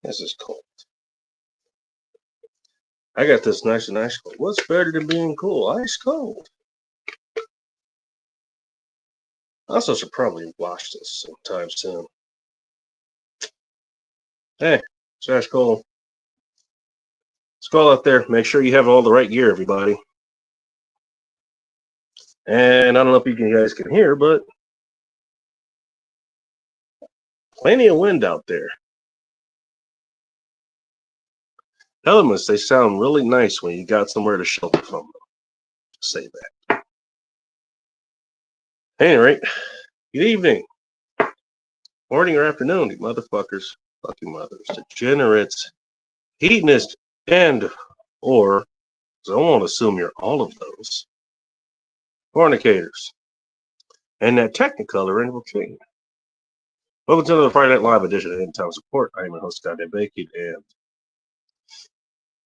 This is cold. I got this nice and ice cold. What's better than being cool? Ice cold. I also should probably wash this sometime soon. Hey, it's ice cold. Let's go out there. Make sure you have all the right gear, everybody. And I don't know if you guys can hear, but plenty of wind out there. Elements, they sound really nice when you got somewhere to shelter from them. Say that. At any rate, good evening, morning or afternoon, you motherfuckers, fucking mothers, degenerates, hedonists, and or, because I won't assume you're all of those, fornicators, and that Technicolor interval chain. Welcome to another Friday Night Live edition of End Time Support. I am your host, Goddamn Bacon, and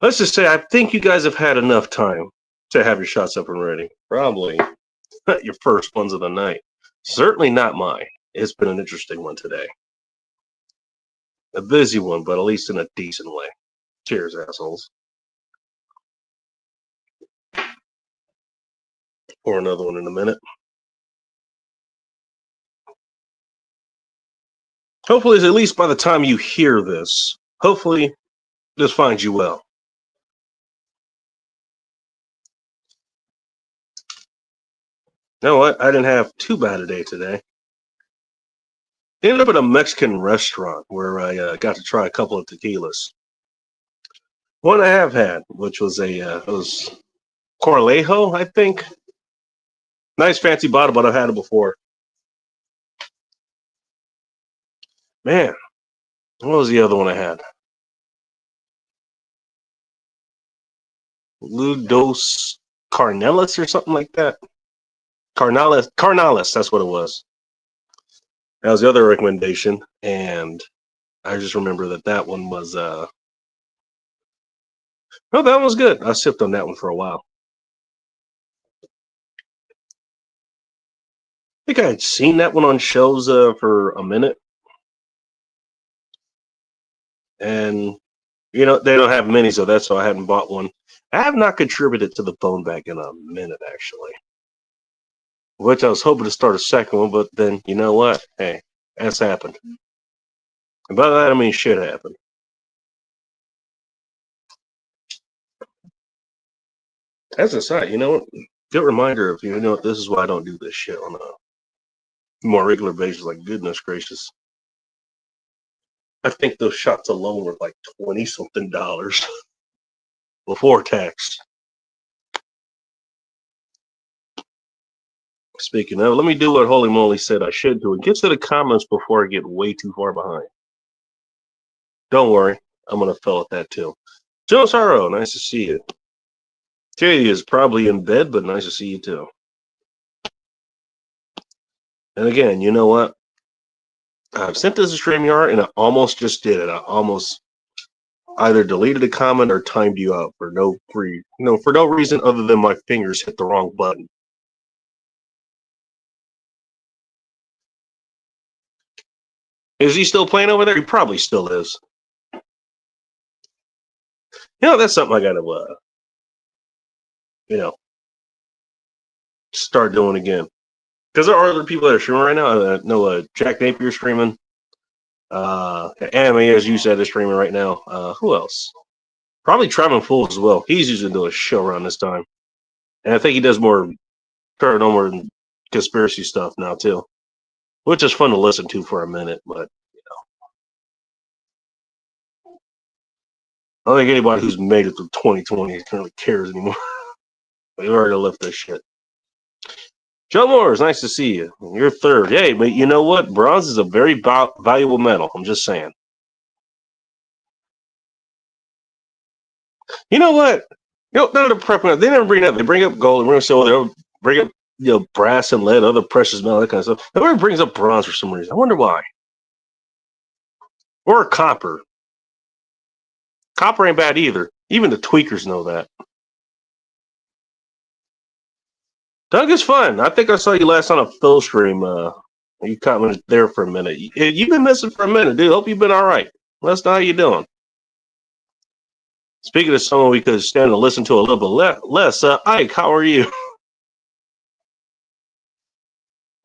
let's just say I think you guys have had enough time to have your shots up and ready. Probably not your first ones of the night. Certainly not mine. It's been an interesting one today. A busy one, but at least in a decent way. Cheers, assholes. Pour another one in a minute. Hopefully, at least by the time you hear this, hopefully this finds you well. You know what? I didn't have too bad a day today. Ended up at a Mexican restaurant where I got to try a couple of tequilas. One I have had, which was it was Corlejo, I think. Nice fancy bottle, but I've had it before. Man, what was the other one I had? Ludos Carnelis or something like that. Carnalis, that's what it was. That was the other recommendation, and I just remember that one was that one was good. I sipped on that one for a while. I think I had seen that one on shelves for a minute, and they don't have many, so that's why I hadn't bought one. I have not contributed to the phone bag in a minute, actually. Which I was hoping to start a second one, but then you know what? Hey, that's happened. And by that I mean shit happened. As a side, you know what? Good reminder of this is why I don't do this shit on a more regular basis. Like, goodness gracious. I think those shots alone were like $20-something before tax. Speaking of, let me do what Holy Moly said I should do and get to the comments before I get way too far behind. Don't worry, I'm gonna fill at that too. Joe Sorrow, nice to see you. Katie is probably in bed, but nice to see you too. And again, you know what? I've sent this to StreamYard and I almost just did it. I almost either deleted a comment or timed you out for no reason other than my fingers hit the wrong button. Is he still playing over there? He probably still is. That's something I gotta start doing again. Because there are other people that are streaming right now. I know Jack Napier streaming. Anime, as you said, is streaming right now. Who else? Probably Traveling Fools as well. He's usually doing a show around this time. And I think he does more paranormal and conspiracy stuff now, too. Which is fun to listen to for a minute, but, I don't think anybody who's made it through 2020 really cares anymore. We've already left this shit. Joe Moore, it's nice to see you. You're third. Hey, but you know what? Bronze is a very valuable metal. I'm just saying. You know what? None of the prepping, they never bring up. They bring up gold. They bring up silver. They'll bring up brass and lead, other precious metal, that kind of stuff. Nobody brings up bronze for some reason. I wonder why. Or copper. Copper ain't bad either. Even the tweakers know that. Doug is fun. I think I saw you last on a Phil stream. You commented there for a minute. You've been missing for a minute, dude. Hope you've been all right. Lester, how you doing? Speaking of someone we could stand to listen to a little bit less, Ike, how are you?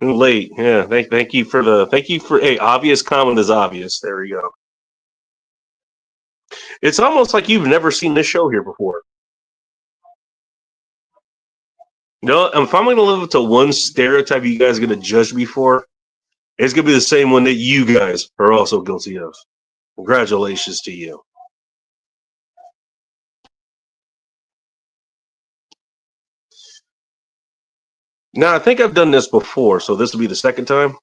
Late, yeah. Thank you for a obvious comment is obvious. There we go. It's almost like you've never seen this show here before. No, if I'm going to live up to one stereotype you guys are going to judge me for, it's going to be the same one that you guys are also guilty of. Congratulations to you. Now, I think I've done this before, so this will be the second time.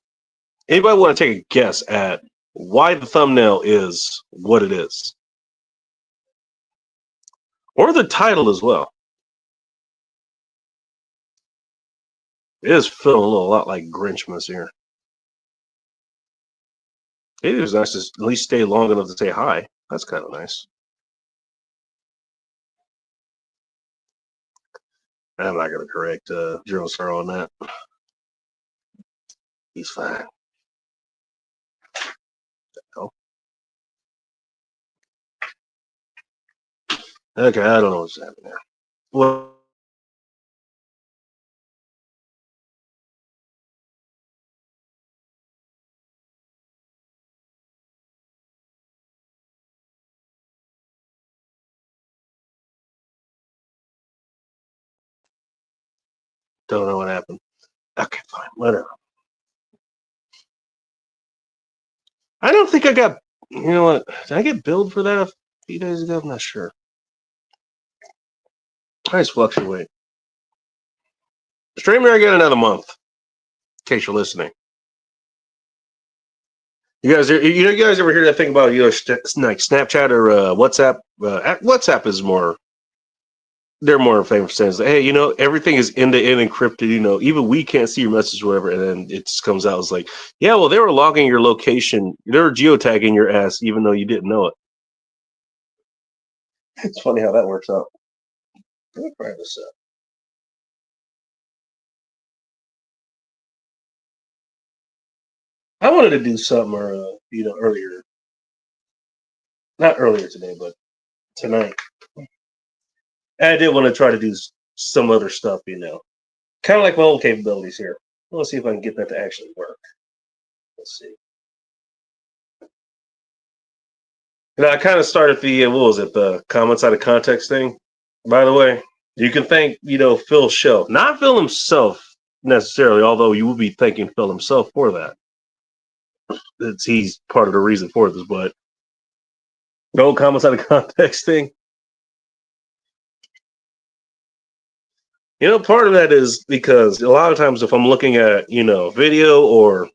Anybody want to take a guess at why the thumbnail is what it is? Or the title as well. It is feeling a little lot like Grinchmas here. It is nice to at least stay long enough to say hi. That's kind of nice. I'm not going to correct Zero Star on that. He's fine. Oh. Okay, I don't know what's happening there. Well, don't know what happened. Okay, fine, whatever. I don't think I got. You know what? Did I get billed for that a few days ago? I'm not sure. Price fluctuate. Streamer, I get another month. In case you're listening. You guys, you guys ever hear that thing about like Snapchat or WhatsApp? WhatsApp is more. They're more famous for saying, "Hey, everything is end to end encrypted. Even we can't see your message, or whatever." And then it just comes out as like, "Yeah, well, they were logging your location. They were geotagging your ass, even though you didn't know it." It's funny how that works out. Let me try this out. I wanted to do something, earlier, not earlier today, but tonight. I did want to try to do some other stuff. Kind of like my old capabilities here. Let's see if I can get that to actually work. Let's see. I kind of started the what was it, the comments out of context thing. By the way, you can thank Phil Show, not Phil himself necessarily, although you will be thanking Phil himself for that. He's part of the reason for this, but no comments out of context thing. Part of that is because a lot of times if I'm looking at video or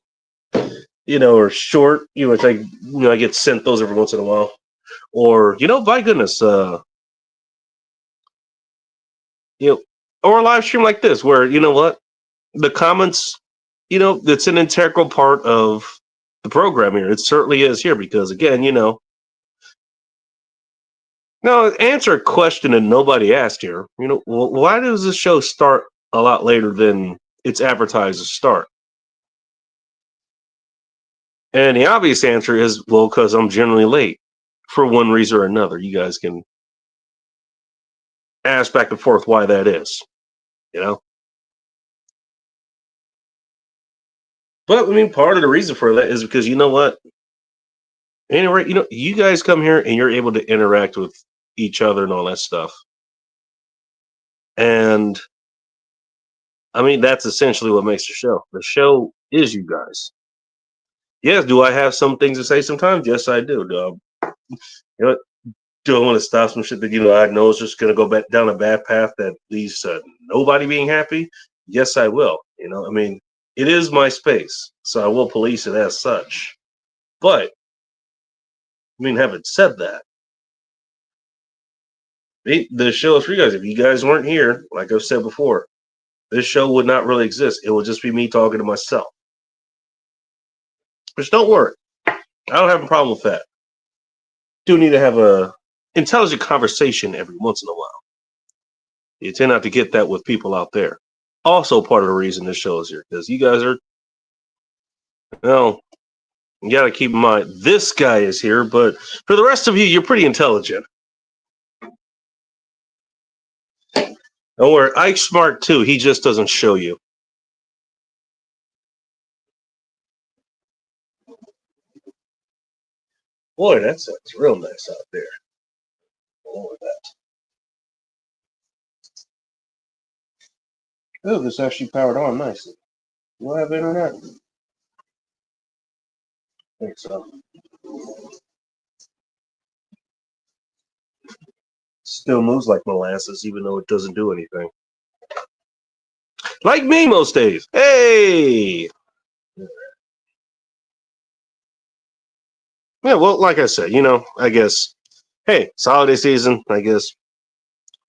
or short, it's like I get sent those every once in a while, or by goodness, or a live stream like this where what the comments, it's an integral part of the program here. It certainly is here because again, now answer a question that nobody asked here. Why does this show start a lot later than it's advertised to start? And the obvious answer is, well, because I'm generally late for one reason or another. You guys can ask back and forth why that is, you know? But I mean, part of the reason for that is because you know what? Anyway, you guys come here and you're able to interact with each other and all that stuff. And I mean, that's essentially what makes the show. The show is you guys. Yes, do I have some things to say sometimes? Yes, I do. You know, do I want to stop some shit that I know is just going to go back down a bad path that leads to nobody being happy? Yes, I will. I mean, it is my space, so I will police it as such. But I mean, having said that, the show is for you guys. If you guys weren't here, like I've said before, this show would not really exist. It would just be me talking to myself. Which don't worry, I don't have a problem with that. Do need to have a intelligent conversation every once in a while. You tend not to get that with people out there. Also, part of the reason this show is here because you guys are, well, You got to keep in mind, this guy is here, but for the rest of you, you're pretty intelligent. Don't worry, Ike's smart too. He just doesn't show you. Boy, that's real nice out there. Look at that. Oh, this actually powered on nicely. You have internet? I think so. Still moves like molasses, even though it doesn't do anything. Like me most days. Hey! Yeah, well, like I said, I guess, hey, it's holiday season, I guess,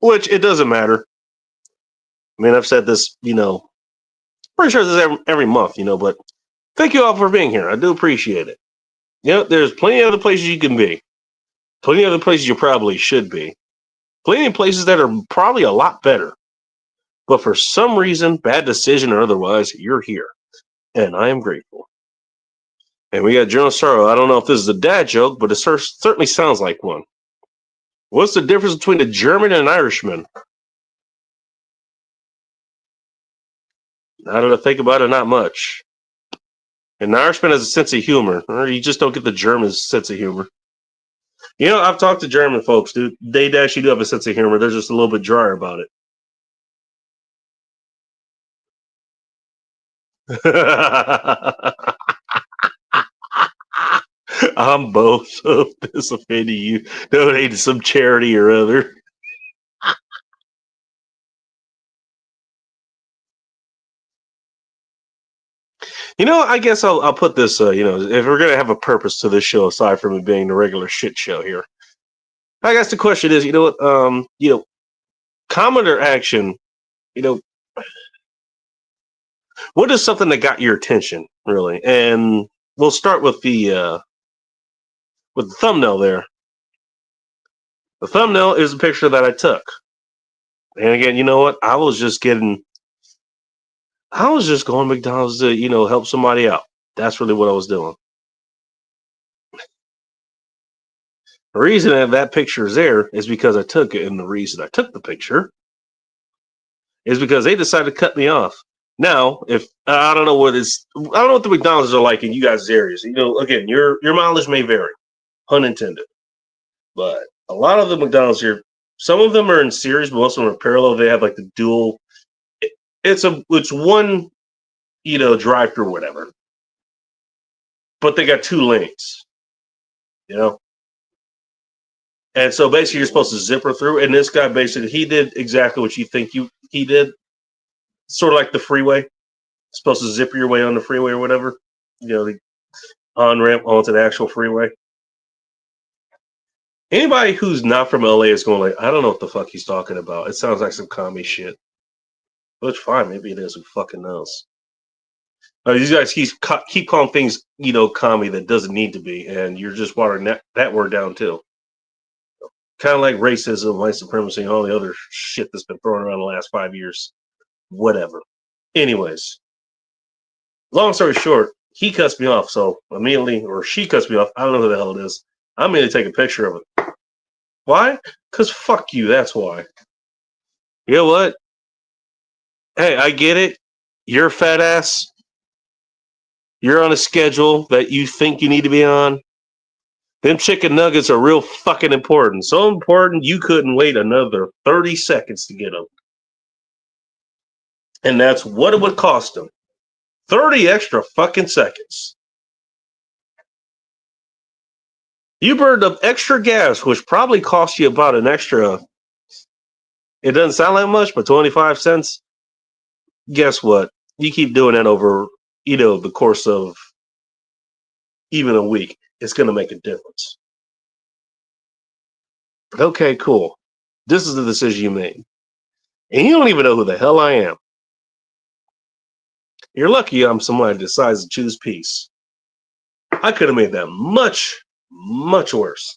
which it doesn't matter. I mean, I've said this, pretty sure this every month, but thank you all for being here. I do appreciate it. There's plenty of other places you can be, plenty of other places you probably should be, plenty of places that are probably a lot better. But for some reason, bad decision or otherwise, you're here. And I am grateful. And we got General Sorrow. I don't know if this is a dad joke, but it certainly sounds like one. What's the difference between a German and an Irishman? Now that I think about it, not much. An Irishman has a sense of humor, or you just don't get the German's sense of humor. I've talked to German folks, dude. They actually do have a sense of humor. They're just a little bit drier about it. I'm both of this offending you. Donating some charity or other. I guess I'll put this. If we're gonna have a purpose to this show aside from it being the regular shit show here, I guess the question is, what? Comment or action? You know, what is something that got your attention, really? And we'll start with the thumbnail there. The thumbnail is a picture that I took. And again, you know what? I was just going to McDonald's to, help somebody out. That's really what I was doing. The reason that picture is there is because I took it, and the reason I took the picture is because they decided to cut me off. Now, if I don't know what the McDonald's are like in you guys' areas. Again, your mileage may vary, pun intended. But a lot of the McDonald's here, some of them are in series, but most of them are parallel. They have like the dual. It's one, drive through whatever, but they got two lanes. You know, and so basically you're supposed to zipper through. And this guy basically he did exactly what you think he did, sort of like the freeway. Supposed to zipper your way on the freeway or whatever. The on ramp onto the actual freeway. Anybody who's not from LA is going like, I don't know what the fuck he's talking about. It sounds like some commie shit. But it's fine. Maybe it is. Who fucking knows? These guys keep calling things, commie that doesn't need to be, and you're just watering that word down too. Kind of like racism, white supremacy, and all the other shit that's been thrown around the last 5 years. Whatever. Anyways, long story short, he cuts me off. So immediately, or she cuts me off. I don't know who the hell it is. I'm going to take a picture of it. Why? Because fuck you. That's why. You know what? Hey, I get it. You're a fat ass. You're on a schedule that you think you need to be on. Them chicken nuggets are real fucking important. So important, you couldn't wait another 30 seconds to get them. And that's what it would cost them. 30 extra fucking seconds. You burned up extra gas, which probably cost you about an extra, it doesn't sound like much, but 25 cents. Guess what? You keep doing that over, the course of even a week. It's going to make a difference. Okay, cool. This is the decision you made. And you don't even know who the hell I am. You're lucky I'm somebody that decides to choose peace. I could have made that much, much worse.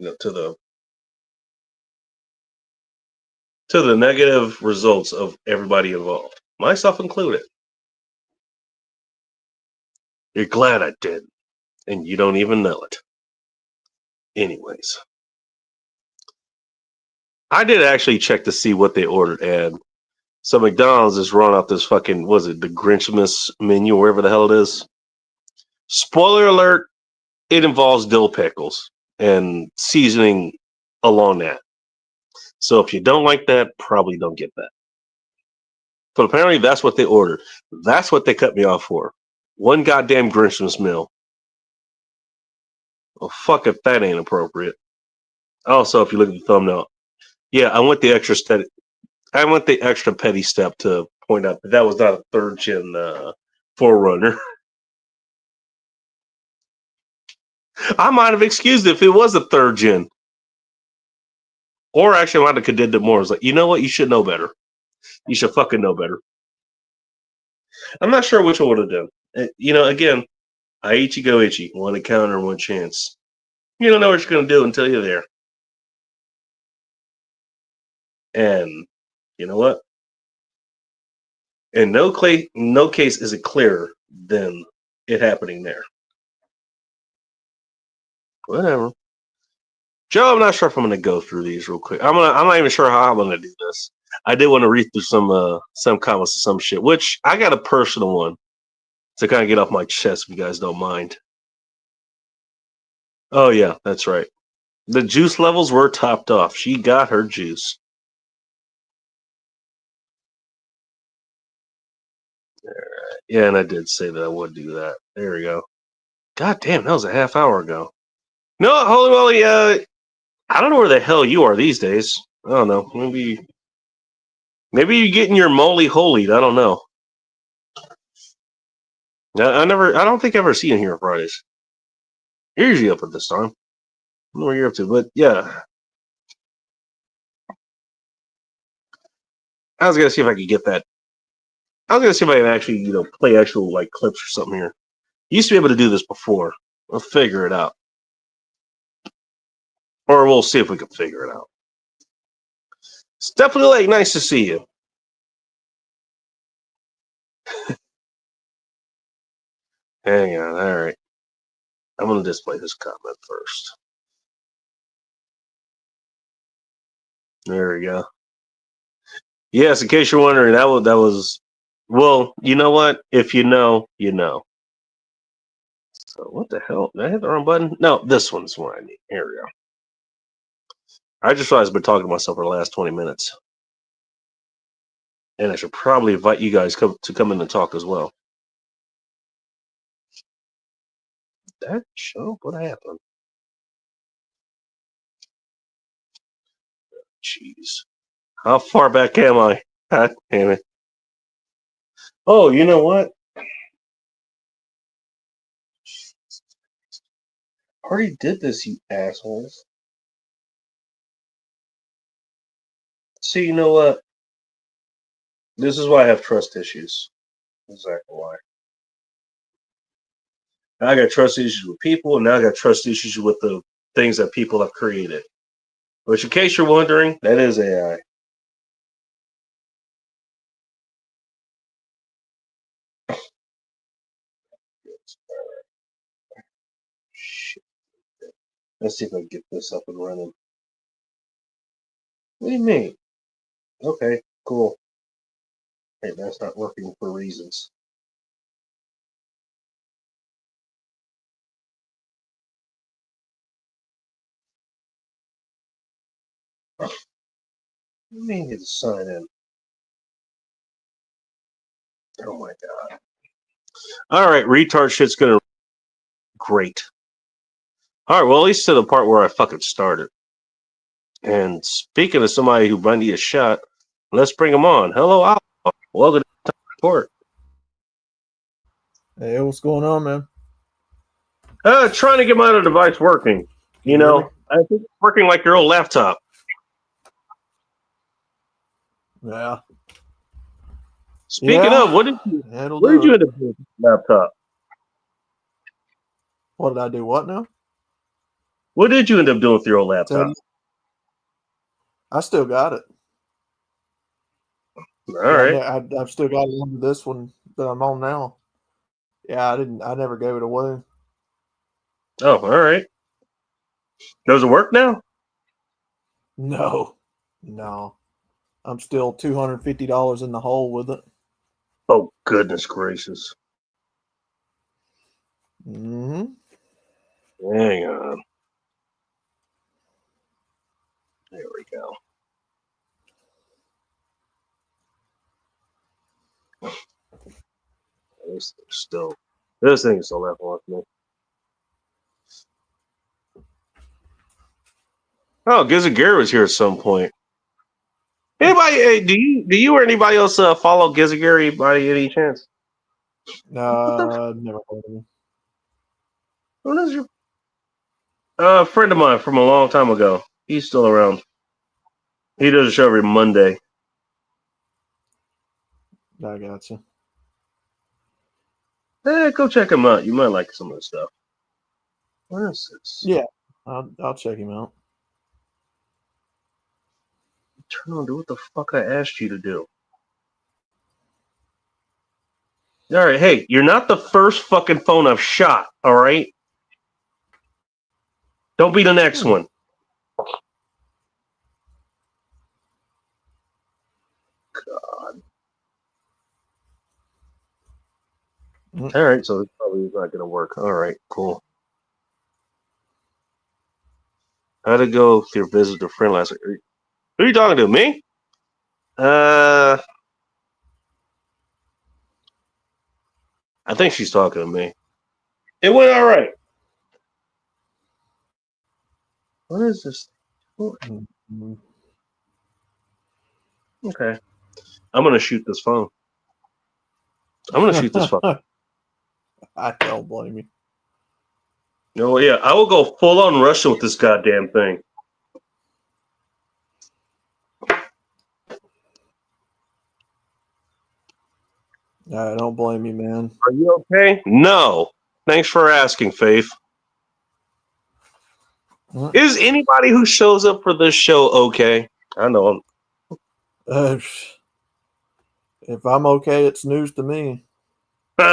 To the negative results of everybody involved, myself included. You're glad I did, and you don't even know it. Anyways, I did actually check to see what they ordered, and so McDonald's is rolling out this fucking, was it the Grinchmas menu, wherever the hell it is? Spoiler alert, it involves dill pickles and seasoning along that. So if you don't like that, probably don't get that. But apparently that's what they ordered. That's what they cut me off for. One goddamn Grinchmas meal. Well, fuck if that ain't appropriate. Also, if you look at the thumbnail, yeah, I went the extra petty step to point out that was not a third gen Forerunner. I might have excused it if it was a third gen. Or actually, I might have condemned it more. I was like, you know what? You should know better. You should fucking know better. I'm not sure which one would have done. Again, I Ichi go itchy. One encounter, one chance. You don't know what you're going to do until you're there. And you know what? In no case is it clearer than it happening there. Whatever. Joe, I'm not sure if I'm going to go through these real quick. I'm not even sure how I'm going to do this. I did want to read through some comments or some shit, which I got a personal one to kind of get off my chest if you guys don't mind. Oh yeah, that's right. The juice levels were topped off. She got her juice. Yeah, and I did say that I would do that. There we go. God damn, that was a half hour ago. No, holy moly, I don't know where the hell you are these days. I don't know. Maybe you're getting your moly holy. I don't know. I don't think I ever see you here on Fridays. You're usually up at this time. I don't know what you're up to, but yeah. I was gonna see if I could get that. I was gonna see if I can actually, play actual like clips or something here. Used to be able to do this before. We'll figure it out. Or we'll see if we can figure it out. It's definitely like nice to see you. Hang on, all right. I'm gonna display this comment first. There we go. Yes, in case you're wondering, that was well, you know what? If you know, you know. So what the hell? Did I hit the wrong button? No, this one's what I need. Here we go. I just realized I've been talking to myself for the last 20 minutes. And I should probably invite you guys to come in and talk as well. That show? What happened? Jeez. How far back am I? God damn it. Oh, you know what? I already did this, you assholes. See, you know what? This is why I have trust issues. Exactly why. Now I got trust issues with people, and now I got trust issues with the things that people have created. Which, in case you're wondering, that is AI. Shit. Let's see if I can get this up and running. What do you mean? Okay, cool. Hey, that's not working for reasons. What do you mean you had to sign in? Oh my god. Alright, retard shit's gonna great. Alright, well at least to the part where I fucking started. And speaking of somebody who might need a shot, let's bring him on. Hello, Al. Welcome to the report. Hey, what's going on, man? Trying to get my other device working. You know, I think it's working like your old laptop. Yeah. Speaking of, what did you end up doing with the laptop? What did I do? What now? What did you end up doing with your old laptop? I still got it. All right. I've still got it under this one that I'm on now. Yeah, I never gave it away. Oh, all right. Does it work now? No. No. I'm still $250 in the hole with it. Oh, goodness gracious. Mm-hmm. Hang on. There we go. This thing is still laughing with me. Oh, Gizagir was here at some point. Anybody? Hey, do you or anybody else follow Gizagir by any chance? What the? Never heard of him. What is your friend of mine from a long time ago? He's still around. He does a show every Monday. I gotcha. Go check him out. You might like some of the stuff. What is this? Yeah, I'll check him out. Turn on. Do what the fuck I asked you to do. All right, hey, you're not the first fucking phone I've shot. All right, don't be the next one. God. All right, so this probably is not gonna work. All right, cool. How'd it go with your visit to friend last week? Who are you talking to? Me? I think she's talking to me. It went all right. What is this? Mm-hmm. Okay, I'm gonna shoot this phone. I'm gonna shoot this phone. I don't blame you. No, yeah, I will go full on Russia with this goddamn thing. I don't blame you, man. Are you okay? No. Thanks for asking, Faith. Mm. Is anybody who shows up for this show okay? I know. If I'm okay, it's news to me. You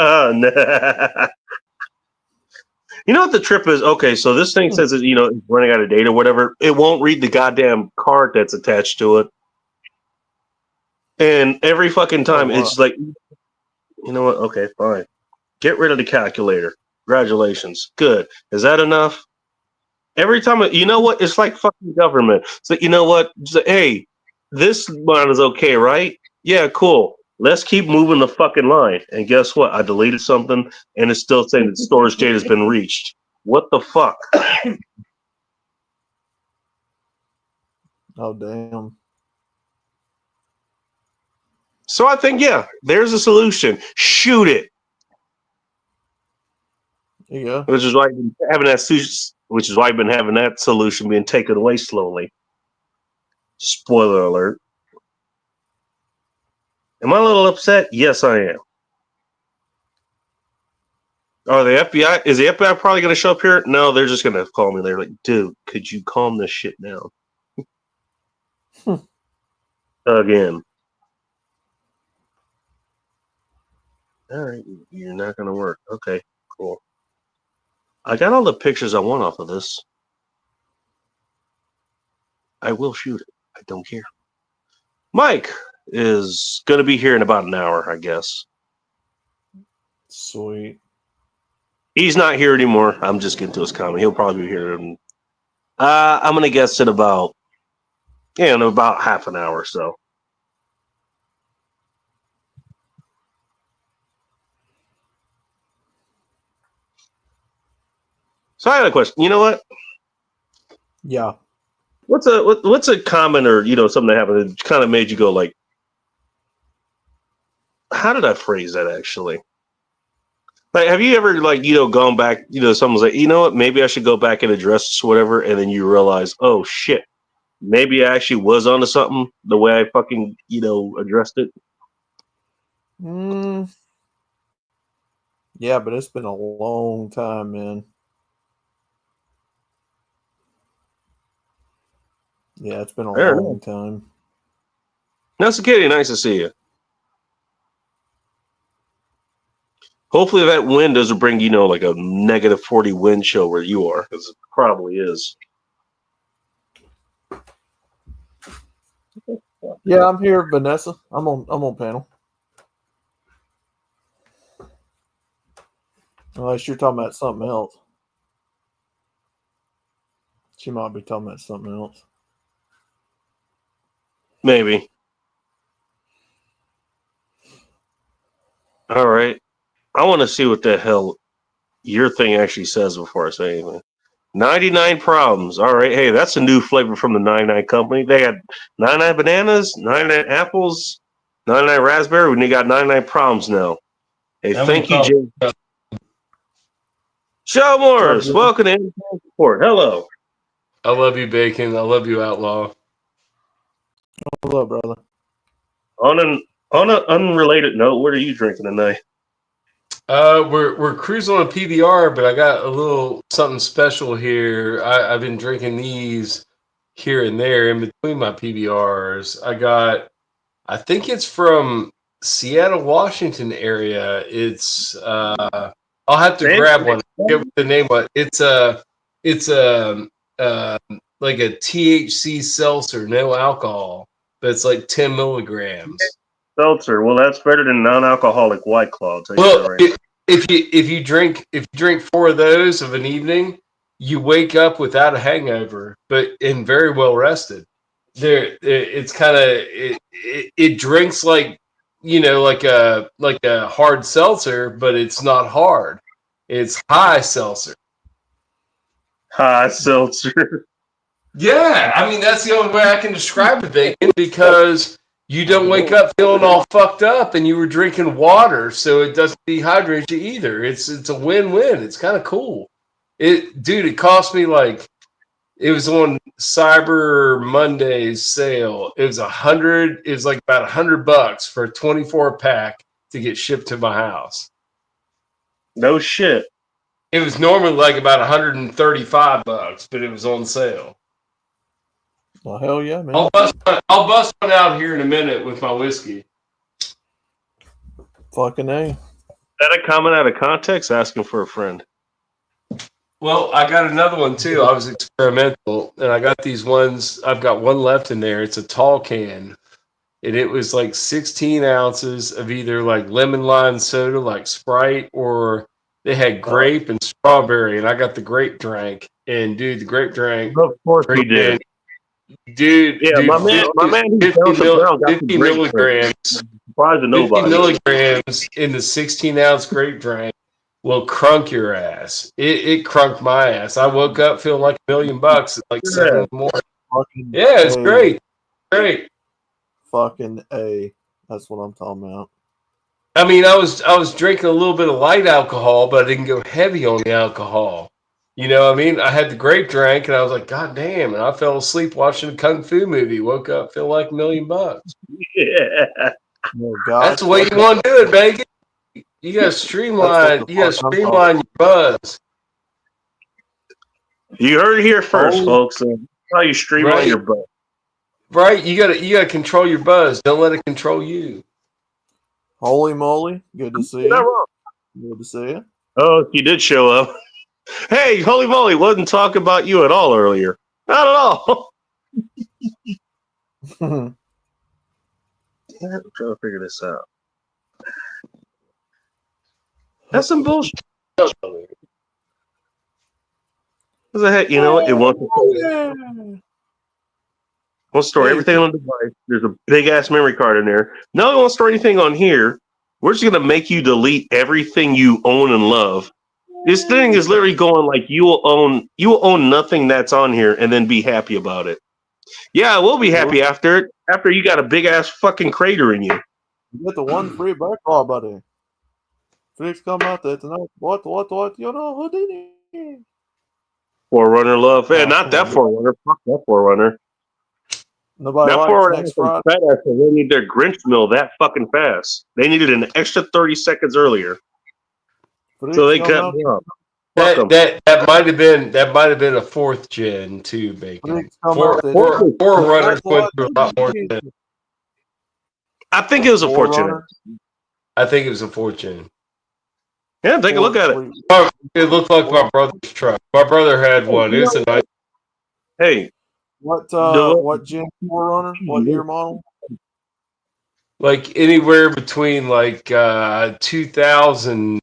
know what the trip is? Okay, so this thing says that, it's running out of data or whatever. It won't read the goddamn card that's attached to it. And every fucking Oh, time wow. it's like, you know what? Okay, fine. Get rid of the calculator. Congratulations. Good. Is that enough? Every time, you know what? It's like fucking government. So, you know what? Hey, this line is okay, right? Yeah, cool. Let's keep moving the fucking line. And guess what? I deleted something and it's still saying that storage data has been reached. What the fuck? Oh, damn. So I think, yeah, there's a solution. Shoot it. There you go. Which is why I've been having which is why I've been having that solution being taken away slowly. Spoiler alert. Am I a little upset? Yes, I am. Oh, the FBI? Is the FBI probably going to show up here? No, they're just going to call me. They're like, dude, could you calm this shit down? Again. All right, you're not going to work. Okay, cool. I got all the pictures I want off of this. I will shoot it. I don't care. Mike is going to be here in about an hour, I guess. Sweet. He's not here anymore. I'm just getting to his comment. He'll probably be here in, I'm going to guess in about half an hour or so. So I had a question. You know what? Yeah. What's a comment or something that happened that kind of made you go like, how did I phrase that actually? Like, have you ever gone back? Someone's like, you know what? Maybe I should go back and address this, or whatever, and then you realize, oh shit, maybe I actually was onto something. The way I fucking addressed it. Yeah, but it's been a long time, man. Yeah, it's been a I don't know. long time. That's Katie. Nice to see you. Hopefully that wind doesn't bring, like a negative 40 wind chill where you are, because it probably is. Yeah, I'm here, Vanessa. I'm on panel. Unless you're talking about something else. She might be talking about something else. Maybe. All right. I want to see what the hell your thing actually says before I say anything. 99 problems. All right. Hey, that's a new flavor from the 99 company. They got 99 bananas, 99 apples, 99 raspberry, and they got 99 problems now. Hey, thank you, Jim. Joe Morris, welcome to Independent Support. Hello. I love you, Bacon. I love you, Outlaw. Hello, brother. On an unrelated note, what are you drinking tonight? We're cruising on a PBR, but I got a little something special here. I've been drinking these here and there in between my PBRs. I think it's from Seattle, Washington area. It's I'll have to grab one. I forget what the name was. It's like a THC seltzer, no alcohol, but it's like 10 milligrams. Seltzer. Well, that's better than non-alcoholic White Claw. I'll tell you that right. If you drink 4 of those of an evening, you wake up without a hangover, but and very well rested. It's kind of it drinks like like a hard seltzer, but it's not hard. It's high seltzer. High seltzer. Yeah, I mean that's the only way I can describe it, Bacon, because you don't wake up feeling all fucked up, and you were drinking water, so it doesn't dehydrate you either. It's a win-win. It's kind of cool. It cost me it was on Cyber Monday's sale. It was like about $100 for a 24 pack to get shipped to my house. No shit. It was normally like about $135, but it was on sale. Well, hell yeah, man. I'll bust one out here in a minute with my whiskey. Fucking A. Is that a comment out of context? Asking for a friend. Well, I got another one too. I was experimental, and I got these ones. I've got one left in there. It's a tall can, and it was like 16 ounces of either like lemon lime soda, like Sprite, or they had grape and strawberry. And I got the grape drink, and dude, the grape drink. Of course you did. Dude, yeah, my man, 50 milligrams. Surprised to 50 nobody. milligrams in the 16-ounce grape drink will crunk your ass. It crunked my ass. I woke up feeling like $1 million at like 7 in the morning. Fucking Yeah, it's A. great. Great. Fucking A. That's what I'm talking about. I mean, I was drinking a little bit of light alcohol, but I didn't go heavy on the alcohol. You know what I mean? I had the grape drink, and I was like, God damn! And I fell asleep watching a kung fu movie. Woke up feeling like $1 million. Yeah. Oh, God. That's the way you want to do it, Bacon. You gotta streamline. You gotta streamline your buzz. You heard it here first, folks. How you streamline your buzz. Right? You gotta control your buzz. Don't let it control you. Holy moly. Good to see you. Good to see you. Oh, you did show up. Hey, holy moly, wasn't talking about you at all earlier. Not at all. I'm trying to figure this out. That's some bullshit. Because heck, you know what? It wants to store everything on the device. There's a big ass memory card in there. No, it won't store anything on here. We're just gonna make you delete everything you own and love. This thing is literally going like you will own nothing that's on here and then be happy about it. Yeah, we'll be happy after it. After you got a big ass fucking crater in you. You get the one free back call, buddy. Felix come out there tonight. What? You know who did it? Forerunner love. Yeah, not that Forerunner. Fuck that Forerunner. Nobody that likes next Friday. They need their Grinch mill that fucking fast. They needed an extra 30 seconds earlier. So they cut me off. That might have been a 4th gen too, Bacon. Forerunners went through a lot more than that. I think it was a 4th gen. I think it was a 4th gen. Yeah, take a look at it. It looked like my brother's truck. My brother had one. It's a nice. Hey, What gen you were running? What year model? Like anywhere between like 2000,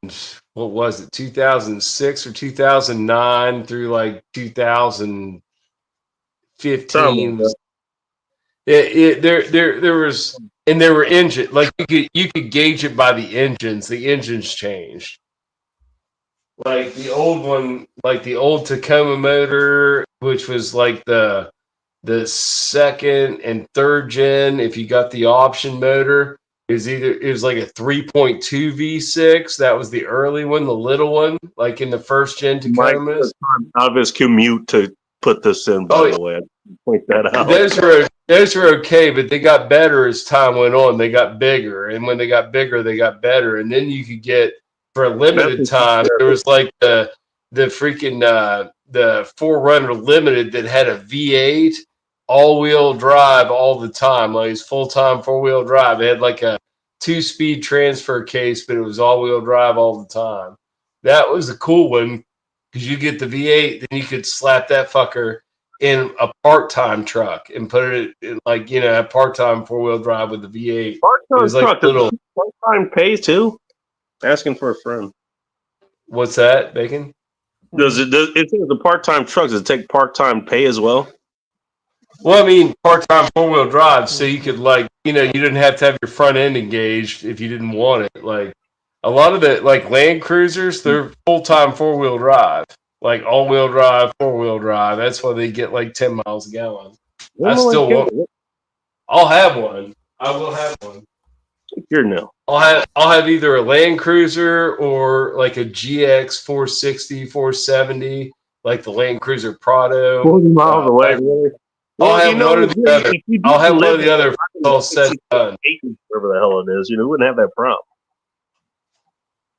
what was it, 2006 or 2009 through like 2015. There was, and there were engine, like you could gauge it by the engines. The engines changed. Like the old one, like the old Tacoma motor, which was like the second and third gen, if you got the option motor, it was like a 3.2 V6. That was the early one, the little one, like in the first gen Mike Tacomas. out of his commute to put this in, by the way. I'd point that out. Those were okay, but they got better as time went on. They got bigger, and when they got bigger, they got better. And then you could get, for a limited time, there was like the freaking the 4Runner Limited that had a V8 all-wheel drive all the time, like it's full-time four-wheel drive. It had like a 2-speed transfer case, but it was all-wheel drive all the time. That was a cool one because you get the V8, then you could slap that fucker in a part-time truck and put it in, like, you know, a part-time four-wheel drive with the V8. Part-time It was like truck. little. Part-time pay too. Asking for a friend. What's that, Bacon? Does it says the part-time trucks, does it take part-time pay as well? Well, I mean, part-time four-wheel drive, so you could, like, you know, you didn't have to have your front end engaged if you didn't want it. Like, a lot of the, like, Land Cruisers, they're full-time four-wheel drive, like all-wheel drive, four-wheel drive. That's why they get like 10 miles a gallon. I still want. I'll have one. I will have one. Here now. I'll have either a Land Cruiser or like a GX 460, 470, like the Land Cruiser Prado. 40 miles away, really? I'll have one or the other. I'll have one or the other. All said and done. Whatever the hell it is, you know, we wouldn't have that problem.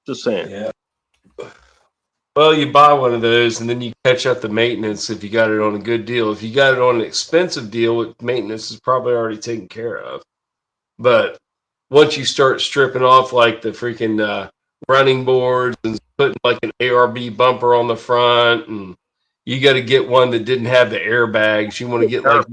Just saying. Yeah. Well, you buy one of those and then you catch up the maintenance if you got it on a good deal. If you got it on an expensive deal, maintenance is probably already taken care of. But once you start stripping off like the freaking running boards and putting like an ARB bumper on the front, and you got to get one that didn't have the airbags. You want to get like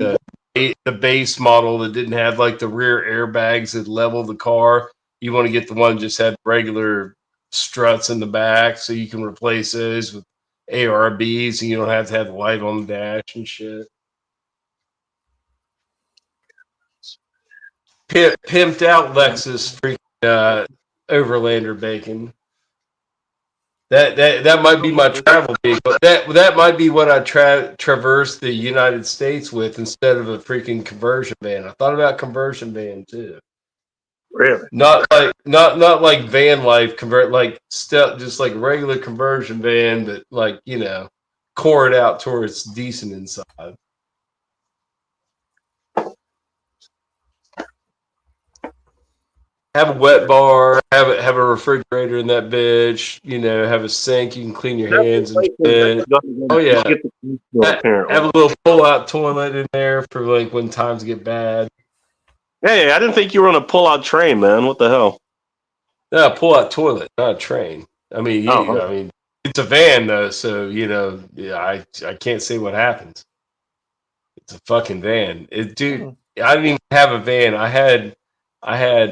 the base model that didn't have like the rear airbags that level the car. You want to get the one that just had regular struts in the back, so you can replace those with ARBs, and you don't have to have the light on the dash and shit. Pimped out Lexus freaking Overlander Bacon. That might be my travel vehicle. That might be what I traverse the United States with instead of a freaking conversion van. I thought about conversion van too. Really? Not like van life just like regular conversion van, but like, you know, core it out to where it's decent inside. Have a wet bar, have a refrigerator in that bitch, you know, have a sink you can clean your hands and shit. Oh yeah. Have a little pull-out toilet in there for like when times get bad. Hey, I didn't think you were on a pull-out train, man. What the hell? No, pull-out toilet, not a train. I mean, I mean, it's a van though, so you know, yeah, I can't say what happens. It's a fucking van. Dude, I didn't even have a van. I had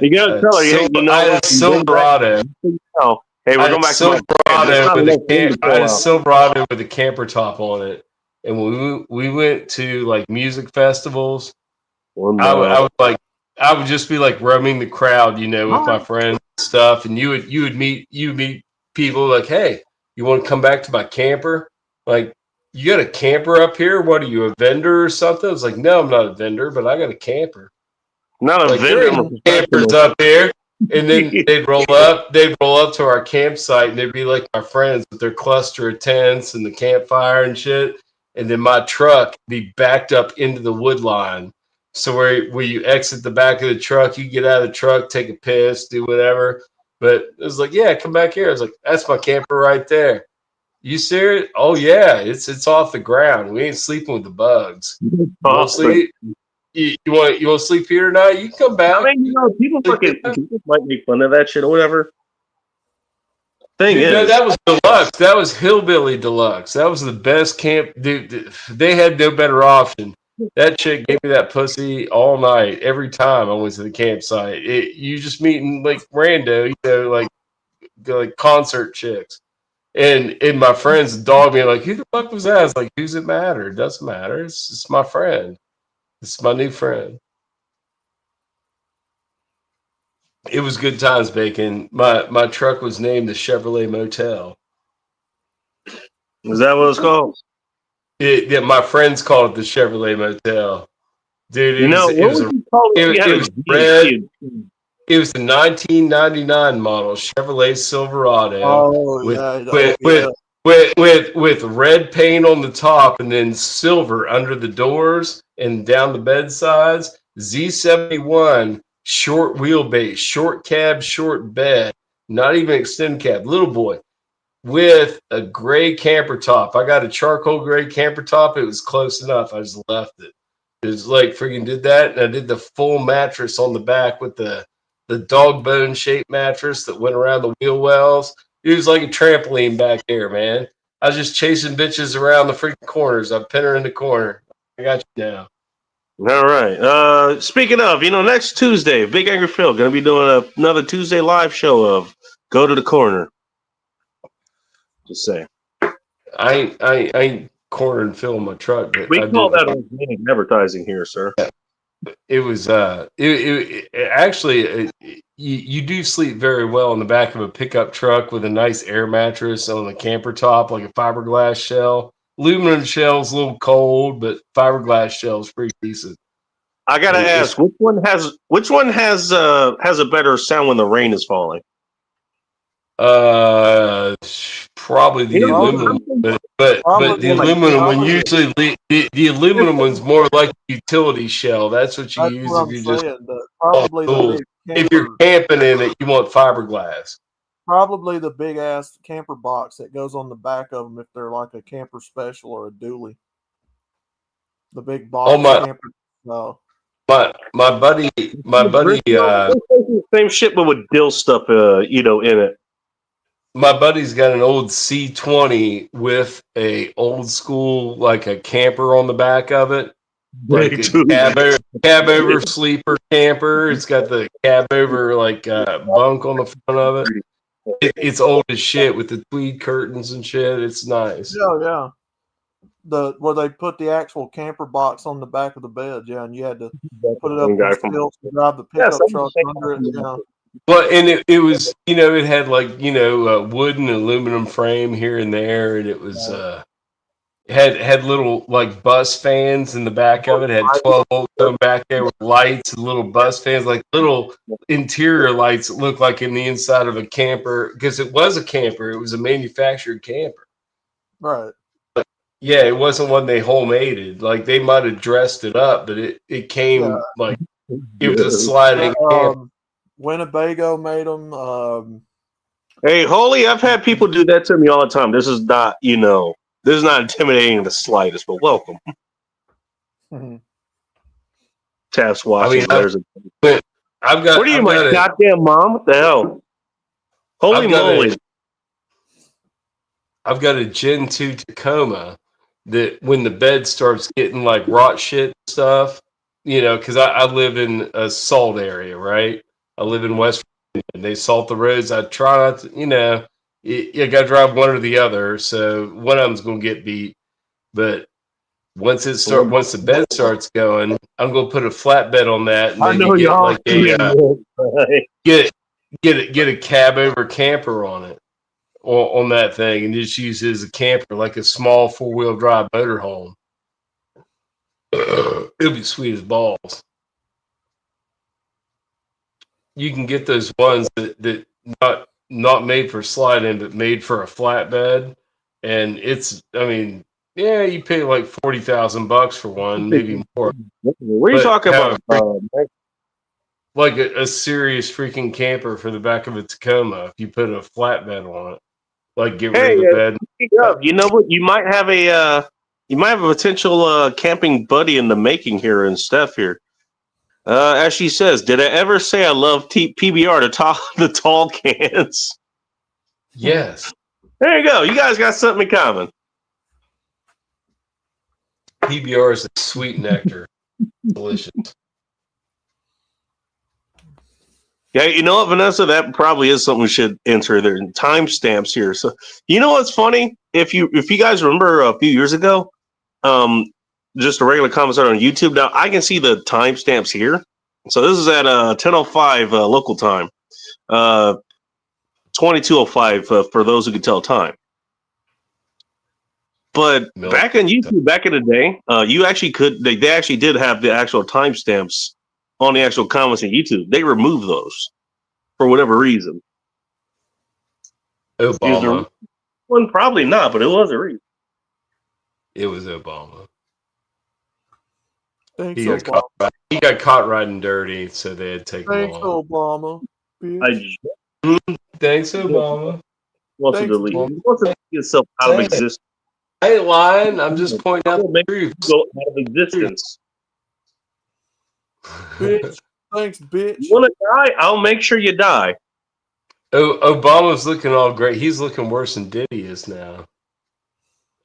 you gotta tell her, I had a Silverado. Hey, we're going back to I had a Silverado with a camper top on it, and when we went to like music festivals, I would just be like roaming the crowd, you know, with my friends and stuff, and you would meet people like, hey, you want to come back to my camper? Like, you got a camper up here? What are you, a vendor or something? I was like, no, I'm not a vendor, but I got a camper. Not a like, vendor. Campers up here. And then they'd roll up to our campsite, and they'd be like my friends with their cluster of tents and the campfire and shit. And then my truck be backed up into the wood line. So where you exit the back of the truck, you get out of the truck, take a piss, do whatever. But it was like, yeah, come back here. I was like, that's my camper right there. You serious? Oh yeah, it's off the ground. We ain't sleeping with the bugs. You want to sleep? You want to sleep here tonight? You can come back. I mean, you know, people might make fun of that shit or whatever. Thing Dude, is, that was deluxe. That was hillbilly deluxe. That was the best camp. Dude, they had no better option. That chick gave me that pussy all night, every time I went to the campsite. You just meeting like rando, like concert chicks. And my friends dog me like, who the fuck was that? I was like, who's it matter? It doesn't matter. It's my friend. It's my new friend. It was good times, Bacon. My truck was named the Chevrolet Motel. is that what it's called? Yeah, my friends called it the Chevrolet Motel. Dude, You know, what would you call it if you had it a was red. GMC? It was the 1999 model Chevrolet Silverado Oh with yeah, with yeah. with red paint on the top and then silver under the doors and down the bed sides. Z71 short wheelbase, short cab, short bed, not even extend cab, little boy with a gray camper top. I got a charcoal gray camper top. It was close enough. I just left it. It was like freaking did that, and I did the full mattress on the back with the dog bone shaped mattress that went around the wheel wells. It was like a trampoline back there, man. I was just chasing bitches around the freaking corners. I pin her in the corner. I got you now. All right. Speaking of, next Tuesday, Big Angry Phil going to be doing another Tuesday live show of Go to the Corner. Just saying. I ain't cornering Phil in my truck, but We I call did. that organic advertising here, sir. It was actually you do sleep very well in the back of a pickup truck with a nice air mattress on the camper top, like a fiberglass shell. Aluminum shell's a little cold, but fiberglass shell's pretty decent. I gotta And ask, which one has a better sound when the rain is falling? Probably the aluminum, but the Probably, aluminum one probably, usually the aluminum one's more like a utility shell. That's what you that's use what if I'm you're just saying. on Probably the tools. big If you're camper, camping in it, you want fiberglass. probably the big ass camper box that goes on the back of them if they're like a camper special or a dually. The big Oh box my camper. No. my buddy Same shit, but with dill stuff, in it. my buddy's got an old C20 with a old school like a camper on the back of it, like Big a dude. cab over sleeper camper. It's got the cab over like bunk on the front of it. It's old as shit with the tweed curtains and shit. It's nice. Yeah, yeah. Where they put the actual camper box on the back of the bed, yeah, and you had to put it up Guy on from stilts and drive the yeah, pickup truck under it. Yeah, But and it was it had like wood and aluminum frame here and there, and it was had little like bus fans in the back of it. Had 12-volt going back there with lights and little bus fans, like little interior lights that looked like in the inside of a camper because it was a camper. It was a manufactured camper. right. Yeah, it wasn't one they homemade. Like they might have dressed it up, but it Yeah. came like it was a sliding camper. Winnebago made them. Hey, Holy, I've had people do that to me all the time. This is not, this is not intimidating in the slightest, but welcome. Taps watching. I've got. What are you, I've my got a- goddamn mom? What the hell? Holy moly. I've got a Gen 2 Tacoma that when the bed starts getting like rot shit stuff, because I live in a salt area, right? I live in West Virginia. And they salt the roads. I try not to, you got to drive one or the other. So one of them's going to get beat. But once the bed starts going, I'm going to put a flatbed on that and I know maybe get y'all. like get a cab over camper on it. On that thing and just use it as a camper, like a small 4-wheel drive motorhome. It'll be sweet as balls. You can get those ones that not made for slide-in, but made for a flatbed, and you pay like $40,000 for one, maybe more. What are you talking about? Like a serious freaking camper for the back of a Tacoma if you put a flatbed on it. Like get rid of the bed. You know what? You might have a potential camping buddy in the making here in Steph here. As she says, did I ever say I love PBR the tall cans? Yes. There you go. You guys got something in common. PBR is a sweet nectar. Delicious. Yeah, you know what, Vanessa? That probably is something we should enter. There timestamps here. So you know what's funny? If you guys remember a few years ago, just a regular commentator on YouTube. Now I can see the timestamps here. So this is at 10:05 local time, 22:05 for those who can tell time. But back in YouTube, back in the day, you actually could. They actually did have the actual timestamps on the actual comments on YouTube. They removed those for whatever reason. Is there Obama. one? Probably not, but it was a reason. It was Obama. Thanks, He got, Obama. he got caught riding dirty, so they had to take him Thanks, off. Obama. Bitch. Thanks, Obama. Wants to Thanks, delete. Obama. He wants to take himself out of existence. I ain't lying. I'm just pointing out the truth. Go out of existence. Bitch. Thanks, bitch. You want to die? I'll make sure you die. Obama's looking all great. He's looking worse than Diddy is now.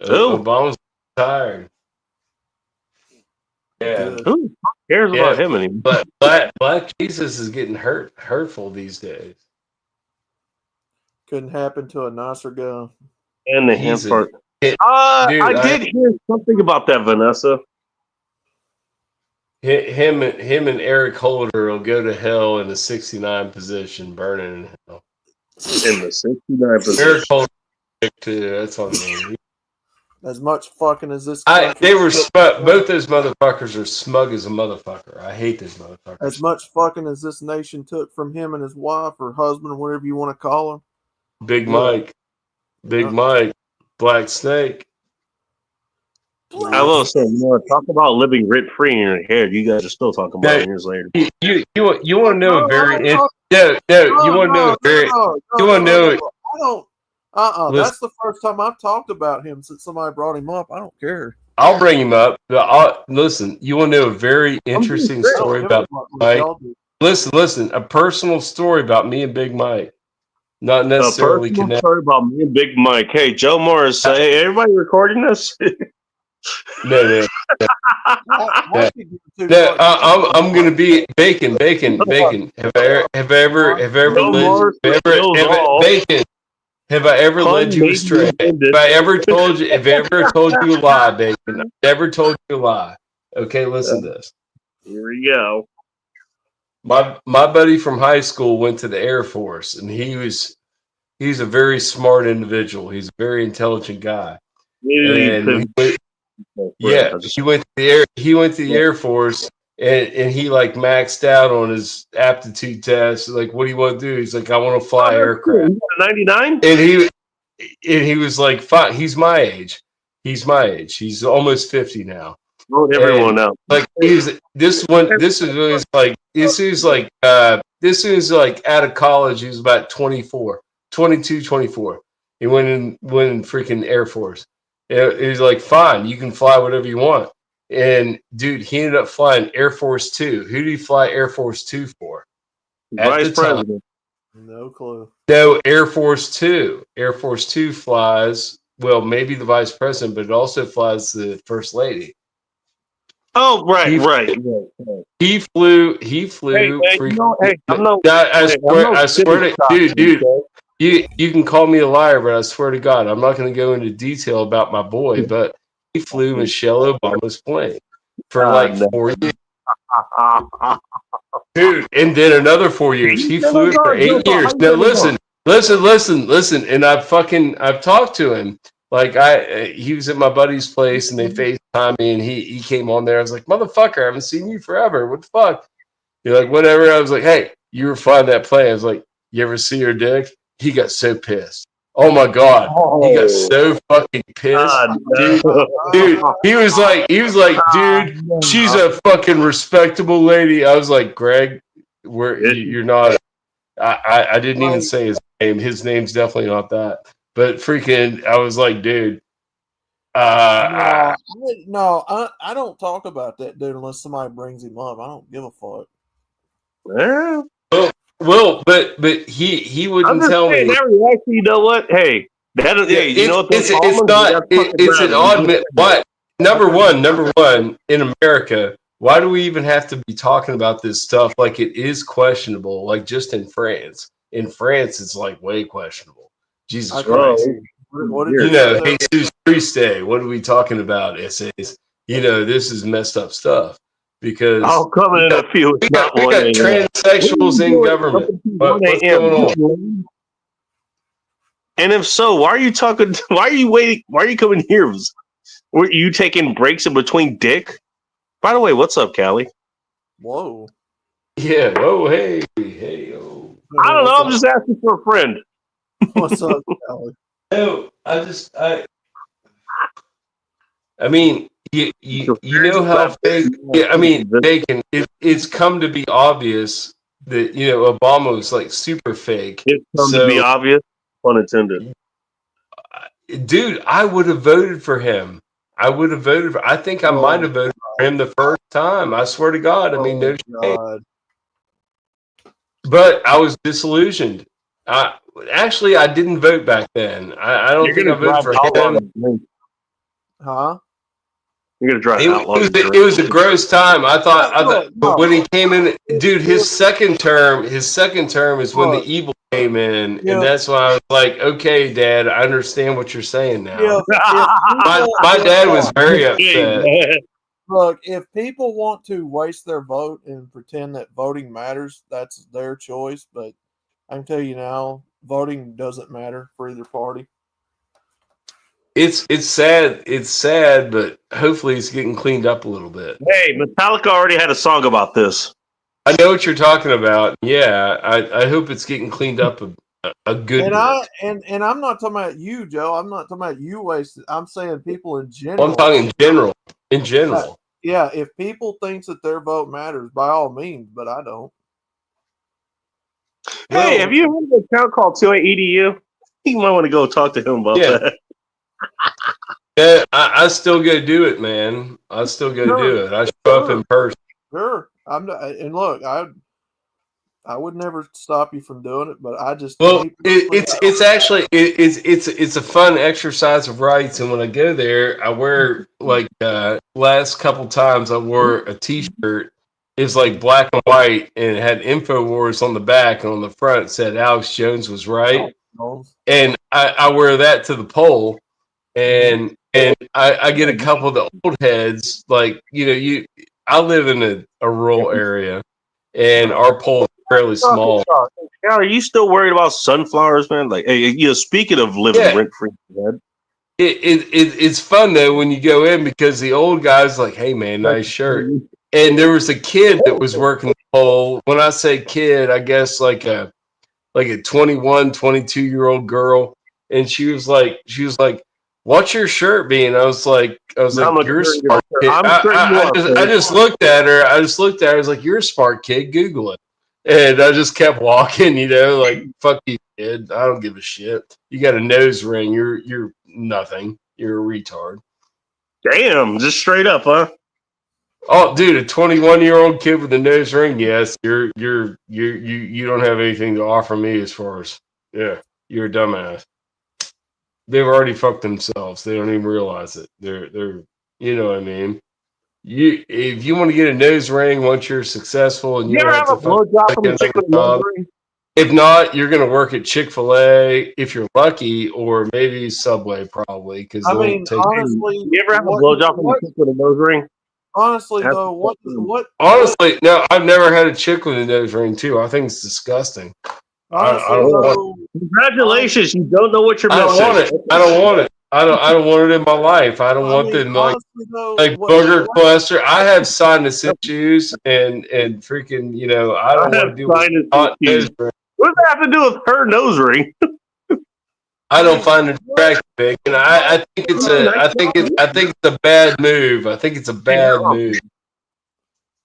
Obama's tired. Yeah. Good. Who cares about him anymore? But Black Jesus is getting hurtful these days. Couldn't happen to a nicer guy. And the hand part. I did hear something about that, Vanessa. Him and Eric Holder will go to hell in the 69 position, burning in hell. In the 69 position. Eric Holder too. That's on me. As much fucking as this. They were both those motherfuckers are smug as a motherfucker. I hate those motherfuckers. As much fucking as this nation took from him and his wife or husband or whatever you want to call him. Big Mike. Big Mike. Black Snake. I will say, talk about living rent free in your head. You guys are still talking about it years later. You want to know a very you want to know very you want to know. I don't. That's the first time I've talked about him since somebody brought him up. I don't care. I'll bring him up. Listen, you want to know a very interesting story about Mike? Listen, a personal story about me and Big Mike. Not necessarily connected. Story about me and Big Mike. Hey, Joe Morris, hey, everybody recording this? No. I'm gonna be bacon. Have I ever led you astray? Have I ever told you a lie, bacon? I've never told you a lie. Okay, listen to this. Here we go. My buddy from high school went to the Air Force, and he's a very smart individual. He's a very intelligent guy. And he went to the Air Force, and he like maxed out on his aptitude test. Like, what do you want to do? He's like, I want to fly aircraft. 99, and he was like, fine. He's my age. He's almost 50 now. Wrote everyone out. Like this is like out of college. He was about 24, 22, 24. He went in freaking Air Force. It was like, fine, you can fly whatever you want. And dude, he ended up flying Air Force 2. Who did he fly Air Force 2 for? Vice President. No clue. No, Air Force 2. Air Force 2 flies, well, maybe the Vice President, but it also flies the First Lady. Oh, right. He flew. Hey, I swear to dude. You can call me a liar, but I swear to God, I'm not going to go into detail about my boy, but he flew Michelle Obama's plane for like 4 years. Dude, and then another 4 years. He flew it for 8 years. Now listen, and I've talked to him. Like he was at my buddy's place and they FaceTime me and he came on there. I was like, motherfucker, I haven't seen you forever. What the fuck? You're like, whatever. I was like, hey, you were flying that plane. I was like, you ever see her dick? He got so pissed. Oh my God. He got so fucking pissed. Dude, he was like, dude, she's a fucking respectable lady. I was like, Greg, you're not. I didn't even say his name. His name's definitely not that. But freaking, I was like, dude. I don't talk about that dude unless somebody brings him up. I don't give a fuck. Yeah. Well, but he I'm wouldn't just tell saying me. that reaction. You know what? Hey, that is. Yeah, Hey, you know what? Those it's almonds, not that's fucking it's an rabbit. I'm odd just what number one in America. Why do we even have to be talking about this stuff like it is questionable? Like just in France, it's like way questionable. Jesus Okay. Christ, Oh, What did you you weird. say know, there? Jesus Christ, what are we talking about? Essays, you know, this is messed up stuff because I'll come in a few. It's not we one got a.m. What are transsexuals you in doing up government. until one What's a.m.? going on? And if so, why are you talking? Why are you waiting? Why are you coming here? Were you taking breaks in between dick? By the way, what's up, Callie? Whoa. Yeah. Oh, hey, oh. I don't know. What's I'm up? just asking for a friend. What's up, Kelly? No, I mean, you know how fake. Yeah, I mean, Bacon. It's come to be obvious that Obama was like super fake. It's come to be So, obvious, pun intended. dude, I would have voted for him. I would have voted for. I think I might Oh, have voted for him the first time. I swear to God. I mean, oh no shame. God. But I was disillusioned. Actually, I didn't vote back then. I don't You're think I gonna voted drive for outlaw him. to drink. Huh? You're gonna drive It, outlaw to it drink. was a gross time. I thought, but when No. he came in, dude, his second term is when the Look, evil came in, and if that's why I was like, okay, Dad, I understand what you're saying now. if people My dad was look, very Hey, upset. man. look, if people want to waste their vote and pretend that voting matters, that's their choice. But I can tell you now, voting doesn't matter for either party. It's sad. It's sad, but hopefully it's getting cleaned up a little bit. Hey, Metallica already had a song about this. I know what you're talking about. Yeah, I hope it's getting cleaned up a good And bit. I'm not talking about you, Joe. I'm not talking about you wasted. I'm saying people in Well, I'm general. talking in general. In Yeah, general. yeah, if people thinks that their vote matters, by all means, but I don't. Hey, Well, have you heard of an account called 2AEDU? You might want to go talk to him about yeah. that. Yeah, I still go do it, man. I still go Sure, do it. I show up sure, in person. sure. I'm not, and look, I would never stop you from doing it, but I just Well, me personally, it's actually it's a fun exercise of rights, and when I go there, I wear like last couple times I wore a T-shirt. It's like black and white, and it had InfoWars on the back, and on the front it said Alex Jones was right, don't. and I wear that to the poll, and I get a couple of the old heads like I live in a rural area and our poll is fairly small. Now, are you still worried about sunflowers, man? Like, hey, speaking of living Yeah, rent free, man. it's fun though when you go in because the old guy's like, hey man, nice shirt. And there was a kid that was working the poll. When I say kid, I guess like a 21, 22-year-old girl, and she was like, what's your shirt being? I was like, I'm a you're a sure, smart kid. I'm sure you are, I sir. just looked at her. I was like, you're a smart kid. Google it. And I just kept walking, like, fuck you, kid. I don't give a shit. You got a nose ring. You're nothing. You're a retard. Damn, just straight up, huh? Oh, dude, a 21-year-old kid with a nose ring. Yes, you don't have anything to offer me as far as you're a dumbass. They've already fucked themselves. They don't even realize it. They're you know what I mean. If you want to get a nose ring once you're successful and you You don't ever have have to a fucking blowjob from a get chick another with a nose job. ring? If not, you're gonna work at Chick-fil-A if you're lucky, or maybe Subway probably because I they'll mean, take. honestly, You ever have a blowjob from a chick with a nose ring? honestly That's though, what, Honestly, no, I've never had a chick with a nose ring too. I think it's disgusting. I honestly don't want. though, Congratulations, you don't know what you're I don't missing. want it. I don't want it. I don't want it in my life. I don't I want mean, them honestly though, like booger cluster. I have sinus issues and freaking, I I don't want have to deal with sinus hot issues. nose ring. What does that have to do with her nose ring? I I don't mean, find it attractive, Vic, and I think it's a I think it's a bad move. I think it's a bad move.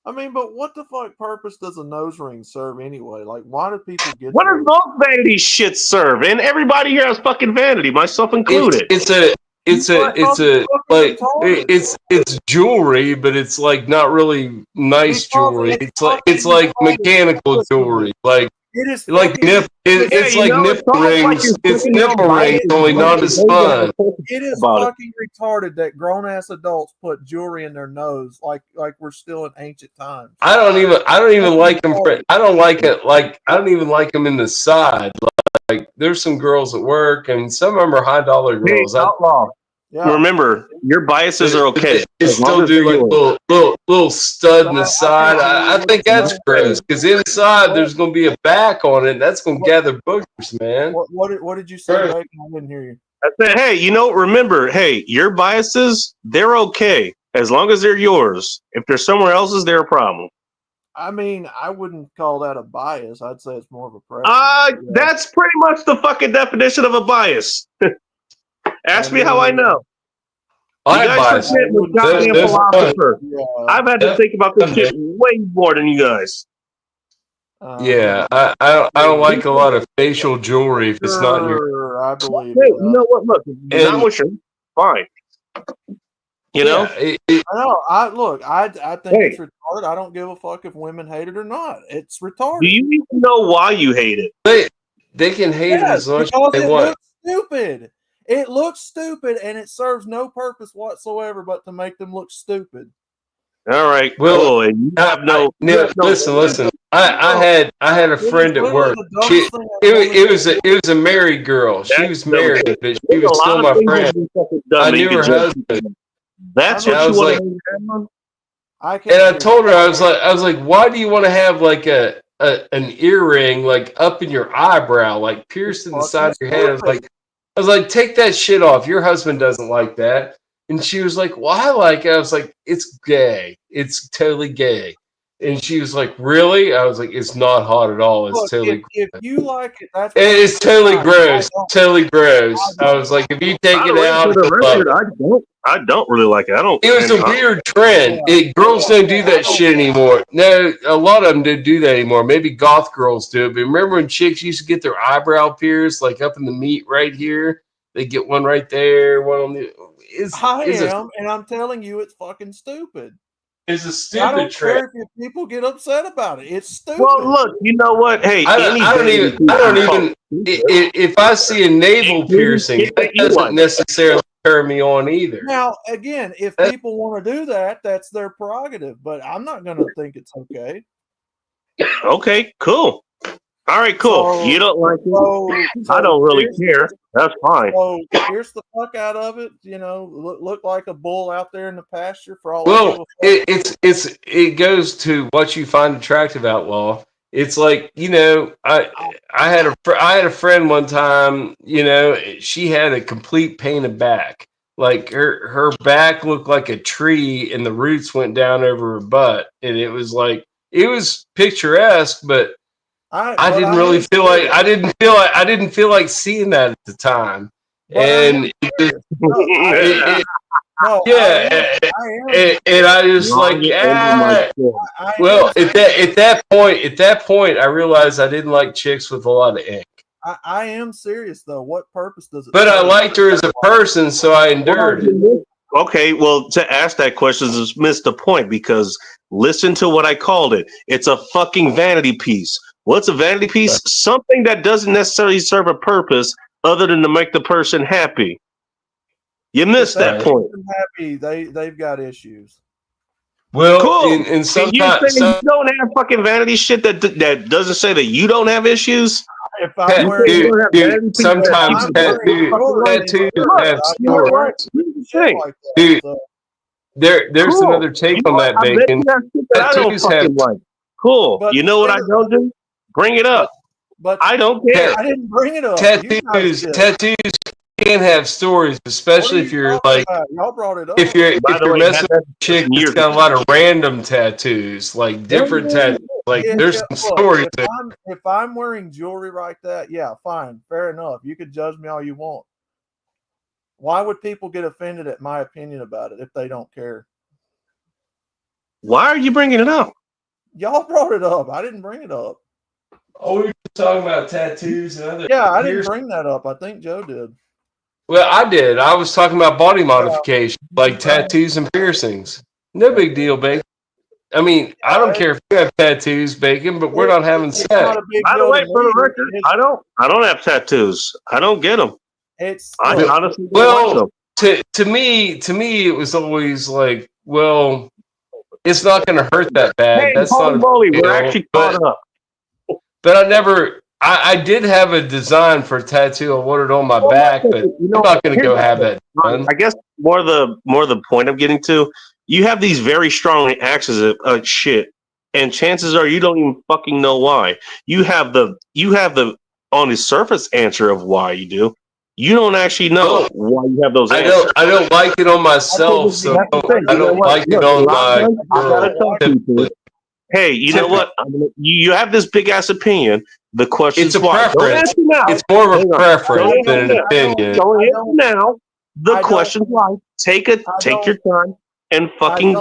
I mean, but what the fuck purpose does a nose ring serve anyway? Like, why do people get What does those? those vanity shit serve? And everybody here has fucking vanity, myself It's included. it's a it's You're a it's fucking a like retarded. it's jewelry, but it's like not really nice Because jewelry. it's It's fucking like retarded. mechanical Listen to me. jewelry. Like It is Like fucking. nip, it's like it's nipple almost like rings. you're It's sucking your own nipple rings, biases only and not making as those guys fun. focus It is about it. fucking retarded that grown ass adults put jewelry in their nose like we're still in ancient times. I don't even Fucking like them. retarded. I don't like it. Like I don't even like them in the side. Like there's some girls at work, and some of them are $high Hey, girls. outlaw. Yeah. Remember, your biases are okay They as long still as do they're like yours. little stud in the I side. can't believe I what think you that's say. gross because inside What, there's going to be a back on it. And that's going to what, gather boogers, man. what did you say, Gross. Bacon? I didn't hear you. I said, hey, remember, hey, your biases, they're okay as long as they're yours. If they're somewhere else's, they're a problem. I mean, I wouldn't call that a bias. I'd say it's more of a preference. That's pretty much the fucking definition of a bias. Ask me how I know. You I guys bias. forget the goddamn There's fun. philosopher. Yeah. I've had to think about this shit way more than you guys. Yeah, I don't like a lot of facial jewelry if it's not in your. Sure, I believe Hey, it. you know what? Look, you're not with your fine. You know? Yeah, I know. I think Hey. it's retarded. I don't give a fuck if women hate it or not. It's Do retarded. you even know why you hate it? they can hate it Yes, as much as because they it want. looks stupid. It looks stupid, and it serves no purpose whatsoever but to make them look stupid. All right, Well, cool. And you have no. Listen. I had a friend at work. It was a married girl. She was married, but she There's was a still lot my of things friend. that you fucking done I that you knew her could judge husband. people. That's I what I you was want like, to on? I can't. and I told her, I was like, why do you want to have like an earring like up in your eyebrow, like pierced in the side of your head? I was like, take that shit off. Your husband doesn't like that. And she was like, well, I like it. I was like, it's gay. It's totally gay. And she was like, really? I was like, it's not hot at all. It's Look, totally if you like it, that's it's totally fine. gross. Totally gross. I was like, if you take By it the way, out, for the he'll love record, it. I don't really like it. I don't. It was a weird trend. Girls don't do that shit anymore. No, a lot of them don't do that anymore. Maybe goth girls do it. But remember when chicks used to get their eyebrow pierced, like up in the meat right here? They get one right there, one on the. And I'm telling you, it's fucking stupid. It's a I stupid don't trend. care if people get upset about it. It's stupid. Well, look, you know what? Hey, I don't even. If I see a navel piercing, that doesn't necessarily turn me on either. Now, again, if people want to do that, that's their prerogative. But I'm not going to think it's okay. Okay, cool. All right, cool. So, you don't like it. I don't really care. That's fine. So pierce the fuck out of it. You know, look like a bull out there in the pasture for all. Well, it goes to what you find attractive, outlaw. It's like, I had a friend one time. She had a complete painted back. Like her back looked like a tree, and the roots went down over her butt, and it was picturesque, but I didn't feel like seeing that at the time, and and I just like, well, at that point, I realized I didn't like chicks with a lot of ink. I am serious though. What purpose does it? But I liked her as a person, so I endured it. Okay, well, to ask that question is miss the point, because listen to what I called it. It's a fucking vanity piece. What's a vanity piece? Something that doesn't necessarily serve a purpose other than to make the person happy. You missed that point. Happy, they've got issues. Well, cool. And sometimes you don't have fucking vanity shit that doesn't say that you don't have issues. If I'm wearing, sometimes tattoos have stories. Dude, there's another take on that, Bacon. Tattoos have like. Cool. But you know what I don't do? Bring it up. But I don't care. I didn't bring it up. Tattoos can have stories, especially if you're like, y'all brought it up. If you're messing with a chick that's got a lot of random tattoos, like different tattoos, like there's some stories. If I'm wearing jewelry like that, yeah, fine, fair enough. You could judge me all you want. Why would people get offended at my opinion about it if they don't care? Why are you bringing it up? Y'all brought it up. I didn't bring it up. Oh, we were talking about tattoos and other. Yeah, I didn't bring that up. I think Joe did. Well, I did. I was talking about body modification, like tattoos and piercings. No big deal, babe. I mean, I don't care if you have tattoos, Bacon, but we're not having It's not sex. a big By the deal way, to for the me. record, I don't have tattoos. I don't get them. I Look, honestly don't like them. To me, it was always like, well, it's not going to hurt that bad. Hey, That's holy not a moly, big we're deal. actually caught up. But I never. I did have a design for a tattoo. I wanted it on my Well, back, but you I'm not going to here's go the have thing. that done. I guess more the point I'm getting to. You have these very strong axes of shit, and chances are you don't even fucking know why. You have the on the surface answer of why you do. You don't actually know why you have those answers. I don't like it on myself, so That's the thing. I You know don't what? like it Look, on what I've my done, I gotta girl. tell people. Hey, you know what? You have this big ass opinion. The question It's is a why. Don't preference. answer now. It's more of Hang a on. preference Don't than answer an now. opinion. Don't answer now. The I don't- question's why. Take your time and fucking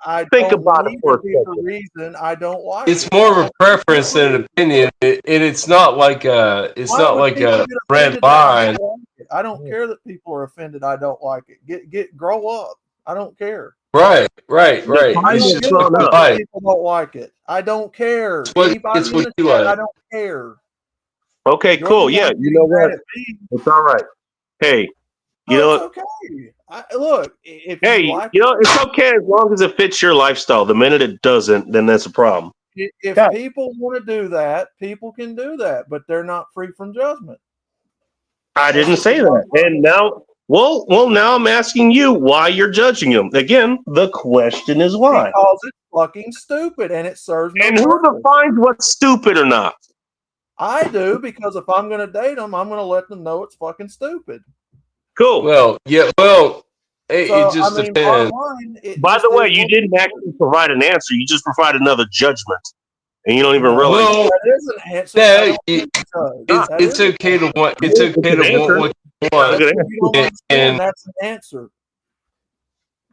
I think don't about it need for a to be the second. reason I don't like It's it. more of a preference than an opinion, and it's not like a Why would people a get red offended that I line. don't like it? I don't care that people are offended I don't like it. Get grow up. I don't care. Right. The I time It's don't is just give a what grown you fuck up. if like. people don't like it. I don't care. It's what Anybody in the you chat, I like. don't care. Okay, You're cool. the Yeah, one you know getting mad what? at me. It's all right. Hey, you No, know it's what? okay. Look, if you Hey, like you know it's okay as long as it fits your lifestyle. The minute it doesn't, then that's a problem. if Yeah. people want to do that, people can do that, but they're not free from judgment. I That's didn't just the say that. bottom line. And now, now I'm asking you why you're judging him. Again, the question is why. Because it's fucking stupid and it serves no And who purpose. defines what's stupid or not? I do, because if I'm going to date them, I'm going to let them know it's fucking stupid. Cool. Well, yeah. Well, So, it just bottom depends. line, it By just the way, is you what it didn't is. actually provide an answer. You just provide another judgment. And you don't even No, realize Well, that is an answer. I yeah, don't think so. That it's is an okay to answer. want. It's it's okay an to want answer. what you That's a want. good You answer. don't understand. And That's an answer.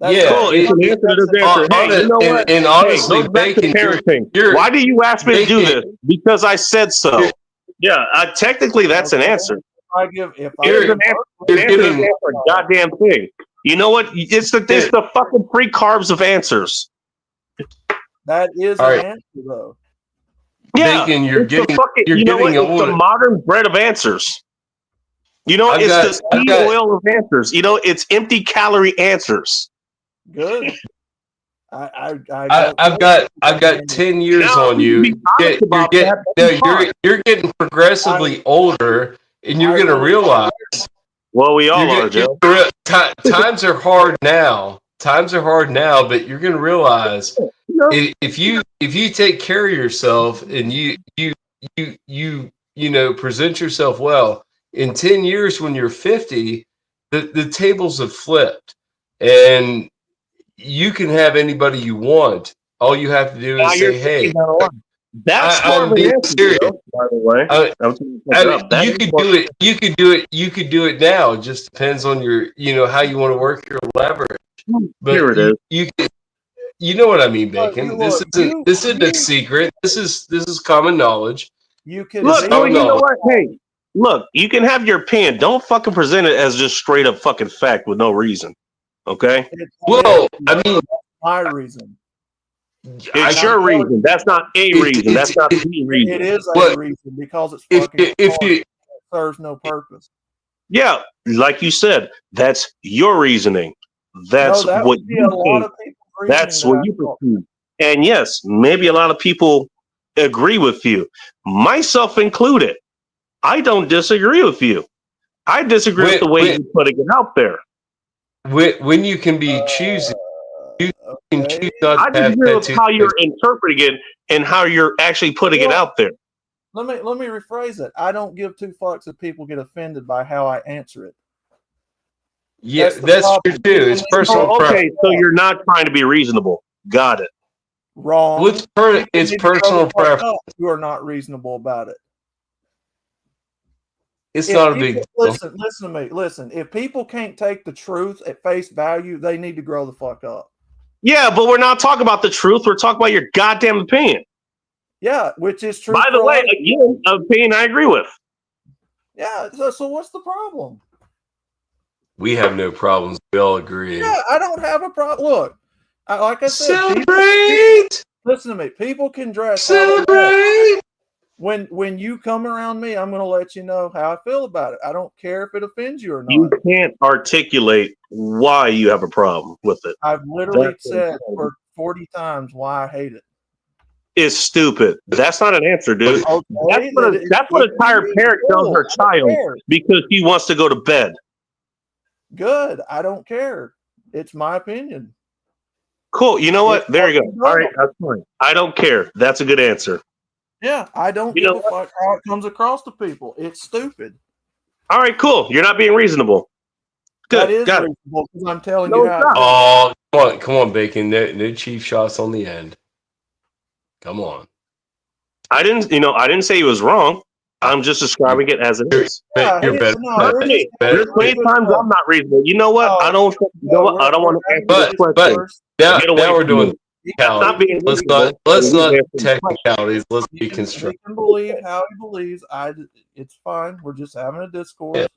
yeah, Cool. It's an answer to this answer. Hey, you know what? and Hey, honestly, goes back to Bacon, parenting. you're Why do you ask me to do Bacon, this? Because I said so. You're- Yeah, technically that's an Okay. answer. If I give It is You're- an answer. you're An answer doesn't giving- answer a goddamn thing. You know what? It's the fucking free carbs of answers. that is All an right. answer, though. Yeah, Bacon, you're it's the getting fucking. you're You know what? getting It's the older. modern bread of answers. You know, I've it's got- the I've seed got- oil of answers. You know, it's empty calorie answers. Good. I I've got 10 years Now, on you you. can be honest about You're that. That's fine. you're getting progressively older, and you're I going to really- realize Well, we all are, Joe. times are hard now. Times are hard now, but you're going to realize You know, if you take care of yourself and you know present yourself well, in 10 years when you're 50, the tables have flipped, and you can have anybody you want. All you have to do now is you're say, "Hey, thinking out loud. That's more I'm of an being answer, serious." Joe, by the way. I- I'm saying that You is could more- do it. You could do it. You could do it now. It just depends on your, how you want to work your leverage. But Here it is. you know what I mean, Bacon. Look, This isn't a secret. This is common knowledge. You can Look, see well, Oh, you know no. what? Hey, look, you can have your opinion. Don't fucking present it as just straight up fucking fact with no reason. Okay? Well, I mean, my reason. It's your reason. That's not a reason. That's not the reason. It is a What- reason because it's if fucking if retarded. you It serves no purpose. Yeah, like you said, that's your reasoning. That's no, that what would be you a lot think. of people's reasoning. That's what you perceive. And yes, maybe a lot of people agree with you, myself included. I don't disagree with you. I disagree with the way you're putting it out there. when you can be choosy, you can Okay. choose not I to have disagree with tattoos. how you're interpreting it and how you're actually putting it out there. Let me rephrase it. I don't give two fucks if people get offended by how I answer it. Yeah, That's the that's true problem. too. It's personal Oh, preference. okay, so you're not trying to be reasonable. Got it. Wrong. It's People it's need to grow the personal fuck preference. up who are not reasonable about it. It's If not a people- big deal. listen to me. Listen, if people can't take the truth at face value, they need to grow the fuck up. Yeah, but we're not talking about the truth. We're talking about your goddamn opinion. Yeah, which is true. By the for a way, lot of- again, opinion I agree with. yeah. So what's the problem? We have no problems. We all agree. Yeah, I don't have a problem. Look, Like I said, Celebrate! listen to me. People can dress how they want. Celebrate! When you come around me, I'm going to let you know how I feel about it. I don't care if it offends you or not. You can't articulate why you have a problem with it. I've literally That's said for 40 times why I hate it. It's stupid. That's not an answer, dude. Okay, That's what a tired parent tells her child because he wants to go to bed. Good. I don't care. It's my opinion. Cool. You know what? It's There you go. fucking All right, dumb. that's fine. I don't care. That's a good answer. Yeah, I don't You give know a fuck how it comes across to people. It's stupid. All right, cool. You're not being reasonable. Good. That is Got it. reasonable because I'm telling No, you it's how. not. Oh, come on, Bacon. No cheap shots on the end. Come on. I didn't say he was wrong. I'm just describing it as it is. Yeah, You're better. There's plenty of times I'm not reasonable. You know what? I don't. You know what? I don't want to answer this question. Now Get away we're from doing me. That's not being let's reasonable. not Please answer the question. technicalities. Let's be He constructive. can believe how he believes. It's fine. We're just having a discourse. Yeah.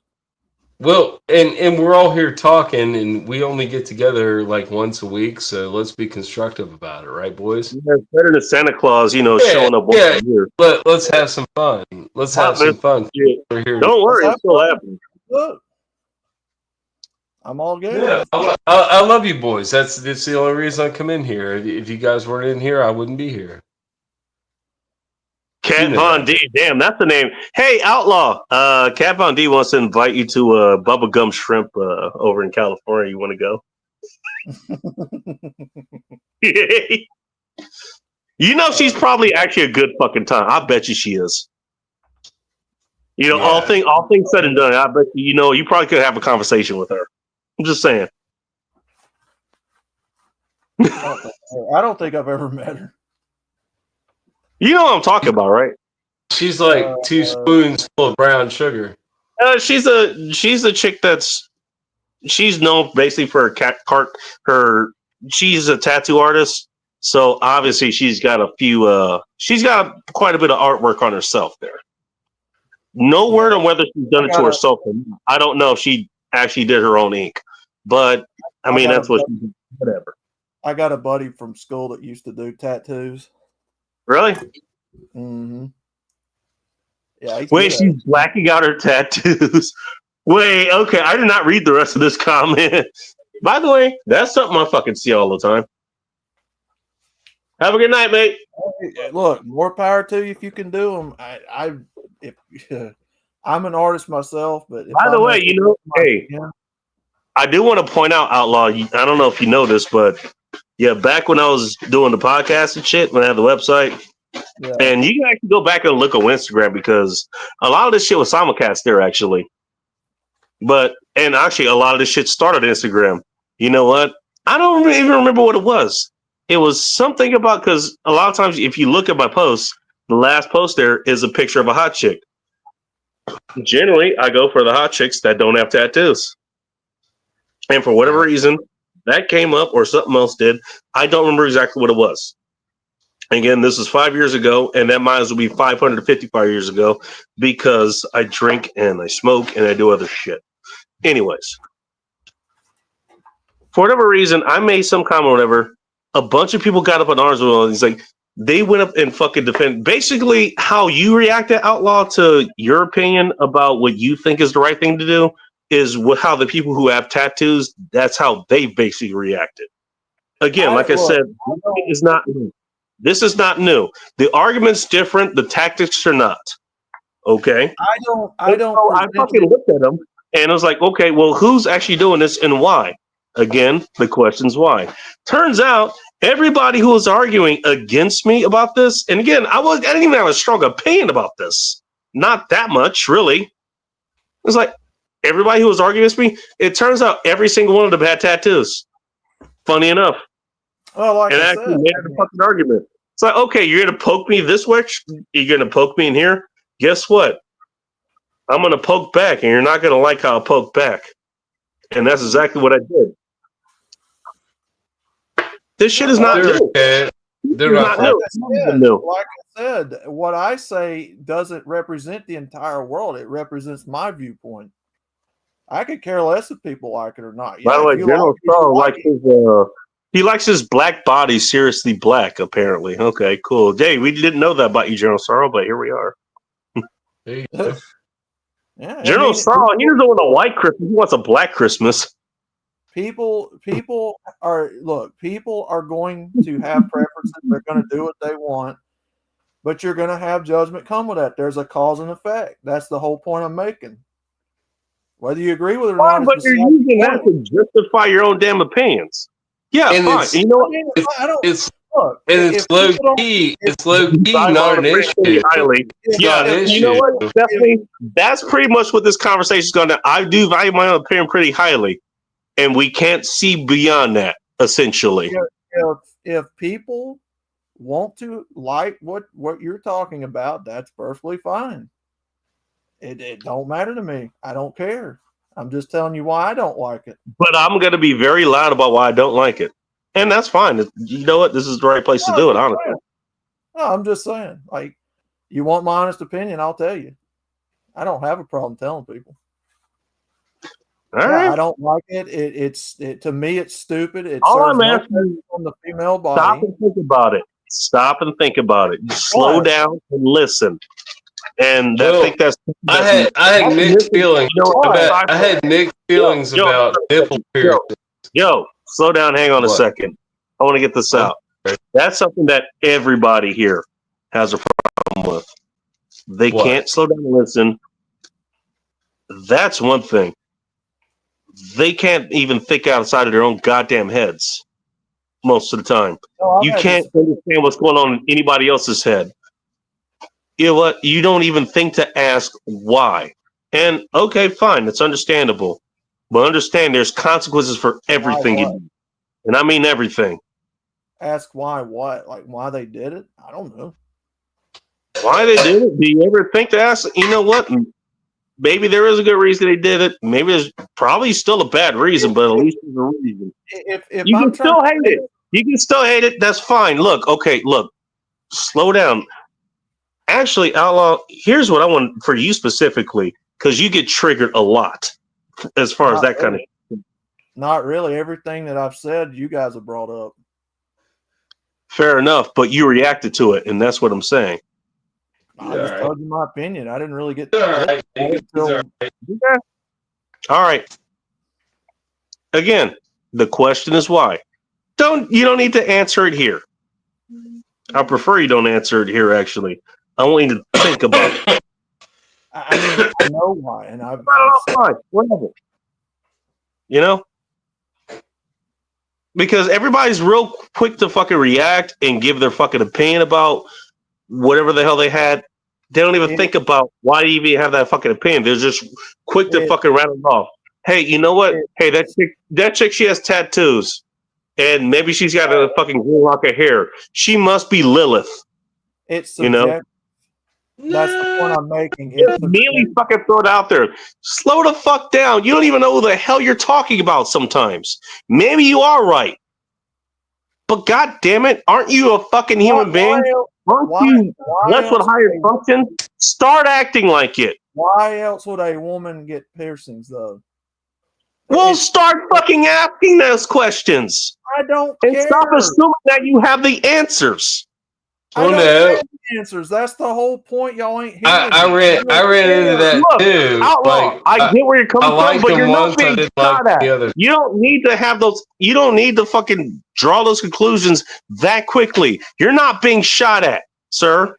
Well, and we're all here talking, and we only get together like once a week, so let's be constructive about it, right, boys? Yeah, it's better than Santa Claus, showing up once a year. Let's have some fun. Let's have some fun. Yeah. We're here. Don't worry, it's still happening. Look, I'm all good. Yeah, I love you, boys. That's the only reason I come in here. If you guys weren't in here, I wouldn't be here. Cat Von D, damn, that's the name. Hey, Outlaw, Cat Von D wants to invite you to Bubblegum Shrimp over in California. You want to go? She's probably actually a good fucking time. I bet you she is. All things said and done, I bet you probably could have a conversation with her. I'm just saying. I don't think I've ever met her. You know what I'm talking about, right? She's like 2 spoons full of brown sugar. She's a chick she's known basically for she's a tattoo artist, so obviously she's got quite a bit of artwork on herself there. No word on whether she's done it to herself or not. I don't know if she actually did her own ink, but I mean that's what she did. Whatever. I got a buddy from school that used to do tattoos. Really? Mm-hmm. Yeah. Wait, she's blacking out her tattoos. Wait, okay. I did not read the rest of this comment. By the way, that's something I fucking see all the time. Have a good night, mate. Look, more power to you if you can do them. I'm an artist myself, but by the way, I do want to point out, Outlaw. I don't know if you know this, but yeah, back when I was doing the podcast and shit, when I had the website, and you can actually go back and look on Instagram because a lot of this shit was simulcast there actually. And actually, a lot of this shit started on Instagram. You know what? I don't even remember what it was. It was something about, because a lot of times if you look at my posts, the last post there is a picture of a hot chick. Generally, I go for the hot chicks that don't have tattoos. And for whatever reason, that came up or something else did. I don't remember exactly what it was. Again, this is 5 years ago, and that might as well be 555 years ago because I drink and I smoke and I do other shit. Anyways, for whatever reason, I made some comment or whatever. A bunch of people got up in arms with all these, like, they went up and fucking defend. Basically, how you reacted, Outlaw, to your opinion about what you think is the right thing to do is how the people who have tattoos, that's how they basically reacted. Again, like I said, this is not new. The argument's different. The tactics are not. Okay? I fucking looked at them and I was like, okay, well, who's actually doing this and why? Again, the question's why. Turns out everybody who was arguing against me about this, and again, I didn't even have a strong opinion about this. Not that much, really. It was like everybody who was arguing against me, it turns out every single one of them had tattoos. Funny enough. Oh, like and I actually said, made it a fucking argument. It's like, okay, you're gonna poke me this way, you're gonna poke me in here. Guess what? I'm gonna poke back, and you're not gonna like how I poke back. And that's exactly what I did. This shit is not new. They're not new. Like I said, what I say doesn't represent the entire world. It represents my viewpoint. I could care less if people like it or not. By the way, General Star likes his He likes his black body seriously black, apparently. Okay, cool. Hey, we didn't know that about you, General Sorrow, but here we are. There you go. Yeah, I General mean, Sorrow, he doesn't want a white Christmas. He wants a black Christmas. people are going to have preferences. They're going to do what they want, but you're going to have judgment come with that. There's a cause and effect. That's the whole point I'm making. Whether you agree with it or Fine, not, but is you're beside the using that point. to justify your own damn opinions. Yeah, And fine. it's- You know what? I don't It's look. and If it's low people don't, key. if, It's low key, I not want an to pretty issue. highly. It's Yeah, not an you know issue. what, Stephanie? That's pretty much what this conversation is going to. I do value my own opinion pretty highly, and we can't see beyond that. Essentially, if people want to like what you're talking about, that's perfectly fine. It don't matter to me. I don't care. I'm just telling you why I don't like it. but I'm going to be very loud about why I don't like it, and that's fine. You know what? This is the right place to do it. Honestly, No, I'm just saying. Like, you want my honest opinion, I'll tell you. I don't have a problem telling people. all Yeah, right. I don't like it. It's to me, it's stupid. It All serves I'm no asking purpose you, on the female stop body. and think about it. Stop and think about it. Slow What? down and listen. And I Well, think that's. I had mixed feelings. You know what? I had mixed feelings Yo, about nipple piercing. Yo, slow down. Hang on a What? second. I want to get this out. That's something that everybody here has a problem with. They What? can't slow down and listen. That's one thing. They can't even think outside of their own goddamn heads most of the time. No, I've You had can't this- understand what's going on in anybody else's head. You know what? You don't even think to ask why. And okay, fine, it's understandable. But understand there's consequences for everything you what? do. And I mean everything. Ask why what? Like why they did it? I don't know. Why they did it? Do you ever think to ask, you know what? Maybe there is a good reason they did it. Maybe there's probably still a bad reason, but at least there's a reason. If You I'm can still trying hate it. You can still hate it. That's fine. Look, slow down. Actually, Outlaw, here's what I want for you specifically, because you get triggered a lot as far as that kind of. Not really. Everything that I've said, you guys have brought up. Fair enough, but you reacted to it, and that's what I'm saying. I just told you my opinion. I didn't really get It's all right. It's all until right. Yeah. All right. Again, the question is why. You don't need to answer it here. I prefer you don't answer it here. Actually, I want you to think about it. I mean, I know why, and I've Fine, whatever. You know, because everybody's real quick to fucking react and give their fucking opinion about whatever the hell they had. They don't even think about why do you even have that fucking opinion. They're just quick to fucking rattle it off. Hey, you know what? Hey, that chick, she has tattoos, and maybe she's got a fucking green lock of hair. She must be Lilith. it's You know? subjective. That's the point I'm making. Just immediately fucking throw it out there. Slow the fuck down. You don't even know who the hell you're talking about sometimes. Maybe you are right. But god damn it, aren't you a fucking human being? Aren't you blessed with higher function? Start acting like it. Why else would a woman get piercings though? Well, start fucking asking those questions. I don't And care. stop assuming that you have the answers. I Oh, don't no. have the answers. That's the whole point. Y'all ain't hearing. I ran into that Look, too. Outlaw, Like, I get where you're coming I from, liked but them you're not once, I being didn't shot like at. the other. You don't need to have those. You don't need to fucking draw those conclusions that quickly. You're not being shot at, sir.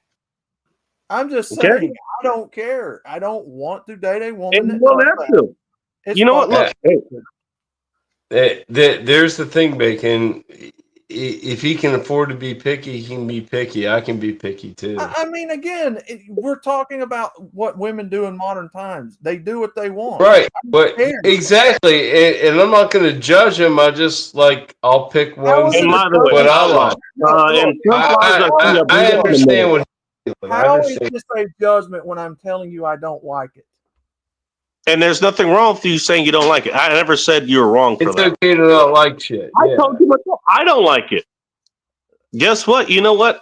I'm just Okay. saying. I don't care. I don't want to date a woman And that you don't does have that. to. It's You know what? fucking Look, hey, There's the thing, Bacon. If he can afford to be picky, he can be picky. I can be picky too. I mean, again, we're talking about what women do in modern times. They do what they want. Right, but care. exactly, and I'm not going to judge him. I'll pick ones and by the way, what I Outlaw, like. and sunflowers are coming up. I understand what he's feeling. I How is understand. this a judgment when I'm telling you I don't like it? And there's nothing wrong with you saying you don't like it. I never said you were wrong for It's that. okay to not like shit. I Yeah. told you myself, I don't like it. Guess what? You know what?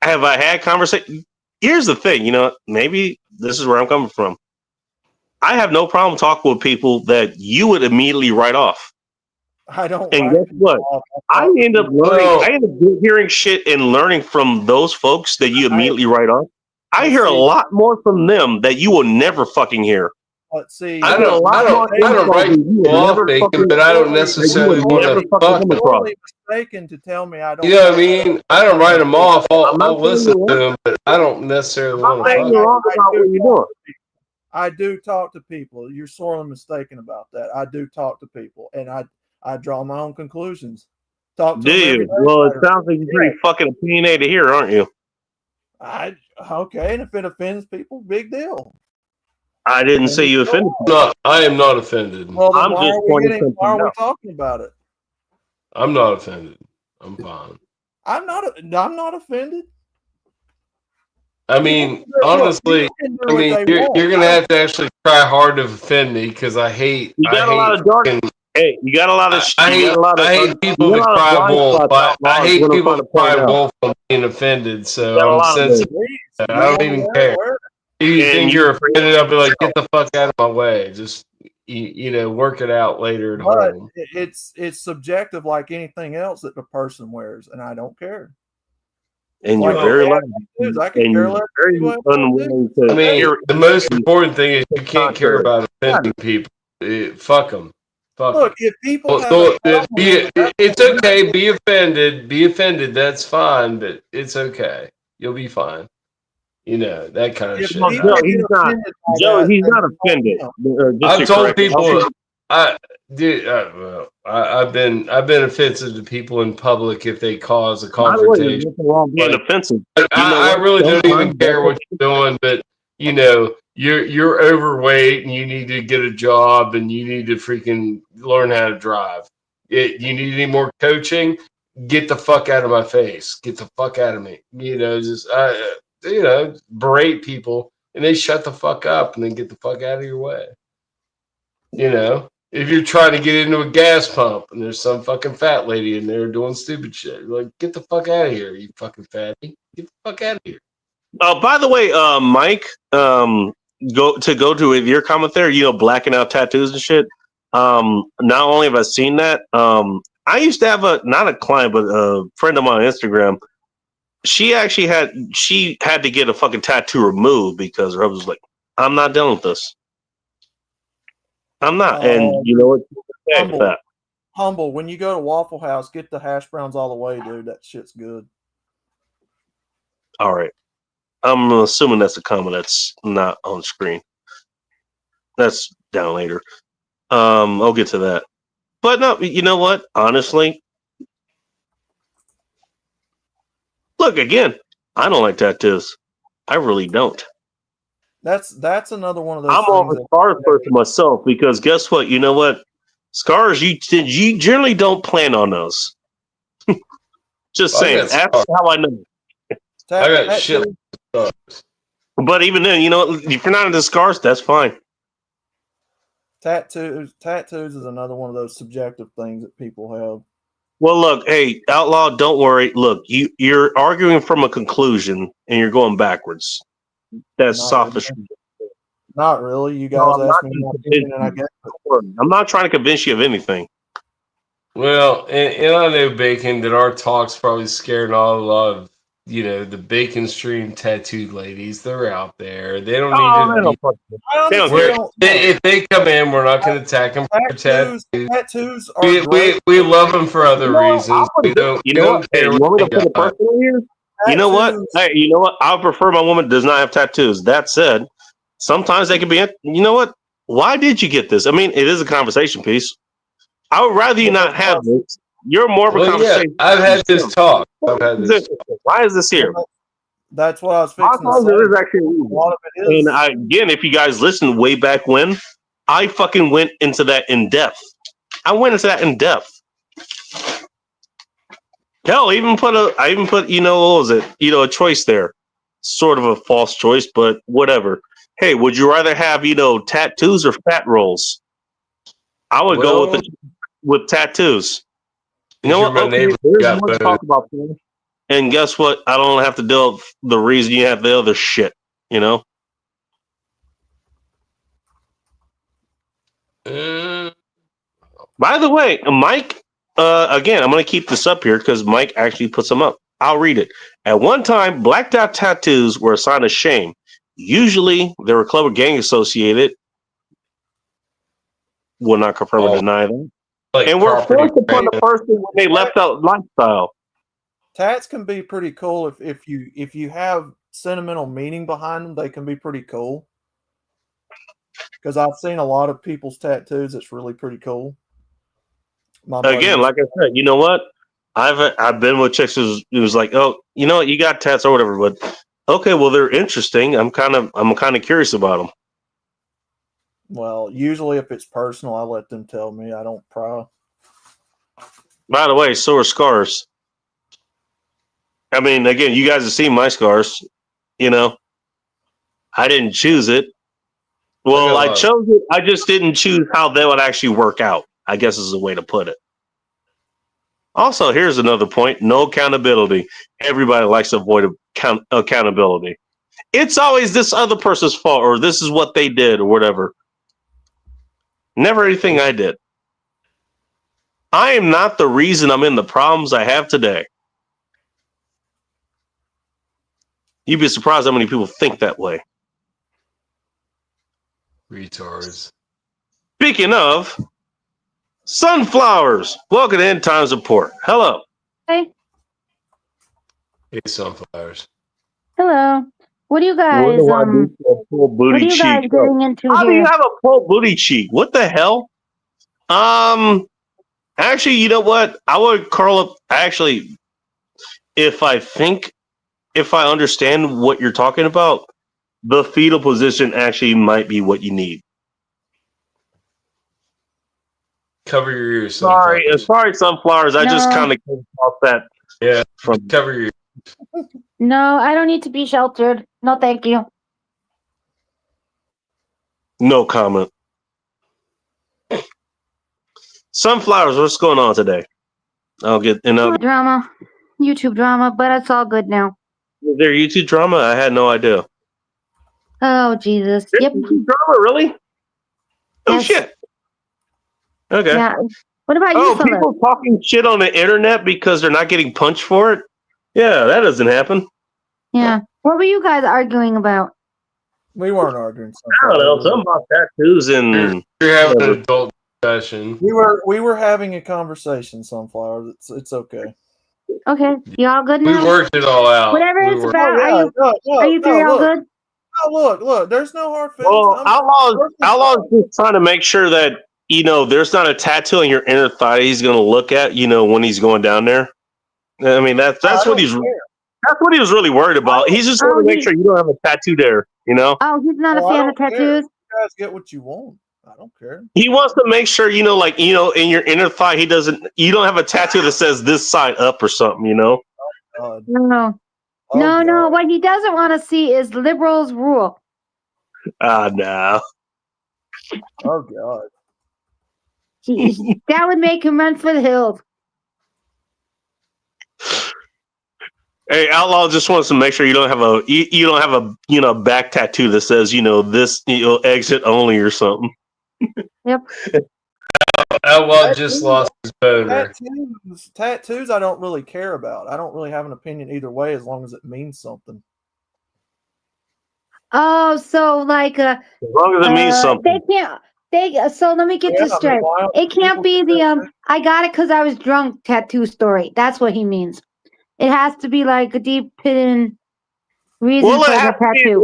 Have I had conversation? Here's the thing. You know, maybe this is where I'm coming from. I have no problem talking with people that you would immediately write off. I don't And write guess people what? off. I talk to end up people. learning. Well, I end up hearing shit and learning from those folks that you immediately write off. I Let's hear a see. lot more from them that you will never fucking hear. Let's see. I get a lot more I don't info write that you people will off, never Bacon, fucking but I don't that you necessarily would want never to fucking fuck come them. across. Totally mistaken to tell me I don't. You know what I mean? I don't write them off. I'm not I'll saying listen you're to wrong. them, but I don't necessarily I'm not want to saying fuck you're them. wrong about what you're doing. I do talk to people. You're sorely mistaken about that. I do talk to people, and I draw my own conclusions. Talk to Do them every you? day. Well, it sounds like you're pretty fucking opinionated here, aren't you? Okay, and if it offends people, big deal. I didn't say you offended people. I am not offended. Well, then I'm why just are we pointing Why something are we out. talking about it? I'm not offended. I'm fine. I'm not offended. I mean, honestly, People can do what they you're want. gonna have to actually try hard to offend me because I hate You got a lot of dark. fucking- Hey, you got a lot of. I You got a lot of. hate You people got a to lot of cry blind wolf. spots I outlaws. hate What I'm people trying to to cry point out. wolf on being offended. You So got a I'm lot of sensitive. those. I don't even care. If you And think you you're offended, I'll be like, get the fuck out of my way. Just work it out later at But home. it's subjective, like anything else that the person wears, and I don't care. And you're Like very tattoos, loud. I could And care you're less very what I wanna do. unwilling to I mean, hear the most anything important thing is you can't care contrary. about offending people. Fuck them. Fuck 'em. Look, if people have So, a problem, it's okay. Be offended. Be offended. That's fine, but it's okay. You'll be fine. That kind of if shit. Well, people Joe, get he's not. offended by Joe, that, he's then not offended. Just I've to told correct you. people, I've been offensive to people in public if they cause a By the way, there's confrontation. nothing wrong being Like, offensive. You know I what? really don't even Sometimes care what that's you're doing, but you're overweight and you need to get a job and you need to freaking learn how to drive. You need any more coaching? Get the fuck out of my face. Get the fuck out of me. Berate people and they shut the fuck up and then get the fuck out of your way. If you're trying to get into a gas pump and there's some fucking fat lady in there doing stupid shit, you're like, get the fuck out of here, you fucking fatty. Get the fuck out of here. By the way, Mike, go to with your comment there. Blacking out tattoos and shit. Not only have I seen that, I used to have not a client, but a friend of mine on Instagram. She had to get a fucking tattoo removed because her husband was like, "I'm not dealing with this. I'm not." And you know what? Humble. When you go to Waffle House, get the hash browns all the way, dude. That shit's good. All right. I'm assuming that's a comment that's not on screen. That's down later. I'll get to that. But no, you know what? Honestly, look again. I don't like tattoos. I really don't. That's another one of those. I'm more of a scars person myself because guess what? You know what? Scars, you generally don't plan on those. Just saying. That's how I know. I got shit. But even then, if you're not into scars, that's fine. Tattoos is another one of those subjective things that people have. Well, look, hey, outlaw, don't worry. Look, you're arguing from a conclusion and you're going backwards. That's sophish. Not really. You guys asked me my opinion, and I guess I'm not trying to convince you of anything. Well, and I know, Bacon, that our talk's probably scaring a lot of the Bacon Stream tattooed ladies. They're out there. They don't need to. If they come in, we're not going to attack them for tattoos. Tattoos are great. We love them for other reasons. We don't care you want me to put a person here? You know what? Hey, you know what? I prefer my woman does not have tattoos. That said, sometimes they can be. You know what? Why did you get this? I mean, it is a conversation piece. I would rather you not have this. You're more of a conversation. Yeah, I've had this talk. Why is this here? That's what I was fixing to say. There is actually a lot of it is. And again, if you guys listened way back when, I fucking went into that in depth. Hell, I even put what was it? A choice there. Sort of a false choice, but whatever. Hey, would you rather have, tattoos or fat rolls? I would go with tattoos. You know what? Okay, there's more to talk about. And guess what? I don't have to deal with the reason you have the other shit, By the way, Mike, again, I'm going to keep this up here because Mike actually puts them up. I'll read it. At one time, black dot tattoos were a sign of shame. Usually, they were club or gang associated. Will not confirm or Oh, deny that. like And were property forced upon the damage. person when they left out lifestyle. Tats can be pretty cool if you have sentimental meaning behind them. They can be pretty cool. Because I've seen a lot of people's tattoos. It's really pretty cool. My buddy Again, was like I said, you know what? I've been with chicks who's like, oh, you know what, you got tats or whatever, but okay, well they're interesting. I'm kind of curious about them. well. Usually, if it's personal, I let them tell me. I don't pry. By the way, so are scars. I mean, again, you guys have seen my scars. You know, I didn't choose it. Well, I chose it. I just didn't choose how they would actually work out, I guess is the way to put it. Also, here's another point: no accountability. Everybody likes to avoid accountability. It's always this other person's fault, or this is what they did, or whatever. Never anything I did. I am not the reason I'm in the problems I have today. You'd be surprised how many people think that way. Retards. Speaking of sunflowers, welcome to End Times Report. Hello. Hey, Hey, sunflowers. hello. What are you Wonder guys why Luke's a full what booty are you cheek. guys getting into How do you here? have a full booty cheek? What the hell? Actually, you know what? I would curl up. Actually, if I understand what you're talking about, the fetal position actually might be what you need. Cover your ears, sunflowers. Sorry, sunflowers. I just No. kind of came off that. Yeah, From cover your. No, I don't need to be sheltered. No, thank you. no comment. Sunflowers, what's going on today? I'll get Drama. YouTube drama, but it's all good now. Is there YouTube drama? I had no idea. Oh Jesus. There's Yep. YouTube drama, really? Oh Yes. shit. Okay. Yeah. What about you, Oh, fella? people talking shit on the internet because they're not getting punched for it? Yeah, that doesn't happen. Yeah. What were you guys arguing about? We weren't arguing. I don't know. Something about tattoos and You're having an adult discussion. We were having a conversation, sunflower. It's okay. Okay. You all good We now? worked it all out. Whatever We it's worked- about, are you three all good? Look. There's no hard feelings. Well, Outlaw's just trying to make sure that, there's not a tattoo on your inner thigh he's going to look at, when he's going down there. I mean, that's what he's that's what he was really worried about. He's just trying to make sure you don't have a tattoo there, Oh, he's not a fan of tattoos? You guys get what you want. I don't care. He wants to make sure, in your inner thigh, you don't have a tattoo that says this side up or something, No. Oh, No. What he doesn't want to see is liberals rule. No. Oh God. That would make him run for the hills. Hey, Outlaw just wants to make sure you don't have a back tattoo that says this exit only or something. Yep. Outlaw just lost his boner. Tattoos I don't really care about. I don't really have an opinion either way as long as it means something. Oh, so like As long as it means something. So let me get this straight. It can't be the I got it because I was drunk tattoo story. That's what he means. It has to be like a deep hidden reason for the tattoo.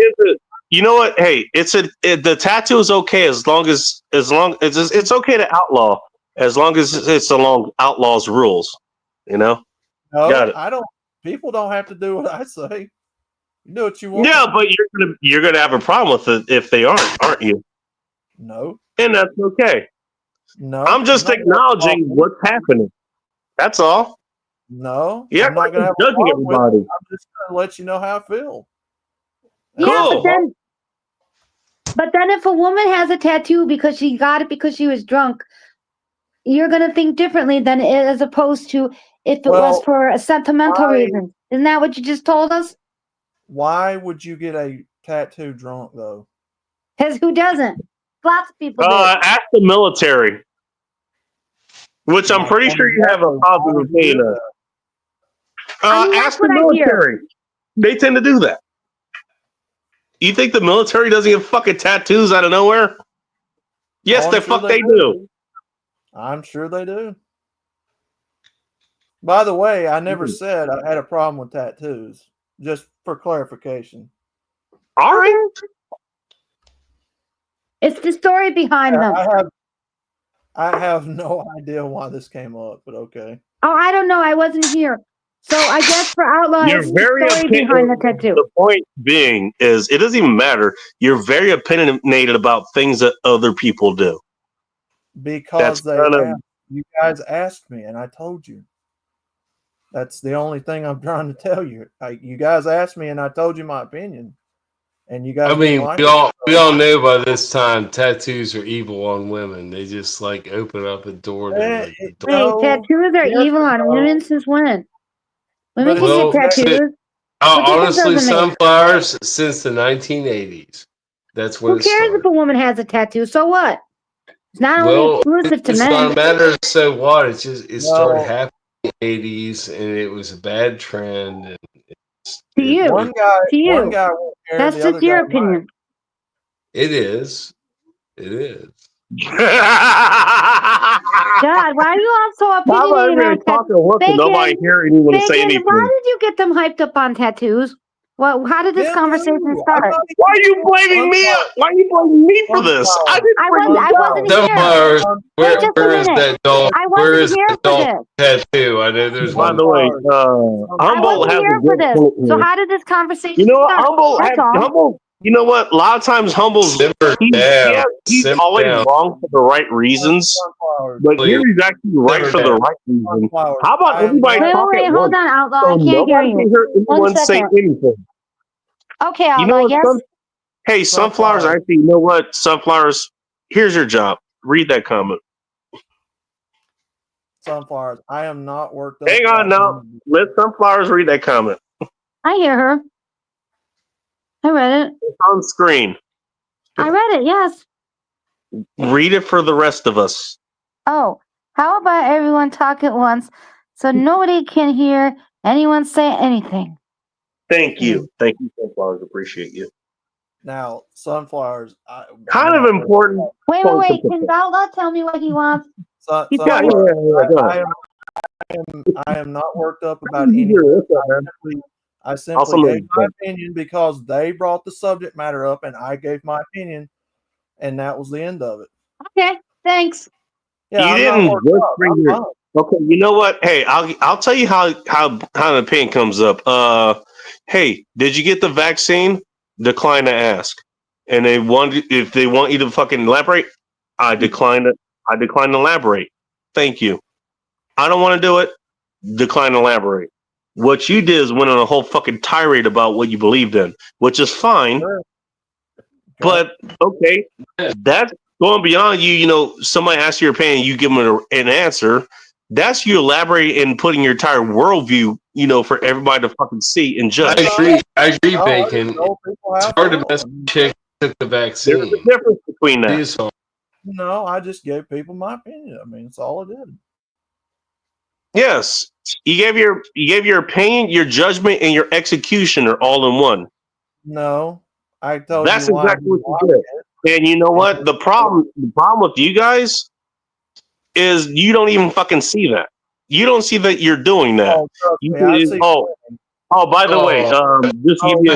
You know what? Hey, the tattoo is okay as long as it's okay to outlaw as long as it's along Outlaw's rules. No, Got it. I don't. People don't have to do what I say. You do what you want. Yeah, but you're gonna have a problem with it if they aren't you? No, and that's okay. No, I'm just acknowledging what's happening. That's all. No, Yeah, I'm not gonna have judging everybody. I'm just gonna let you know how I feel. Yeah, Cool. but then if a woman has a tattoo because she got it because she was drunk, you're gonna think differently than as opposed to if it was for a sentimental reason. Isn't that what you just told us? Why would you get a tattoo drunk though? Because who doesn't? Lots of people do. Ask the military. which I'm pretty sure you have a positive opinion of. Ask the military. They tend to do that. You think the military doesn't get fucking tattoos out of nowhere? Yes, they do. I'm sure they do. By the way, I never said I had a problem with tattoos. Just for clarification. All right. It's the story behind them. I have no idea why this came up, but okay. Oh, I don't know. I wasn't here. So I guess for Outlaw, it's the story behind the tattoo. The point being is it doesn't even matter. You're very opinionated about things that other people do. Because you guys asked me, and I told you. That's the only thing I'm trying to tell you. You guys asked me, and I told you my opinion. And you guys, we all know by this time tattoos are evil on women. They just like open up a door. Wait, tattoos are evil on women since when? Women can get tattoos. Honestly, sunflowers since the 1980s. That's when. Who cares if a woman has a tattoo? So what? It's not only exclusive to men. It's not a matter of so what. It's just it started happening in the 80s, and it was a bad trend. And to you, one guy won't care. That's just your opinion. It is. It is. God, why are you all so opinionated on tattoos? Nobody hear anyone say anything. Why did you get them hyped up on tattoos? Well, how did this conversation start? Why are you blaming me? Why are you blaming me for this? I wasn't here. Wait just a minute. I wasn't here for this. Tattoo. I know there's one. By the way, Humboldt has here for this. So how did this conversation start? Humboldt. You know what? A lot of times Humboldt's he's always wrong for the right reasons, but here he's actually right for the right reason. How about everybody talk at once? Hold on, Outlaw. I can't hear you. Hear anyone say anything. Okay, Outlaw, hey, sunflowers, actually, you know what? Sunflowers, here's your job. Read that comment. Sunflowers, I am not worked up. Hang on now. Let Sunflowers read that comment. I hear her. I read it. It's on screen. I read it, yes. Read it for the rest of us. Oh, how about everyone talk at once so nobody can hear anyone say anything? Thank you. Thank you, Sunflowers. Appreciate you. Now, Sunflowers. Kind of important. Wait. Can Outlaw tell me what he wants? I am not worked up about anything. I simply gave my opinion because they brought the subject matter up, and I gave my opinion, and that was the end of it. Okay, thanks. Yeah, you didn't just bring your. Okay, you know what? Hey, I'll tell you how the opinion comes up. Hey, did you get the vaccine? Decline to ask. And if they want you to fucking elaborate, I decline to elaborate. Thank you. I don't want to do it. Decline to elaborate. What you did is went on a whole fucking tirade about what you believed in, which is fine. Sure. But okay, that's going beyond you. You know, somebody asks your opinion, you give them an answer. That's you elaborating and putting your entire worldview, you know, for everybody to fucking see and judge. I agree, Bacon. It's hard to mess with chick took the vaccine. There's a difference between that. No, I just gave people my opinion. I mean, it's all I did. Yes, you gave your opinion, your judgment, and your execution are all in one. No, I told that's you exactly what you did. And you know what? The problem with you guys is you don't even fucking see that. You don't see that you're doing that. By the way, just give me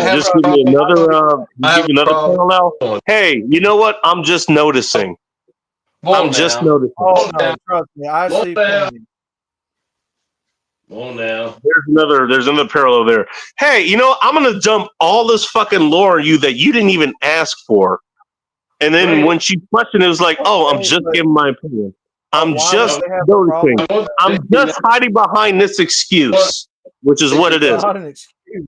another parallel. Hey, you know what? I'm just noticing. Just noticing. Oh no, trust me, I see. Well, now there's another parallel there. Hey, you know, I'm gonna dump all this fucking lore on you that you didn't even ask for, and then when she questioned, it was like, "Oh, I'm just giving my opinion. I'm just noticing. I'm just hiding behind this excuse, which is what it is." It's not an excuse.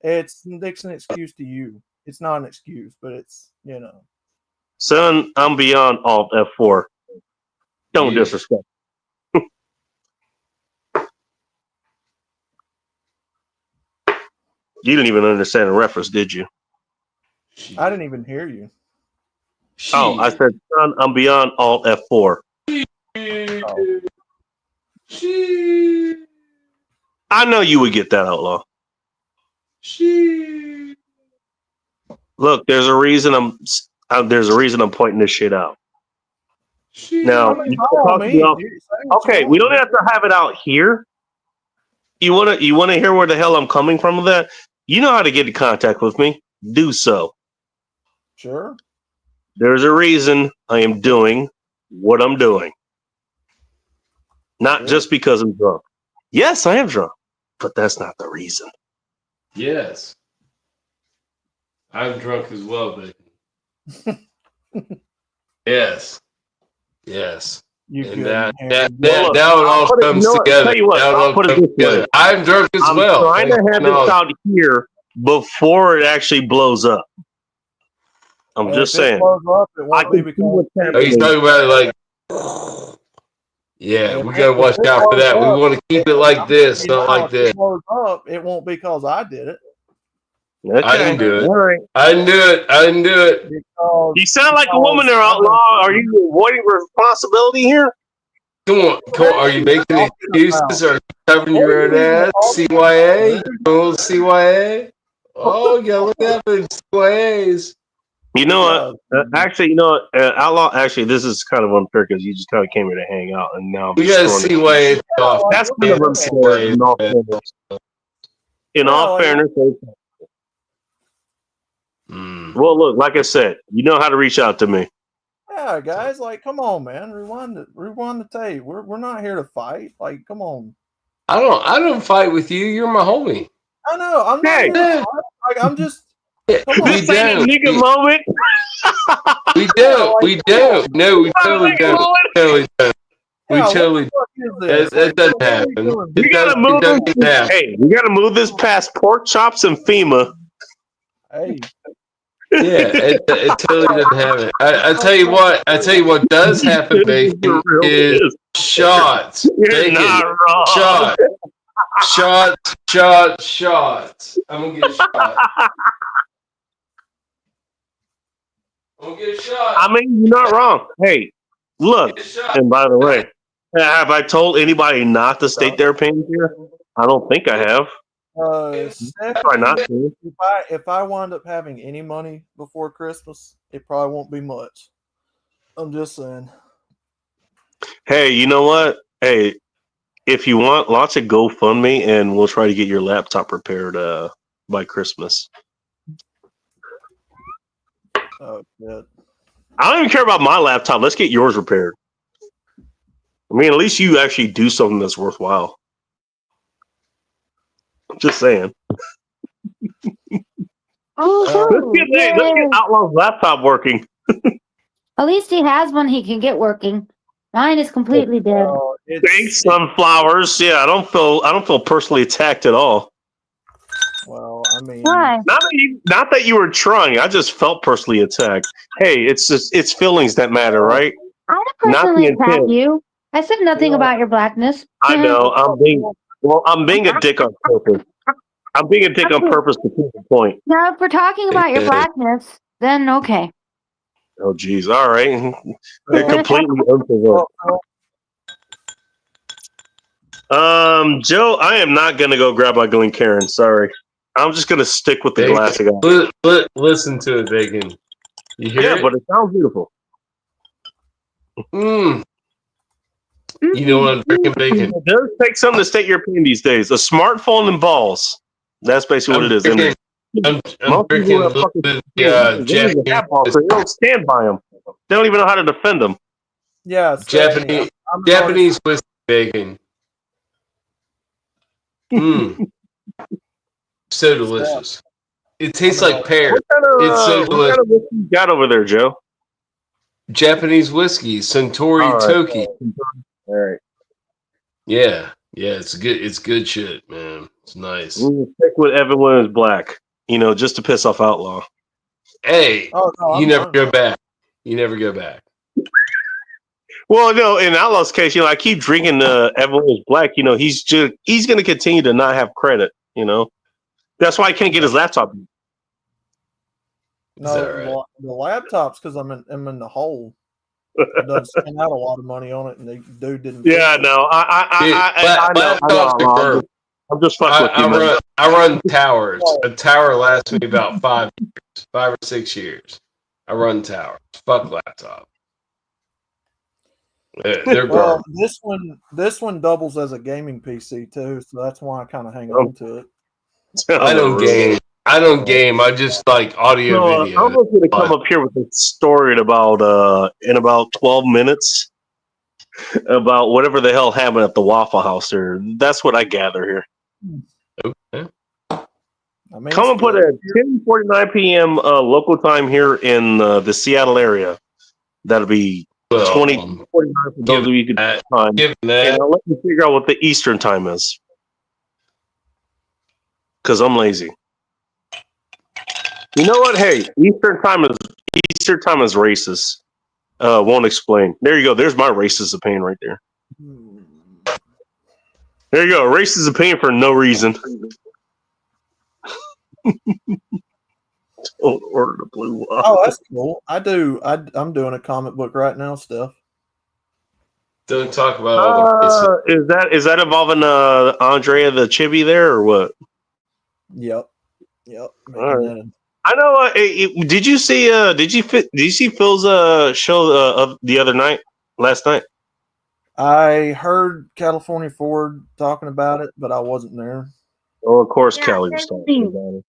It's an excuse to you. It's not an excuse, but it's Son, I'm beyond Alt F4. Don't disrespect. You didn't even understand the reference, did you? I didn't even hear you. I said, son, I'm beyond Alt F4. Oh. She. I know you would get that, Outlaw. She. Look, there's a reason I'm pointing this shit out. She. Now, I mean, you by can all talk to me means, off. dude, say what you Okay, we want. don't have to have it out here. You wanna hear where the hell I'm coming from with that? You know how to get in contact with me. Do so. Sure. There's a reason I am doing what I'm doing. Not Sure. just because I'm drunk. Yes, I am drunk, but that's not the reason. Yes. I'm drunk as well, Bacon. Yes. Yes. You And good. now Look, it I'll all put it- comes you know what? together. Tell you what, Now it I'll all put it comes this way. together. I'm drunk as I'm well. trying to have this out here before it actually blows up. I'm just If it saying. blows up, it I won't be can see because what's Are you happening. talking about it like? Yeah, if we gotta watch it out for blows that. We up, want to keep it like this, not like if this. it blows up, it won't be because I did it. Okay. I didn't do it. All right. I didn't do it. I didn't do it. Because You sound like a woman there, Outlaw. Are you avoiding responsibility here? Come on. Are you making excuses? Are you covering your own ass? CYA? Oh, CYA? Oh, you gotta look out for the CYAs. You know what? Actually, you know what? Outlaw, actually, this is kind of unfair because you just kind of came here to hang out, and now I'm We just gotta throwing it. CYA off. That's kind of unfair in all fairness. In all fairness, well, look, like I said, you know how to reach out to me. Yeah, guys, like, come on, man, rewind the tape. We're not here to fight. Like, come on. I don't fight with you. You're my homie. I know. I'm not Hey. here to fight. Like, I'm just. Come on. This ain't a nigga moment. We don't. We don't. No, we totally Nigga don't. moment. Totally don't. We Yeah, totally. what the fuck is this? That doesn't what are we happen. doing? We gotta move this. Hey, we gotta move this past pork chops and FEMA. Hey, Yeah, it totally doesn't happen. I tell you what. I tell you what does happen, Bacon, is shots. You're Bacon. not wrong. Shots. I'm gonna get a shot. I'm gonna get a shot. I mean, you're not wrong. Hey, look, and by the way, have I told anybody not to state their opinion here? I don't think I have. Try not to. if I wind up having any money before Christmas, it probably won't be much. I'm just saying. Hey, you know what? Hey, if you want, lots of GoFundMe, and we'll try to get your laptop repaired by Christmas. Oh, shit. I don't even care about my laptop. Let's get yours repaired. I mean, at least you actually do something that's worthwhile. I'm just saying. Let's get Outlaw's laptop working. At least he has one he can get working. Mine is completely dead. Thanks, sunflowers. Yeah, I don't feel personally attacked at all. Well, I mean, Why? Not that you were trying. I just felt personally attacked. Hey, it's feelings that matter, right? I didn't personally attack you. I said nothing about your blackness. I know. I'm being a dick on purpose. I'm being a dick on purpose to prove the point. Now, if we're talking about your blackness, then okay. Oh, geez. All right. They're completely unprovoked. Joe, I am not gonna go grab my Glencairn. Sorry, I'm just gonna stick with the glass again. Listen to it, Bacon. You hear it? But it sounds beautiful. You know what I'm drinking, Bacon? It does take something to state your opinion these days. A smartphone and balls. That's basically what it is. I'm drinking a little bit of Japanese. They don't stand by them. They don't even know how to defend them. yeah, Japanese whiskey, Bacon. So delicious. It tastes like pear. It's so delicious. What kind of whiskey you got over there, Joe? Japanese whiskey, Suntory Toki. All right. Yeah, it's good. It's good shit, man. It's nice. We'll stick with everyone is black. Just to piss off Outlaw. Hey, you never go back. You never go back. Well, no, in Outlaw's case, I keep drinking everyone is black. He's going to continue to not have credit. That's why I can't get his laptop. No, the laptop's because I'm in the hole. Doug spent out a lot of money on it, and the dude didn't. Yeah, no, I know. I'm just fucking with you, man. I run towers. A tower lasts me about 5 or 6 years. I run towers. Fuck laptop. They're Well, garbage. this one doubles as a gaming PC too, so that's why I kind of hang on to it. I don't game. I don't game. I just like audio video. I'm going to come up here with a story in about 12 minutes about whatever the hell happened at the Waffle House there. That's what I gather here. Okay. I mean, Come and put at 10:49 p.m. Local time here in the Seattle area. That'll be 20:49 for those of you who can time. And I'll let you figure out what the Eastern time is. Because I'm lazy. You know what? Hey, Eastern time is racist. Won't explain. There you go. There's my racist opinion right there. There you go. Racist opinion for no reason. Don't order the blue waffle. Oh, that's cool. I'm doing a comic book right now, Steph. Don't talk about all the Is that involving Andrea the Chibi there or what? Yep. All right. I know. Did you see Phil's show the other night? Last night? I heard California Ford talking about it, but I wasn't there. Oh, of course, Kelly was talking about it.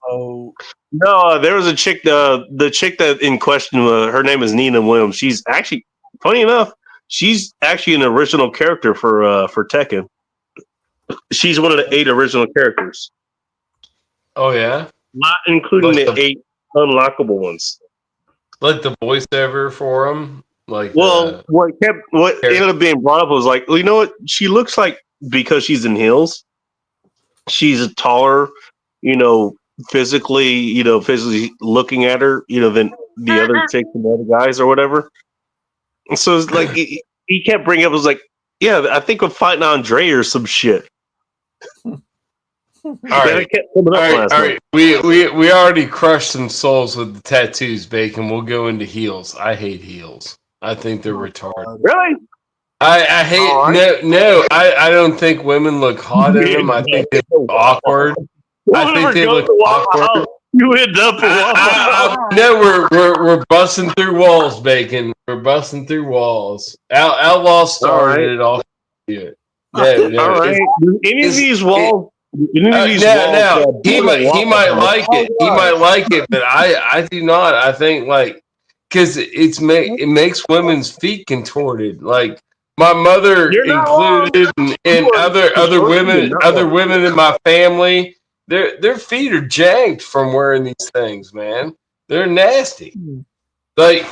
So no, there was a chick. The chick that in question, her name is Nina Williams. She's actually, funny enough, she's actually an original character for Tekken. She's one of the 8 original characters. Oh yeah, not including the 8 unlockable ones. Like the voiceover for them. Like, well, what ended up being brought up was like, well, you know what? She looks like, because she's in heels, she's taller, physically looking at her, than the other chicks and the other guys or whatever. So it's like he kept bringing up, was like, yeah, I think I'm fighting Andre or some shit. All right. We already crushed some souls with the tattoos, Bacon. We'll go into heels. I hate heels. I think they're retarded. Really? I hate I don't think women look hot in them. I think they look awkward. I think they look awkward. You end up no, we're busting through walls, Bacon. We're busting through walls. Outlaw started it all. No, all right. Any of these walls? He might like it. He might like it, but I do not. I think because it makes women's feet contorted. Like my mother included, and other women in my family, their feet are janked from wearing these things. Man, they're nasty. Like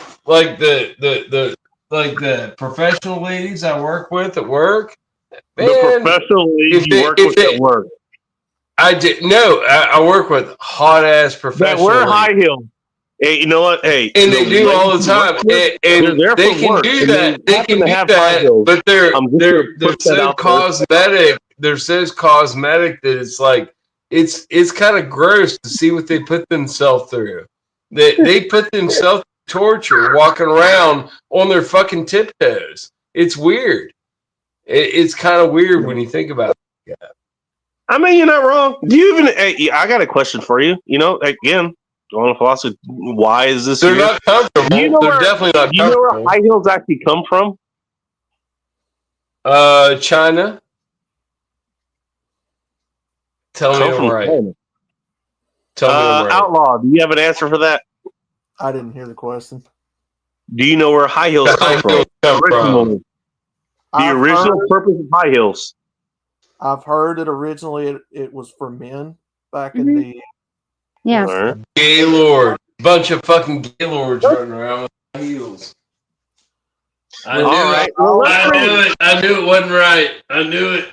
the professional ladies I work with at work. Man, the professional ladies you work with at work. I work with hot ass professionals that wear high heels. Hey, you know what? Hey, and they do all the time, and they can do that. They can do that, but they're so cosmetic. They're so cosmetic that it's like it's kind of gross to see what they put themselves through. They put themselves through torture walking around on their fucking tiptoes. It's weird. It's kind of weird when you think about it. Yeah. I mean, you're not wrong. Do you even? I got a question for you. Again, on philosophy, why is this? They're not comfortable. They're definitely not comfortable. Do you know where high heels actually come from? China. Tell me I'm right. Tell me I'm right. Outlaw, do you have an answer for that? I didn't hear the question. Do you know where high heels come from? The original purpose of high heels. I've heard that originally it was for men back in the... Yeah. Right. Gaylord. Bunch of fucking gaylords running around with high heels. I knew it wasn't right. I knew it.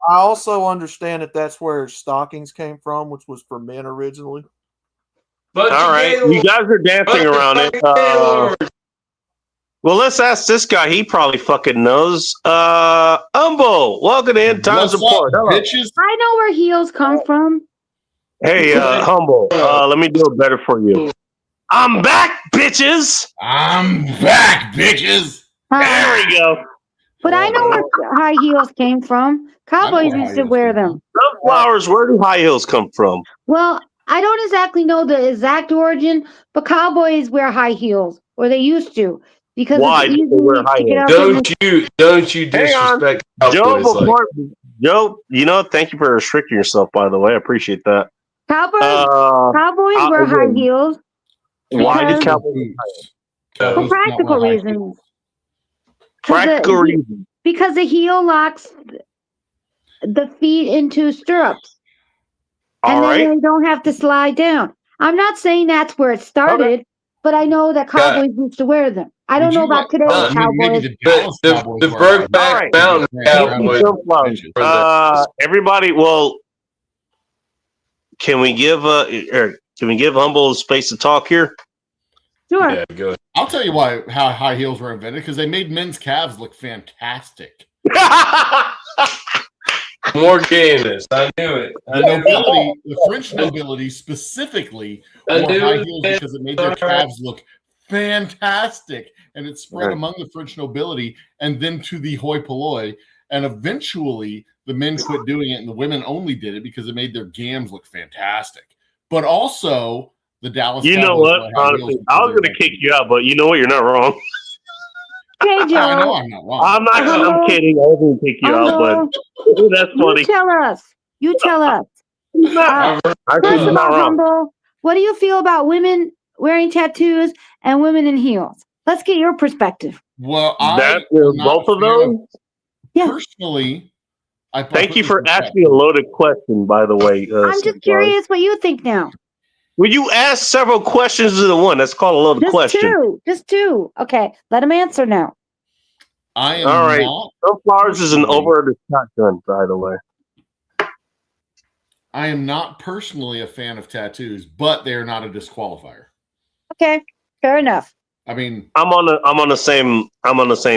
I also understand that that's where stockings came from, which was for men originally. All right. You guys are dancing around it. Well, let's ask this guy. He probably fucking knows. Umbo, welcome to End Time Support. I know where heels come from. Hey, Humble, let me do it better for you. I'm back, bitches. I'm back, bitches. There we go. But I know where high heels came from. Cowboys used to wear them. Sunflowers, where do high heels come from? Well, I don't exactly know the exact origin, but cowboys wear high heels, or they used to, because Why it's do easy they wear high to get heels? up in the Don't you Hang on. disrespect Joe, Cowboys like Joe, thank you for restricting yourself, by the way. I appreciate that. Cowboys wear high heels Why do because Cowboys for practical reasons. Practical reasons. Because the heel locks the feet into stirrups. And then they don't have to slide down. I'm not saying that's where it started, but I know that cowboys used to wear them. I don't know about today's cowboys. The Brokeback Mountain Cowboys. Everybody, well, can we give Humble space to talk here? Sure. Yeah, go ahead. I'll tell you how high heels were invented, because they made men's calves look fantastic. More gayness. I knew it. The French nobility specifically wore high heels because it made their calves look fantastic, and it spread among the French nobility and then to the hoi polloi, and eventually the men quit doing it and the women only did it because it made their gams look fantastic. But also the Dallas Cowboys. You know what? Honestly, I was going to kick you out, but you know what? You're not wrong. Okay, Joe. I know I'm not wrong. I'm kidding. I was going to kick you out, but that's funny. You tell us. First of all, Humble, what do you feel about women wearing tattoos and women in heels? Let's get your perspective. Well, both of those. Personally, thank you for asking a loaded question. By the way, I'm just curious what you think now. Well, you asked several questions in the one. That's called a loaded question. Just two. Okay, let him answer now. I am all right. Sunflowers is an over the shotgun, by the way. I am not personally a fan of tattoos, but they are not a disqualifier. Okay, fair enough. I mean, I'm on the same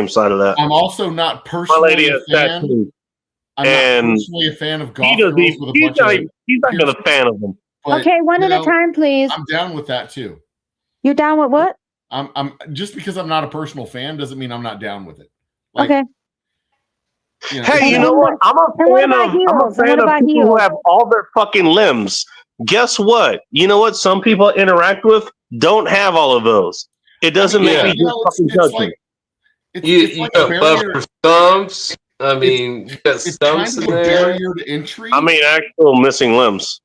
side of that. I'm also not personally a fan. I'm not personally a fan of golf girls with a bunch of. He's not a fan of them. But, okay, one at a time, please. I'm down with that too. You're down with what? I'm just because I'm not a personal fan doesn't mean I'm not down with it. Okay. Hey, you know what? I'm a fan of people who have all their fucking limbs. Guess what? You know what? Some people interact with don't have all of those. It doesn't make me just fucking judge you. You got buffer thumbs. I mean, you got stumps in there. Barrier to entry. I mean, actual missing limbs.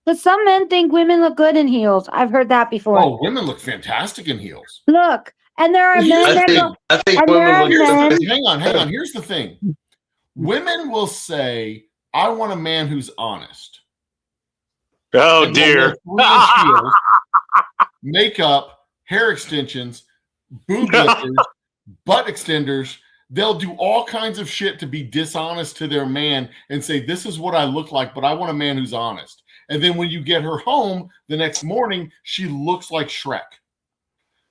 But some men think women look good in heels. I've heard that before. Oh, women look fantastic in heels. Look, and there are men I think women look. Hang on. Here's the thing. Women will say, "I want a man who's honest." Oh dear. Heels, makeup, hair extensions, boob lifters, butt extenders. They'll do all kinds of shit to be dishonest to their man and say, "This is what I look like, but I want a man who's honest." And then when you get her home the next morning, she looks like Shrek.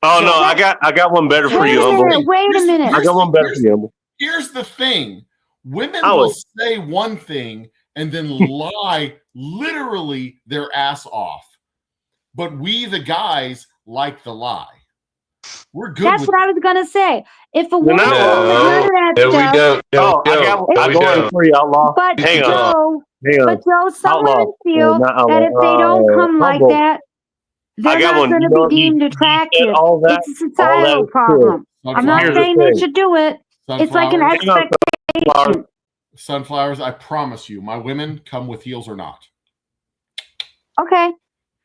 Oh no, I got one better for you, Humble. Wait a minute. I got one better for you, Humble. Here's the thing. Women will say one thing and then lie literally their ass off. But we, the guys, like the lie. We're good. That's what I was gonna say. If a woman we don't. I got one for you, Outlaw. But hang on. But Joe, some women feel that if they don't come like that, they're not going to be deemed attractive. It's a societal problem. I'm not saying they should do it. It's like an expectation. Sunflowers, I promise you, my women come with heels or not. Okay.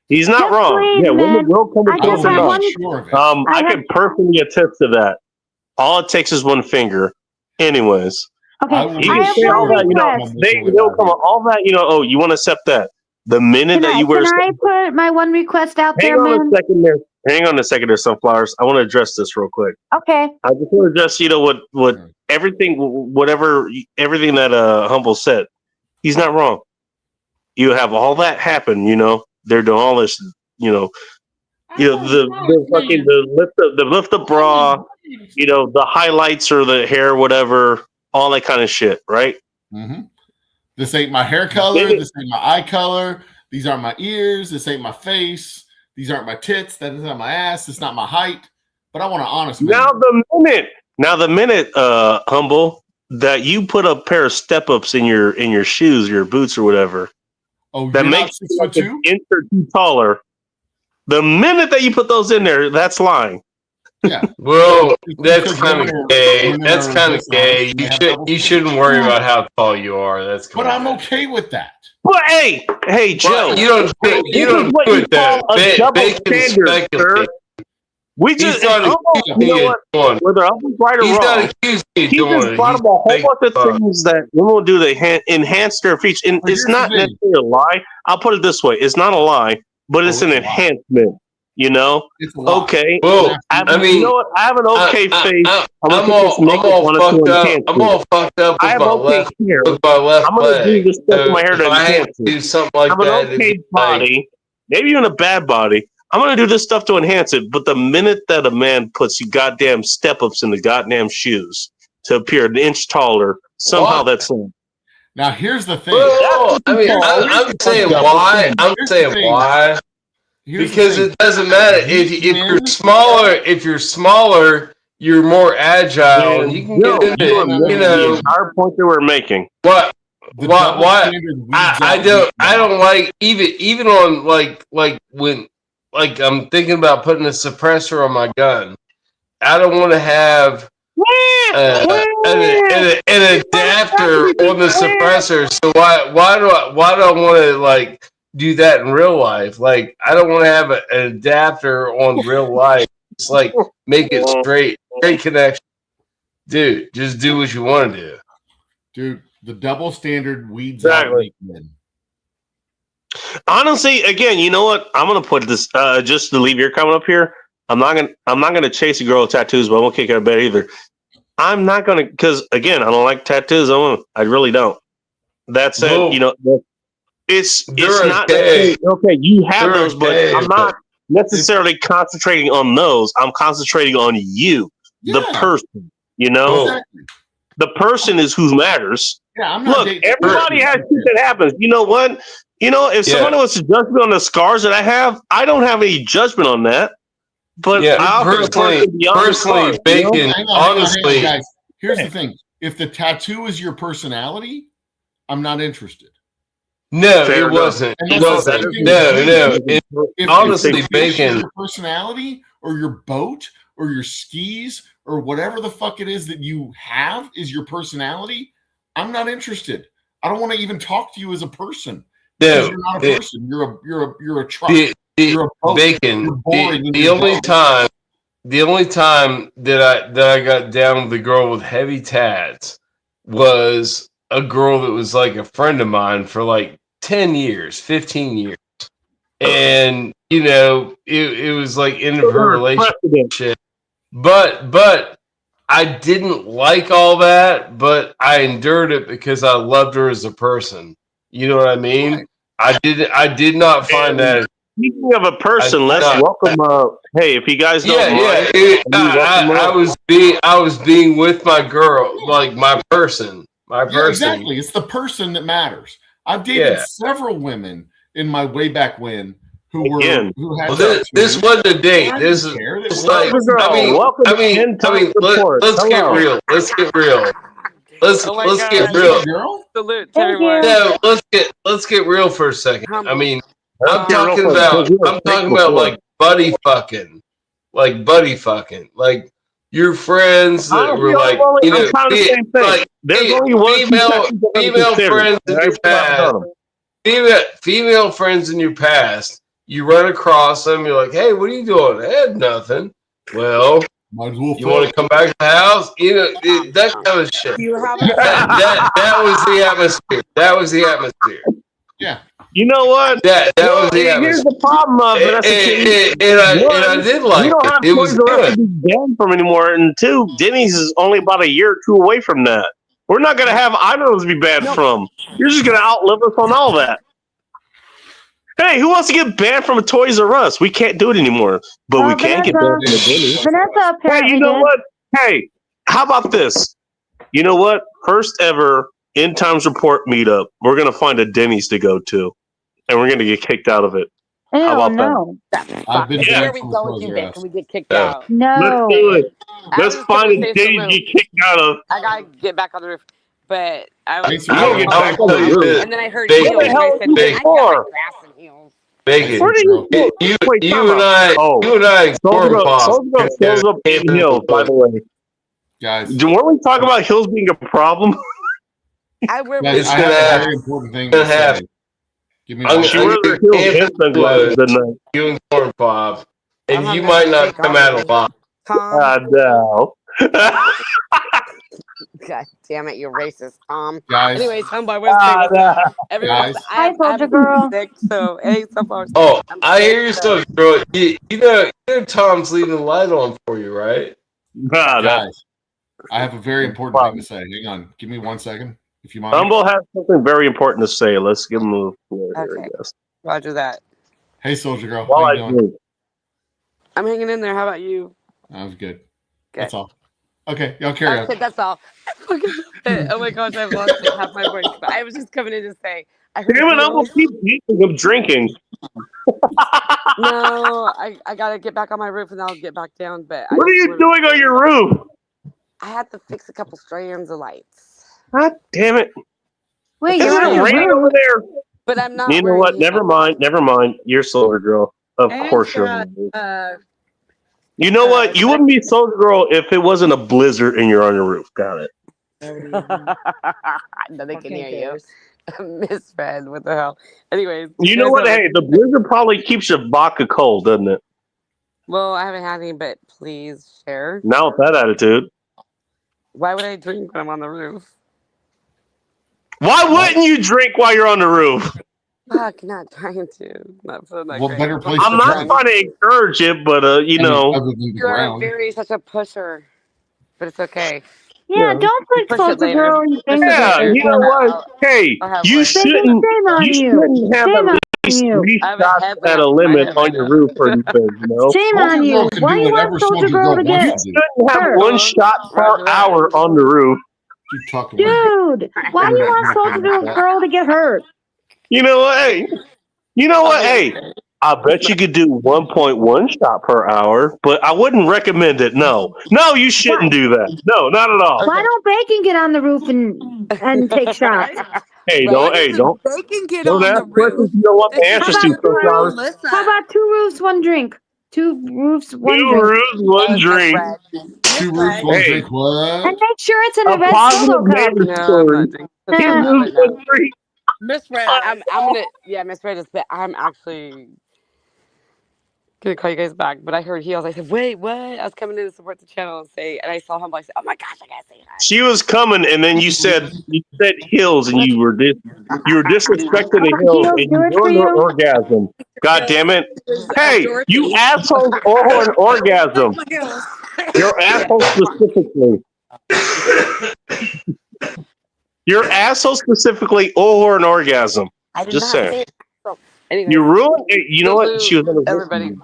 He's not wrong. Yeah, women will come with heels or not. Sure of it. I can personally attest to that. All it takes is one finger. Anyways. Okay. You can say all that, they'll come on all that, oh, you want to accept that. The minute that you wear. Can I put my one request out there, man? Hang on a second there, Sunflowers. I want to address this real quick. Okay. I just want to address, what everything that Humble said. He's not wrong. You have all that happen, they're doing all this, the lift up bra, the highlights or the hair, whatever, all that kind of shit, right? Mm-hmm. This ain't my hair color. This ain't my eye color. These aren't my ears. This ain't my face. These aren't my tits. That is not my ass. It's not my height. But I want an honest man. Now the minute, Humble, that you put a pair of step-ups in your shoes, your boots or whatever, Oh, that you're makes not you like 6'2"? an inch or two taller. The minute that you put those in there, that's lying. Yeah. Well, that's Because kind of women gay. women That's are kind of dishonest gay. and they have double You standards. shouldn't worry about how tall you are. That's But I'm okay with that. Well, hey, Joe. But you don't this is what do you it though. call a double Bacon standard, sir. speculate. We He's just, not Humble, accusing you know me what? of doing. Whether Humble's right or He's wrong, not accusing me of he doing just it. brought He's up a whole making bunch of fun. things that women will do to enhance their features. And But it's here's the not thing. necessarily a lie. I'll put it this way: it's not a lie, but it's Oh, an it's a lie. enhancement. You know? It's a lie. Okay. Well, I mean, you know what? I have an okay face. I'm gonna I'm put this makeup on it to enhance I'm it. all fucked up I with have my okay hair. with my left I'm gonna do leg. this stuff So in my hair if to I had enhance to it. do something like I'm an that, it'd okay be like, body, maybe even a bad body. I'm gonna do this stuff to enhance it. But the minute that a man puts you goddamn step-ups in the goddamn shoes to appear an inch taller, somehow What? that's wrong. Now, here's the thing. well, I mean, I'm saying why. I'm Here's the saying thing. why. Here's the Because thing. it doesn't matter if you're smaller, you're more agile, and you can Yo, get you are into missing the entire point that we're making. what The double what standard weeds I out don't weak I men. don't like even on like when like I'm thinking about putting a suppressor on my gun. I don't want to have an adapter on the suppressor. So why do I want to like do that in real life? Like I don't want to have an adapter on real life. It's like make it straight connection, dude. Just do what you want to do. Dude, the double standard weeds Exactly. out weak men. Honestly, again, you know what? I'm gonna put this just to leave your comment up here. I'm not gonna chase a girl with tattoos, but I won't kick her out of bed either. I'm not gonna because again, I don't like tattoos. I really don't. That said, Well, you know, it's they're not okay. okay. You have They're those, okay, but I'm not necessarily concentrating on those. I'm concentrating on you, the Yeah. person. You know, Exactly. the person is who matters. Yeah, I'm not Look, dating everybody has person. shit that happens. You know what? You know, if Yeah. someone wants to judge me on the scars that I have, I don't have any judgment on that. But Yeah, I also personally, beyond the scars, you know? Bacon. Hang on, Honestly, guys. Here's the thing. If the tattoo is your personality, I'm not interested. no, Fair it enough. wasn't. And It that's the wasn't. same thing No, with no. you. If honestly, the fish Bacon. is your personality or your boat or your skis or whatever the fuck it is that you have is your personality, I'm not interested. I don't want to even talk to you as a person. Because you're not a person. You're a truck. You're a boat. Bacon. You're boring in The your only boat. time that I got down with a girl with heavy tats was a girl that was like a friend of mine for like 10 years, 15 years. And you know, it was like end of her relationship. But I didn't like all that, but I endured it because I loved her as a person. You know what I mean? Right. I did not find that. Speaking of a person, let's welcome. Hey, if you guys don't mind, I was being with my girl, like my person, Yeah, exactly. It's the person that matters. I've dated several women in my way back when who had. Well, this wasn't a date. This is like let's get real. Let's get real. Let's get real. Salute to Thank everyone. No, let's get real for a second. I mean, I'm talking about like buddy fucking, like your friends that were like, you know, like female friends in your past, female friends in your past. You run across them, you're like, hey, what are you doing? I had nothing. Well, you want to come back to the house? You know, that kind of shit. That was the atmosphere. That was the atmosphere. Yeah. You know what? That was the atmosphere. Here's the problem of it. And I did like it. It was good. To be banned from anymore. And two, Denny's is only about a year or two away from that. We're not going to have either of those be banned from. You're just going to outlive us on all that. Hey, who wants to get banned from a Toys R Us? We can't do it anymore, but we can get banned from a Denny's. Vanessa apparently Hey, you know what? Hey, how about this? You know what? First ever End Times Report meetup. We're going to find a Denny's to go to, and we're going to get kicked out of it. How Ew, about that? no. I've been Yeah. Here banned we from go the with you, Pros Ben. R Can Us. we get kicked Yeah. out? Let's No. do it. I Let's was just find gonna a say day some to real. get kicked out of. I gotta get back on the roof, but I was. Thanks You for don't coming. get back on I'll the tell you roof. this, And then I heard Bacon. What the heels, and I hell said, is "Man, it I got my for? grass in heels." Bacon. Where do you You, wait? you Time and out. I, Oh, you and I, and Corn Pop Soldier Girl shows up came in in Hills. By the way, Guys, weren't we talking about Hills being a problem? I wear my. guys, It's I gonna have a happen. very important thing Gonna to happen. say. Give me I'm, one She I'm wears second. her gonna Hills camp and sunglasses at night. you and Corn Pop, I'll and have you nothing might to not take come on out me. alive. Tom, No. God damn it, you racist, Tom. Guys, Anyways, Homeboy, what's the thing? No. Everyone, guys, Hi, I soldier haven't girl. been sick, so hey, so far. Oh, I'm I sick, hear you, so so girl. You know Tom's leaving the light on for you, right? No, guys, I have a very important fine. thing to say. Hang on. Give me 1 second, if you mind. Humble has something very important to say. Let's give him a floor here, okay. I guess. Roger that. Hey, Soldier Girl. While How I you doing? drink. I'm hanging in there. How about you? That was good. Good. That's all. Okay, y'all carry on. Okay, that's all. I fucking love it. Oh my gosh, I've lost like half my voice. But I was just coming in to say I heard Damn it, Humble heels. keeps eating him drinking. No, I gotta get back on my roof and then I'll get back down. But I What are just you wanted doing on your roof? I had to fix a couple strands of lights. God damn it. Wait, Isn't you're on it your raining roof. over there? But I'm not You know wearing what? heels. Never mind. You're Soldier Girl. Of And course you're got, on your roof. uh, You know what? You wouldn't be Soldier Girl if it wasn't a blizzard and you're on your roof. Got it. no, they can hear you. Miss Fred, what the hell? Anyways, You know guys what? have a- Hey, the blizzard probably keeps your vodka cold, doesn't it? Well, I haven't had any, but please share. Not with that attitude. Why would I drink when I'm on the roof? Why wouldn't you drink while you're on the roof? Fuck, not trying to. Not feeling that What great. better place I'm to not drink? trying to encourage it, but you I mean, know. other than the You are ground. very such a pusher, but it's okay. Yeah, Yeah. don't put Push it soldier later. girl in Push it danger. Yeah, later. you know what? Hey, I'll have you one. shouldn't. Shame on You you. shouldn't have Shame at on least you. 3 I have a shots headlamp at a in my limit head on right your now. roof or anything. You know. Shame on Soldier you. Girl can Why do you whatever want soldier Soldier girl Girl to wants get to do. Shouldn't have hurt? 1 shot per Roger that. hour on the roof. Keep talking about it. Dude, why you want soldier girl to get hurt? You know what? Hey, you know what? Okay, Hey, I bet you could do 1.1 shot per hour, but I wouldn't recommend it. No, you shouldn't do that. No, not at all. Why don't Bacon get on the roof and take shots? Hey, Right? don't They can get don't on ask the questions roof. you don't want They the can answers How to. about check two on Sunflowers. roofs? How Melissa. about 2 roofs, 1 drink? 2 roofs, 1 2 drink. roofs, 1 Miss drink. Fred. Miss 2 roofs, Fred. 1 Hey, drink. And What? make sure it's in a a red positive solo cup. neighbor No, I'm story. not drinking. 2 Uh, Not roofs, right now. 1 drink. Miss Fred. I'm gonna Miss Fred is but I'm actually gonna call you guys back. But I heard heels. I said, wait, what? I was coming in to support the channel and I saw him. I said, oh my gosh, I gotta say hi. She was coming, and then you said hills, and you were disrespecting the hills, heels and do you it for ruined her you? orgasm. God damn it! Hey, you Dorothy. assholes! Or an orgasm. My heels. Your asshole specifically. Your asshole specifically, or an orgasm. I did Just not saying. say it. So, anyway, You ruined it. You know what? She was on the everybody.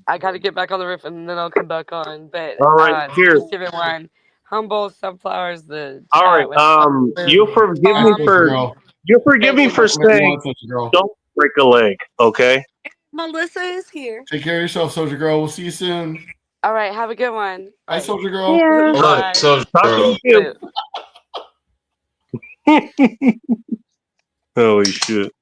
I gotta get back on the roof and then I'll come back on. But All right, here. Thanksgiving one, humble sunflowers. The All chat right. with You'll forgive Hi, me Soldier for Girl. saying What you want, Soldier Girl? don't break a leg. Okay. Melissa is here. Take care of yourself, Soldier Girl. We'll see you soon. All right, have a good one. Hi, Soldier Girl. Yeah. Look, so Talk to you. Holy shit!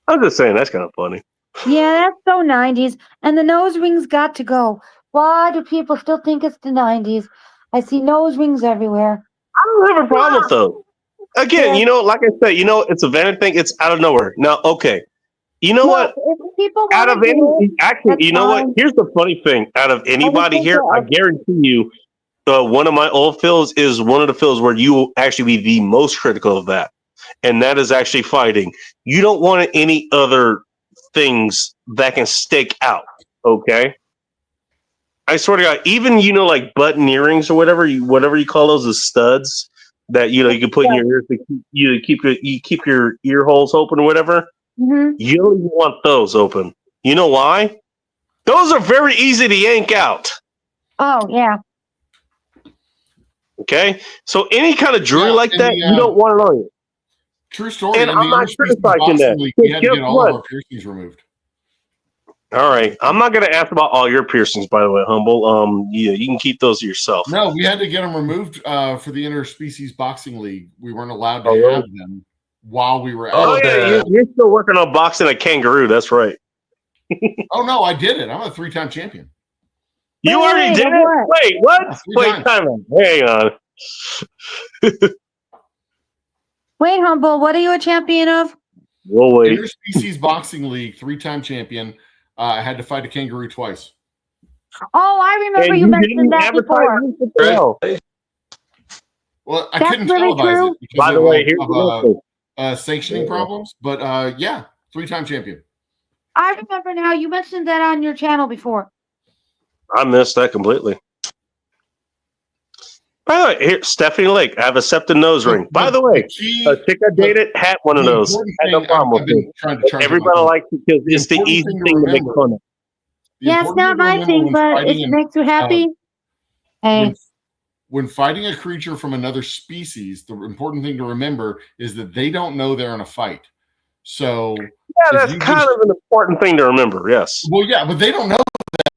I'm just saying that's kind of funny. Yeah, that's so 90s. And the nose rings got to go. Why do people still think it's the 90s? I see nose rings everywhere. I don't have a problem with those. Again, Yeah. like I said, it's a vanity thing. It's out of nowhere. Now, okay. You know what? If people Out want of to do it, actually, that's you know what? fine. Here's the funny thing. Out of anybody think here, I that- guarantee you, one of my old fields is one of the fields where you will actually be the most critical of that, and that is actually fighting. You don't want any other things that can stick out. Okay. I swear to God, even like button earrings or whatever you call those, the studs that you can put in your ears to keep your ear holes open or whatever. Mhm. You don't even want those open. You know why? Those are very easy to yank out. Oh, yeah. Okay, so any kind of jewelry Yeah, like and that, you don't want it on you. True story. And in the I'm not Interspace criticizing Boxing that. League, we had to Guess get all what? of our piercings removed. All right. I'm not going to ask about all your piercings, by the way, Humble. Yeah, you can keep those to yourself. No, we had to get them removed for the interspecies boxing league. We weren't allowed to Oh, have them while we were. Oh, at yeah, you're still working on boxing a kangaroo. That's right. Oh no, I did it. I'm a 3-time champion. You Wait, already wait, did of it? what? Wait, what? Yeah, 3 Wait, times. time out. Hang on. Wait, Humble, what are you a champion of? We'll wait. Interspecies boxing league, 3-time champion. I had to fight a kangaroo twice. Oh, I remember And you you mentioned didn't that before. advertise this? What the hell? Well, I That's couldn't really televise true? it because By the way, here's the of sanctioning problems. But yeah, 3-time champion. I remember now. You mentioned that on your channel before. I missed that completely. By the way, here, Stephanie Lake, I have a septum nose ring. By the way, a chick I dated had one of those. Had no problem with it. Everybody likes it because it's the easy thing to make fun of. Yeah, it's not my thing, but if it makes you happy, hey. When fighting a creature from another species, the important thing to remember is that they don't know they're in a fight. So yeah, that's kind of an important thing to remember. Yes. Well, yeah, but they don't know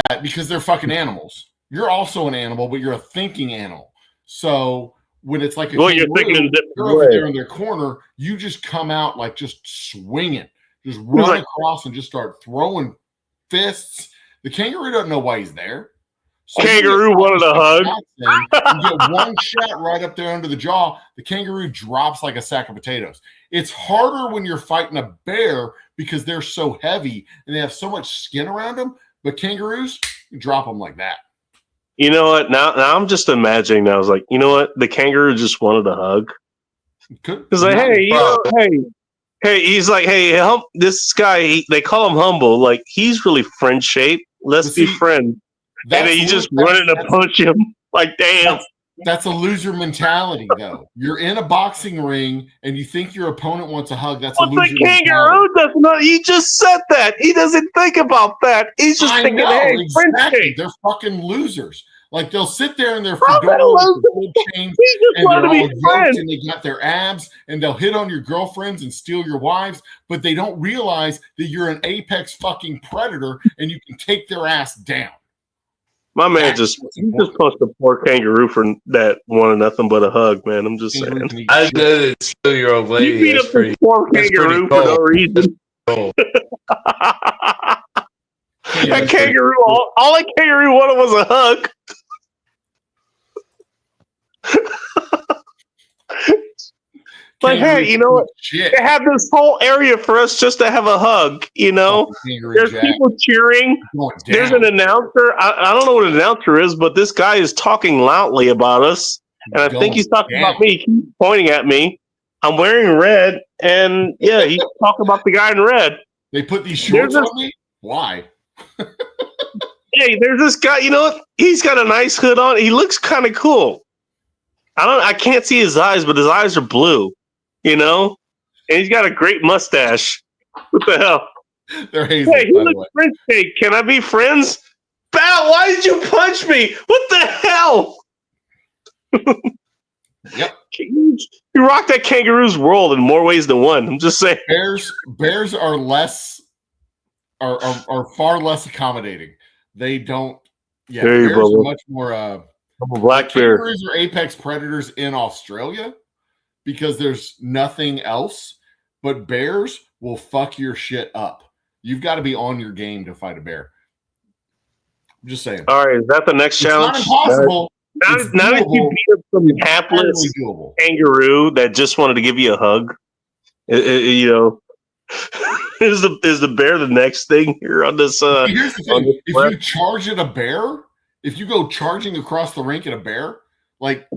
that because they're fucking animals. You're also an animal, but you're a thinking animal. So when it's like a you're thinking in a different they're over there in their corner, you just come out like just swinging, just run across and just start throwing fists. The kangaroo doesn't know why he's there. So kangaroo wanted a hug. You get one shot right up there under the jaw. The kangaroo drops like a sack of potatoes. It's harder when you're fighting a bear because they're so heavy and they have so much skin around them. But kangaroos, you drop them like that. You know what? Now I'm just imagining. I was like, you know what? The kangaroo just wanted a hug. He's like, hey, he's like, hey, this guy. They call him Humble. Like, he's really friend shaped. Let's be friends. And then you just run in to punch him. Like, damn. That's a loser mentality, though. You're in a boxing ring and you think your opponent wants a hug. That's a loser the kangaroo does not. He just said that. He doesn't think about that. He's just thinking, hey, exactly. They're fucking losers. Like, they'll sit there in their fedora with gold chains and they're all yoked and they got their abs and they'll hit on your girlfriends and steal your wives, but they don't realize that you're an apex fucking predator and you can take their ass down. My man just punched a poor kangaroo for that wanted nothing but a hug, man. I'm just saying. I did it. Still your old lady. You beat up this poor kangaroo for no reason. That kangaroo, all that kangaroo wanted was a hug. Like, hey, you know what? They have this whole area for us just to have a hug, you know? There's people cheering. There's an announcer. I don't know what an announcer is, but this guy is talking loudly about us. And I think he's talking about me. He keeps pointing at me. I'm wearing red. And yeah, he's talking about the guy in red. They put these shorts on me? Why? Hey, there's this guy, you know what? He's got a nice hood on. He looks kind of cool. I can't see his eyes, but his eyes are blue. You know, and he's got a great mustache. What the hell? They're hazel. Hey, he looks French cake. Can I be friends? Bow, why did you punch me? What the hell? Yep. You rock that kangaroo's world in more ways than one. I'm just saying. Bears are far less accommodating. They don't. Yeah, bears are much more. I'm a black bear. Kangaroos are apex predators in Australia. Because there's nothing else, but bears will fuck your shit up. You've got to be on your game to fight a bear. I'm just saying. All right, is that the next challenge? It's not impossible. Now that you beat up some hapless kangaroo that just wanted to give you a hug, you know, is the bear the next thing here on this? Here's the thing: if you charge at a bear, if you go charging across the rink at a bear, like.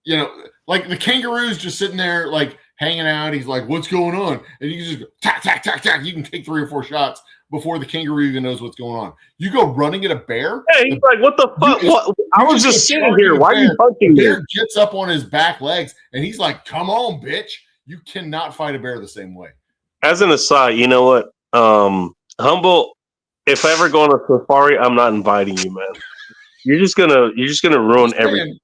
You know, like the kangaroo's just sitting there, like hanging out. He's like, "What's going on?" And you just go, tack, tack, tack, tack. You can take 3 or 4 shots before the kangaroo even knows what's going on. You go running at a bear. Hey, he's like, "What the fuck?" I was just sitting here. Why are you punching me? The bear gets up on his back legs and he's like, "Come on, bitch!" You cannot fight a bear the same way. As an aside, you know what, Humble? If I ever go on a safari, I'm not inviting you, man. You're just gonna ruin everything.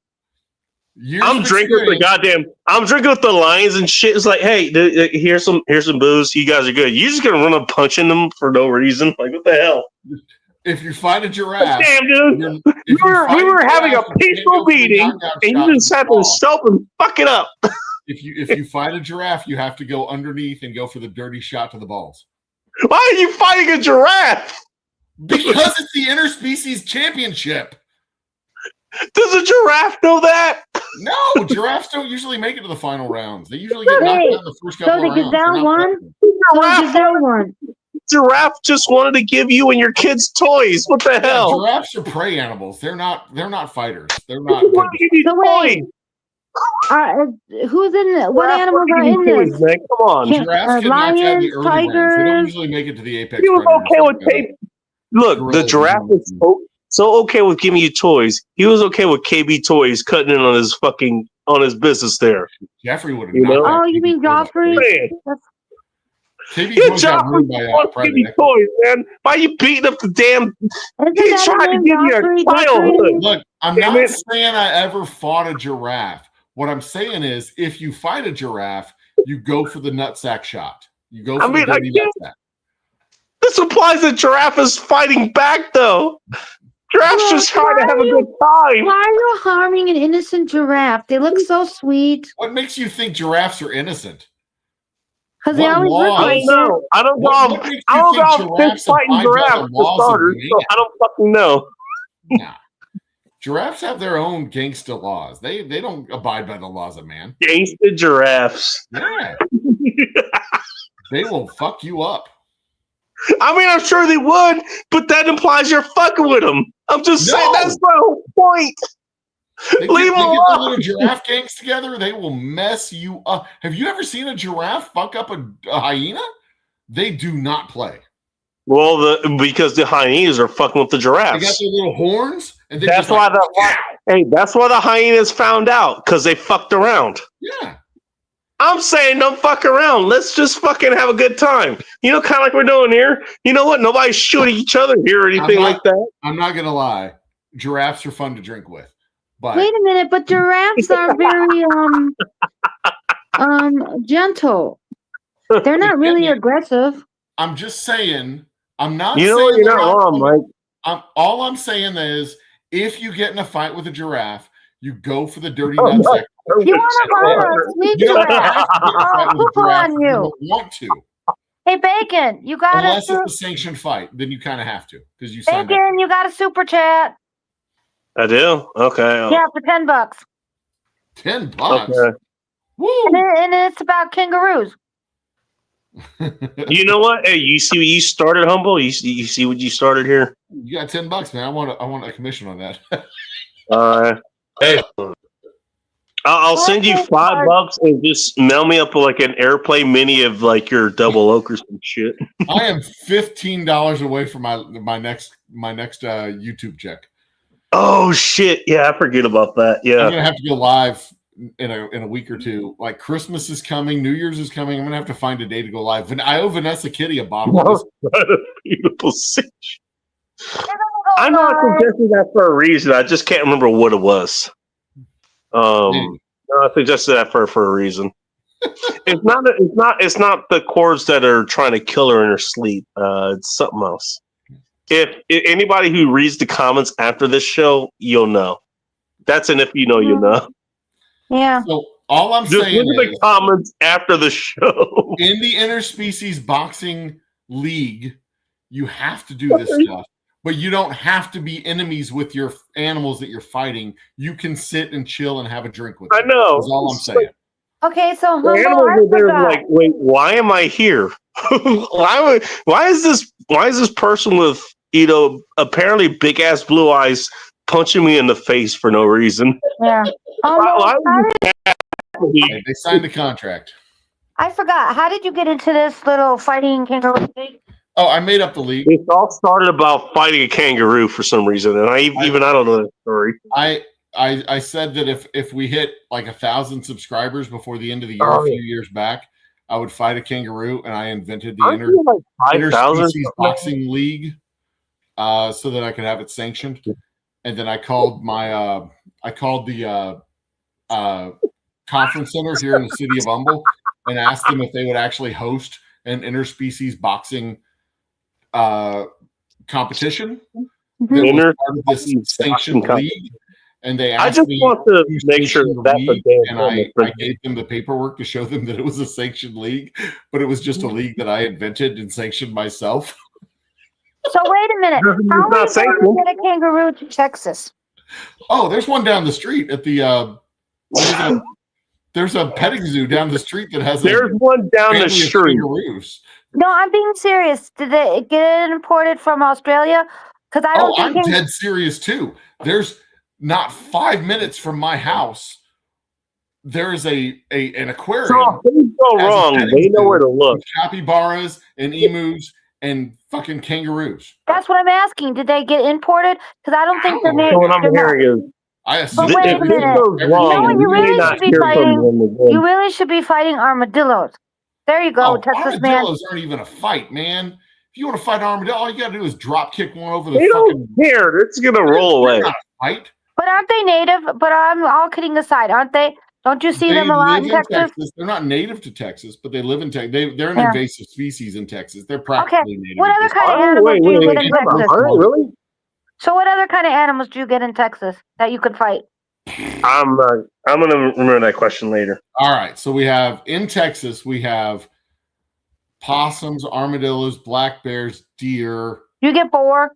I'm drinking with the lions and shit. It's like, hey, here's some booze. You guys are good. You're just gonna run up punching them for no reason. Like, what the hell? If you fight a giraffe, Damn, dude. We were having a peaceful meeting, and you just had to show up and fuck it up. If you fight a giraffe, you have to go underneath and go for the dirty shot to the balls. Why are you fighting a giraffe? Because it's the interspecies championship. Does a giraffe know that? No, giraffes don't usually make it to the final rounds. They usually get knocked out in the first couple of rounds. Gazelle won. Giraffe just wanted to give you and your kids toys. What the hell? Giraffes are prey animals. They're not fighters. They're not. Why do you need toys? Who's in? What animals are in this? Man, come on. Giraffes get knocked out in the lions, early rounds. They don't tigers. usually make it to the apex. He was okay with tape. Look, the giraffe is so okay with giving you toys. He was okay with KB Toys cutting in on his business there. Jeffrey would have. Oh, you mean Joffrey? KB Yeah, Toys got ruined by KB Toys, man. Why are you beating up the damn? He's trying to give you a childhood. Look, I'm not saying I ever fought a giraffe. What I'm saying is, if you fight a giraffe, you go for the nutsack shot. You go for the dirty nutsack. This implies that giraffe is fighting back, though. Giraffe's just trying to have a good time. Why are you harming an innocent giraffe? They look so sweet. What makes you think giraffes are innocent? Because they always look like that. I don't know. I'm fist fighting giraffes for starters, so I don't fucking know. Nah. Giraffes have their own gangsta laws. They don't abide by the laws of man. Gangsta giraffes. Yeah. They will fuck you up. I mean, I'm sure they would, but that implies you're fucking with them. I'm just saying that's my whole point. Leave them alone. Get the little giraffe gangs together, they will mess you up. Have you ever seen a giraffe fuck up a hyena? They do not play. Well, because the hyenas are fucking with the giraffes. They got their little horns, and that's why that's why the hyenas found out, because they fucked around. Yeah. I'm saying don't fuck around. Let's just fucking have a good time. You know, kind of like we're doing here. You know what? Nobody's shooting each other here or anything like that. I'm not gonna lie. Giraffes are fun to drink with. But wait a minute, but giraffes are very gentle. They're not really aggressive. I'm just saying. I'm not. You know saying what? You're not wrong, Mike. All I'm saying is, if you get in a fight with a giraffe, you go for the dirty nutsack. You want to hurt us? We giraffe. On you. You don't want to. Hey, Bacon, you got unless it's a sanctioned fight, then you kind of have to because you signed Bacon, you got a super chat. I do. Okay. Yeah, for $10. $10. Okay. Woo! And it's about kangaroos. You know what? Hey, you see what you started, Humble? You see what you started here? You got $10, man. I want a commission on that. Hey, I'll send you $5 and just mail me up like an airplane mini of like your double oak or some shit. I am $15 away from my next YouTube check. Oh shit! Yeah, I forget about that. Yeah, I'm gonna have to go live in a week or two. Like Christmas is coming, New Year's is coming. I'm gonna have to find a day to go live. And I owe Vanessa Kitty a bottle. What a beautiful situation. I know I suggested that for a reason. I just can't remember what it was. No, I suggested that for a reason. It's not the chords that are trying to kill her in her sleep. It's something else. If anybody who reads the comments after this show, you'll know. That's an if you know, you know. Yeah. So all I'm just saying look at the comments after the show. In the interspecies boxing league, you have to do this stuff. But you don't have to be enemies with your animals that you're fighting. You can sit and chill and have a drink with them. I know. That's all I'm saying. Okay, so the animals are there like, wait, why am I here? why is this person with apparently big ass blue eyes punching me in the face for no reason? Yeah. They signed a contract. I forgot. How did you get into this little fighting kangaroo thing? Oh, I made up the league. It all started about fighting a kangaroo for some reason, and I don't know that story. I said that if we hit like 1,000 subscribers before the end of the year, a few years back, I would fight a kangaroo, and I invented the interspecies boxing league so that I could have it sanctioned. And then I called the conference center here in the city of Humble and asked them if they would actually host an interspecies boxing competition Mm-hmm. that was Inner part of this boxing sanctioned league, and they I asked just me want to who make sure sanctioned the that's a league, damn and I promise. gave them the paperwork to show them that it was a sanctioned league, but it was just a league that I invented and sanctioned myself. So wait a minute. It's How not are you sanctioned. going to get a kangaroo to Texas? Oh, there's one down the street at the there's a petting zoo down the street that has There's a one down the family of street. kangaroos. No, I'm being serious. Did they get it imported from Australia? Because I don't I'm think dead serious too. There's not 5 minutes from my house. There's an aquarium. So if things go Has a wrong, petting they know zoo where to look. with capybaras and emus and fucking kangaroos. that's what I'm asking. Did they get imported? Because I don't think they're know. So what I'm they're not. hearing is, I But assume wait a if this minute. goes You know wrong, what we you may really not should be hear from fighting? them again. You really should be fighting armadillos. There you go, Texas man. Armadillos aren't even a fight, man. If you want to fight armadillo, all you got to do is drop kick one over the They fucking. don't care. It's gonna roll They're away. not a fight. But aren't they native? But I'm all kidding aside, aren't they? Don't you see They them a lot live in in Texas? They're not native to Texas, but they live in Texas. They're an Yeah. invasive species in Texas. They're practically native. What at other this kind of point. animals do you wait, get in time out. Texas? Are they really? So what other kind of animals do you get in Texas that you could fight? I'm gonna remember that question later. All right, so we have in Texas we have possums, armadillos, black bears, deer. You get boar.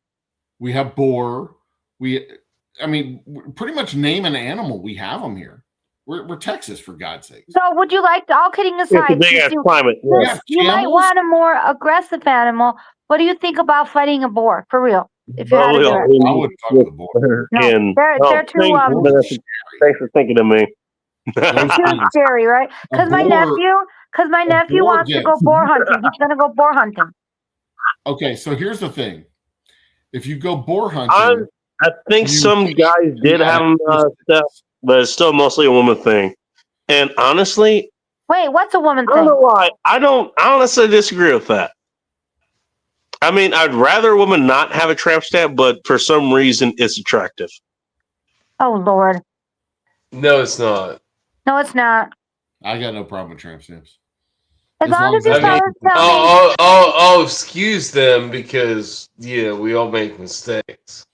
We have boar. Pretty much name an animal. We have them here. We're Texas, for God's sake. So would you like to, all kidding It's a aside, big ass climate. We Yeah. have you might camels. want a more aggressive animal. What do you think about fighting a boar for real? If you had to do it. I would fuck with the boar. No, they're too Thanks for thinking of me. too scary, right? Because my nephew boar wants to go boar hunting. He's gonna go boar hunting. Okay, so here's the thing: if you go boar hunting, I think some guys did have stuff, but it's still mostly a woman thing. And honestly, wait, what's a woman I don't thing? know why. I don't honestly disagree with that. I mean, I'd rather a woman not have a tramp stamp, but for some reason, it's attractive. Oh Lord, No, it's not. no, it's not. I got no problem with tramp stamps. As long as you I mean, tell me. I'll excuse them because we all make mistakes.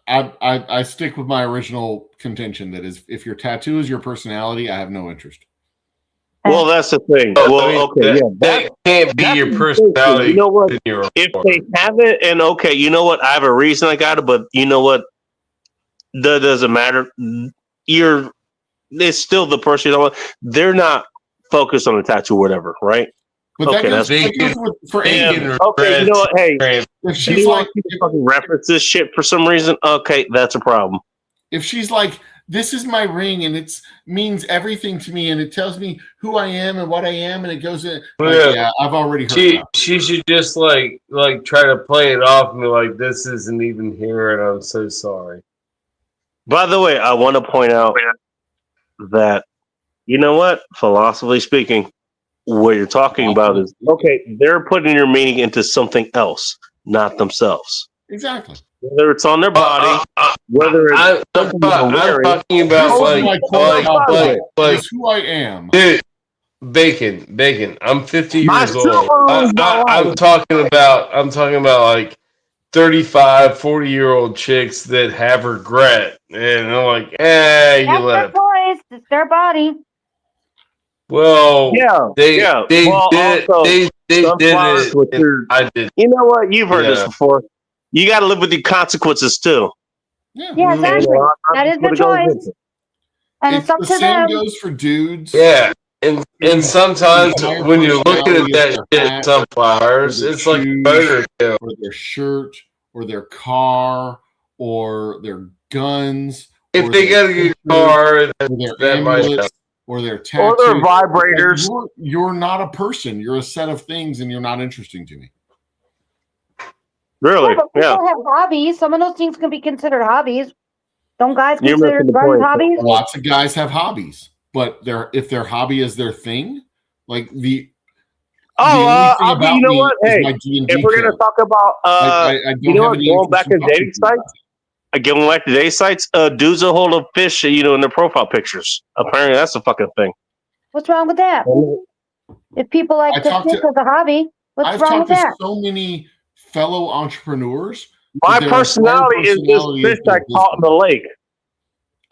I stick with my original contention that is, if your tattoo is your personality, I have no interest. Well, that's the thing. Well, okay, that can't be your personality. You know what? If they have it, and okay, you know what? I have a reason I got it, but you know what? That doesn't matter. It's still the person you know. They're not focused on the tattoo, or whatever, right? But okay, that goes for Aiden. Okay, you know what? Hey, if she's like, fucking reference this shit for some reason, okay, that's a problem. If she's like, this is my ring and it means everything to me and it tells me who I am and what I am and it goes in. Yeah, I've already heard that. She should just like try to play it off and be like, this isn't even here and I'm so sorry. By the way, I want to point out that, you know what? Philosophically speaking, what you're talking about is, okay, they're putting your meaning into something else, not themselves. Exactly. Whether it's on their body, whether it's I'm talking about like who I am. Dude, bacon. I'm 50 years old. I'm talking about like 35, 40-year-old chicks that have regret, and I'm like, you that's let their it. choice. It's their body. Well, they did it. I did. You know what? You've heard this before. You got to live with the consequences too. Yeah, exactly. That is their choice, and it's up to them. The same goes for dudes. Yeah, and sometimes when you're looking at that shit, sunflowers, it's like a motor kill. Or their shirt, or their car, or their guns. If they got a good car, or their amulets, or their tattoos, or their vibrators. You're not a person. You're a set of things, and you're not interesting to me. Really? But people have hobbies. Some of those things can be considered hobbies. Don't guys You're consider guns hobbies? Lots of guys have hobbies, but if their hobby is their thing, like the only thing about you know me what? is Hey, my D&D if we're gonna talk about you know what, going back to dating sites, dudes will hold a fish, in their profile pictures. Apparently, that's a fucking thing. What's wrong with that? If people like to fish as a hobby, what's wrong with that? So many fellow entrepreneurs. My their personality is this personality fish their I caught in the lake.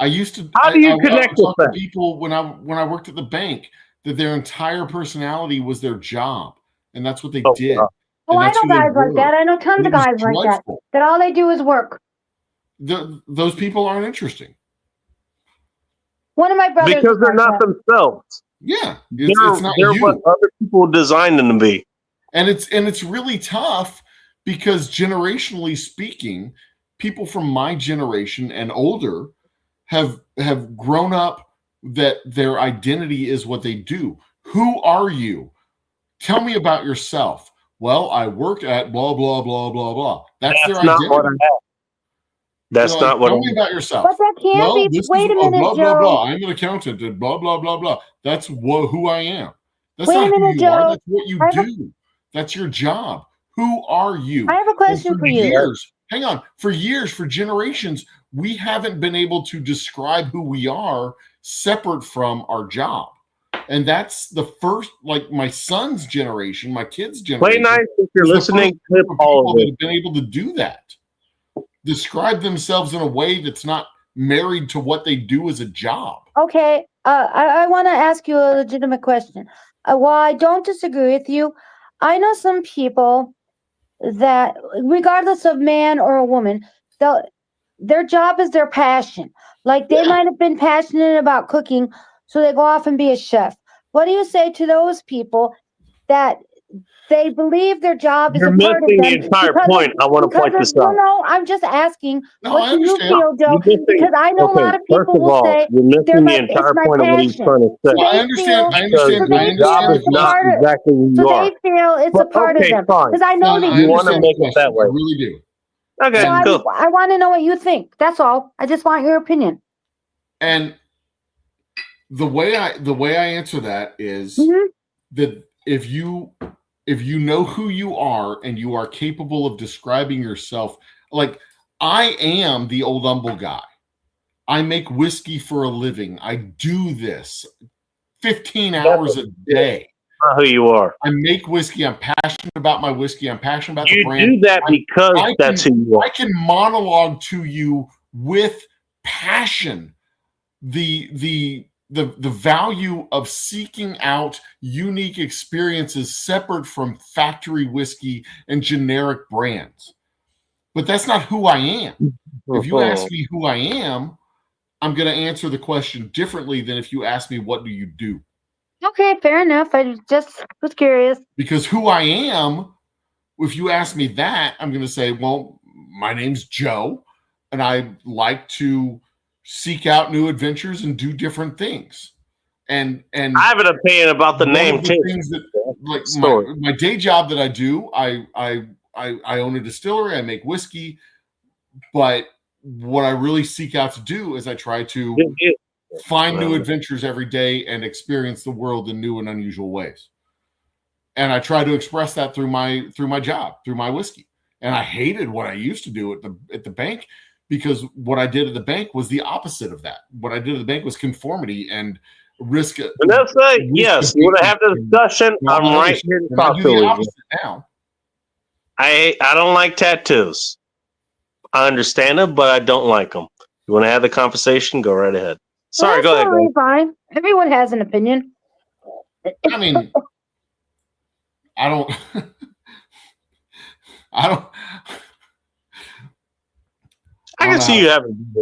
I used to. How do you I connect talk with to that? people when I worked at the bank that their entire personality was their job, and that's what they Oh, did. God. Oh, And I that's know who they guys like were. that. I know tons And of it was guys like that. dreadful. That all they do is work. Those people aren't interesting. One of my brothers Because is they're like not that. themselves. Yeah, They're, it's not they're you. what other people designed them to be. And it's really tough because generationally speaking, people from my generation and older have grown up that their identity is what they do. Who are you? Tell me about yourself. Well, I worked at blah blah blah blah blah. That's their Not what I identity. have. That's not what I Tell me have. about yourself. But that can't Well, be. this Wait is a minute, blah blah Joe. blah. I'm an accountant and blah blah blah blah. That's who I am. That's Wait a not who minute, you are. Joe. That's what you do. That's your job. Who are you? I have a And question for you. years, hang on, for years, for generations, we haven't been able to describe who we are separate from our job. And that's the first, like my son's generation, my kids' Play generation. nice if you're is the listening. first Clip group of all people of that it. have been able to do that. Describe themselves in a way that's not married to what they do as a job. Okay, I want to ask you a legitimate question. While I don't disagree with you, I know some people that, regardless of man or a woman, their job is their passion. Like they Yeah. might have been passionate about cooking, so they go off and be a chef. What do you say to those people that they believe their job is You're a part of missing the them entire point. I want to point this out. no, I'm just asking, No, what I do you understand. feel, Joe? You're missing, Because I know a lot of first people of will all, say you're they're missing the it's entire my point of what he's passion. trying to say. Well, I They understand. feel I Because understand. so I they the feel job understand is the it's a not part question. of exactly who so you are. they feel it's But a part of okay, them. fine. Because I know Son, I these You want to understand make the it that question. way. I really do. Okay, And- cool. I want to know what you think. That's all. I just want your opinion. And the way I answer that is Mhm. that if you know who you are and you are capable of describing yourself, like I am the old humble guy. I make whiskey for a living. I do this 15 hours a day. Not who you are. I make whiskey. I'm passionate about my whiskey. I'm passionate about the You brand. do that because that's who you I are. can monologue to you with passion the value of seeking out unique experiences separate from factory whiskey and generic brands. But that's not who I am. If you ask me who I am, I'm going to answer the question differently than if you ask me, what do you do? Okay, fair enough. I just was curious. Because who I am, if you ask me that, I'm going to say, well, my name's Joe, and I like to seek out new adventures and do different things. And I have an opinion about the one name of the too. things that, like Story. my day job that I do, I own a distillery. I make whiskey, but what I really seek out to do is I try to find new adventures every day and experience the world in new and unusual ways. And I try to express that through my job, through my whiskey. And I hated what I used to do at the bank, because what I did at the bank was the opposite of that. What I did at the bank was conformity and risk. Vanessa, yes, you want to have the discussion? I'm right here to talk I do to the you. opposite now. I don't like tattoos. I understand them, but I don't like them. You want to have the conversation? Go right ahead. Sorry, That's go ahead. totally fine. Everyone has an opinion. I mean, I don't. I can see you having.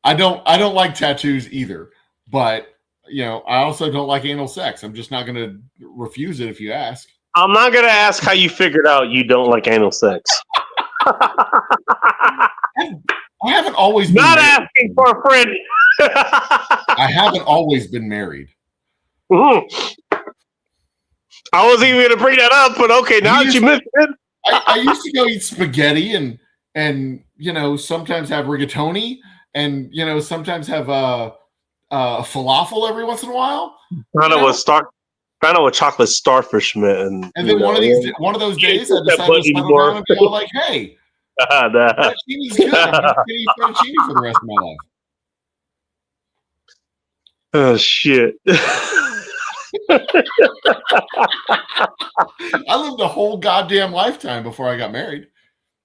I don't like tattoos either, but I also don't like anal sex. I'm just not going to refuse it if you ask. I'm not going to ask how you figured out you don't like anal sex. I haven't always been not married. asking for a friend. I haven't always been married. I wasn't even going to bring that up, but okay, now that you mentioned it. I used to go eat spaghetti and sometimes have rigatoni and sometimes have falafel every once in a while. Found out what chocolate starfish meant, and then one of those days I decided to settle down and be all like, "Hey, fettuccine's good. I'm just gonna eat fettuccine for the rest of my life." Oh shit! I lived a whole goddamn lifetime before I got married.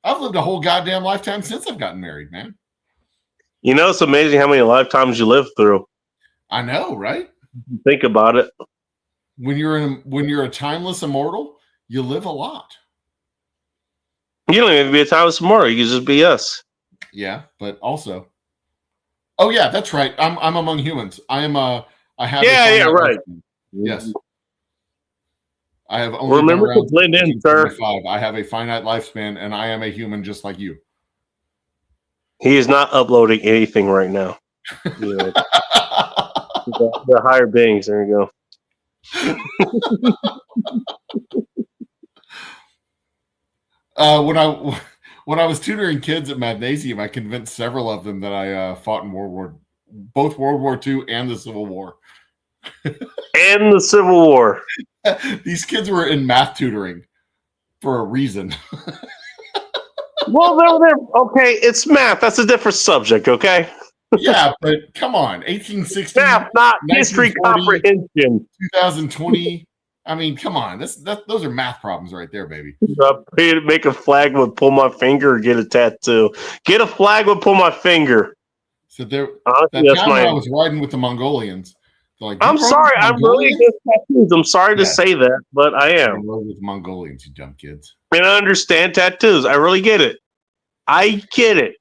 I've lived a whole goddamn lifetime since I've gotten married, man. You know, it's amazing how many lifetimes you live through. I know, right? Think about it. When you're a timeless immortal, you live a lot. You don't even be a timeless tomorrow. You can just be us. Yeah, but also, oh yeah, that's right. I'm among humans. I have right. Yes. I have only Remember been around to blend in, sir. 25. I have a finite lifespan, and I am a human just like you. He is not uploading anything right now. You know, the higher beings. There you go. When I was tutoring kids at Mathnasium, I convinced several of them that I fought in both World War II and the Civil War. And the Civil War. These kids were in math tutoring for a reason. Well, okay, it's math. That's a different subject, okay? Yeah, but come on, 1860, math, not history 1940, comprehension. 2020. I mean, come on. Those are math problems right there, baby. Make a flag would pull my finger or get a tattoo. Get a flag would pull my finger. So there, honestly, that time when I was riding with the Mongolians. Like, I'm sorry, I'm really against tattoos. I'm sorry to say that, but I am. I rode with Mongolians, you dumb kids. And I understand tattoos. I really get it. I get it.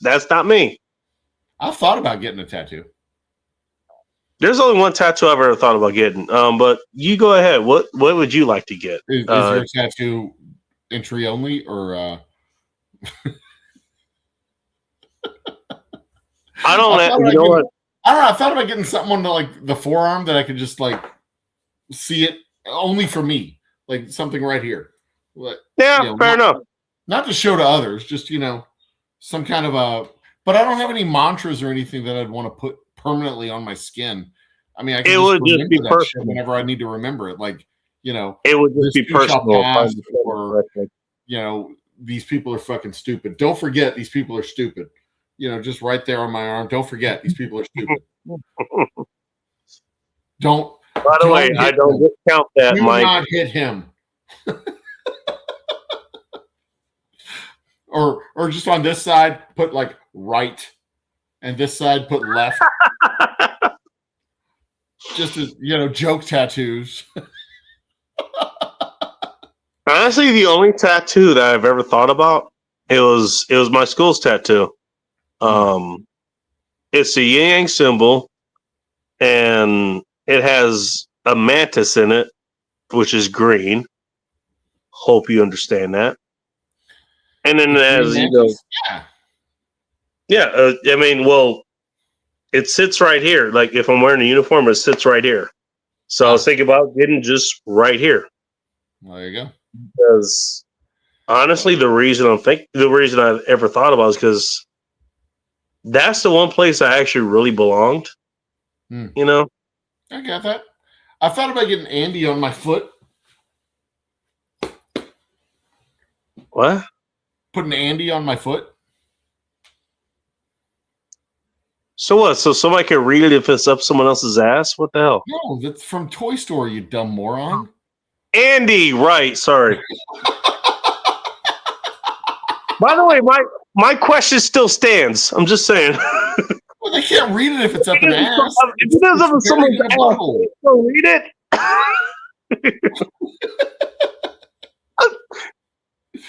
That's not me. I've thought about getting a tattoo. There's only one tattoo I've ever thought about getting. But you go ahead. What would you like to get? Is your tattoo entry only, or? I don't know. I thought about getting something on the forearm that I could just see it only for me, like something right here. Yeah, fair enough. Not to show to others, just some kind of a. But I don't have any mantras or anything that I'd want to put permanently on my skin. I mean, I can just be personal whenever I need to remember it. It would just be personal. Or, these people are fucking stupid. Don't forget, these people are stupid. Just right there on my arm. Don't forget, these people are stupid. Don't. By the way, I don't discount that, Mike. Do not hit him. or just on this side, put right, and this side put left. Just as joke tattoos. Honestly, the only tattoo that I've ever thought about it was my school's tattoo. It's a yin yang symbol, and it has a mantis in it, which is green. Hope you understand that. And then as I mean, well, it sits right here. Like if I'm wearing a uniform, it sits right here. So I was thinking about getting just right here. There you go. Because honestly, the reason I ever thought about it is because that's the one place I actually really belonged. I got that. I thought about getting Andy on my foot. What? Putting Andy on my foot. So what? So somebody can read it if it's up someone else's ass? What the hell? No, that's from Toy Story, you dumb moron. Andy, right? Sorry. By the way, my question still stands. I'm just saying. Well, they can't read it if it's up an ass. If it is up in someone's ass, they'll read it.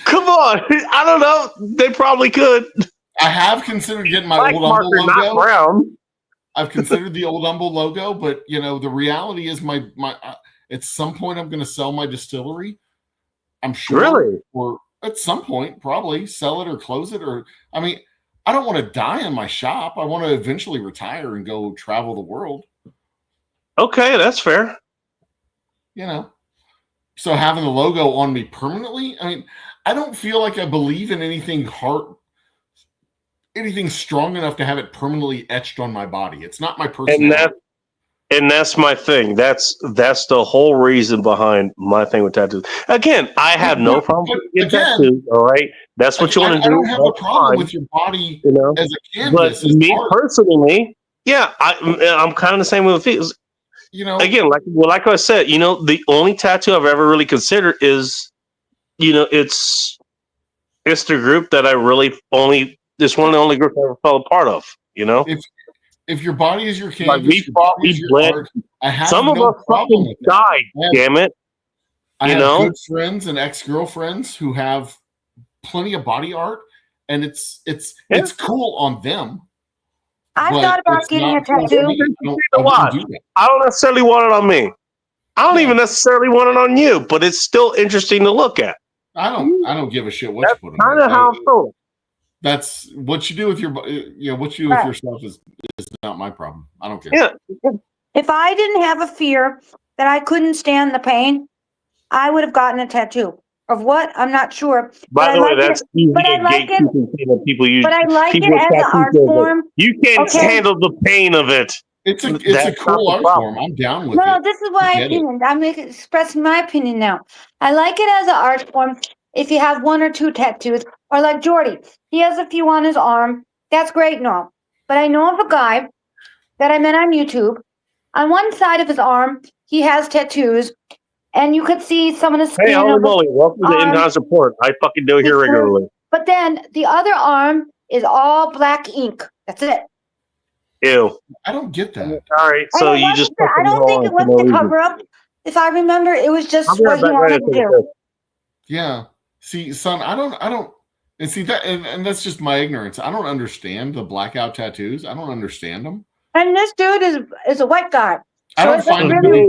Come on. I don't know. They probably could. I have considered getting my old marker, Umble logo. Not brown. I've considered the old Umble logo, but the reality is my at some point I'm going to sell my distillery. I'm sure. Really? Or at some point, probably sell it or close it. Or I mean, I don't want to die in my shop. I want to eventually retire and go travel the world. Okay, that's fair. So having the logo on me permanently, I mean, I don't feel like I believe in anything strong enough to have it permanently etched on my body. It's not my personality. And that's my thing. That's the whole reason behind my thing with tattoos. Again, I have no problem with tattoos. All right, that's what you want to do. I don't have a problem with your body as a canvas. But me personally, yeah, I'm kind of the same with feet. again, like I said, the only tattoo I've ever really considered is, it's the group that I really it's one of the only groups I ever fell a part of. If your body is your Like canvas, your body is your art, I have some of no us problem fucking with that. died. Damn it! I have good friends and ex-girlfriends who have plenty of body art, and it's cool on them. I've thought about getting a tattoo. I don't necessarily want it on me. I don't even necessarily want it on you, but it's still interesting to look at. I don't give a shit what you put on. Kind of how I feel. That's what you do with your, what you do with yourself is not my problem. I don't care. Yeah. If I didn't have a fear that I couldn't stand the pain, I would have gotten a tattoo. Of what? I'm not sure. By the way, that's easy gatekeeping thing that people use. But I like it as an art form. You can't handle the pain of it. It's a cool art form. I'm down with it. No, this is my opinion. I'm expressing my opinion now. I like it as an art form if you have 1 or 2 tattoos, or like Jordy. He has a few on his arm. That's great and all. But I know of a guy that I met on YouTube. On one side of his arm, he has tattoos, and you could see some of the skin. Hey, holy moly, welcome to in-house support. I fucking do it here regularly. But then the other arm is all black ink. That's it. Ew. I don't get that. All right, so you just. I don't think it was the cover up. If I remember, it was just what he wanted to do. Yeah. See, son, I don't, and see that, and that's just my ignorance. I don't understand the blackout tattoos. I don't understand them. And this dude is a white guy. I don't find it really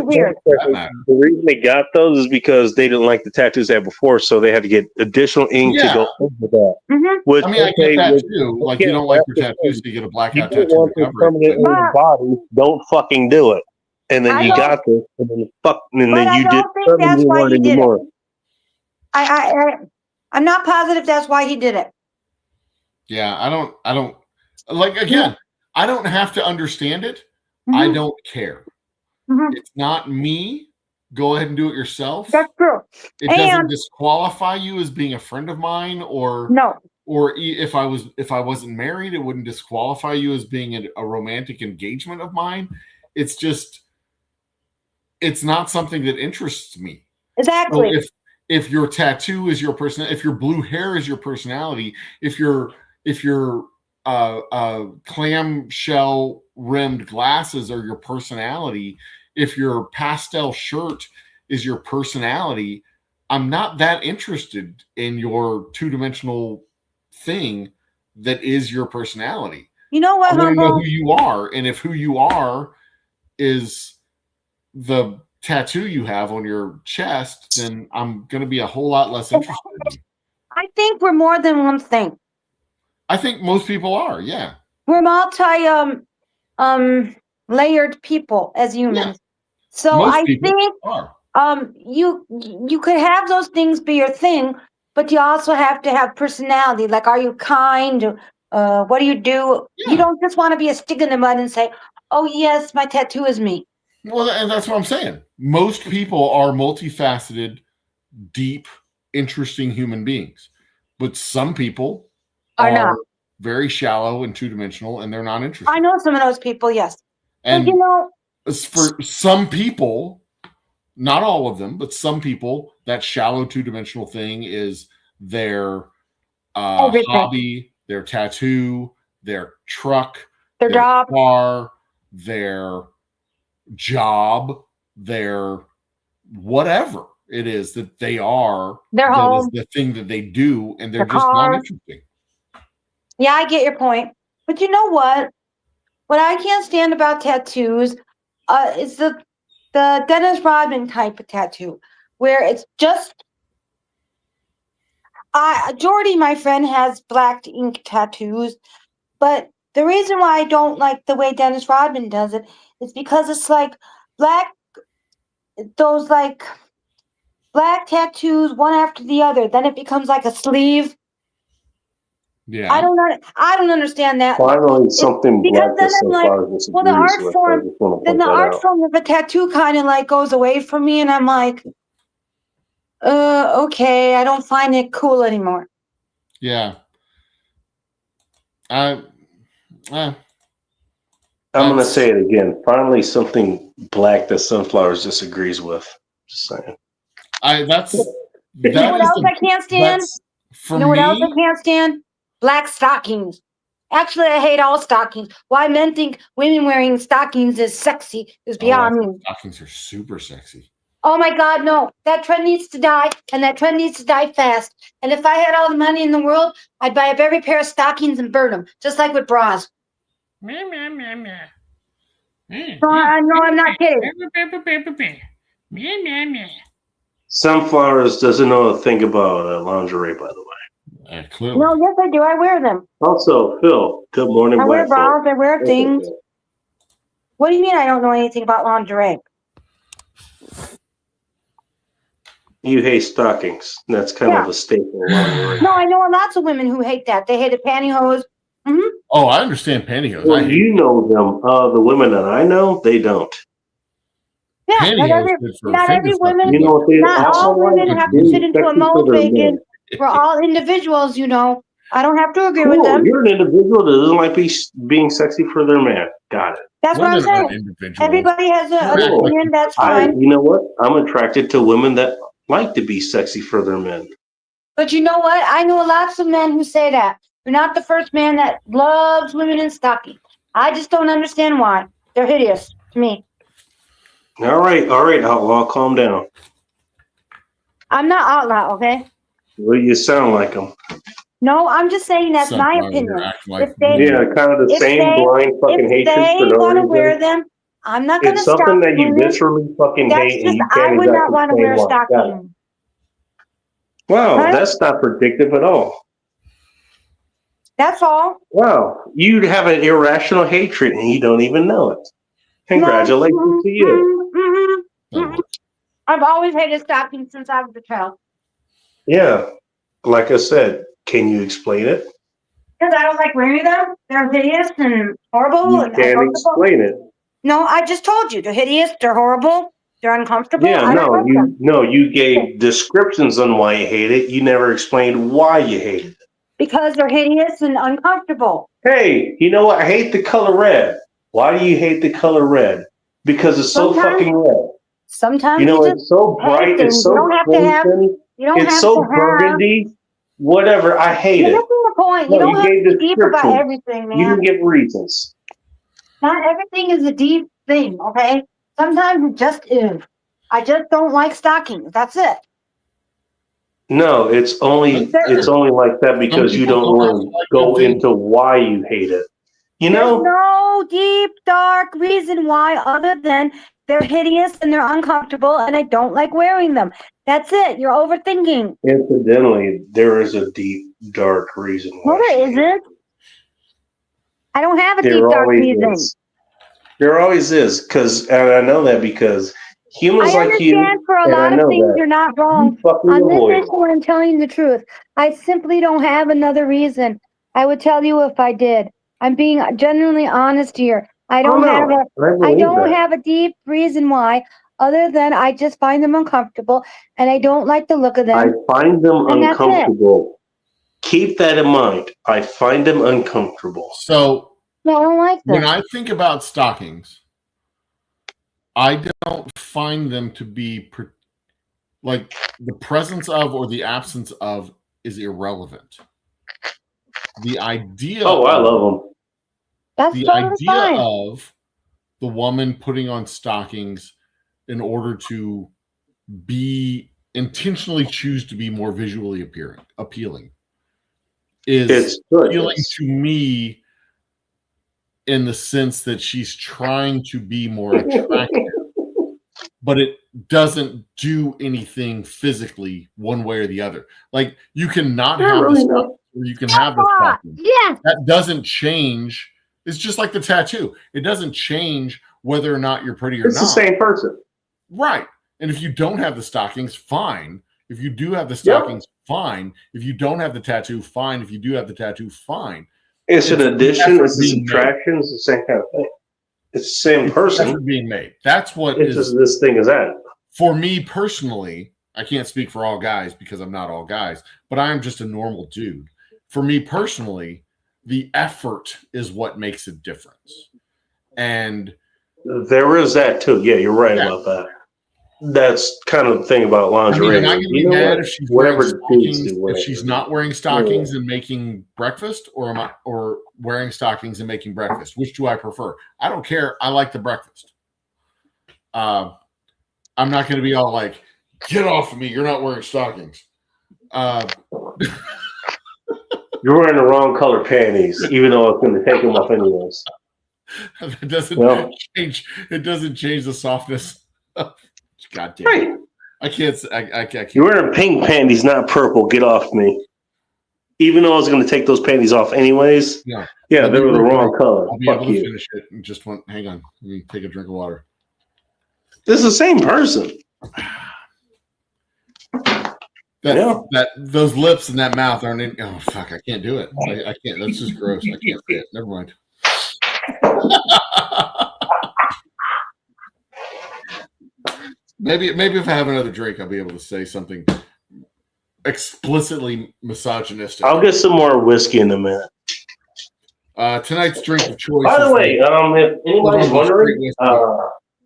weird. The reason they got those is because they didn't like the tattoos they had before, so they had to get additional ink to go over that. Mm-hmm. I mean, I get that too. Like, you don't like your tattoos, so you get a blackout tattoo to cover it. Your body, don't fucking do it. And then you got this, and then you did. That's why he did it. I'm not positive that's why he did it. Yeah, I don't like, again, I don't have to understand it. Mm-hmm. I don't care. Mm-hmm. It's not me. Go ahead and do it yourself. That's true. It doesn't disqualify you as being a friend of mine, or if I wasn't married, it wouldn't disqualify you as being a romantic engagement of mine. It's just, it's not something that interests me. Exactly. So if your tattoo is your person, if your blue hair is your personality, if your clamshell rimmed glasses are your personality, if your pastel shirt is your personality, I'm not that interested in your 2-dimensional thing that is your personality. You know what? I want to know who you are, and if who you are is the tattoo you have on your chest, then I'm going to be a whole lot less interested in you. I think we're more than one thing. I think most people are, yeah. We're layered people as humans. Yeah. So most I think are. You could have those things be your thing, but you also have to have personality. Like, are you kind? What do you do? Yeah. You don't just want to be a stick in the mud and say, "Oh yes, my tattoo is me." Well, and that's what I'm saying. Most people are multifaceted, deep, interesting human beings, but some people are not. Very shallow and 2-dimensional, and they're not interested. I know some of those people, yes. And for some people, not all of them, but some people, that shallow 2-dimensional thing is their hobby, their tattoo, their truck, their job, car, their job, their whatever it is that they are. Their home. Is the thing that they do, and they're just not interesting. Yeah, I get your point. But you know what? What I can't stand about tattoos is the Dennis Rodman type of tattoo, where it's just Jordy, my friend, has black ink tattoos, but the reason why I don't like the way Dennis Rodman does it is because it's like those black tattoos one after the other. Then it becomes like a sleeve. Yeah, I don't understand that. Finally, something because then I'm like, well, the art form of a tattoo kind of like goes away from me, and I'm like, okay, I don't find it cool anymore. Yeah. I'm going to say it again. Finally, something black that Sunflowers disagrees with. Just saying. You know what else I can't stand? For You know what else I me, can't stand? Black stockings. Actually, I hate all stockings. Why men think women wearing stockings is sexy is beyond me. stockings are super sexy. Oh my God, no. That trend needs to die, and that trend needs to die fast. And if I had all the money in the world, I'd buy up every pair of stockings and burn them, just like with bras. Meow, meow, meow, meow. No, I'm not kidding. Meow, meow, meow. Sunflowers doesn't know a thing about lingerie, by the way. Clearly. No, yes, I do. I wear them. Also, Phil, good morning, I wear black folk. bras. I wear things. What do you mean I don't know anything about lingerie? You hate stockings. That's kind of a staple of lingerie. No, I know lots of women who hate that. They hate the pantyhose. Mm-hmm. Oh, I understand pantyhose. Well, you know them. The women that I know, they don't. Yeah, not every woman. You know what they not all women like? have to fit into a mold, Bacon. We're all individuals, you know. I don't have to agree with them. You're an individual that doesn't like being sexy for their man. Got it. That's what I'm saying. Everybody has an opinion. That's fine. You know what? I'm attracted to women that like to be sexy for their men. But you know what? I know lots of men who say that. You're not the first man that loves women in stockings. I just don't understand why. They're hideous to me. All right, outlaw, calm down. I'm not outlaw, okay? Well, you sound like them. No, I'm just saying that's my opinion. If they, kind of the same blind fucking hatred for no want to reason. wear them, I'm not going to stop. It's something that you viscerally fucking hate, and you can't I would not exactly want to say wear why. stockings. Wow, that's not predictive at all. That's all. Wow, you have an irrational hatred, and you don't even know it. Congratulations to you. I've always hated stockings since I was a child. Yeah, like I said, can you explain it? Because I don't like wearing them. They're hideous and horrible. You can't explain it. No, I just told you. They're hideous. They're horrible. They're uncomfortable. Yeah, you gave descriptions on why you hate it. You never explained why you hate it. Because they're hideous and uncomfortable. Hey, you know what? I hate the color red. Why do you hate the color red? Because it's so fucking red. Sometimes it's so bright. It's so crimson. It's so burgundy. Whatever. I hate it. You're missing the point. You don't have to be deep about everything, man. You didn't give reasons. Not everything is a deep thing, okay? Sometimes it just is. I just don't like stockings. That's it. No, it's only like that because you don't want to go into why you hate it. You know? There's no deep, dark reason why other than they're hideous and they're uncomfortable and I don't like wearing them. That's it. You're overthinking. Incidentally, there is a deep, dark reason why. No, there isn't. I don't have a deep, dark reason. There always is, and I know that because humans like you. I understand for a lot of things you're not wrong. On this issue, I'm telling you the truth. I simply don't have another reason. I would tell you if I did. I'm being genuinely honest here. I don't have a deep reason why, other than I just find them uncomfortable and I don't like the look of them. I find them uncomfortable. Keep that in mind. I find them uncomfortable. So no, I don't like them. When I think about stockings, I don't find them to be like the presence of or the absence of is irrelevant. The idea. Oh, I love them. That's the totally idea fine. of the woman putting on stockings in order to intentionally choose to be more visually appealing is appealing to me in the sense that she's trying to be more attractive, but it doesn't do anything physically one way or the other. Like you cannot have the stockings or you can have the stockings. Yes. That doesn't change. It's just like the tattoo. It doesn't change whether or not you're pretty or not. It's the same person. Right. And if you don't have the stockings, fine. If you do have the stockings, fine. If you don't have the tattoo, fine. If you do have the tattoo, fine. It's an addition. It's a subtraction. It's the same kind of thing. It's the same person being made. That's what this thing is at. For me personally, I can't speak for all guys because I'm not all guys, but I'm just a normal dude. For me personally, the effort is what makes a difference. And there is that too. Yeah, you're right about that. That's kind of the thing about lingerie. am I going to be mad if she's wearing stockings? If she's not wearing stockings and making breakfast, or wearing stockings and making breakfast? Which do I prefer? I don't care. I like the breakfast. I'm not going to be all like, "Get off of me! You're not wearing stockings." You're wearing the wrong color panties, even though it's going to take them off anyways. It doesn't change. It doesn't change the softness. God damn it. I can't. I can't. You're wearing pink panties, not purple. Get off me. Even though I was going to take those panties off anyways. Yeah, they were the wrong color. I'll be able to finish it in just one. Hang on. Let me take a drink of water. This is the same person. Those lips and that mouth aren't in. Oh fuck! I can't do it. I can't. That's just gross. I can't say it. Never mind. Maybe if I have another drink, I'll be able to say something explicitly misogynistic. I'll get some more whiskey in a minute. Tonight's drink of choice. By the way, if anybody's wondering,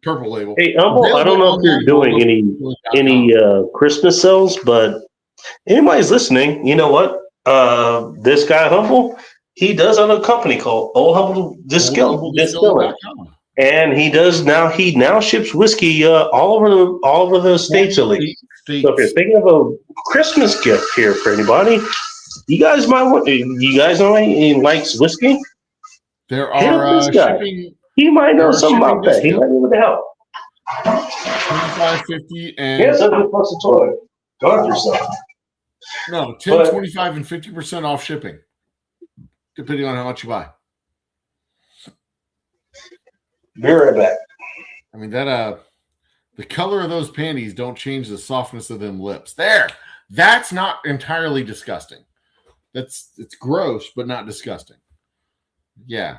Purple Label. Hey, Humble, I don't know if you're doing any Christmas sales, but anybody's listening, you know what? This guy Humble, he does have a company called Old Humble Distilling. And he now ships whiskey all over the states at least. So if you're thinking of a Christmas gift here for anybody, you guys know he likes whiskey? There are shipping. He might know something about that. He might be able to help. 25, 50, and yeah, something plus a toy. Guard yourself. No, 10, 25, and 50% off shipping, depending on how much you buy. Be right back. I mean that the color of those panties don't change the softness of them lips. That's not entirely disgusting. It's gross, but not disgusting. Yeah.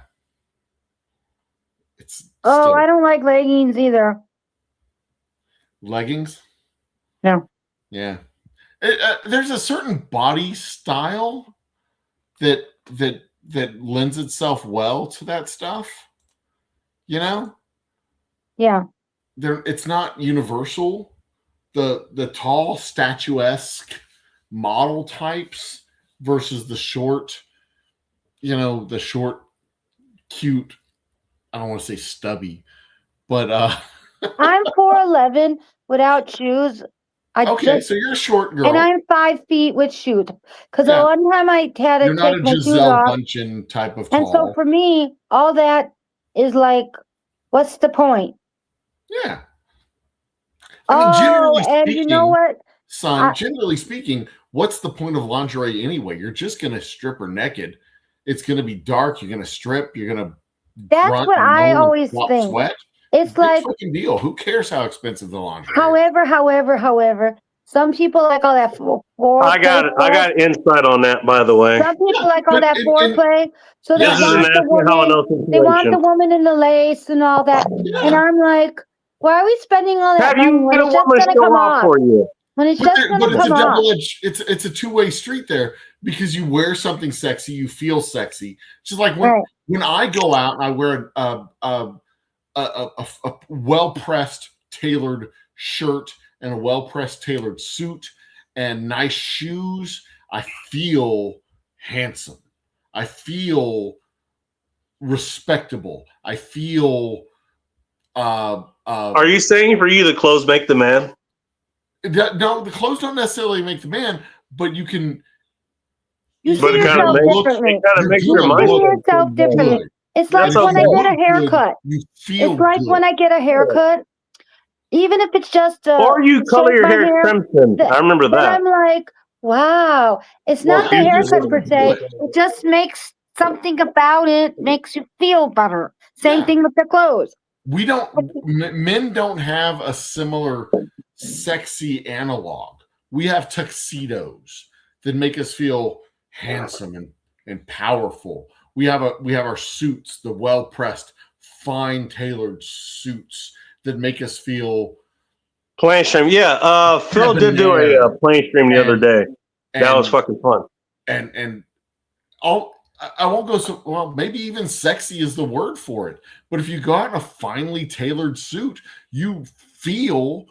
I don't like leggings either. Leggings? No. Yeah. There's a certain body style that lends itself well to that stuff. You know? Yeah. It's not universal. The tall, statuesque model types versus the short, the short, cute, I don't want to say stubby, but I'm 4'11" without shoes. So you're a short girl, and I'm 5 feet with shoes. Because the one time I had to take my shoes off, Bündchen type of tall. And so for me, all that is like, what's the point? Yeah. I mean, generally speaking, and you know what, son? Generally speaking, what's the point of lingerie anyway? You're just gonna strip her naked. It's gonna be dark. You're gonna strip. You're gonna. That's what I always think. Sweat. It's like fucking deal. Who cares how expensive the lingerie? However, some people like all that foreplay. I got insight on that, by the way. Some people like all that foreplay, so they want the woman in the lace and all that. Yeah. And I'm like, why are we spending all that money when it's just going to come off for you? When it's just going to come off. It's a two-way street there, because you wear something sexy, you feel sexy. Just like when I go out and I wear a well-pressed tailored shirt and a well-pressed tailored suit and nice shoes, I feel handsome. I feel respectable. I feel are you saying for you the clothes make the man? No, the clothes don't necessarily make the man, but you can. You see yourself differently. It kind of makes your mind. You see yourself differently. It's like when I get a haircut. It's like when I get a haircut, even if it's just or you color your hair crimson. I remember that. I'm like, wow. It's not the haircut per se. It just makes something about it makes you feel better. Same thing with the clothes. Men don't have a similar sexy analog. We have tuxedos that make us feel handsome and powerful. We have our suits, the well-pressed, fine tailored suits that make us feel plane stream. Yeah, Phil did do a plane stream the other day. That was fucking fun. And all I won't go so well. Maybe even sexy is the word for it. But if you go out in a finely tailored suit, you feel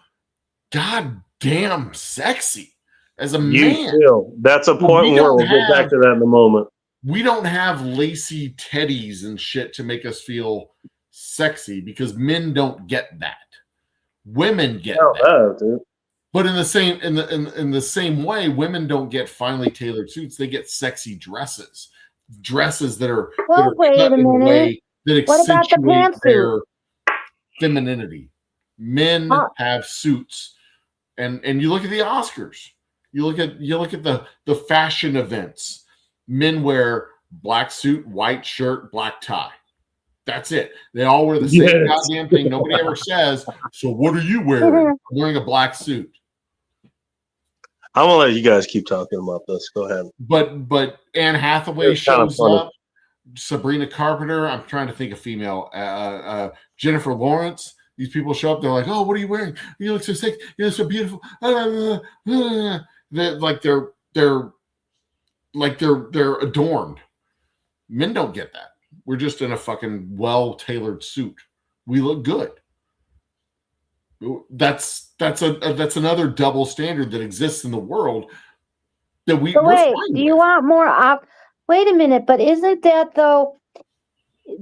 goddamn sexy as a man. That's a point where we'll get back to that in a moment. We don't have lacy teddies and shit to make us feel sexy because men don't get that. Women get that. Dude. But in the same way, women don't get finely tailored suits. They get sexy dresses that are wait cut a in a minute. way that What about the accentuate pantsuit? their femininity. Men have suits, and you look at the Oscars. You look at the fashion events. Men wear black suit, white shirt, black tie. That's it. They all wear the same goddamn thing. Nobody ever says, "So what are you wearing?" I'm wearing a black suit. I'm gonna let you guys keep talking about this. Go ahead. But Anne Hathaway shows up. Sabrina Carpenter. I'm trying to think of female. Jennifer Lawrence. These people show up. They're like, "Oh, what are you wearing? You look so sick. You look so beautiful." They're adorned. Men don't get that. We're just in a fucking well-tailored suit. We look good. That's another double standard that exists in the world that we. So wait, do you want more? Wait a minute, but isn't that though?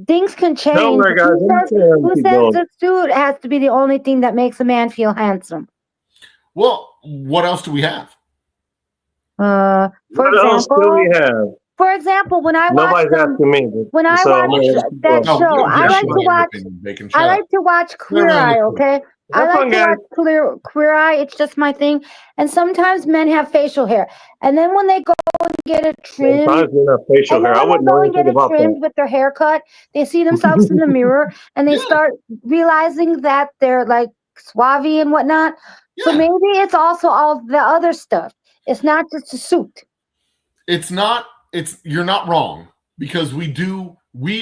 Things can change. No, my guys, who says the suit has to be the only thing that makes a man feel handsome? Well, what else do we have? For example, when I watch that show, I like to watch Queer Eye. Okay, I like to watch Queer Eye. It's just my thing. And sometimes men have facial hair, and then when they go and get it trimmed, with their haircut, they see themselves in the mirror, and they start realizing that they're like suave and whatnot. Yeah. So maybe it's also all the other stuff. It's not just a suit. You're not wrong, because we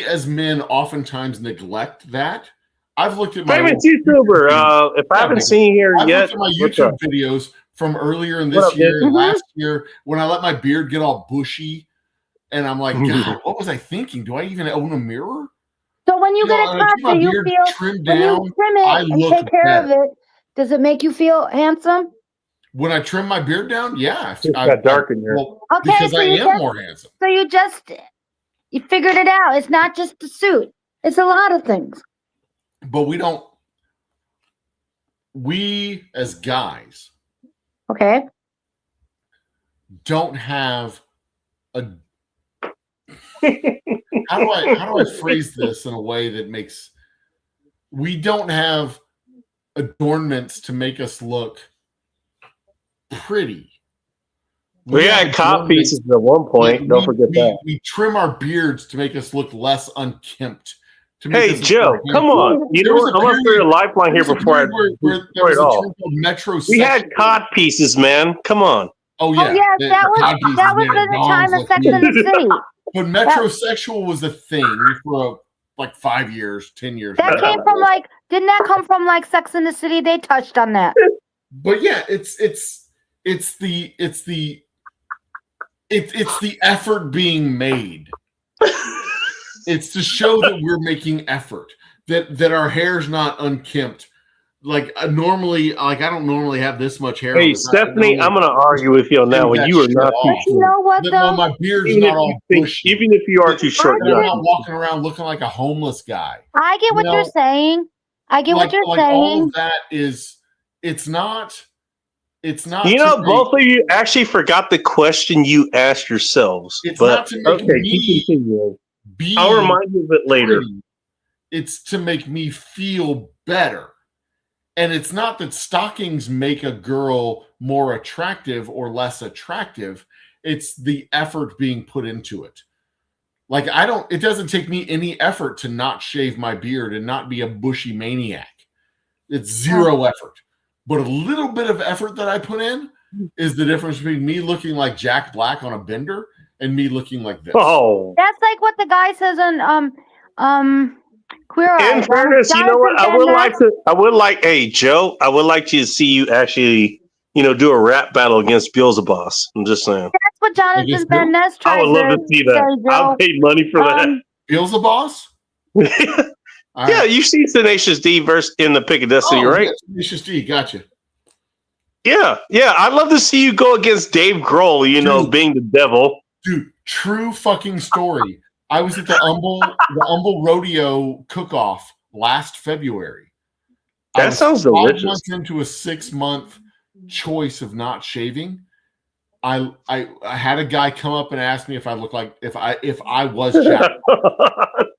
as men oftentimes neglect that. I've looked at my YouTuber. If I haven't seen here yet, looked at my YouTube videos from earlier in this year and last year when I let my beard get all bushy, and I'm like, God, what was I thinking? Do I even own a mirror? So when you get a cut, do you feel trimmed when down, you trim it and take care of it? Does it make you feel handsome? When I trim my beard down, yeah, it's got dark in here. Because so I am more handsome. So you figured it out. It's not just the suit; it's a lot of things. But we as guys, don't have a. How do I phrase this in a way that makes? We don't have adornments to make us look pretty. We had cop pieces at one point. Don't forget that. We trim our beards to make us look less unkempt. Hey, Joe, come on. You know what? I'm going to throw a lifeline here before I destroy it all. We had cod pieces, man. Come on. Oh, yeah. That was at the time of Sex and the City. But metrosexual was a thing for like 5 years, 10 years. That came from didn't that come from like Sex and the City? They touched on that. But yeah, it's the effort being made. It's to show that we're making effort, that our hair's not unkempt. Like normally, I don't normally have this much hair. Hey, Stephanie, I'm going to argue with you on that one. You are not too short. You know what, though? My beard's not all bushy. Even if you are too short, I'm not walking around looking like a homeless guy. I get what you're saying. I get what you're saying. All of that is, it's not. You know, both of you actually forgot the question you asked yourselves. It's not to make me be. I'll remind you of it later. Pretty. It's to make me feel better. And it's not that stockings make a girl more attractive or less attractive. It's the effort being put into it. Like, it doesn't take me any effort to not shave my beard and not be a bushy maniac. It's zero effort. But a little bit of effort that I put in is the difference between me looking like Jack Black on a bender and me looking like this. Oh, that's like what the guy says on Queer Eye. In fairness, you know what? I would like, hey, Joe, I would like to see you actually, do a rap battle against Beelzebub. I'm just saying. That's what I Jonathan guess Van Ness I tries would love to see that. say, I'll Joe. pay money for Bill's the boss? that. All Yeah, right. you see Tenacious D verse in the Pick of Destiny, Oh, right? yeah, Tenacious D, gotcha. Yeah. I'd love to see you go against Dave Grohl, Dude. being the devil. Dude, true fucking story. I was at the Humble Rodeo cook-off last February. I That was sounds 5 delicious. months into a 6-month choice of not shaving. I had a guy come up and ask me if I look like if I was Jack.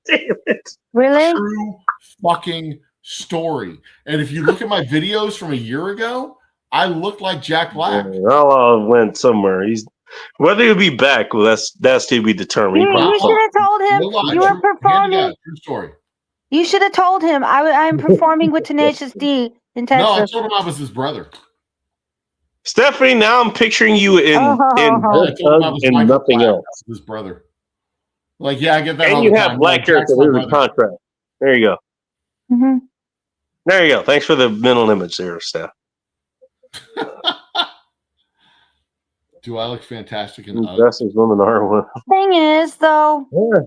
Damn it. Really? True fucking story. And if you look at my videos from a year ago, I look like Jack Black. I'll went somewhere. Whether he'll be back, well, that's to be determined. You should have told him No lie, you were true, performing. true story. You should have told him I'm performing with Tenacious D in No, I Texas. told him I was his brother. Stephanie, now I'm picturing you in Oh. I told him I was and Michael nothing Black, else. his brother. Like, yeah, I get that all And the you time. have black Like, hair, Jack's so my there's a brother. contract. There you go. Mm-hmm. There you go. Thanks for the mental image there, Steph. Do I look fantastic in Ugg? Dresses women are women. Thing is, though,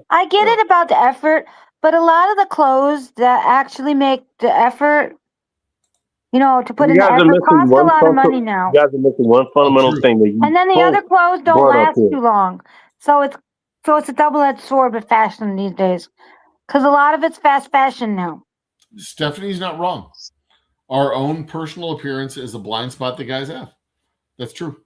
I get it about the effort, but a lot of the clothes that actually make the effort, to put in the effort, cost a lot of money now. You guys are missing one fundamental thing that you And then the other clothes don't brought up last here. too long. So it's a double-edged sword with fashion these days, because a lot of it's fast fashion now. Stephanie's not wrong. Our own personal appearance is a blind spot that guys have. That's true.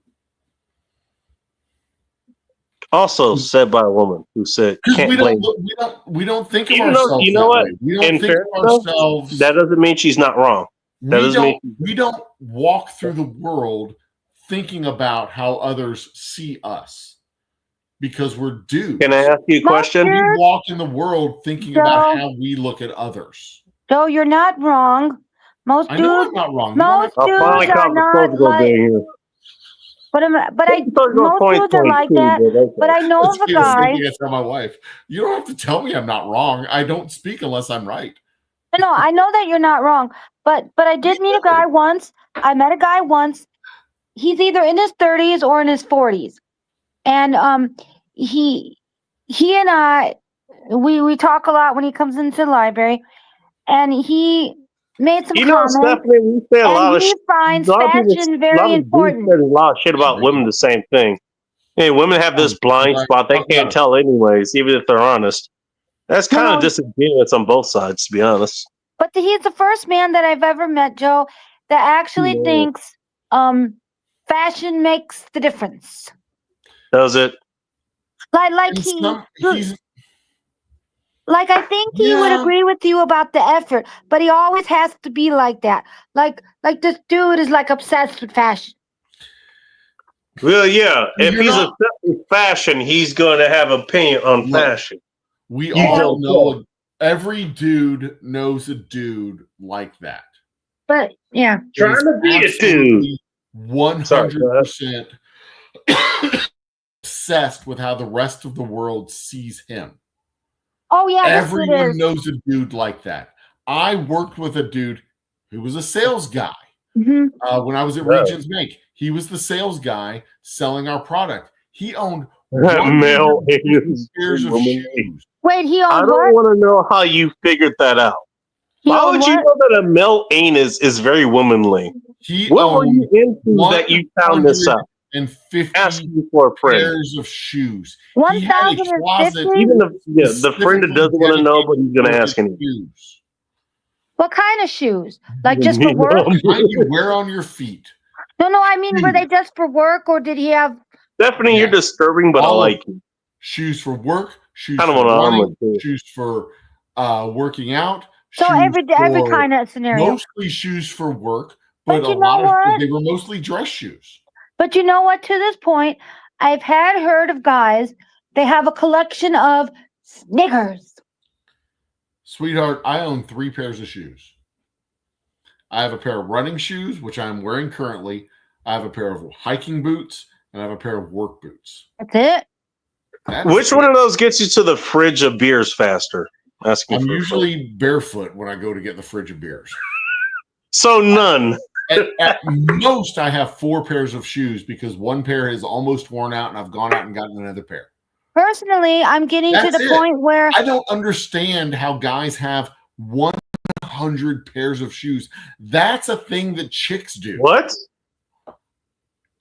Also said by a woman who said, "Can't we blame." don't think of Even though, ourselves. you know what? Way. We don't In think fairness, of ourselves. that doesn't mean she's not wrong. We don't walk through the world thinking about how others see us because we're dudes. Can I ask you a question? We walk in the world thinking about how we look at others. Joe, you're not wrong. Most I dudes, know I'm not wrong. Most dudes are not like. But most dudes are like that. But I know of a guy. I tell my wife, you don't have to tell me I'm not wrong. I don't speak unless I'm right. No, I know that you're not wrong. But I did meet a guy once. I met a guy once. He's either in his 30s or in his 40s, and he and I we talk a lot when he comes into the library, and he made some comments. Stephanie, we say a lot of shit. Finds fashion very important. Said a lot of shit about women. The same thing. Hey, women have this blind spot. They can't tell anyways, even if they're honest. That's kind of disingenuous on both sides, to be honest. But he's the first man that I've ever met, Joe, that actually thinks fashion makes the difference. Does it? Like he's like, I think he would agree with you about the effort, but he always has to be like that. Like this dude is like obsessed with fashion. Well, yeah. If he's obsessed with fashion, he's going to have opinion on fashion. We all know every dude knows a dude like that. But yeah, trying to be a dude. 100% obsessed with how the rest of the world sees him. Oh yeah, everyone knows a dude like that. I worked with a dude who was a sales guy when I was at Regions Bank. He was the sales guy selling our product. He owned male pairs of shoes. Wait, he owned I don't want to know how you figured that out. Why would you know that a male anus is very womanly? What were you into that you found this out? And 50 asking for a friend. Pairs of shoes. 1,050. Even the friend that doesn't want to know, but he's going to ask anyway. What kind of shoes? Like just for work? Kind you wear on your feet. No, I mean, were they just for work, or did he have? Stephanie, you're disturbing, but I like you. Shoes for work. Shoes for running. Shoes for working out. So every kind of scenario. Mostly shoes for work, but a lot of they were mostly dress shoes. But you know what? To this point, I've heard of guys. They have a collection of Snickers. Sweetheart, I own 3 pairs of shoes. I have a pair of running shoes, which I'm wearing currently. I have a pair of hiking boots, and I have a pair of work boots. That's it. Which one of those gets you to the fridge of beers faster? I'm usually barefoot when I go to get the fridge of beers. So none. At most, I have 4 pairs of shoes because one pair is almost worn out, and I've gone out and gotten another pair. Personally, I'm getting That's to the it. point where I don't understand how guys have 100 pairs of shoes. That's a thing that chicks do. What?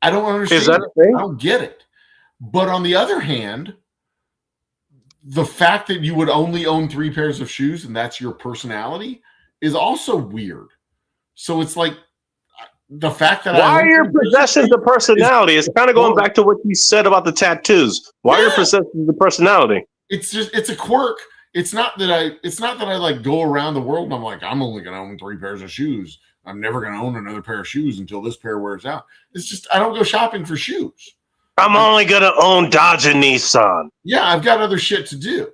I don't understand. Is that it. a thing? I don't get it. But on the other hand, the fact that you would only own 3 pairs of shoes and that's your personality is also weird. So it's like the fact that why are your possessions the personality? It's kind of going back to what you said about the tattoos. Why are your possessions the personality? It's a quirk. It's not that I like go around the world and I'm like, I'm only gonna own 3 pairs of shoes. I'm never gonna own another pair of shoes until this pair wears out. It's just I don't go shopping for shoes. I'm only gonna own Dodge and Nissan. Yeah, I've got other shit to do.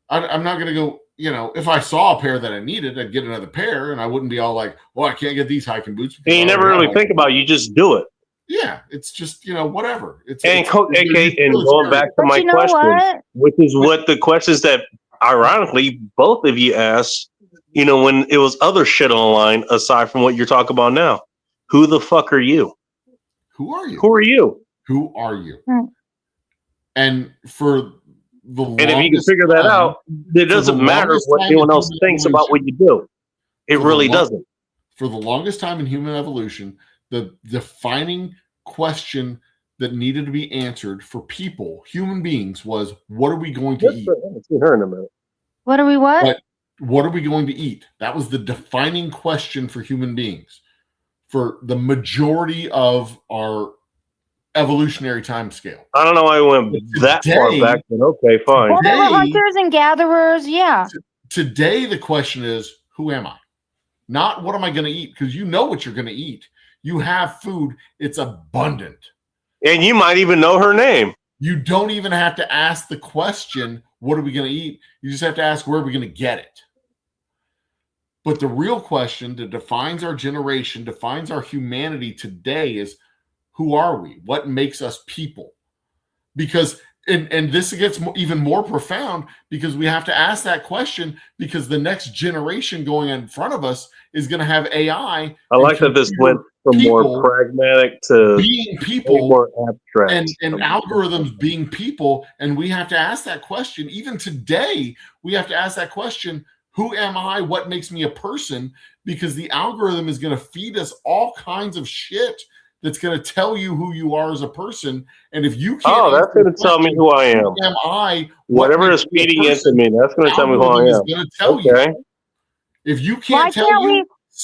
I'm not gonna go. If I saw a pair that I needed, I'd get another pair, and I wouldn't be all like, "Well, I can't get these hiking boots." And you never really think about it. You just do it. Yeah, it's just whatever. It's and going back to my question, which is what the questions that ironically both of you asked. When it was other shit online aside from what you're talking about now. Who the fuck are you? Who are you? Who are you? Who are you? And for the and if you can figure that out, it doesn't matter what anyone else thinks about what you do. It really doesn't. For the longest time in human evolution, the defining question that needed to be answered for people, human beings, was what are we going to eat? See her in a minute. What are we what? What are we going to eat? That was the defining question for human beings for the majority of our evolutionary time scale. I don't know why I went that far back, but okay, fine. Well, there were hunters and gatherers, yeah. Today, the question is, who am I? Not what am I going to eat? Because you know what you're going to eat. You have food. It's abundant. And you might even know her name. You don't even have to ask the question, what are we going to eat? You just have to ask, where are we going to get it? But the real question that defines our generation, defines our humanity today is, who are we? What makes us people? Because, and this gets even more profound because we have to ask that question because the next generation going in front of us is going to have AI. I like that this went from more pragmatic to being people, more abstract. and algorithms being people. And we have to ask that question. Even today, we have to ask that question, who am I? What makes me a person? Because the algorithm is going to feed us all kinds of shit that's going to tell you who you are as a person. And if you can't, that's going to tell me who I am. Who am I? Whatever is feeding into me, that's going to tell me who I am. Going to tell you. If you can't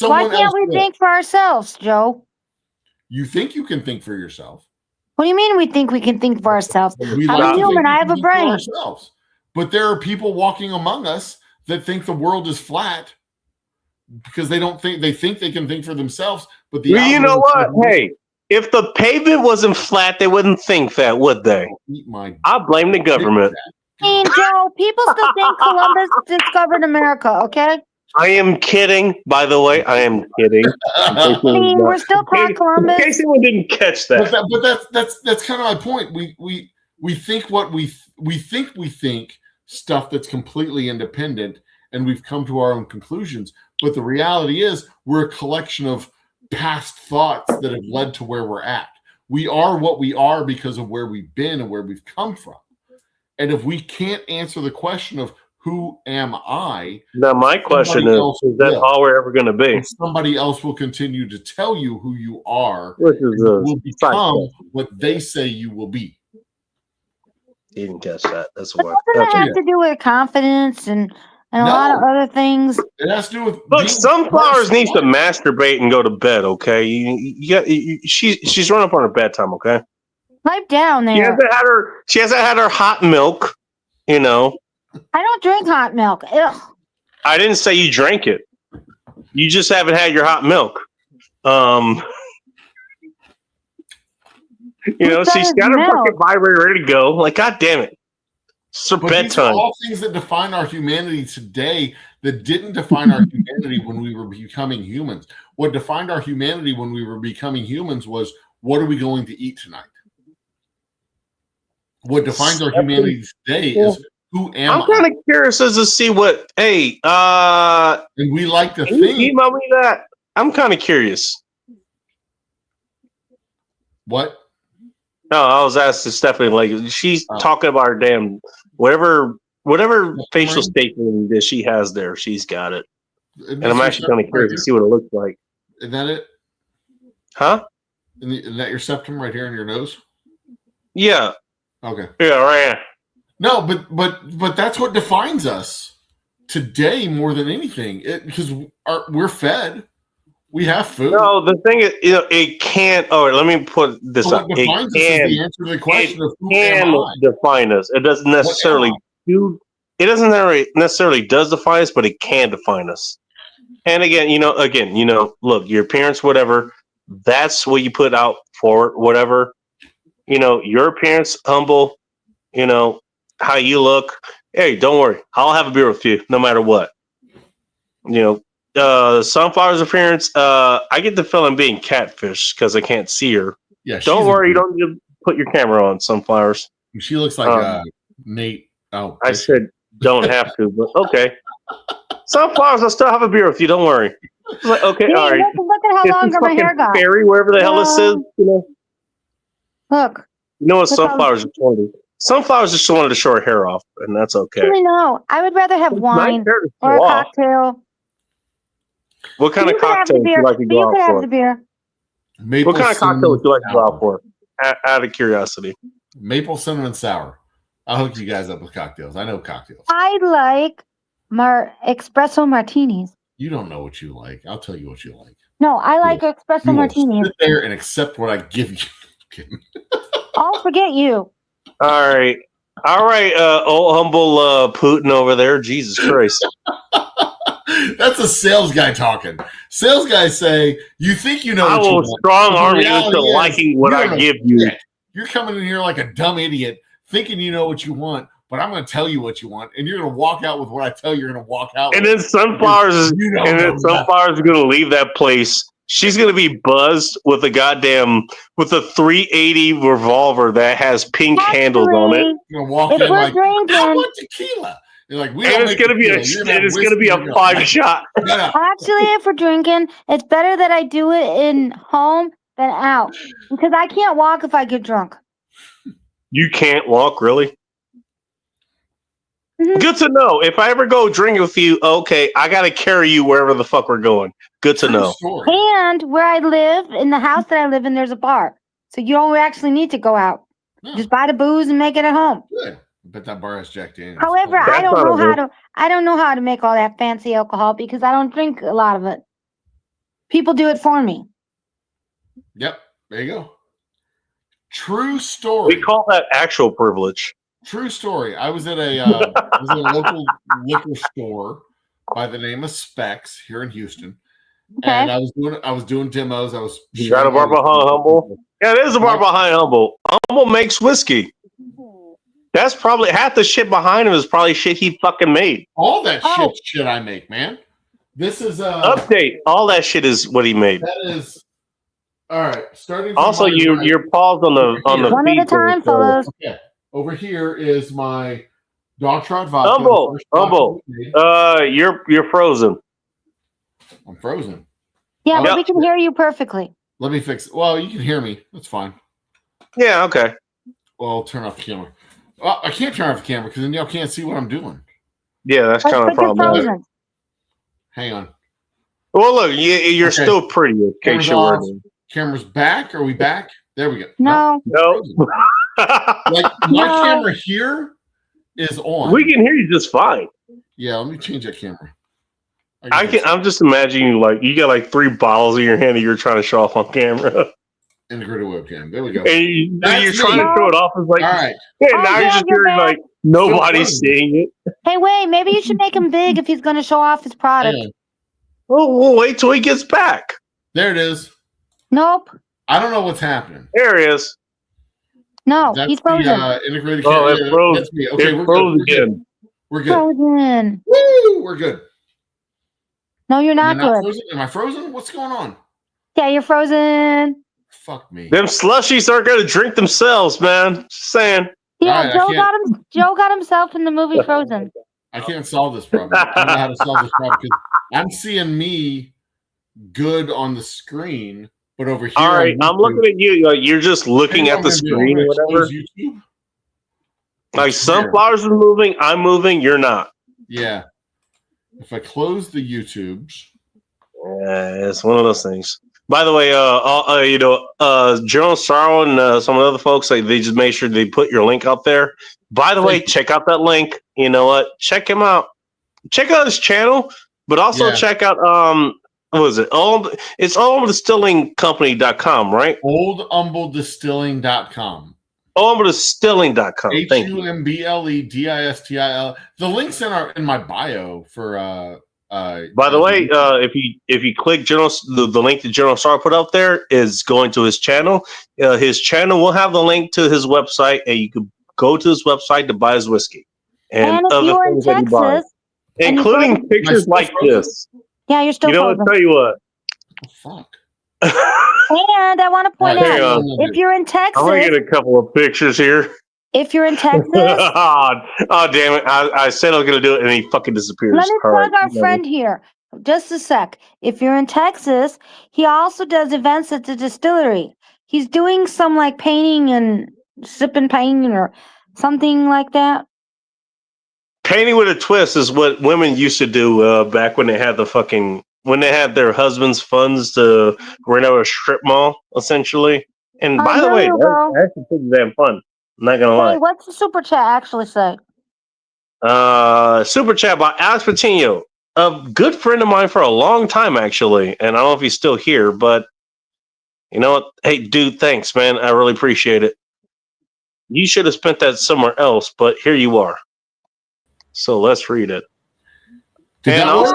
why can't we think for ourselves, Joe? You think you can think for yourself? What do you mean we think we can think for ourselves? I'm human. I have a brain. But there are people walking among us that think the world is flat because they think they can think for themselves. But you know what? Hey, if the pavement wasn't flat, they wouldn't think that, would they? I blame the government. I mean, Joe, people still think Columbus discovered America, okay? I am kidding, by the way. I am kidding. I mean, we're still called Columbus. In case anyone didn't catch that. But that's kind of my point. We think what we think stuff that's completely independent, and we've come to our own conclusions. But the reality is we're a collection of past thoughts that have led to where we're at. We are what we are because of where we've been and where we've come from. And if we can't answer the question of who am I? Now, my question is that all we're ever going to be? Somebody else will continue to tell you who you are. Which is will become what they say you will be. You didn't catch that. That's why. Doesn't it have to do with confidence and a lot of other things? It has to do with. Look, Sunflowers needs to masturbate and go to bed. Okay, she's run up on her bedtime. Okay, pipe down there. She hasn't had her hot milk. I don't drink hot milk. Ugh. I didn't say you drank it. You just haven't had your hot milk. She's got her fucking vibrator ready to go. Like, God damn it. It's her bedtime. These are all things that define our humanity today that didn't define our humanity when we were becoming humans. What defined our humanity when we were becoming humans was, what are we going to eat tonight? What defines our humanity today is, who am I? I'm kind of curious as to see what, and we like to think. Email me that. I'm kind of curious. What? No, I was asking Stephanie, like, she's talking about her damn whatever facial stapling that she has there. She's got it. And I'm actually kind of curious to see what it looks like. Isn't that it? Huh? Isn't that your septum right here in your nose? Yeah. Okay. Yeah, right here. No, but that's what defines us today more than anything. Because we're fed. We have food. No, the thing is, it can't. Oh, let me put this up. What defines us is the answer to the question of who am I? Define us. It doesn't necessarily do. It doesn't necessarily does define us, but it can define us. And again, look, your appearance, whatever. That's what you put out for whatever. Your appearance, humble. How you look. Hey, don't worry. I'll have a beer with you, no matter what. Sunflower's appearance, I get the feeling being catfish because I can't see her. Yeah, don't worry, you don't need to put your camera on, Sunflowers. She looks like Nate. Oh, I said don't have to, but okay. Sunflowers, I'll still have a beer with you. Don't worry. Like, okay, all right. Look at how long my hair got. Fairy, wherever the hell this is. Look. You know what Sunflowers just wanted? Sunflowers just wanted to show her hair off, and that's okay. I know. I would rather have wine or a cocktail. What kind of cocktail would you like to go out for? You could have the beer. What kind of cocktail would you like to go out for? Out of curiosity. Maple cinnamon sour. I'll hook you guys up with cocktails. I know cocktails. I like espresso martinis. You don't know what you like. I'll tell you what you like. No, I like espresso martinis. Sit there and accept what I give you. I'll forget you. All right. Old humble Putin over there. Jesus Christ. That's a sales guy talking. Sales guys say, you think you know what you want. I will strong arm you into liking what I give you. You're coming in here like a dumb idiot thinking you know what you want, but I'm going to tell you what you want, and you're going to walk out with what I tell you you're going to walk out and with. Then Sunflowers is going to leave that place. She's going to be buzzed with a 380 revolver that has pink handles on it. You're going to walk in like, I want tequila. You're like, it's going to be a 5-shot. Actually, if we're drinking, it's better that I do it in home than out because I can't walk if I get drunk. You can't walk, really? Mm-hmm. Good to know. If I ever go drink with you, okay, I got to carry you wherever the fuck we're going. Good to know. And where I live, in the house that I live in, there's a bar, so you don't actually need to go out. No. Just buy the booze and make it at home. Good. But that bar has Jack Daniels. However, I don't know how to make all that fancy alcohol because I don't drink a lot of it. People do it for me. Yep. There you go. True story. We call that actual privilege. True story. I was at a local liquor store by the name of Specs here in Houston, and I was doing demos. You got a bar behind Humble? Yeah, it is a bar behind Humble. Humble makes whiskey. That's probably half the shit behind him is probably shit he fucking made. All that shit I make, man. This is update. All that shit is what he made. That is all right. Starting. Also, you're paused on the one at a time, fellas. Okay. Over here is my dog trot vodka. Humble. You're frozen. I'm frozen. Yeah, but we can hear you perfectly. Let me fix it. Well, you can hear me. That's fine. Yeah. Okay. Well, I'll turn off the camera. Well, I can't turn off the camera because then y'all can't see what I'm doing. Yeah, that's kind of a problem. Hang on. Well, look, you're still pretty. In case you're wondering. Camera's back. Are we back? There we go. No. Like my camera here is on. We can hear you just fine. Yeah, let me change that camera. I'm just imagining you got like 3 bottles in your hand that you're trying to show off on camera. Integrated webcam. There we go. And you're trying to show it off as like, all right. Hey, now you're just hearing like nobody's seeing it. Hey, wait, maybe you should make him big if he's going to show off his product. Oh, we'll wait till he gets back. There it is. Nope. I don't know what's happening. There he is. No, he's frozen. Integrated camera. It froze. That's me. Okay, we're good. Again. We're good. Frozen. Woo! We're good. No, you're not good. Frozen? Am I frozen? What's going on? Yeah, you're frozen. Fuck me. Them slushies aren't going to drink themselves, man. Just saying. Yeah, right, Joe got himself in the movie Frozen. I can't solve this problem. I don't know how to solve this problem because I'm seeing me good on the screen, But over here, All right, I'm looking at you. Like, you're just looking Here's at what the I'm gonna do. I'm screen or gonna whatever. close YouTube. Like It's sunflowers are moving, I'm moving, you're not. Yeah. If I close the YouTubes. Yeah, it's one of those things. By the way, General Sorrow and some of the other folks, like, they just made sure they put your link out there. By the way, check out that link. You know what? Check him out. Check out his channel, but also check out what was it? It's oldhumbledistillingcompany.com, right? Oldhumbledistilling.com. Oldhumbledistilling.com. Thank you. HUMBLEDISTIL. The link's in my bio for By the way, if you click the link that General Star put up there is going to his channel. His channel will have the link to his website, and you can go to his website to buy his whiskey and if other you are in things that he buys, Texas, including pictures like this. Yeah, you're still I'll tell you what. Oh, fuck. And I want to point out, if you're in Texas, I'm gonna get a couple of pictures here. If you're in Texas, oh damn it! I said I was gonna do it, and he fucking disappears. Let me plug our friend here. Just a sec. If you're in Texas, he also does events at the distillery. He's doing some like painting and sipping painting or something like that. Painting with a twist is what women used to do back when they had when they had their husbands' funds to rent out a strip mall, essentially. And by the way, that's actually pretty damn fun. I'm not gonna lie. Hey, what's the super chat actually say? Super chat by Alex Patino, a good friend of mine for a long time, actually. And I don't know if he's still here, but you know what? Hey, dude, thanks, man. I really appreciate it. You should have spent that somewhere else, but here you are. So let's read it. And also,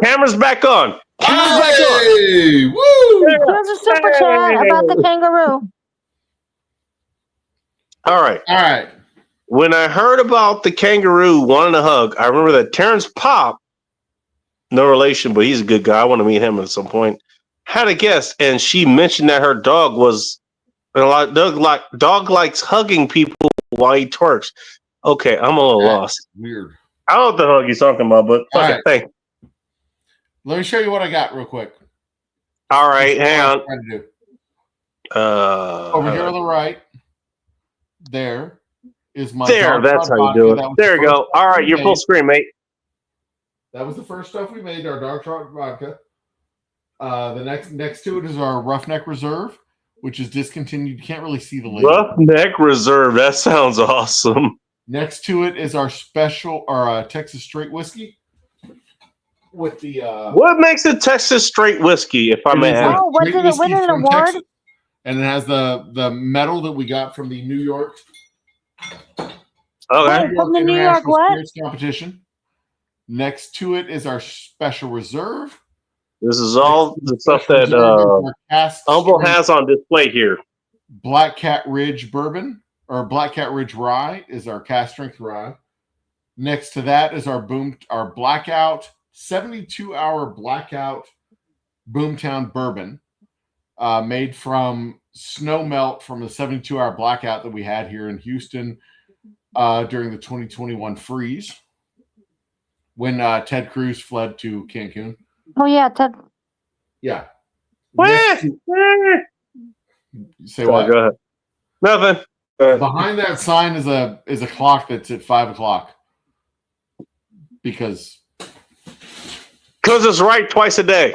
camera's back on. Camera's back on. Woo! Here's a super chat about the kangaroo. All right. All right. When I heard about the kangaroo wanting a hug, I remember that Terrence Pop, no relation, but he's a good guy. I want to meet him at some point, had a guest, and she mentioned that her dog dog likes hugging people while he twerks. Okay, I'm a little lost. Weird. I don't know what the hug he's talking about, but fuck it, thanks. Let me show you what I got real quick. All right, hang on. Over here on the right, there is my. That's how you do it. There you go. All right, you're full screen, mate. That was the first stuff we made, our dark chocolate vodka. The next to it is our Roughneck Reserve, which is discontinued. You can't really see the label. Roughneck Reserve. That sounds awesome. Next to it is our special, our Texas Straight Whiskey. With the what makes it Texas Straight Whiskey, if I may ask? Oh, what did it win an award? Texas, and it has the medal that we got from the New York. Okay. From the New York what? Competition. Next to it is our Special Reserve. This is all the stuff that Humble has on display here. Black Cat Ridge Bourbon, or Black Cat Ridge Rye, is our cast strength rye. Next to that is our Blackout 72-hour Blackout Boomtown Bourbon, made from snow melt from the 72-hour blackout that we had here in Houston during the 2021 freeze when Ted Cruz fled to Cancun. Oh yeah, Ted. Yeah. Say what? Go ahead. Nothing. Behind that sign is a clock that's at 5:00 because it's right twice a day.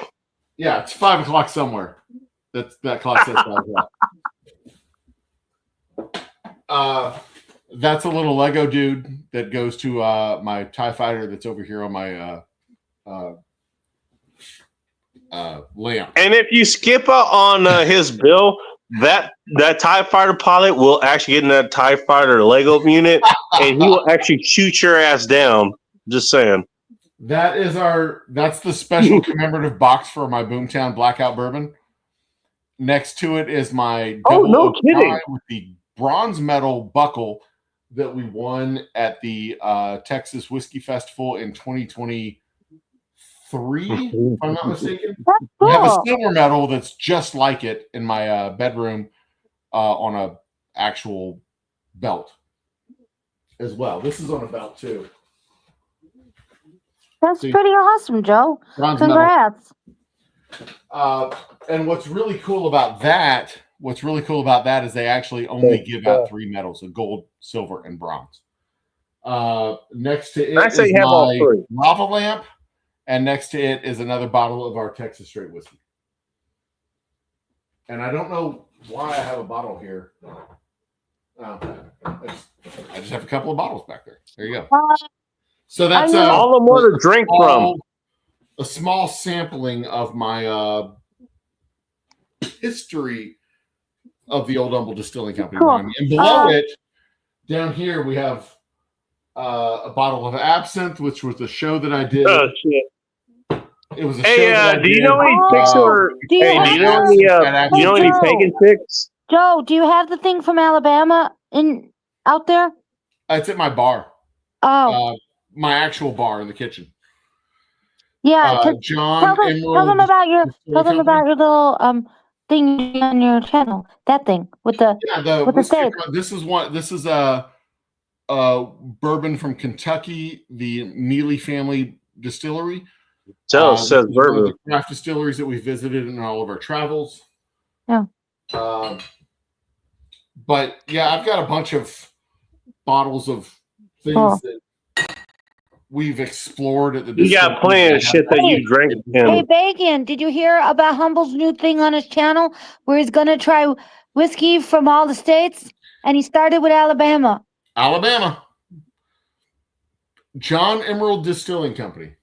Yeah, it's 5:00 somewhere. That clock says 5:00. That's a little Lego dude that goes to my TIE fighter that's over here on my lamp. And if you skip out on his bill, that TIE fighter pilot will actually get in that TIE fighter Lego unit, and he will actually shoot your ass down. Just saying. That's the special commemorative box for my Boomtown Blackout Bourbon. Next to it is my no kidding with the bronze medal buckle that we won at the Texas Whiskey Festival in 2023, if I'm not mistaken. I have a silver medal that's just like it in my bedroom on a actual belt as well. This is on a belt too. That's pretty awesome, Joe. Congrats. And what's really cool about that is they actually only give out 3 medals: a gold, silver, and bronze. Next to it say is you have all my 3. lava lamp, and next to it is another bottle of our Texas straight whiskey. And I don't know why I have a bottle here. I just have a couple of bottles back there. There you go. So that's all the more to drink from. A small sampling of my history of the Old Humble Distilling Company. Cool. And below it, down here, we have a bottle of absinthe, which was the show that I did. Oh shit! It was a show that I do you did. know any pics or? Do you Hey, have do you know the- any? You know any Joe. pagan pics? Joe, do you have the thing from Alabama out there? It's at my bar. Oh, My actual bar in the kitchen. yeah. John Tell them about your little thing on your channel. That thing with the steak. This is a bourbon from Kentucky, the Mealy family distillery. Joe says One of bourbon. the craft distilleries that we visited in all of our travels. Yeah. But yeah, I've got a bunch of bottles of things that we've explored at the You got plenty of shit that you drank. Hey, Bacon, did you hear about Humble's new thing on his channel where he's going to try whiskey from all the states? And he started with Alabama. Alabama. John Emerald Distilling Company.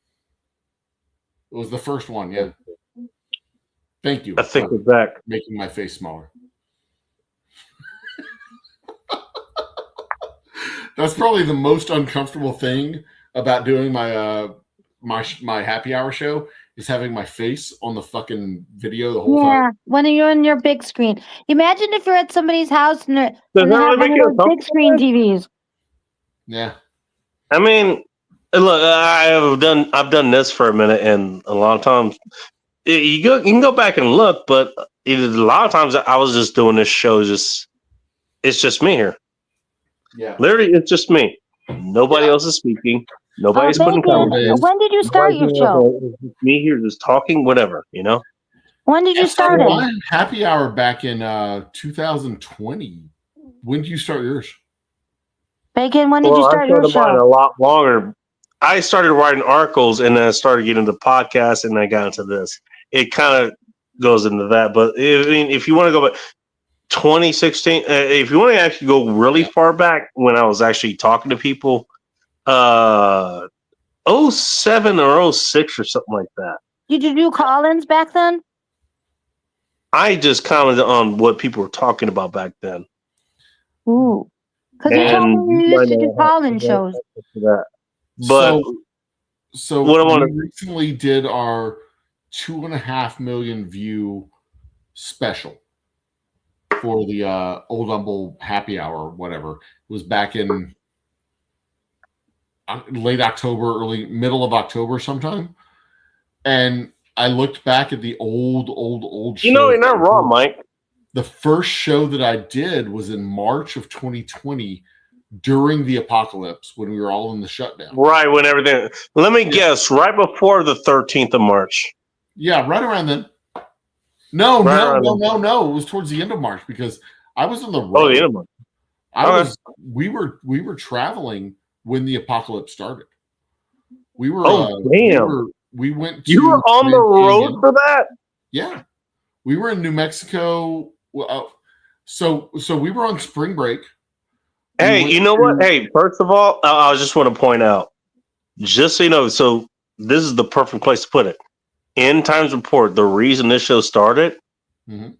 It was the first one, yeah. Thank you. I think we're back. Making my face smaller. That's probably the most uncomfortable thing about doing my my happy hour show is having my face on the fucking video the whole time. Yeah, when you're on your big screen. Imagine if you're at somebody's house and they have one of those big screen TVs. Yeah. I mean, look, I've done this for a minute, and a lot of times you can go back and look, but a lot of times I was just doing this show. It's just me here. Yeah. Literally, it's just me. Nobody else is speaking. Nobody's putting comments. When did you start your show? Me here just talking, whatever, you know? When did you start it? Happy hour back in 2020. When did you start yours? Bacon, when did you start your show? A lot longer. I started writing articles, and then I started getting into podcasts, and I got into this. It kind of goes into that. But if you want to go back, 2016, if you want to actually go really far back when I was actually talking to people, 07 or 06 or something like that. Did you do call-ins back then? I just commented on what people were talking about back then. Ooh. Because you told me you used to do call-in shows. But so we recently did our 2.5 million view special for the Old Humble Happy Hour or whatever. It was back in late October, middle of October sometime. And I looked back at the old show. You know, you're not wrong, Mike. The first show that I did was in March of 2020 during the apocalypse when we were all in the shutdown. Right, when everything. Let me guess, right before the 13th of March. Yeah, right around then. No. It was towards the end of March because I was on the road. Oh, the end of March. We were traveling when the apocalypse started. We were. Damn. We went. You were on the road for that? Yeah, we were in New Mexico. So we were on spring break. Hey, you know what? Hey, first of all, I just want to point out, just so you know, so this is the perfect place to put it. End Times Report, the reason this show started, I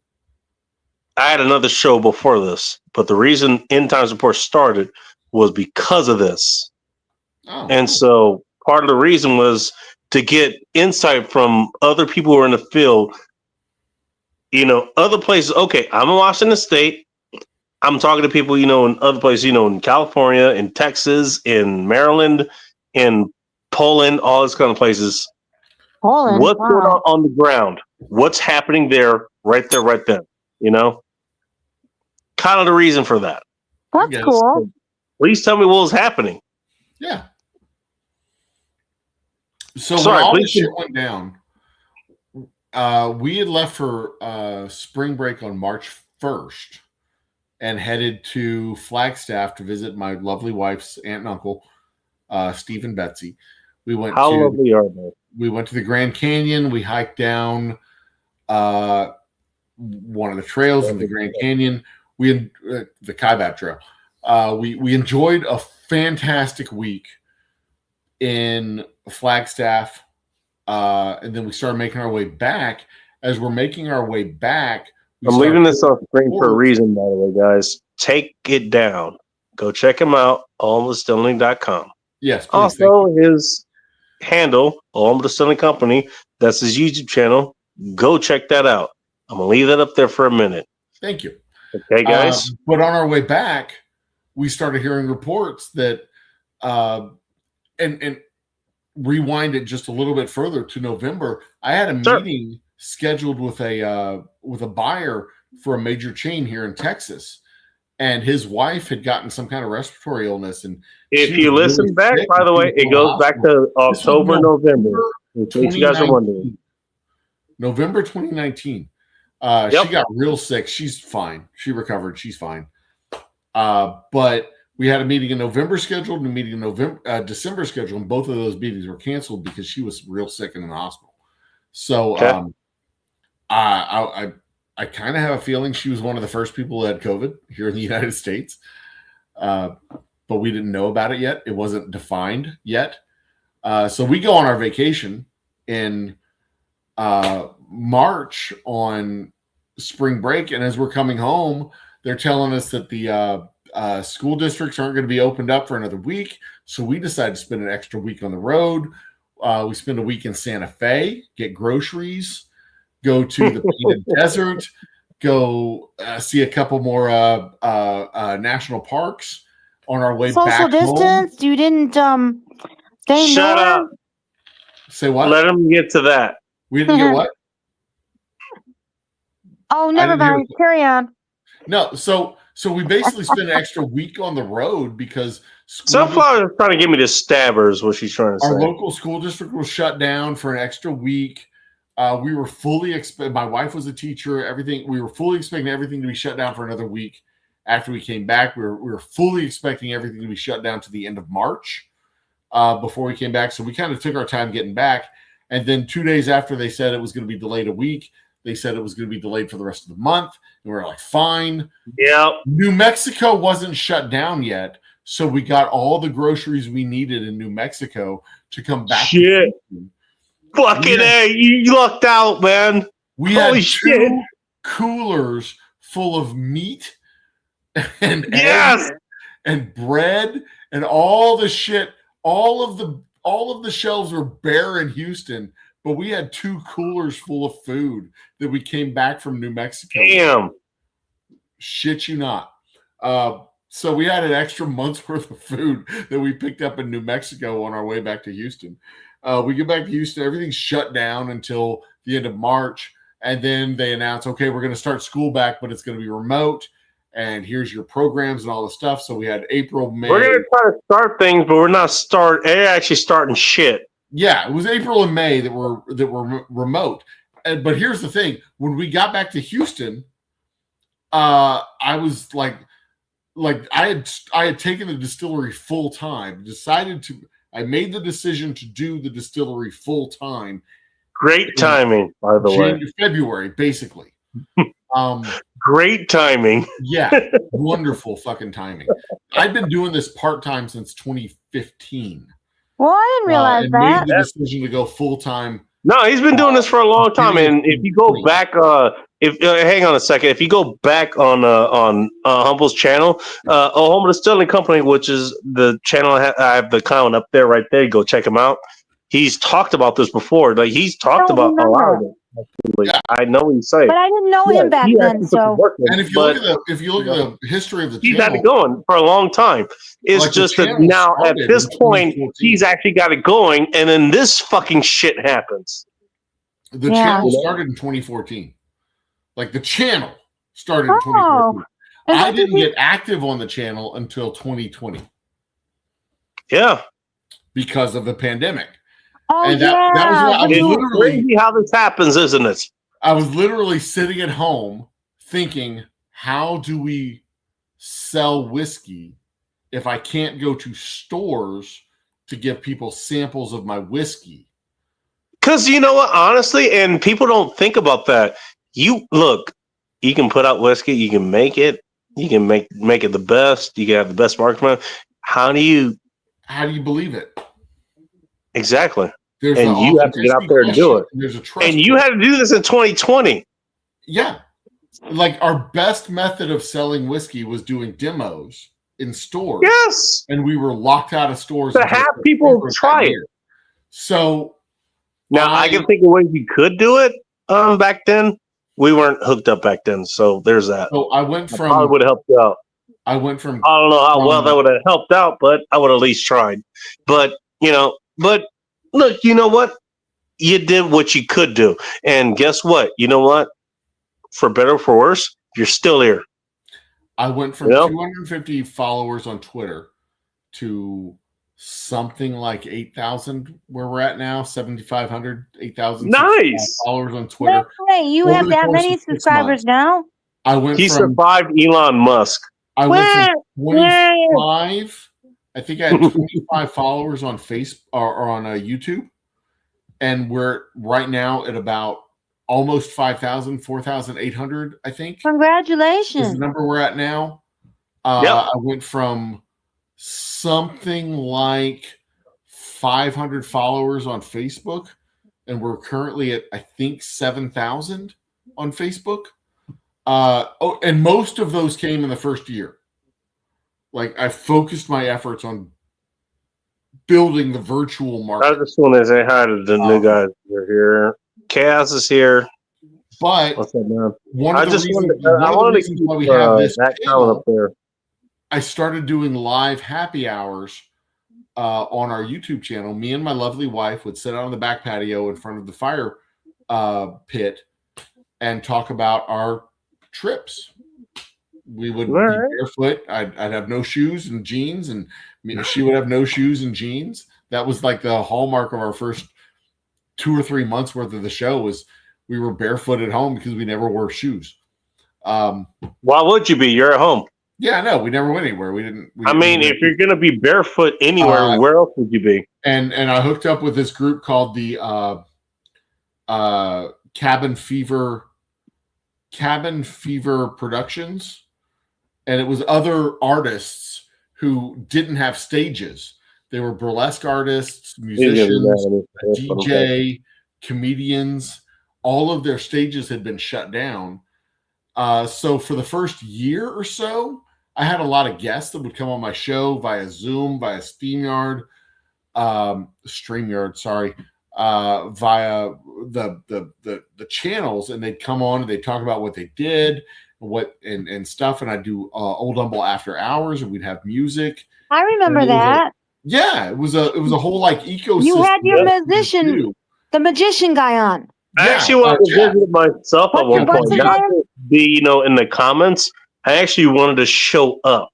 had another show before this, but the reason End Times Report started was because of this. Oh, and so part of the reason was to get insight from other people who are in the field, you know, other places. Okay, I'm in Washington State. I'm talking to people, you know, in other places, you know, in California, in Texas, in Maryland, in Poland, all these kind of places. Poland, what's going on the ground? What's happening there, right then? You know, kind of the reason for that. That's cool. Please tell me what was happening. Yeah. So when all this shit went down, we had left for spring break on March 1st and headed to Flagstaff to visit my lovely wife's aunt and uncle, Steve and Betsy. How lovely are they? We went to the Grand Canyon. We hiked down one of the trails of the Grand Canyon. The Kaibab Trail. We enjoyed a fantastic week in Flagstaff, and then we started making our way back. As we're making our way back, I'm leaving this on screen for a reason, by the way, guys. Take it down. Go check him out, allthedistilling.com. Yes, please. Also, his handle, All Distilling Company, that's his YouTube channel. Go check that out. I'm going to leave that up there for a minute. Thank you. Okay, guys? But on our way back, we started hearing reports that, and rewind it just a little bit further to November, I had a meeting scheduled with a buyer for a major chain here in Texas, and his wife had gotten some kind of respiratory illness. And if you listen back, by the way, it goes back to October, November. In case you guys are wondering, November 2019. She got real sick. She's fine. She recovered. She's fine. But we had a meeting in November scheduled and a meeting in December scheduled, and both of those meetings were canceled because she was real sick and in the hospital. So I kind of have a feeling she was one of the first people that had COVID here in the United States. But we didn't know about it yet. It wasn't defined yet. So we go on our vacation in March on spring break. And as we're coming home, they're telling us that the school districts aren't going to be opened up for another week. So we decided to spend an extra week on the road. We spend a week in Santa Fe, get groceries, go to the Painted Desert, go see a couple more national parks on our way back Social distance? home. You didn't stay Shut up. Say what? Let him get to that. We didn't get what? Oh, never mind. Carry on. No, so we basically spent an extra week on the road because Sunflower is trying to give me the stabbers, what she's trying to say. Our local school district was shut down for an extra week. We were fully my wife was a teacher, everything. We were fully expecting everything to be shut down for another week. After we came back, we were fully expecting everything to be shut down to the end of March before we came back. So we kind of took our time getting back. And then 2 days after they said it was going to be delayed a week, they said it was going to be delayed for the rest of the month. And we were like, fine. Yeah. New Mexico wasn't shut down yet. So we got all the groceries we needed in New Mexico to come back. Shit. Fucking A. You lucked out, man. We Holy had shit. 2 coolers full of meat and Yes. eggs and bread and all the shit. All of the shelves were bare in Houston, but we had 2 coolers full of food that we came back from New Mexico. Damn. Shit you not. So we had an extra month's worth of food that we picked up in New Mexico on our way back to Houston. We get back to Houston, everything's shut down until the end of March. And then they announce, okay, we're going to start school back, but it's going to be remote. And here's your programs and all the stuff. So we had April, May. We're going to try to start things, but we're not actually starting shit. Yeah, it was April and May that were remote. But here's the thing: when we got back to Houston, I was like I had taken the distillery full time. I made the decision to do the distillery full time. Great timing, by the way. February, basically. Great timing. Yeah, wonderful fucking timing. I've been doing this part time since 2015. Well, I didn't realize that. Made the decision to go full time. No, he's been doing this for a long time, and if you go back, hang on a second, if you go back on Humble's channel, Humble Distilling Company, which is the channel I have the comment up there, right there. Go check him out. He's talked about this before. Like he's talked about a lot of it. Yeah. I know what he's saying, but I didn't know him back then. So, and if you look at the history of the he's channel, had it going for a long time. It's like just that now at this point he's actually got it going, and then this fucking shit happens. The channel started in 2014. Like the channel started in 2014. I didn't get active on the channel until 2020. Yeah, because of the pandemic. Oh, And that was yeah. what I was It's literally crazy how this happens, isn't it? I was literally sitting at home thinking, how do we sell whiskey if I can't go to stores to give people samples of my whiskey? Because you know what, honestly, and people don't think about that. You look, you can put out whiskey, you can make it, you can make it the best, you can have the best marketing. How do you believe it? exactly? There's the And you have to get out authenticity there and do question, it. and there's a trust. And you had to do this in 2020. Yeah. Like our best method of selling whiskey was doing demos in stores. Yes. And we were locked out of stores To have people try it. So now I can think of ways you could do it. Back then we weren't hooked up back then, so there's that. So I went from probably would have helped you out. I went from I don't know how well that would have helped out, but I would have at least tried. But but look, you know what? You did what you could do, and guess what? You know what? For better or for worse, you're still here. I went from 250 followers on Twitter to something like 8,000 where we're at now, 7,500, 8,000 nice followers on Twitter. Wait, you have that many subscribers now? I went he from survived Elon Musk. I went from 25. I think I had 25 followers on Facebook or on YouTube, and we're right now at about almost 5,000, 4,800, I think. Congratulations. Is the number we're at now. Yep. I went from something like 500 followers on Facebook, and we're currently at, I think, 7,000 on Facebook. And most of those came in the first year. Like, I focused my efforts on building the virtual market. I just want to say hi to the new guys that are here. Chaos is here. But what's up, man? One of the reasons why we have this channel, up there. I started doing live happy hours on our YouTube channel. Me and my lovely wife would sit out on the back patio in front of the fire pit and talk about our trips. We would be barefoot. I'd have no shoes and jeans, and she would have no shoes and jeans. That was like the hallmark of our first 2 or 3 months worth of the show was we were barefoot at home because we never wore shoes. Why would you be? You're at home. Yeah, no, we never went anywhere. If you're going to be barefoot anywhere, where else would you be? And I hooked up with this group called the Cabin Fever Productions, and it was other artists who didn't have stages. They were burlesque artists, musicians, DJ, comedians. All of their stages had been shut down. So for the first year or so, I had a lot of guests that would come on my show via Zoom, via StreamYard, via the channels, and they'd come on and they'd talk about what they did, and stuff. And I'd do Old Humble After Hours, and we'd have music. I remember that. It was a whole like ecosystem. You had your the magician guy on. I actually wanted to visit myself at one point. Not to be, in the comments. I actually wanted to show up.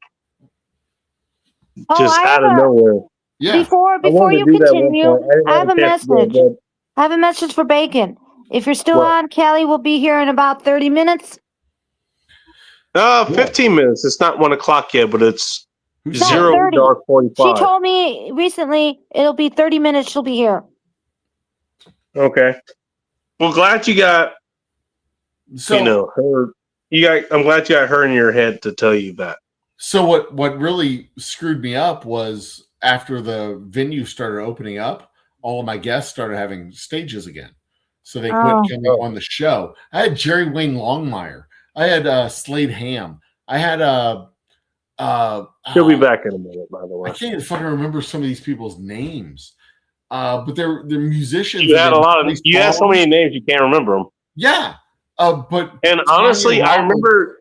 Just out of nowhere. Yeah. Before you continue, I have a message. I have a message for Bacon. If you're still on, Callie will be here in about 30 minutes. 15 minutes. It's not 1 o'clock yet, but it's 0:45. She told me recently it'll be 30 minutes. She'll be here. Okay. Well, glad you got, her. I'm glad you got her in your head to tell you that. So what really screwed me up was after the venue started opening up, all of my guests started having stages again. So they quit coming on the show. I had Jerry Wayne Longmire. I had Slade Ham. I had She'll be back in a minute, by the way. I can't even fucking remember some of these people's names. But they're musicians. You had you had so many names you can't remember them. Yeah. And honestly, I remember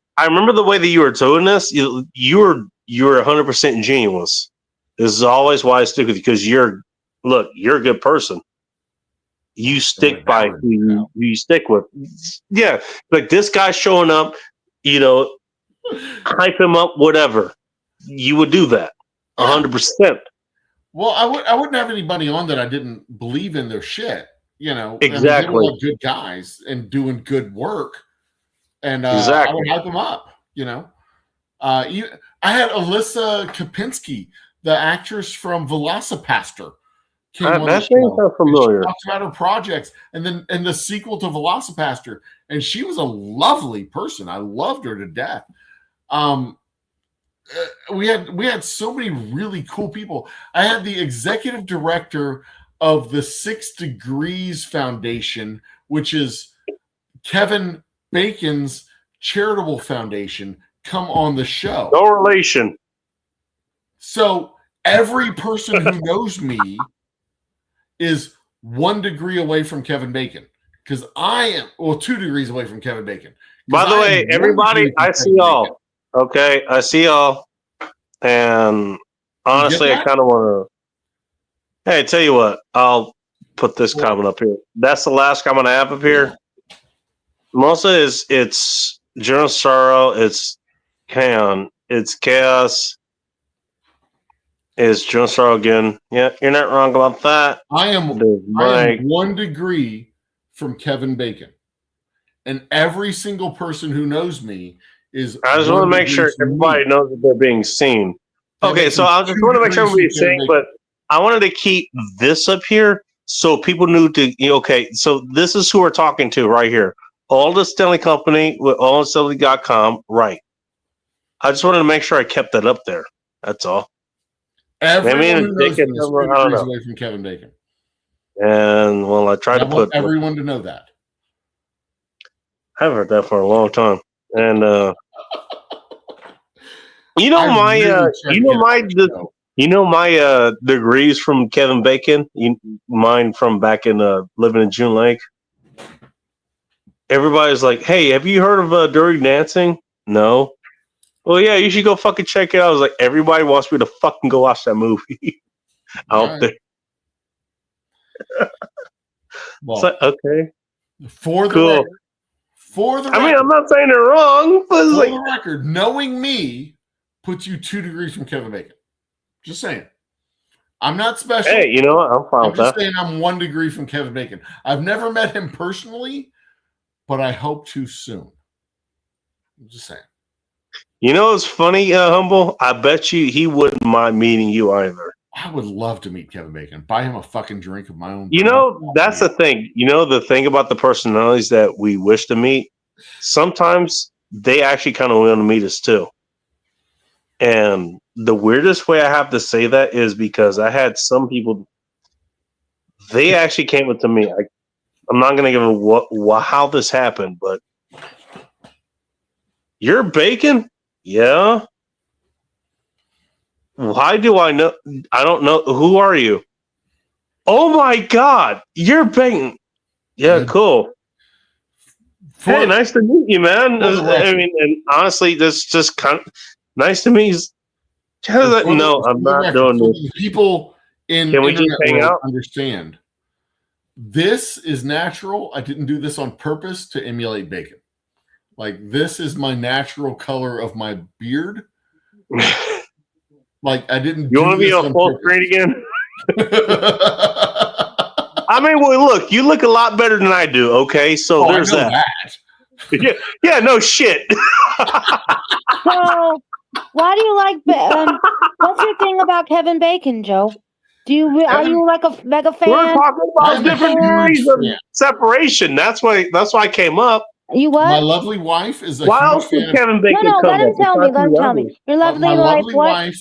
the way that you were doing this. You were 100% genuine. This is always why I stick with you, because you're a good person. You stick by who you stick with. Yeah, like this guy showing up, hype him up, whatever. You would do that 100%. Well, I wouldn't have anybody on that I didn't believe in their shit. You know, I mean, they were Exactly. like good guys and doing good work, and I Exactly. would hype them up. You know, I had Alyssa Kapinski, the actress from Velocipaster, came on the That name show. sounds And she familiar. talked about her projects, and the sequel to Velocipaster, and she was a lovely person. I loved her to death. We had so many really cool people. I had the executive director of the 6 Degrees Foundation, which is Kevin Bacon's charitable foundation, come on the show. No relation. So every person who knows me is 1 degree away from Kevin Bacon, because I am 2 degrees away from Kevin Bacon. By the way, everybody, I see y'all. Okay, I see y'all. And honestly, I kind of want to. Hey, tell you what, I'll put this comment up here. That's the last comment I have up here. Mostly it's Journal Sorrow, it's it's Chaos, it's Journal Sorrow again. Yeah, you're not wrong about that. I am 1 degree from Kevin Bacon. And every single person who knows me is. I just want to make sure everybody knows that they're being seen. Okay, so I just want to make sure everybody's seeing, but I wanted to keep this up here so people knew to. Okay, so this is who we're talking to right here. All the Stanley Company with allstanley.com, right? I just wanted to make sure I kept that up there. That's all. Everyone who knows me is 2 degrees away from Kevin Bacon. And well, I tried to put everyone to know that. I've heard that for a long time, and my degrees from Kevin Bacon. Mine from back in living in June Lake. Everybody's like, "Hey, have you heard of Dirty Dancing?" No. Well, yeah, you should go fucking check it out. I was like, everybody wants me to fucking go watch that movie out there. Well, like, okay, for the cool. record, I mean, I'm not saying they're wrong, but for like, the record, knowing me puts you 2 degrees from Kevin Bacon. Just saying. I'm not special. Hey, you know what? I'm fine with that. I'm just saying I'm 1 degree from Kevin Bacon. I've never met him personally, but I hope to soon. I'm just saying. You know what's funny, Humble? I bet you he wouldn't mind meeting you either. I would love to meet Kevin Bacon. Buy him a fucking drink of my own. You know, that's the thing. You know, the thing about the personalities that we wish to meet, sometimes they actually kind of want to meet us too. And the weirdest way I have to say that is because I had some people, they actually came up to me. I'm not going to give a how this happened, but you're Bacon? Yeah. Why do I know? I don't know. Who are you? Oh my God, you're Bacon. Yeah, cool. Hey, nice to meet you, man. I mean, and honestly, this just kind of nice to meet you. No, I'm not doing this. People in Can we just hang out? Understand. This is natural. I didn't do this on purpose to emulate Bacon. Like, this is my natural color of my beard. Like, I didn't. You want to be on full screen again? I mean, well, look, you look a lot better than I do. Okay, so there's that. Yeah, no shit. So, why do you like? What's your thing about Kevin Bacon, Joe? Are you like a mega fan? We're talking about different degrees of separation. That's why I came up. You what? My lovely wife is a Why else did Kevin Bacon No, let him tell me. Let him tell me. Your lovely wife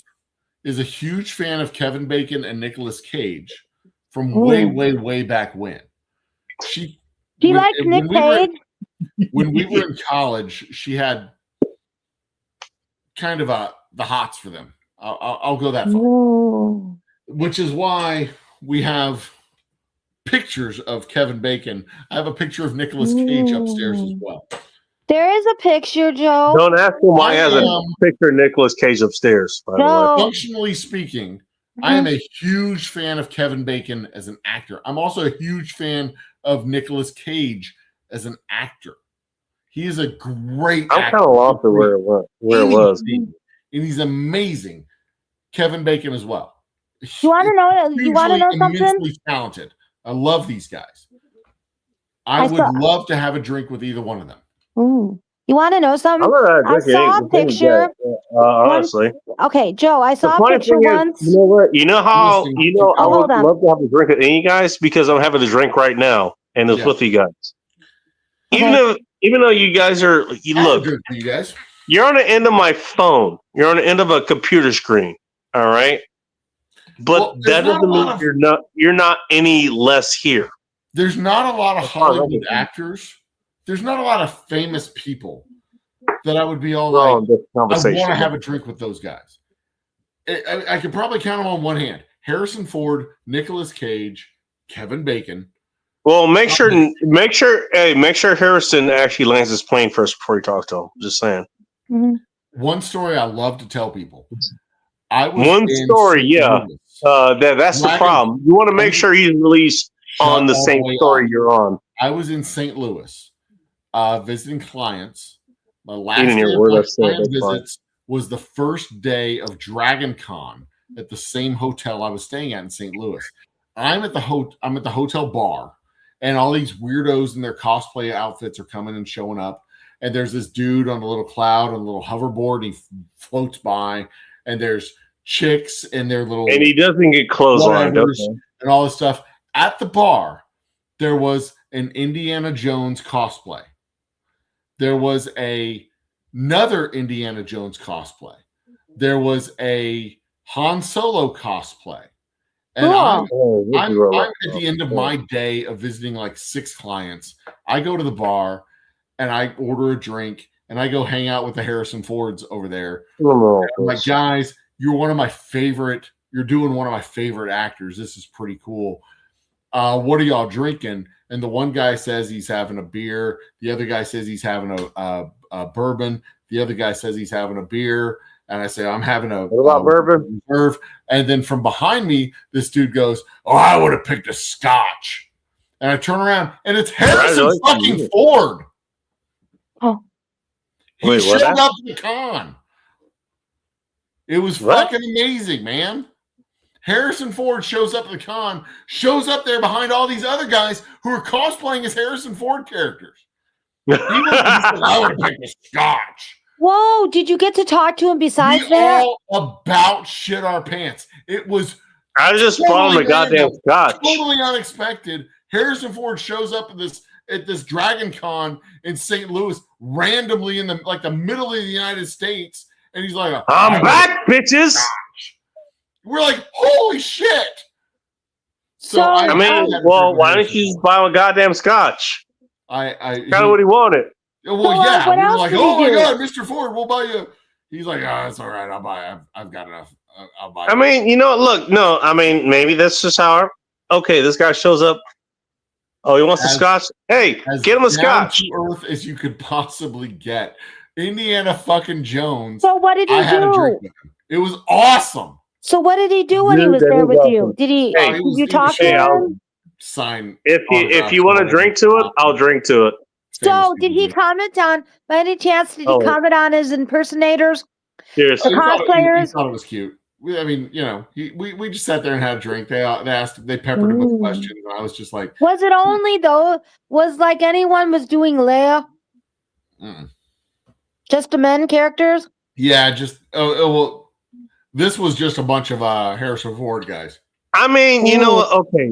is a huge fan of Kevin Bacon and Nicolas Cage from way back when. Do you like Nick Cage? When we were in college, she had kind of the hots for them. I'll go that far. Ooh. Which is why we have pictures of Kevin Bacon. I have a picture of Nicolas Cage upstairs as well. There is a picture, Joe. Don't ask him why he has a picture of Nicolas Cage upstairs. By the way. Functionally speaking, I am a huge fan of Kevin Bacon as an actor. I'm also a huge fan of Nicolas Cage as an actor. He is a great actor. I'm kind of lost at where it was. And he's amazing. Kevin Bacon as well. You want to know? You want to know something? Immensely talented. I love these guys. I would love to have a drink with either one of them. Ooh. You want to know something? I saw a picture. Honestly. Okay, Joe, I saw a picture once. You know what? You know how I would hold on. love to have a drink with any of you guys because I'm having a drink right now and it's with you guys. Okay. Even though you guys are look, you guys. You're on the end of my phone. You're on the end of a computer screen. All right. But that doesn't mean you're not any less here. There's not a lot of Hollywood actors. There's not a lot of famous people that I would be all like, I want to have a drink with those guys. I could probably count them on one hand. Harrison Ford, Nicolas Cage, Kevin Bacon. Well, make sure Harrison actually lands his plane first before you talk to him. Just saying. Mm-hmm. One story I love to tell people. That's the problem. You want to make sure he's released on the same story you're on. I was in St. Louis visiting clients. My last day of my client visits was the first day of Dragon Con at the same hotel I was staying at in St. Louis. I'm at the hotel bar, and all these weirdos in their cosplay outfits are coming and showing up. And there's this dude on a little cloud on a little hoverboard. And he floats by, and there's chicks and their little, and he doesn't get clotheslined, and all this stuff. At the bar, there was an Indiana Jones cosplay. There was another Indiana Jones cosplay. There was a Han Solo cosplay. And I'm at the end of my day of visiting like 6 clients. I go to the bar and I order a drink and I go hang out with the Harrison Fords over there. I'm like, guys, you're doing one of my favorite actors. This is pretty cool. What are y'all drinking? And the one guy says he's having a beer. The other guy says he's having a bourbon. The other guy says he's having a beer. And I say, I'm having a bourbon reserve. And then from behind me, this dude goes, "Oh, I would have picked a scotch." And I turn around and it's Harrison fucking Ford. Oh, he showed up at the con. It was fucking amazing, man. Harrison Ford shows up at the con, shows up there behind all these other guys who are cosplaying as Harrison Ford characters. He I would have picked a scotch. Whoa, did you get to talk to him besides we that? all about shit our pants. It was I just brought him a goddamn scotch. Totally unexpected. Harrison Ford shows up at this Dragon Con in St. Louis randomly in the middle of the United States, and he's like, "I'm back, bitches." We're like, holy shit. So why don't you just buy him a goddamn scotch? Kind of what he wanted. Well, yeah. We were like, oh my God, Mr. Ford, we'll buy you. He's like, it's all right. I'll buy it. I've got enough. I'll buy it. I mean, look, no, I mean, maybe that's just how. Okay, this guy shows up. Oh, he wants a scotch? Hey, get him a scotch. Down to earth as you could possibly get. Indiana fucking Jones. So what did he had a drink with him. It was awesome. So what did he do when he was there with you? Did you talk to him? Sign. If you want to drink to it, I'll drink to it. So did he comment on, by any chance, did he comment on his impersonators? Seriously. Cosplayers? He thought it was cute. I mean, we just sat there and had a drink. They peppered him with questions, and I was just like, was it only though? Was like anyone was doing Leia? Just the men characters? Yeah, just well. This was just a bunch of Harrison Ford guys. I mean, okay.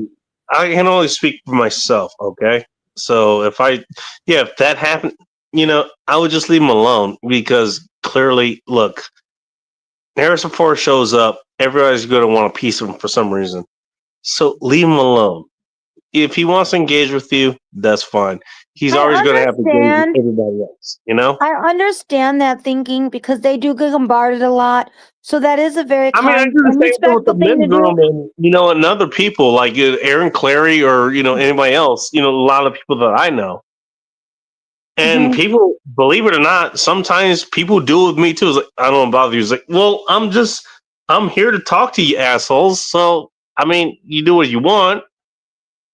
I can only speak for myself, okay? So if that happened, I would just leave him alone because clearly, look, Harrison Ford shows up, everybody's going to want a piece of him for some reason. So leave him alone. If he wants to engage with you, that's fine. He's always going to have to engage with everybody else, I understand that thinking because they do get bombarded a lot. So that is a very I do the same thing with the men's room and other people like Aaron Clary or anybody else, a lot of people that I know. And people, believe it or not, sometimes people do it with me too. It's like, I don't bother you. It's like, well, I'm here to talk to you assholes. So I mean, you do what you want,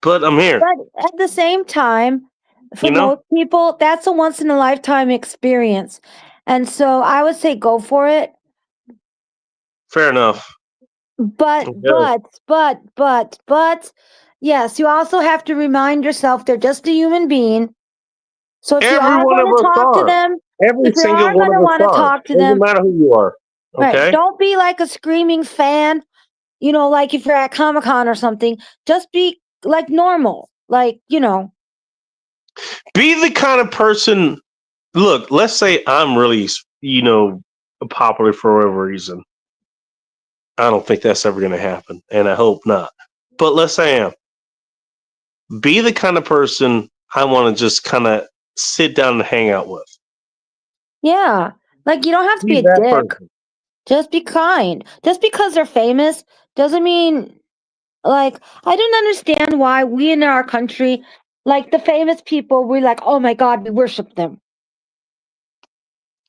but I'm here. But at the same time, for most people, that's a once in a lifetime experience. And so I would say go for it. Fair enough. But, Yeah. yes, you also have to remind yourself they're just a human being. So if you Every are one of going to us talk to are. them, Every if you single are one going of to us want to are. talk to Doesn't them, matter who you are. right? Okay. Don't be like a screaming fan. Like if you're at Comic-Con or something, just be like normal. Be the kind of person. Look, let's say I'm really, popular for whatever reason. I don't think that's ever going to happen, and I hope not. But let's say I am. Be the kind of person I want to just kind of sit down and hang out with. Yeah. Like you don't have to be Be a that dick. person. Just be kind. Just because they're famous doesn't mean like I don't understand why we in our country, like the famous people, we're like, oh my God, we worship them.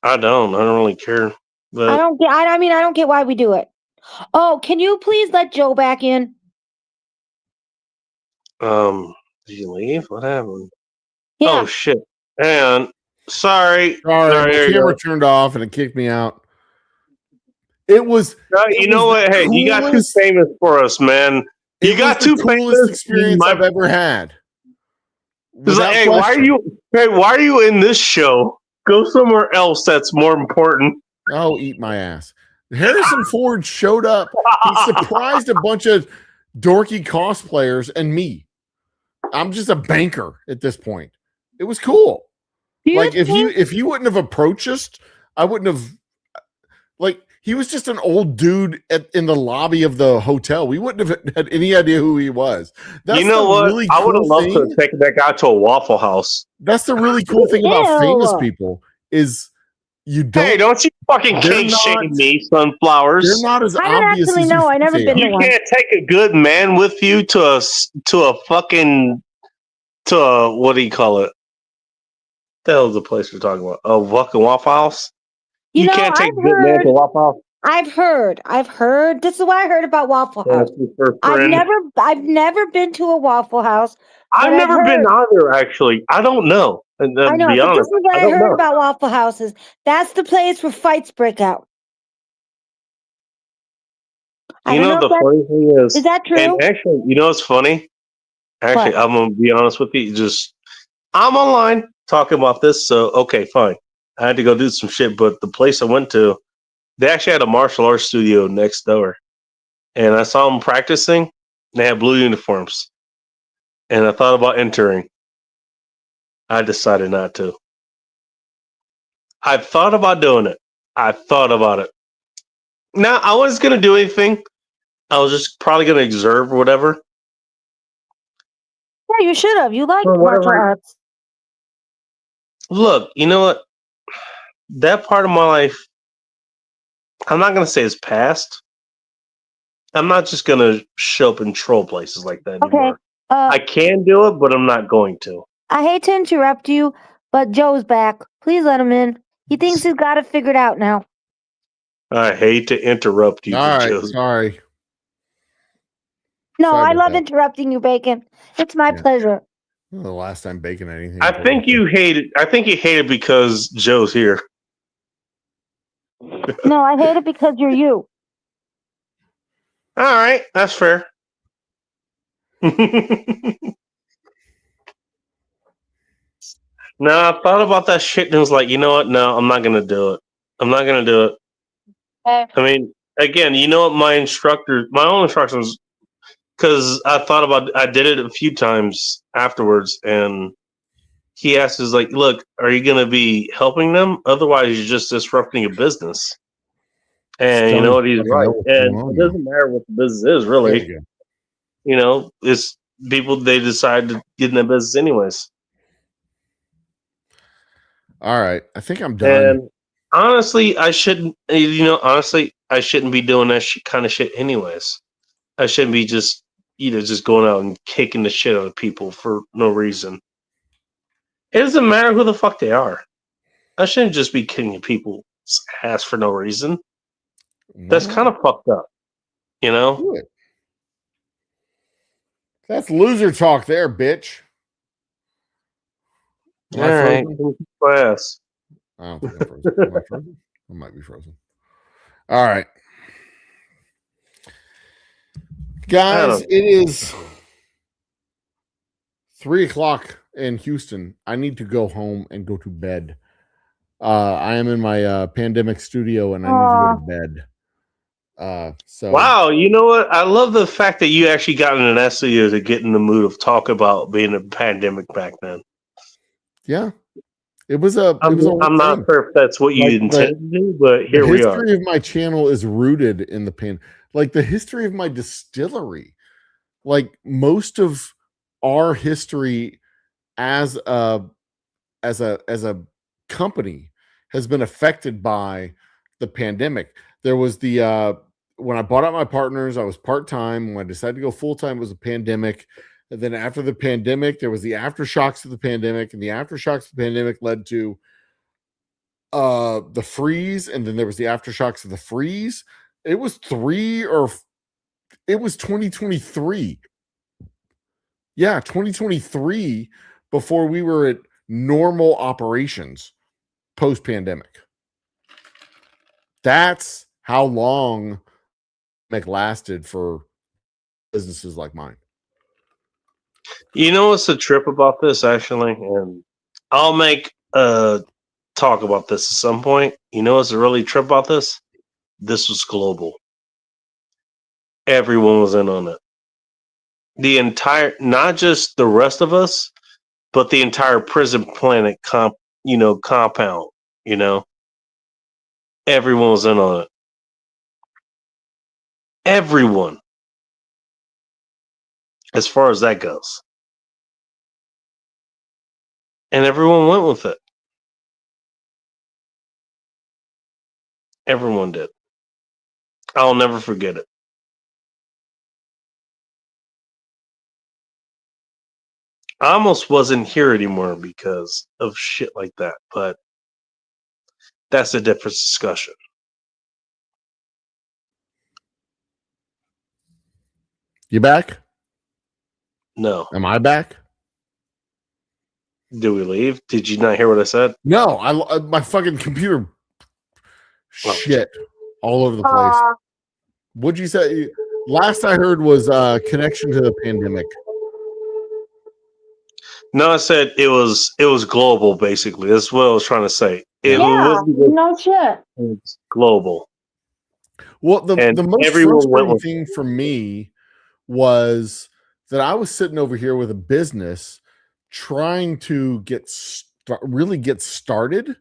I don't really care. I But don't get. I mean, I don't get why we do it. Oh, can you please let Joe back in? did you leave? What happened? Oh Yeah. shit! And sorry, Sorry, my there you camera go. turned off and it kicked me out. It was No, it you was know the what? Hey, you got too coolest. famous for us, man. You It was got the too coolest famous. experience I've ever had. It's like, Without hey, why are question. you? Hey, why are you in this show? Go somewhere else that's more important. Oh, eat my ass. Harrison Ford showed up. He surprised a bunch of dorky cosplayers and me. I'm just a banker at this point. It was cool. Do you Like if think? he wouldn't have approached us, I wouldn't have. Like he was just an old dude in the lobby of the hotel. We wouldn't have had any idea who he was. You That's the know what? really I would have cool loved to have thing. taken that guy to a Waffle House. That's the really cool thing about famous Ew. people is you Hey, don't you fucking they're king not shame me, they're sunflowers. not as I don't obvious actually as you know. I think never they been to are. You one. can't take a good man with you to a what do you call it? The hell's the place we're talking about? A fucking Waffle House. You can't take a I've good man heard. to Waffle House. I've heard. This is what I heard about Waffle House. That's your I've friend. never been to a Waffle House, but I've I've never been heard. either. Actually, I don't know. And I to know, be but this honest, is what I I don't heard know. about Waffle Houses. That's the place where fights break out. I You don't know know if the funny thing is that and true. actually, you know what's funny? Actually, What? I'm gonna be honest with you. I'm online talking about this, so okay, fine. I had to go do some shit, but the place I went to, they actually had a martial arts studio next door, and I saw them practicing. They had blue uniforms, and I thought about entering. I decided not to. I thought about doing it. I thought about it. Now I wasn't gonna do anything. I was just probably gonna observe or whatever. Yeah, you should have. You like For martial whatever. arts. Look, you know what? That part of my life, I'm not gonna say it's past. I'm not just gonna show up and troll places like that Okay. anymore. I can do it, but I'm not going to. I hate to interrupt you, but Joe's back. Please let him in. He thinks he's got it figured out now. I hate to interrupt you, All but right, Joe's. sorry. No, Sorry I about love that. interrupting you, Bacon. It's my Yeah. pleasure. The last time Bacon had anything. I think you hate it. I think you hate it because Joe's here. No, I hate it because you're you. All right, that's fair. No, I thought about that shit and was like, you know what? No, I'm not gonna do it. I'm not gonna do it. Okay. I mean, again, you know what? My own instructions, because I did it a few times afterwards, and he asked, "Is like, look, are you gonna be helping them? Otherwise, you're just disrupting a business." And you know what? He's right. And it doesn't matter what the business is, really. You know, it's people they decide to get in that business anyways. All right, I think I'm done. And honestly, I shouldn't. Honestly, I shouldn't be doing that kind of shit anyways. I shouldn't be just just going out and kicking the shit out of people for no reason. It doesn't matter who the fuck they are. I shouldn't just be kicking people's ass for no reason. That's kind of fucked up, you know. Good. That's loser talk there, bitch. Am I frozen? Class. I don't think I'm frozen. Am I frozen? I might be frozen. All right. Guys, don't- it is 3:00 in Houston. I need to go home and go to bed. I am in my pandemic studio and I need to go to bed. So Wow, you know what? I love the fact that you actually got in that studio to get in the mood of talk about being a pandemic back then. yeah, it was a I'm not thing. sure if that's what you Like, intended to do, but The here we are. history of my channel is rooted in the like the history of my distillery. Like most of our history as a company has been affected by the pandemic. There was the when I bought out my partners, I was part-time. When I decided to go full-time, it was a pandemic. And then after the pandemic, there was the aftershocks of the pandemic, and the aftershocks of the pandemic led to the freeze, and then there was the aftershocks of the freeze. It was 2023. Yeah, 2023 before we were at normal operations post-pandemic. That's how long it lasted for businesses like mine. You know what's the trip about this actually? And I'll make a talk about this at some point. You know what's a really trip about this? This was global. Everyone was in on it. The entire, not just the rest of us, but the entire prison planet compound, everyone was in on it. Everyone, as far as that goes. And everyone went with it. Everyone did. I'll never forget it. I almost wasn't here anymore because of shit like that, but that's a different discussion. You back? No. Am I back? Did we leave? Did you not hear what I said? No, my fucking computer shit all over the place. What'd you say? Last I heard was connection to the pandemic. No, I said it was global. Basically, that's what I was trying to say. It Yeah, wasn't just- no shit. it's global. Well, the And most everyone went frustrating with thing for me was that I was sitting over here with a business trying to really get started,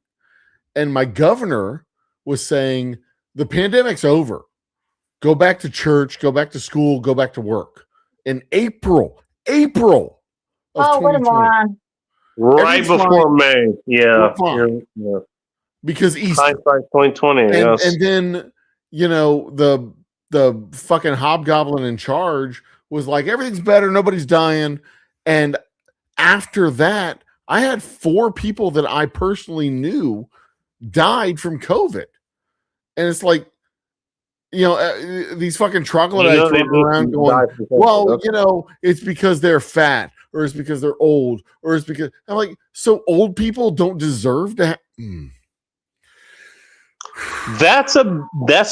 and my governor was saying the pandemic's over. Go back to church, go back to school, go back to work. In April of Oh, what a 2020. moron. right Everything's before fine. May. Yeah, We're fine. yeah. Because Easter. Hindsight 2020. Yes. And then the fucking hobgoblin in charge was like, everything's better, nobody's dying. And after that, I had 4 people that I personally knew died from COVID. And it's like, these fucking troglodytes they running around didn't going, die from COVID. well, Okay. it's because they're fat, or it's because they're old, or it's because I'm like, so old people don't deserve to That's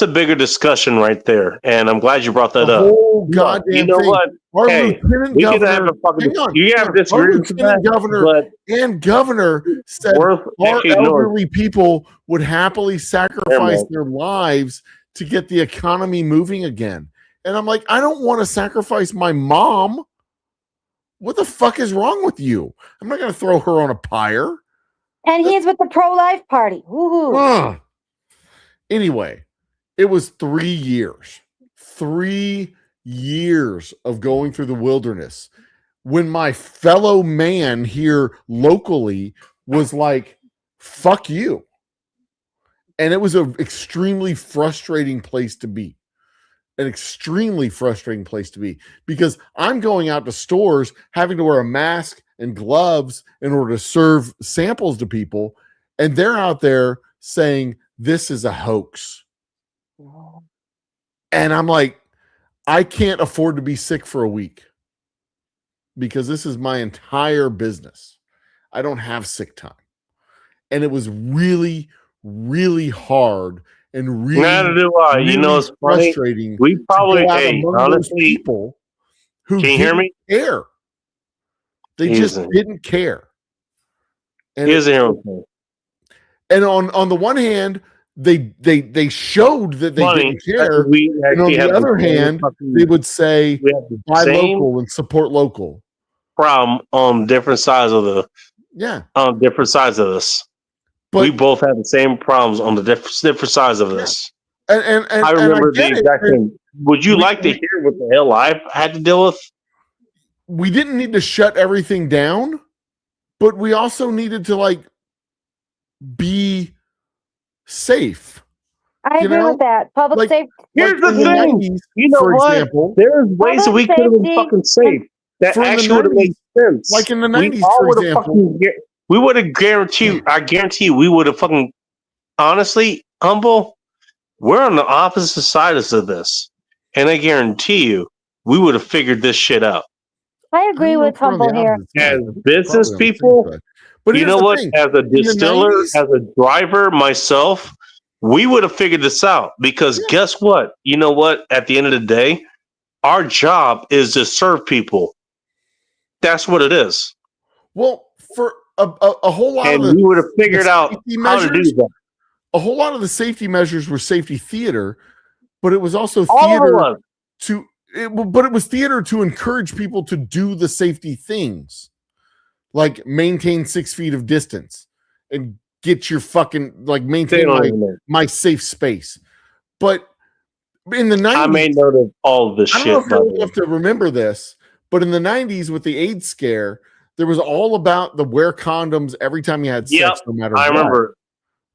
a bigger discussion right there, and I'm glad you brought that the up. whole Look, goddamn you know thing. what? Our Hey, lieutenant we can have governor, a fucking. hang on, You have our disagreements with lieutenant that, governor but and governor said worth our actually ignoring. elderly people would happily sacrifice man. their lives to get the economy moving again. And I'm like, I don't want to sacrifice my mom. What the fuck is wrong with you? I'm not going to throw her on a pyre. And he's with the pro-life party. Woohoo. Ugh. Anyway, it was 3 years. 3 years of going through the wilderness when my fellow man here locally was like, fuck you. And it was an extremely frustrating place to be. An extremely frustrating place to be because I'm going out to stores having to wear a mask and gloves in order to serve samples to people. And they're out there saying, this is a hoax. And I'm like, I can't afford to be sick for a week because this is my entire business. I don't have sick time. And it was really, really hard. and really, Neither do I. You know, really it's funny. frustrating We probably, to go out hey, among those honestly, people who can you hear didn't me? care. They He just isn't. didn't care. And He isn't here. And on the one hand, they showed that they Funny. didn't care. We And on actually the have other hand, they would say we have the buy same local and support local. problem on different sides of the Yeah. on different sides of this. We But both have the same problems on the different sides of this. and I remember the get it. exact thing. Would you We- like to hear what the hell I had to deal with? We didn't need to shut everything down, but we also needed to like be safe. I You agree know? with that. Public Like, safety. Here's the in the thing. 90s, You know for what? example, There's ways that we could have been Safety fucking safe. That For in the actually would have made 90s, sense. like in the We 90s, all for would have example. fucking. We would have guaranteed. I guarantee you, we would have fucking. Honestly, humble. We're on the opposite sides of this, and I guarantee you, we would have figured this shit out. I agree with Humble here. As business people, but you know what? As a distiller, 90s, as a driver, myself, we would have figured this out because guess what? You know what? At the end of the day, our job is to serve people. That's what it is. Well, for a whole lot And of the we would have figured out safety how to do measures, that. a whole lot of the safety measures were safety theater, but it was also All of theater us. but it was theater to encourage people to do the safety things, like maintain 6 feet of distance and get your fucking like maintain my safe space. But in the 90s, I made note of all of this I shit. don't know if by you're the old way. enough to remember this, but in the 90s with the AIDS scare, there was all about the wear condoms every time you had sex, no matter I what. remember.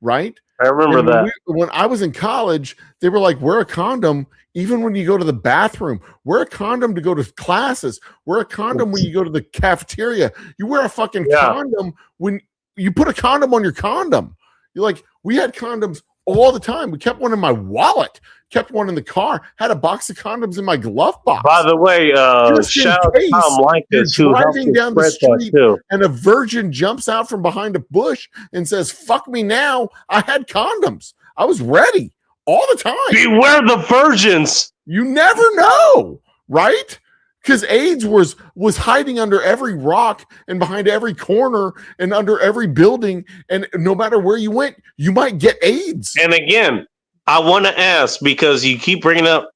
Right? I remember And that. when I was in college, they were like, wear a condom even when you go to the bathroom. Wear a condom to go to classes. Wear a condom when you go to the cafeteria. You wear a fucking condom when you put a condom on your condom. You're like, we had condoms all the time. We kept one in my wallet, kept one in the car, had a box of condoms in my glove box. By the way, Just in shout out to case Tom Likas, you're who helped driving us down the spread that street too. and a virgin jumps out from behind a bush and says, "Fuck me now." I had condoms. I was ready all the time. Beware the virgins. You never know, right? Because AIDS was hiding under every rock and behind every corner and under every building, and no matter where you went, you might get AIDS. And again, I want to ask because you keep bringing up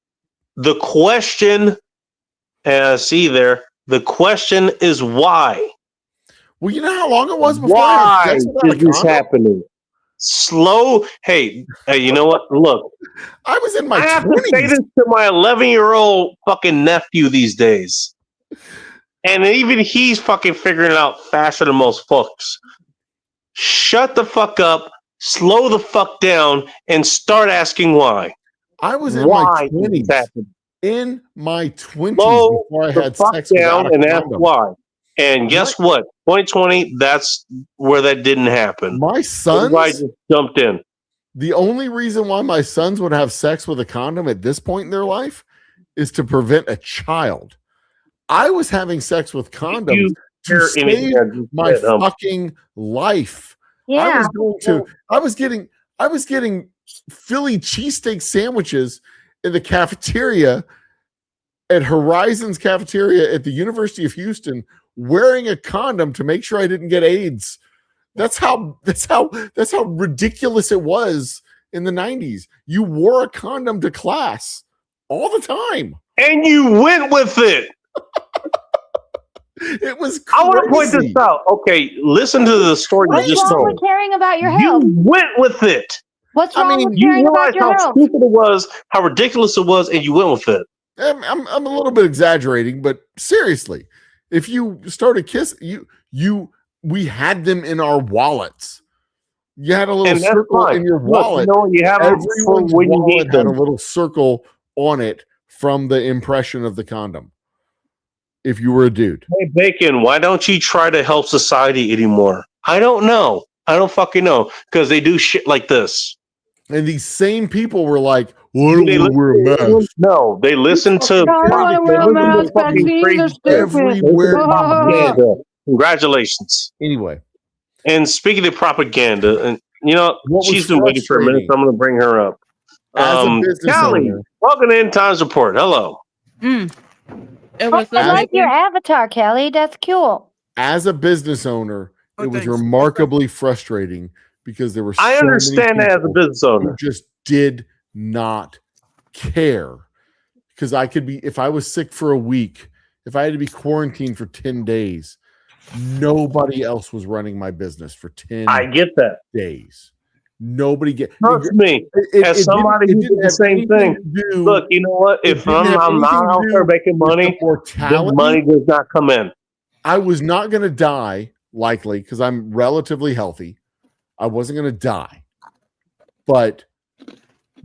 the question. See there. The question is why. Well, you know how long it was before Why I had sex without is a this condom? happening? Slow. Hey, you know what? Look, I was in my I have to 20s. say this to my 11-year-old fucking nephew these days. And even he's fucking figuring it out faster than most folks. Shut the fuck up, slow the fuck down, and start asking why. I was in Why my is 20s. this happening? In my 20s Slow before I the had fuck sex without down a and ask condom. why. And guess what? 2020, that's where that didn't happen. My Everybody sons, just jumped in. the only reason why my sons would have sex with a condom at this point in their life is to prevent a child. I was having sex with condoms to hear anything I save just my said, fucking life. Yeah. I was getting Philly cheesesteak sandwiches in the cafeteria at Horizon's cafeteria at the University of Houston, wearing a condom to make sure I didn't get AIDS. That's how ridiculous it was in the 90s. You wore a condom to class all the time. And you went with it. It was crazy. I want to point this out. Okay, listen to the story What's you just wrong told. with caring about your health? You went with it. What's wrong with You caring about realized your how health? stupid it was, how ridiculous it was, and you went with it. I'm a little bit exaggerating, but seriously, if you started kissing, we had them in our wallets. You had a little And that's circle fine. in your Look, wallet. you have them for Everyone's when you wallet need had a them. little circle on it from the impression of the condom. If you were a dude. Hey, Bacon, why don't you try to help society anymore? I don't know. I don't fucking know. Because they do shit like this. And these same people were like, well, I don't They want to wear a listen- mask. No, they listen to. No, I don't want to wear a mask. Vaccines are stupid. Everywhere. Propaganda. Congratulations. Anyway. And speaking of propaganda, and you know, What was she's been waiting for a minute, so I'm going to bring her up. As a business Callie, owner, welcome to End Times Report. Hello. It Oh, was I lovely. like your avatar, Kelly. That's cute. as a business owner, Oh, it was thanks. remarkably frustrating because there were so I understand many that as a people business who owner. just did not care. Because I could be, if I was sick for a week, if I had to be quarantined for 10 days, nobody else was running my business for 10 I get that. days. Nobody get. Trust me, as somebody who did the same thing. Look, you know what? If I'm not out there making money, the money does not come in. I was not going to die, likely, because I'm relatively healthy. I wasn't going to die. But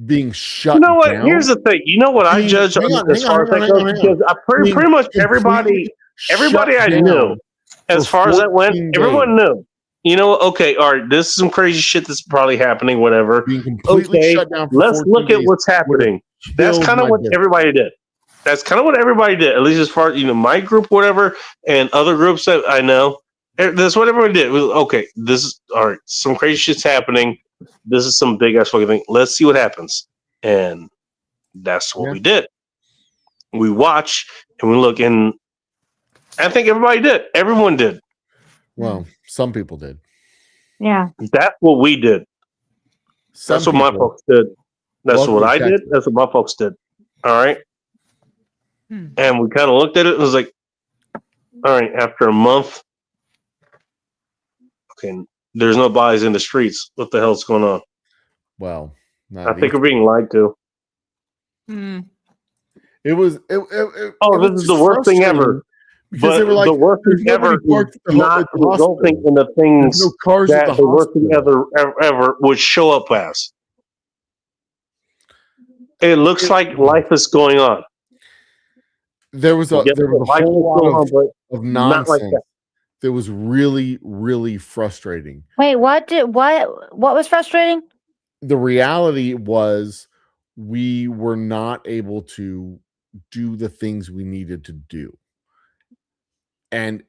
being shut You know what? down. Here's the thing. You know what I judge as far as that goes? Because pretty much everybody I knew, as far as that went, everyone knew. You know, okay, all right, this is some crazy shit that's probably happening, whatever. Being completely Okay, shut down for let's 14 look at days what's happening. That's kind of what everybody did. That's kind of what everybody did, at least as far as, my group, whatever, and other groups that I know. That's what everyone did. Okay, this is, all right, some crazy shit's happening. This is some big ass fucking thing. Let's see what happens. And that's what we did. We watch and we look, and I think everybody did. Everyone did. Well, some people did. Yeah. That's what we did. That's what my folks did. That's what I did. That's what my folks did. All right. And we kind of looked at it and was like, all right, after a month, okay, there's no bodies in the streets. What the hell's going on? Well, I think we're being lied to. It was. This is the worst thing ever. Because they were like, the worst thing ever is not resulting in the things that the worst thing ever would show up as. It looks like life is going on. There was a whole lot of nonsense. Like that. That was really, really frustrating. Wait, what was frustrating? The reality was we were not able to do the things we needed to do. And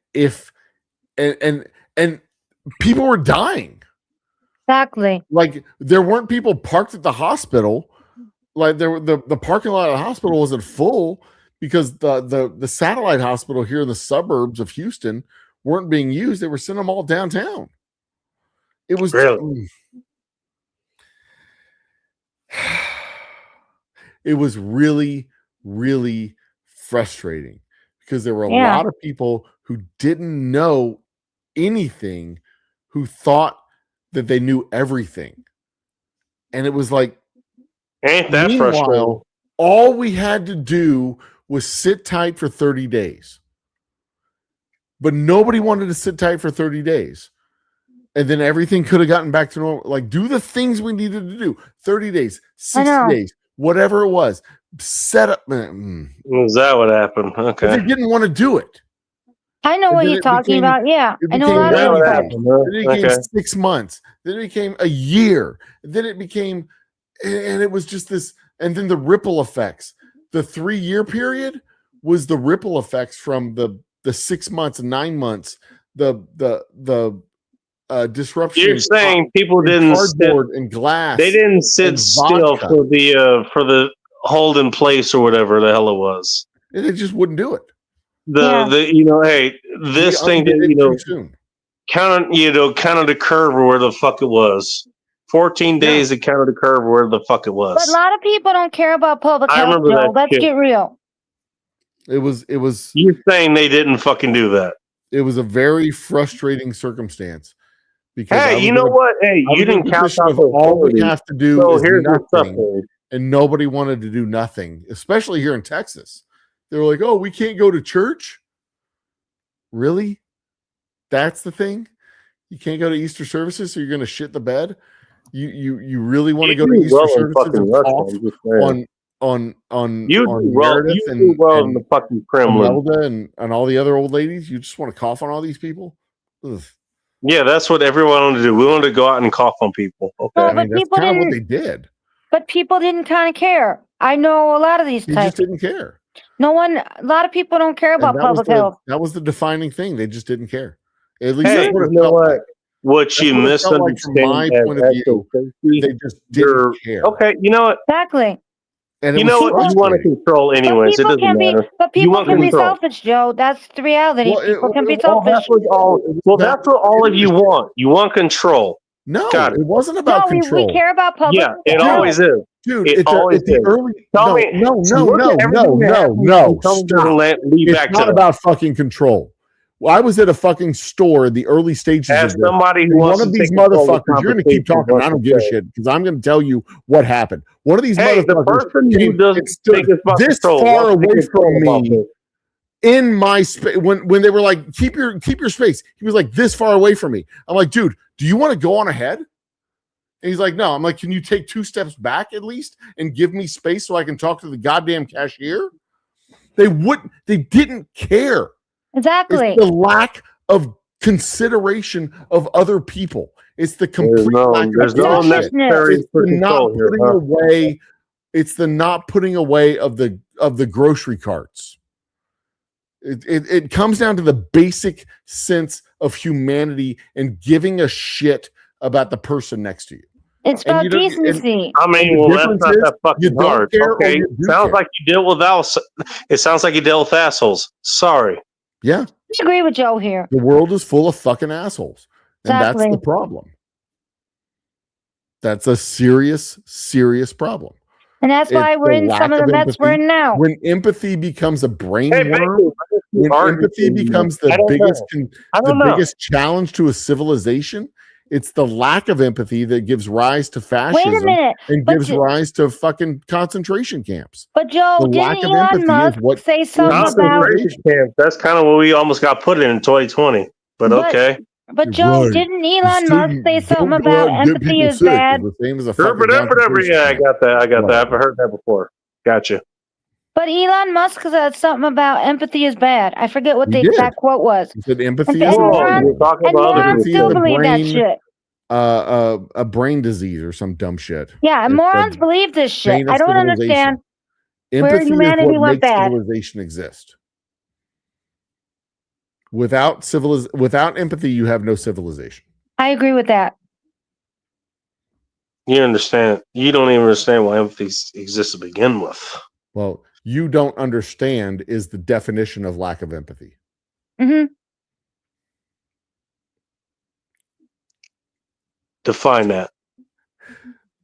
and people were dying. Exactly. Like there weren't people parked at the hospital. Like the parking lot of the hospital wasn't full because the satellite hospital here in the suburbs of Houston weren't being used. They were sending them all downtown. It was really? It was really, really frustrating because there were a lot of people who didn't know anything, who thought that they knew everything. And it was like, ain't that frustrating? All we had to do was sit tight for 30 days. But nobody wanted to sit tight for 30 days. And then everything could have gotten back to normal. Like, do the things we needed to do. 30 days, 60 days, whatever it was. Set up. Is that what happened? Okay. But they didn't want to do it. I know what you're talking about. Yeah. I know a lot of things. Then it became 6 months. Then it became a year. Then it became, and it was just this. And then the ripple effects. The 3-year period was the ripple effects from the 6 months and 9 months. The disruption. You're saying people didn't sit and glass. They didn't sit still for the hold in place or whatever the hell it was. And they just wouldn't do it. Hey, this thing that counted the curve or where the fuck it was. 14 days to counter the curve where the fuck it was. But a lot of people don't care about public health, Joe. Let's get real. It was. You're saying they didn't fucking do that. It was a very frustrating circumstance. Because hey, you know what? Hey, you didn't count out all we have to do is nothing. And nobody wanted to do nothing, especially here in Texas. They were like, "Oh, we can't go to church." Really? That's the thing? You can't go to Easter services, so you're going to shit the bed? You really want to go to Easter services and cough on Meredith and in the fucking Kremlin and all the other old ladies? You just want to cough on all these people? Ugh. Yeah, that's what everyone wanted to do. We wanted to go out and cough on people. Okay, no, but that's kind of what they did. But people didn't kind of care. I know a lot of these types. They just didn't care. A lot of people don't care about public health. That was the defining thing. They just didn't care. At least hey, you know what? what That's you what it felt like from my misunderstand point of as view. safety, They just didn't you're care. okay. You know what? Exactly. And it You was know what? You want to frustrating. control anyways. It But doesn't matter. You people want can be control. selfish, Joe. That's the reality. Well, People can be Well, selfish. that's what all. Well, that's what all of you want. You want control. No, Got it. it wasn't No, about we control. care about public. Yeah, it health. always is. Dude, It it's always the is. early. Tell No, me. no, Look at everything that no, happens no. and tell me Stop. to lead It's back not to that. about fucking control. Well, I was at a fucking store in the early stages As of this. somebody who And wants one of to these take control of the motherfuckers, you're going to keep conversation, talking. what I don't to give a say. shit because I'm going to tell you what happened. One of these Hey, the motherfuckers person who came doesn't and stood think it's about this control far wants to away control from about me this. in my space. When they were like, keep your space. He was like this far away from me. I'm like, dude, do you want to go on ahead? And he's like, no. I'm like, can you take 2 steps back at least and give me space so I can talk to the goddamn cashier? They didn't care. Exactly. It's the lack of consideration of other people. It's the complete lack There's of no selfishness. necessary it's for the not control here. putting away. It's the not putting away of the grocery carts. It comes down to the basic sense of humanity and giving a shit about the person next to you. It's And about you don't- and- decency. I mean, the well, that's difference not is that you fucking don't hard. care or Okay, you do sounds care. like you deal with It sounds like you deal with assholes. Sorry. Yeah, I agree with Joe here. the world is full of fucking assholes, and that's Exactly. the problem. That's a serious, serious problem. And that's why It's we're the in lack some of the of mess we're empathy. in now. When empathy becomes a brain Hey, worm, Becky, when empathy becomes the biggest challenge to a civilization, it's the lack of empathy that gives rise to Wait a fascism minute. and But gives rise to fucking concentration camps. But Joe, The lack didn't of Elon empathy is Musk what say something creates about? Concentration camp. That's kind of what we almost got put in 2020. But okay. But Joe, didn't Elon Musk say something about empathy is bad? The same as a Yeah, I got that. I've heard that before. Gotcha. But Elon Musk said something about empathy is bad. I forget what He the did. exact quote was. He said empathy And is morons- you're talking And about other morons people. still believe that shit. a brain disease or some dumb shit. Yeah, and It's morons a believe this shit. chain of I don't civilization. understand where Empathy humanity is what went makes bad. civilization exist. Without empathy, you have no civilization. I agree with that. You understand? You don't even understand why empathy exists to begin with. Well, you don't understand is the definition of lack of empathy. Hmm. Define that.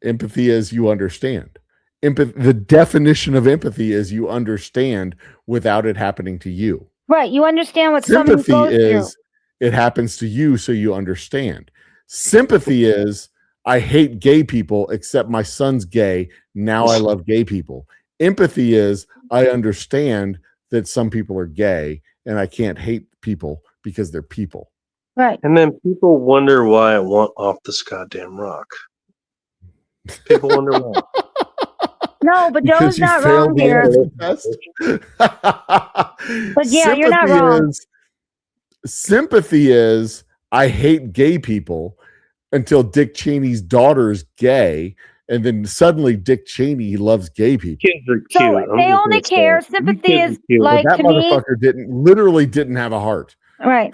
Empathy is you understand. The definition of empathy is you understand without it happening to you. Right. You understand what somebody Sympathy goes through. is it happens to you, so you understand. Sympathy is I hate gay people, except my son's gay. Now I love gay people. Empathy is I understand that some people are gay and I can't hate people because they're people. Right. And then people wonder why I want off this goddamn rock. People wonder why. No, but Because Joe's you not failed wrong the here. empathy test. But yeah, you're not wrong. Sympathy is I hate gay people until Dick Cheney's daughter is gay, and then suddenly Dick Cheney loves gay people. Kids are cute. So I'm they just only gonna say care. it. You Sympathy kids is are cute. like But that to me. motherfucker literally didn't have a heart. Right.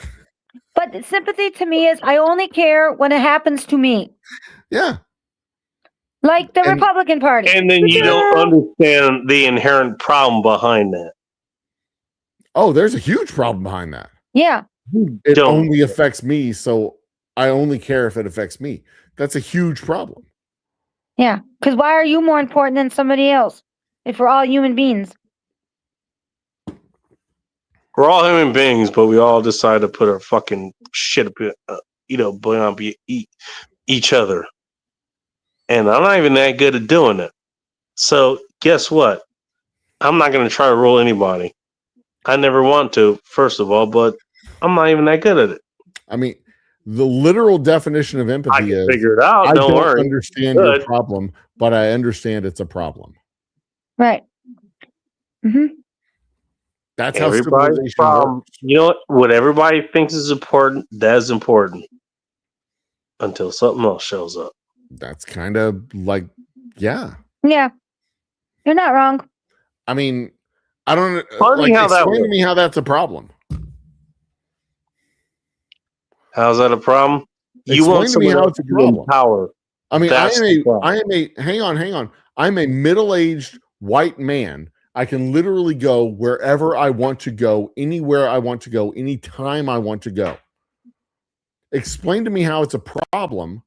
But sympathy to me is I only care when it happens to me. Yeah. Like the And- Republican Party. And then you don't understand the inherent problem behind that. Oh, there's a huge problem behind that. Yeah. It Don't. only affects me, so I only care if it affects me. That's a huge problem. Yeah. Because why are you more important than somebody else if we're all human beings? We're all human beings, but we all decide to put our fucking shit up, beyond each other. And I'm not even that good at doing it. So guess what? I'm not going to try to rule anybody. I never want to, first of all, but I'm not even that good at it. I mean, the literal definition of I empathy can is figure it out. I Don't don't worry. understand your problem, but I understand it's a problem. Right. Mm-hmm. That's how Everybody's civilization problem. works. You know what everybody thinks is important, that is important. Until something else shows up. That's kind of like, yeah. Yeah. You're not wrong. I mean, I don't Funny how that explain to works. me how that's a problem. How's that a problem? You Explain want to me someone how else it's a to be problem. empowered. I mean, That's the problem. I am a hang on. I'm a middle-aged white man. I can literally go wherever I want to go, anywhere I want to go, anytime I want to go. Explain to me how it's a problem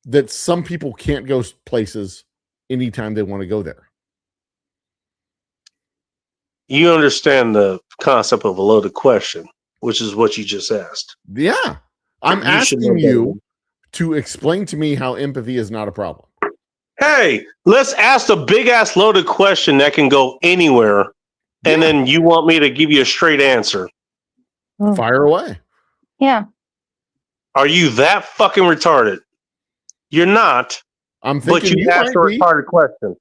that some people can't go places anytime they want to go there. You understand the concept of a loaded question, which is what you just asked. Yeah. I'm You should know asking better. you to explain to me how empathy is not a problem. Hey, let's ask a big ass loaded question that can go anywhere, and Yeah. then you want me to give you a straight answer. Fire away. Yeah. Are you that fucking retarded? You're not, I'm but thinking you you asked might a be. retarded question.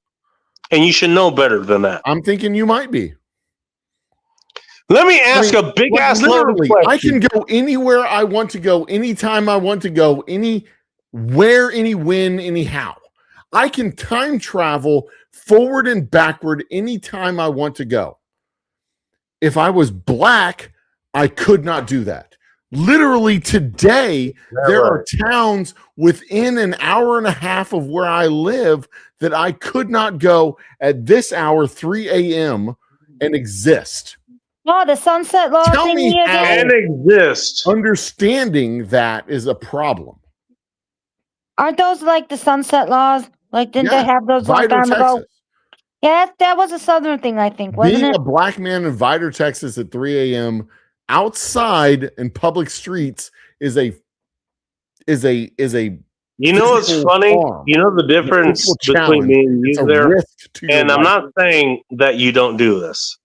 And you should know better than that. I'm thinking you might be. Let me ask a big Like, ass loaded literally, question. I can go anywhere I want to go, anytime I want to go, anywhere, any when, anyhow. I can time travel forward and backward anytime I want to go. If I was black, I could not do that. Literally today, there are towns within an hour and a half of where I live that I could not go at this hour, 3 a.m., and exist. Oh, the sunset law Tell me thingy how again. And exist. understanding that is a problem. Aren't those like the sunset laws? Like, didn't Yeah, they have those a long Vidor, time ago? Texas. Yeah, that was a southern thing, I think, wasn't Being it? a black man in Vidor, Texas at 3 a.m. outside in public streets is a You know what's physical funny? harm. You know the difference physical between challenge. me and It's you a there? risk to your And I'm life. not saying that you don't do this.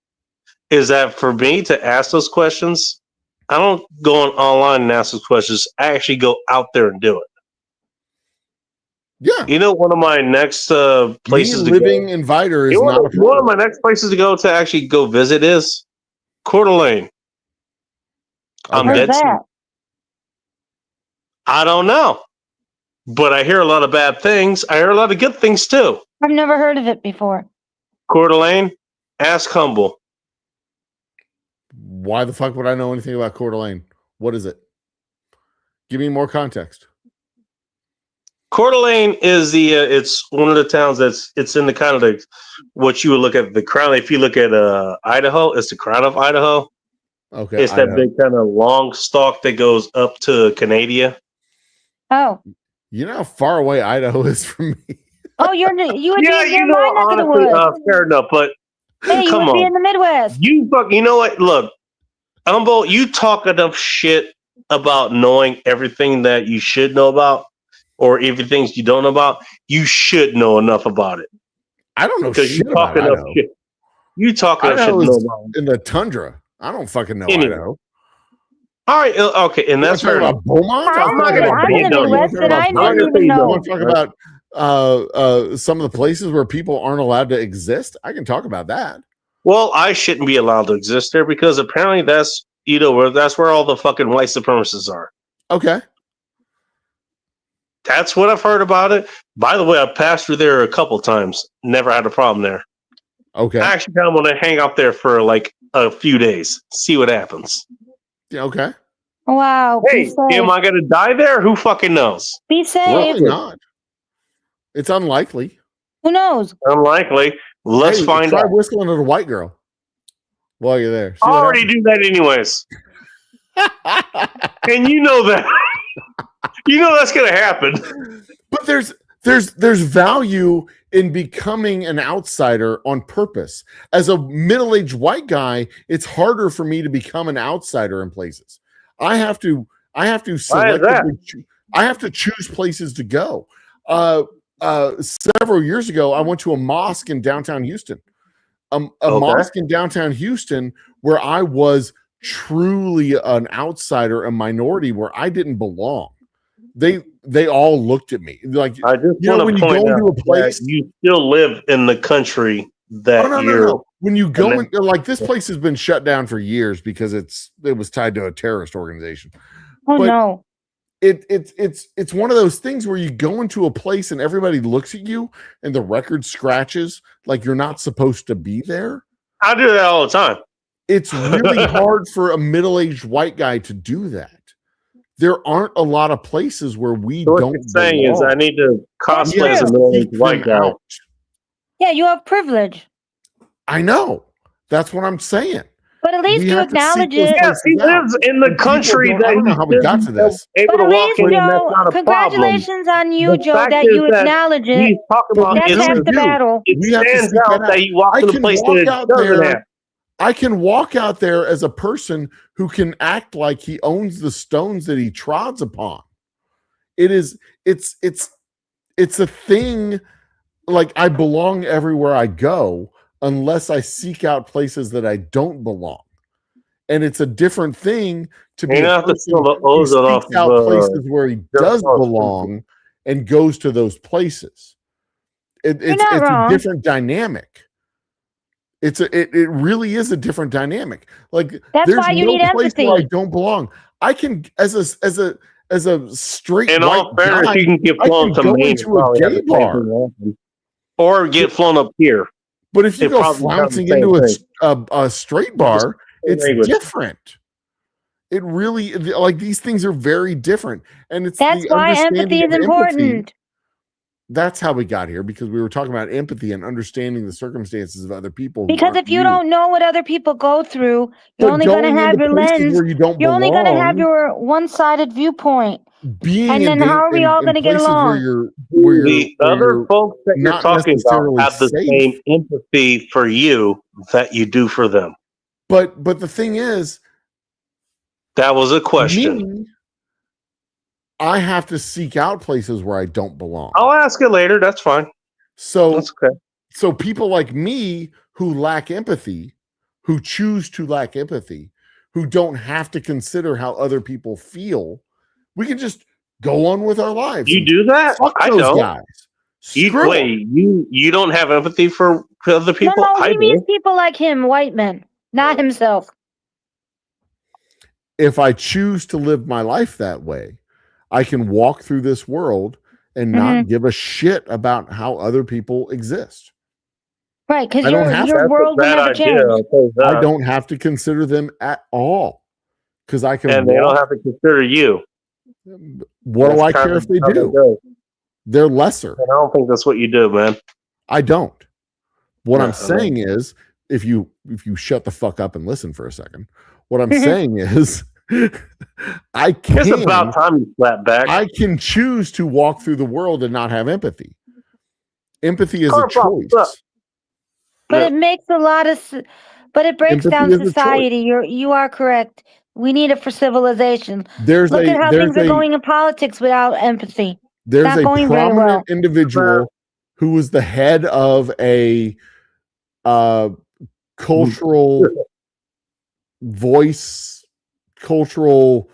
Is that for me to ask those questions? I don't go online and ask those questions. I actually go out there and do it. Yeah. You know, one of my next places Me to living go. in Vidor is You know not a what, one of problem. my next places to go to actually go visit is Coeur d'Alene. I'm Okay. Where's dead serious. that? I don't know, but I hear a lot of bad things. I hear a lot of good things too. I've never heard of it before. Coeur d'Alene, ask humble. Why the fuck would I know anything about Coeur d'Alene? What is it? Give me more context. Coeur d'Alene is the it's one of the towns it's in the kind of the what you would look at the crown. If you look at Idaho, it's the crown of Idaho. Okay. It's that big kind of long stalk that goes up to Canada. Oh. You know how far away Idaho is from me? Oh, you would Yeah, be you in know, my neck of the honestly, woods. fair enough, but Hey, you come would be on. in the Midwest. You know what? Look, Umbo, you talk enough shit about knowing everything that you should know about, or everything you don't know about. You should know enough about it I don't know because you shit talk about enough Idaho. shit. You talk enough shit to Idaho know is about it. in the tundra. I don't fucking know Anyway. Idaho. All right, okay, and You that's want to fair talk enough. about Beaumont? I'm not gonna I'm in the say no. Midwest, and I I'm not didn't gonna even say You know. want to talk about some of the places where people aren't allowed to exist? I can talk about that. Well, I shouldn't be allowed to exist there because apparently that's that's where all the fucking white supremacists are. Okay. That's what I've heard about it. By the way, I passed through there a couple times. Never had a problem there. Okay. I actually kind of want to hang out there for like a few days, see what happens. Yeah, okay. Wow. Hey, Be am safe. I going to die there? Who fucking knows? Be safe. Probably not. It's unlikely. Who knows? Unlikely. Let's Hey, find try out. whistling at a white girl while you're there. See I what already do that anyways. happens. And you know that. You know that's going to happen. But there's value in becoming an outsider on purpose. As a middle-aged white guy, it's harder for me to become an outsider in places. I have to selectively I have to choose places to go. Several years ago, I went to a mosque in downtown Houston. Mosque in downtown Houston where I was truly an outsider, a minority where I didn't belong. They all looked at me like, I just when you go into a place, you still live in the country that no. When you go in, like this place has been shut down for years because it was tied to a terrorist organization. Oh But no. It's one of those things where you go into a place and everybody looks at you and the record scratches like you're not supposed to be there. I do that all the time. It's really hard for a middle-aged white guy to do that. there aren't a lot of places where we So what don't you're saying is belong. I need to That's cosplay as a true. middle-aged Seek white them guy. out. Yeah, you have privilege, I know. That's what I'm saying. but at least We you have to seek acknowledge those it. Yes, he places out. lives in the And people country don't- I that don't know how we got to this. able But to at walk least, in, and that's Joe, not a problem. congratulations on you, The Joe, fact that is you that acknowledge he's it. talking But about we That's it's half the do. battle. it We have to stands seek out that that out. he walks I in a can place that walk it out doesn't there. have. I can walk out there as a person who can act like he owns the stones that he trods upon. It's a thing. Like, I belong everywhere I go unless I seek out places that I don't belong. And it's a different thing to be You a don't have to person steal the who ozone off seeks of out places where he does Joe. belong and goes to those places. You're not It's a wrong. different dynamic. It really is a different dynamic. Like, That's there's why you no need place where I empathy. don't belong. I can, as a straight In white all fairness, guy, you can get I flown can to go Maine and into a probably have gay the same bar. thing happen. Or get flown up here. But if you It go probably becomes the flouncing same into thing. a straight bar, it's language. different. It really, like, these things are very different, and it's That's the why understanding empathy of is important. That's how we got here, because we were talking about empathy and understanding the circumstances of other people. Who Because aren't if you don't know what other people go through, you're But only going to going have into your places lens. where you don't You're only going to have belong, your one-sided viewpoint. being And in, then how are we all in going to get places where along? The other you're folks that you're not talking about necessarily have the safe. same empathy for you that you do for them. But the thing is, That was a question. me, I have to seek out places where I don't belong. I'll ask it later. That's fine. So That's okay. So people like me who lack empathy, who choose to lack empathy, who don't have to consider how other people feel, we can just go on with our lives. You and do that? Fuck I those don't. guys. Screw 'em. Wait, you don't have empathy for other people? No, I he means do. people like him, white men, not himself. If I choose to live my life that way, I can walk through this world and not give a shit about how other people exist. Right, because I don't have your That's world a will bad never idea. change. I'll tell you that. I don't have to consider them at all, because I can And they don't walk. have to consider you. What do That's I kind care of if they how that do? goes. They're lesser. And I don't think that's what you do, man. I don't. What Yeah, I'm I saying is, if you shut the fuck up and listen for a second, what I'm saying is, I It's about can time you slap back. I can choose to walk through the world and not have empathy. Empathy is a Carp off, what's up? choice. But Yeah. it makes a lot of, but it breaks Empathy down is a choice. society. You are correct. We need it for civilization. There's Look at how things are a going in politics without empathy. there's not a going very prominent well. individual who was the head of a cultural voice, cultural.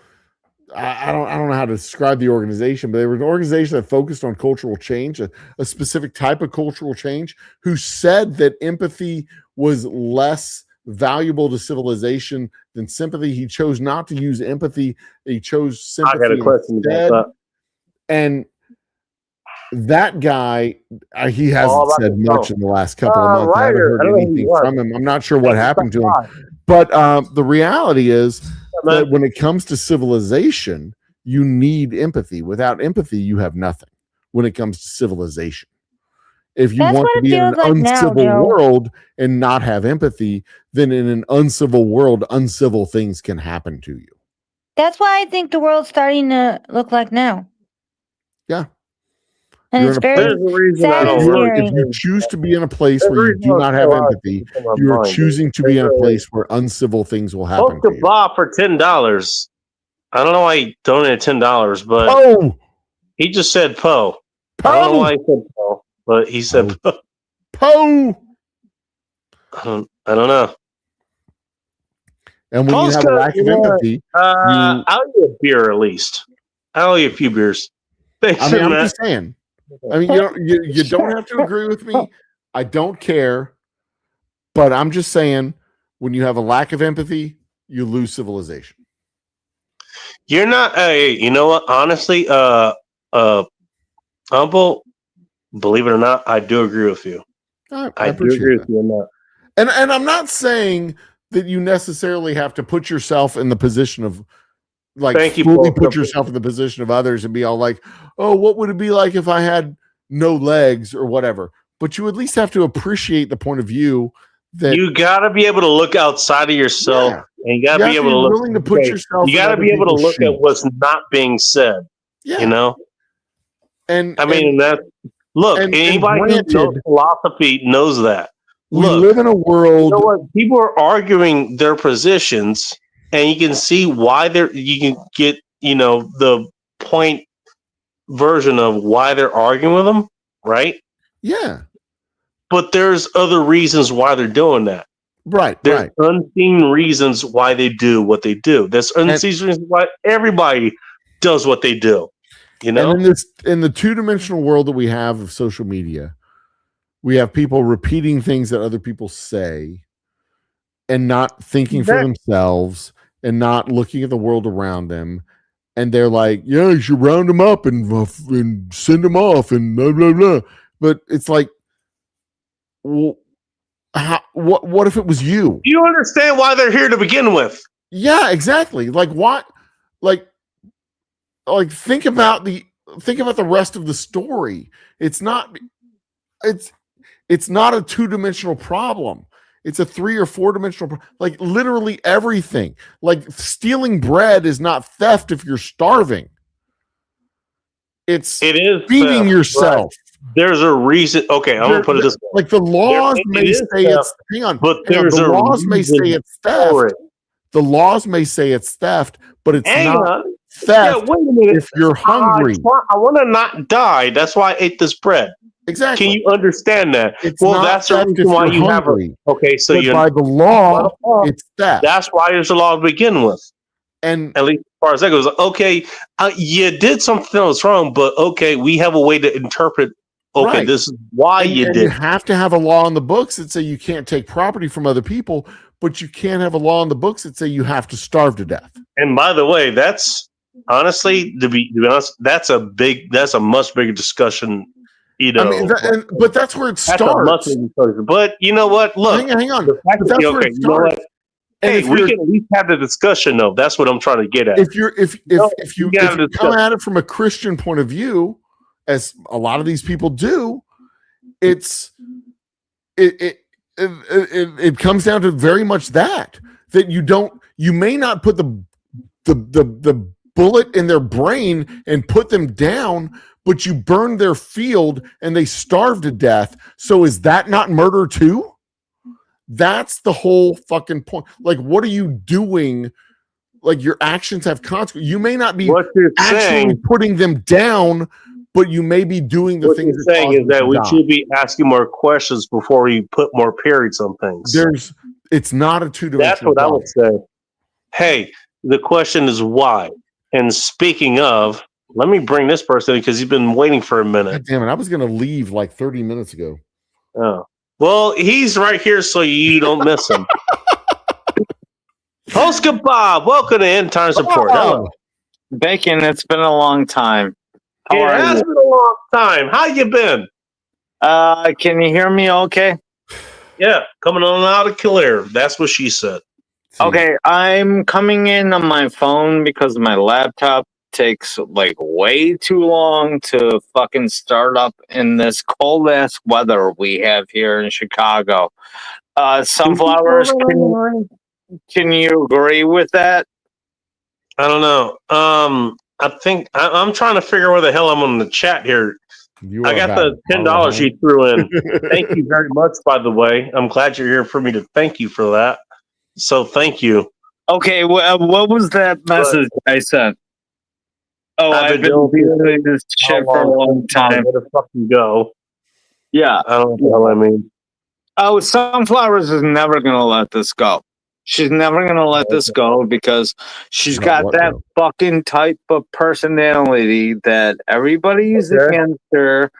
I don't know how to describe the organization, but they were an organization that focused on cultural change, a specific type of cultural change, who said that empathy was less valuable to civilization than sympathy. He chose not to use empathy. He chose sympathy I got a question instead. about that. And that guy, he All hasn't about said the much phone. in the last couple of months. I haven't Ryder, heard I don't know who anything you are. from him. I'm not sure what Thank you, happened to stop him. by. But the reality is man. that when it comes to civilization, you need empathy. Without empathy, you have nothing when it comes to civilization. If you That's want what to it be in an feels like now, uncivil Joe. world and not have empathy, then in an uncivil world, uncivil things can happen to you. That's why I think the world's starting to look like now. Yeah. And You're it's in a very There's a reason I sad and don't scary. If you choose to be in a place There's a where you reason do I not say have a lot of empathy, things on my you are mind, choosing to be in a There's place where uncivil things will happen Poke to the you. Bob for $10. I don't know why he donated $10, but Oh, he just said Poe. I don't know why he said Poe, but he said Poe. Poe. I don't know. And when you Poe's have a lack of empathy, I'll you a beer at least. I'll you a few beers. Thanks, I mean, I'm Matt. just saying. I mean, you don't have to agree with me. I don't care. But I'm just saying, when you have a lack of empathy, you lose civilization. You're not. You know what? Honestly, Humble. Believe it or not, I do agree with you. I I do appreciate agree that. with you on that. And I'm not saying that you necessarily have to put yourself in the position of like Thank you, fully Paul. put yourself in the position of others and be all like, oh, what would it be like if I had no legs or whatever? But you at least have to appreciate the point of view that You got to be able to look outside of yourself, and you got to be able to look. willing to put yourself. You got to be able to look at what's not being said. Yeah. You know, and I mean that. Look, anybody who knows philosophy knows that. We live in a world. You know what? People are arguing their positions, and you can see why they're. You can get the point version of why they're arguing with them, right? Yeah. But there's other reasons why they're doing that. Right. There's unseen reasons why they do what they do. There's unseen reasons why everybody does what they do. You know, and in the two-dimensional world that we have of social media, we have people repeating things that other people say and not thinking for themselves and not looking at the world around them. And they're like, yeah, you should round them up and send them off and blah, blah, blah. But it's like, well, what if it was you? You understand why they're here to begin with? Yeah, exactly. Like what? Like think about the rest of the story. It's not a two-dimensional problem. It's a 3 or 4-dimensional like literally everything. Like stealing bread is not theft if you're starving. It is feeding theft, yourself. There's a reason. Okay, I'm gonna put it this way. Like the laws may say it's hang on, but the laws may say it's theft. The laws may say it's theft, but it's not theft. Yeah, wait a minute. If you're hungry, I want to not die. That's why I ate this bread. Exactly. Can you understand that? It's well, not that's the theft reason if why you're you hungry. have a. Okay, so But you by the law, it's theft. That's why there's a law to begin with. And at least as far as that goes, okay, you did something that was wrong, but okay, we have a way to interpret. Okay, this is why you did. You have to have a law on the books that say you can't take property from other people, but you can't have a law on the books that say you have to starve to death. And by the way, that's honestly, to be honest, that's a much bigger discussion. You know, I mean, but that's where it starts. But you know what? Look, hang on. But that's where it starts. You know what? Hey, we can at least have the discussion, though. That's what I'm trying to get at. If you come at it from a Christian point of view, as a lot of these people do, it comes down to very much that you may not put the bullet in their brain and put them down, but you burn their field and they starve to death. So is that not murder too? That's the whole fucking point. Like, what are you doing? Like, your actions have consequences. You may not be actually putting them down, but you may be doing the things. What you're saying is that we should be asking more questions before we put more periods on things. It's not a two-dimensional. That's what I would say. Hey, the question is why. And speaking of, let me bring this person in because he's been waiting for a minute. God damn it! I was going to leave like 30 minutes ago. Oh. Well, he's right here so you don't miss him. Polska Bob, welcome to End Time Support. Hello. Bacon, it's been a long time. It has been a long time. How you been? Can you hear me okay? Yeah, coming on out of clear. That's what she said. Okay, I'm coming in on my phone because my laptop takes like way too long to fucking start up in this cold ass weather we have here in Chicago. Sunflowers, can you agree with that? I don't know. I think I'm trying to figure where the hell I'm on the chat here. I got the $10 you threw in. Thank you very much, by the way. I'm glad you're here for me to thank you for that. So thank you. Okay, what was that message I sent? Oh, I've been doing this shit for a long time. Where the fuck you go? Yeah. I don't know what I mean. Oh, Sunflowers is never going to let this go. She's never going to let this go because she's got that fucking type of personality that everybody's against her,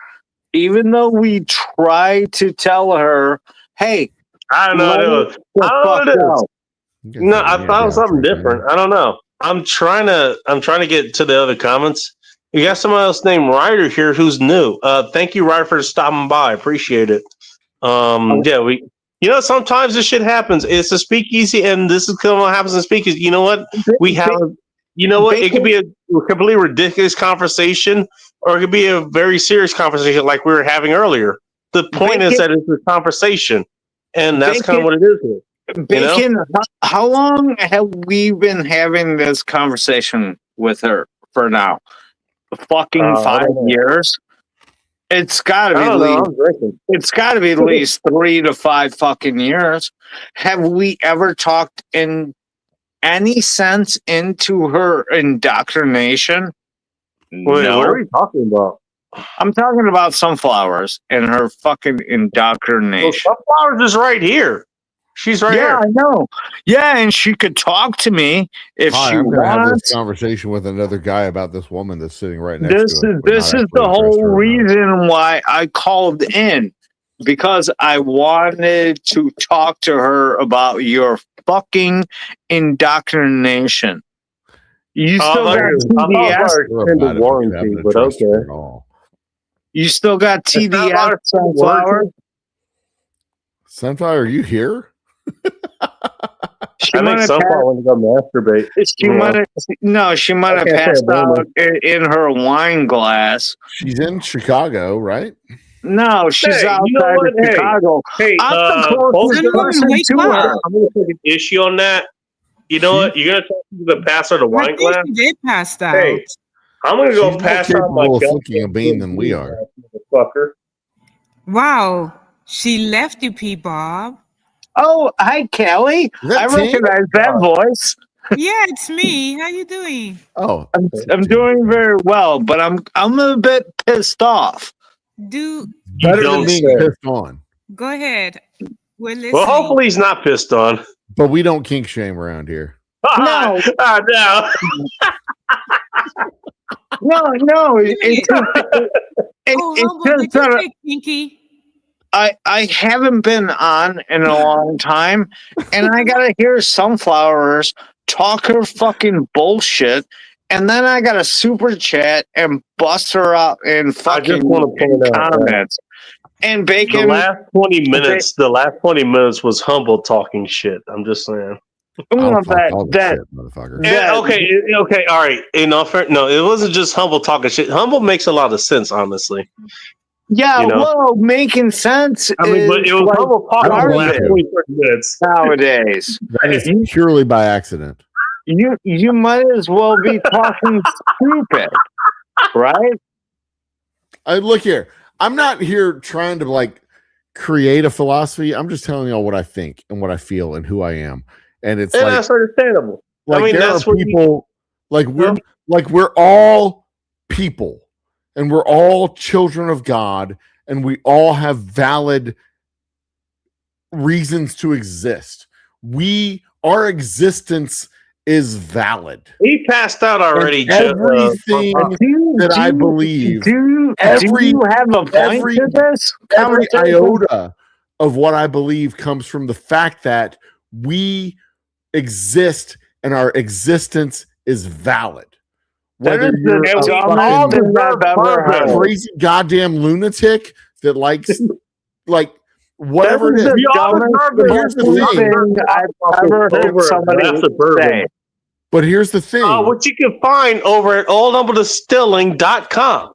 even though we try to tell her, hey, I don't know what it is. No, I found something different. I don't know. I'm trying to get to the other comments. You got someone else named Ryder here who's new. Thank you, Ryder, for stopping by. Appreciate it. Yeah, sometimes this shit happens. It's a speakeasy, and this is kind of what happens in speakeasy. You know what? We have You know what? It could Bacon, be a completely ridiculous conversation, or it could be a very serious conversation like we were having earlier. The point is bacon, that it's a conversation, and that's kind of bacon, what it is here. You know? bacon. How long have we been having this conversation with her for now? Fucking I 5 don't know. years. It's got to be I at don't know. least. I'm drinking. It's got to be at least 3 to 5 fucking years. Have we ever talked in any sense into her indoctrination? Wait, what are No. we talking about? I'm talking about sunflowers and her fucking Well, indoctrination. Sunflowers is right here. She's right Yeah, here. I know. Yeah, and she could talk to me if Hi, she I'm going to have wants. this conversation with another guy about this woman that's sitting right next to us. This is the whole reason why I called in, because I wanted to talk to her about your fucking indoctrination. You still got warranty, but okay. You still got TDS sunflower. Sunflower, are you here? I think sunflower wants to go masturbate. She might have, no, she might have passed out in her wine glass. She's in Chicago, right? No, she's outside of Chicago. Hey, I'm the closest person to her. I'm going to take an issue on that. You know what? You're going to talk to the pass her the wine glass? She did pass out. Hey, I'm going to go She's pass more out my capable of flicking a bean than we are. Fucker. Wow. She left you, P. Bob. Oh, hi, Kelly. I recognize that voice. Yeah, it's me. How you doing? Oh, I'm doing very well, but I'm a bit pissed off. Better than being pissed on. Go ahead. We're listening. Well, hopefully he's not pissed on. But we don't kink shame around here. No. No. No. It's just that Kinky. I haven't been on in a long time, and I gotta hear sunflowers talk her fucking bullshit, and then I gotta super chat and bust her up in fucking comments. And Bacon. The last 20 minutes was humble talking shit. I'm just saying. Motherfucker. Okay, all right. No, it wasn't just humble talking shit. Humble makes a lot of sense, honestly. Yeah, well, making sense. I mean, but it was humble talking for the last 20 minutes. Nowadays. That is purely by accident. You might as well be talking stupid, right? Look here. I'm not here trying to create a philosophy. I'm just telling y'all what I think and what I feel and who I am. And it's that's understandable. Like, I mean, there that's are people we're all people, and we're all children of God, and we all have valid reasons to exist. Our existence is valid. He passed out already. And everything that I believe, do you have a point to this? Every iota of what I believe comes from the fact that we exist and our existence is valid. Whether you're a crazy goddamn lunatic that likes whatever it is. Here's the thing I've ever heard somebody say. But here's the thing. What you can find over at oldhumbledistilling.com.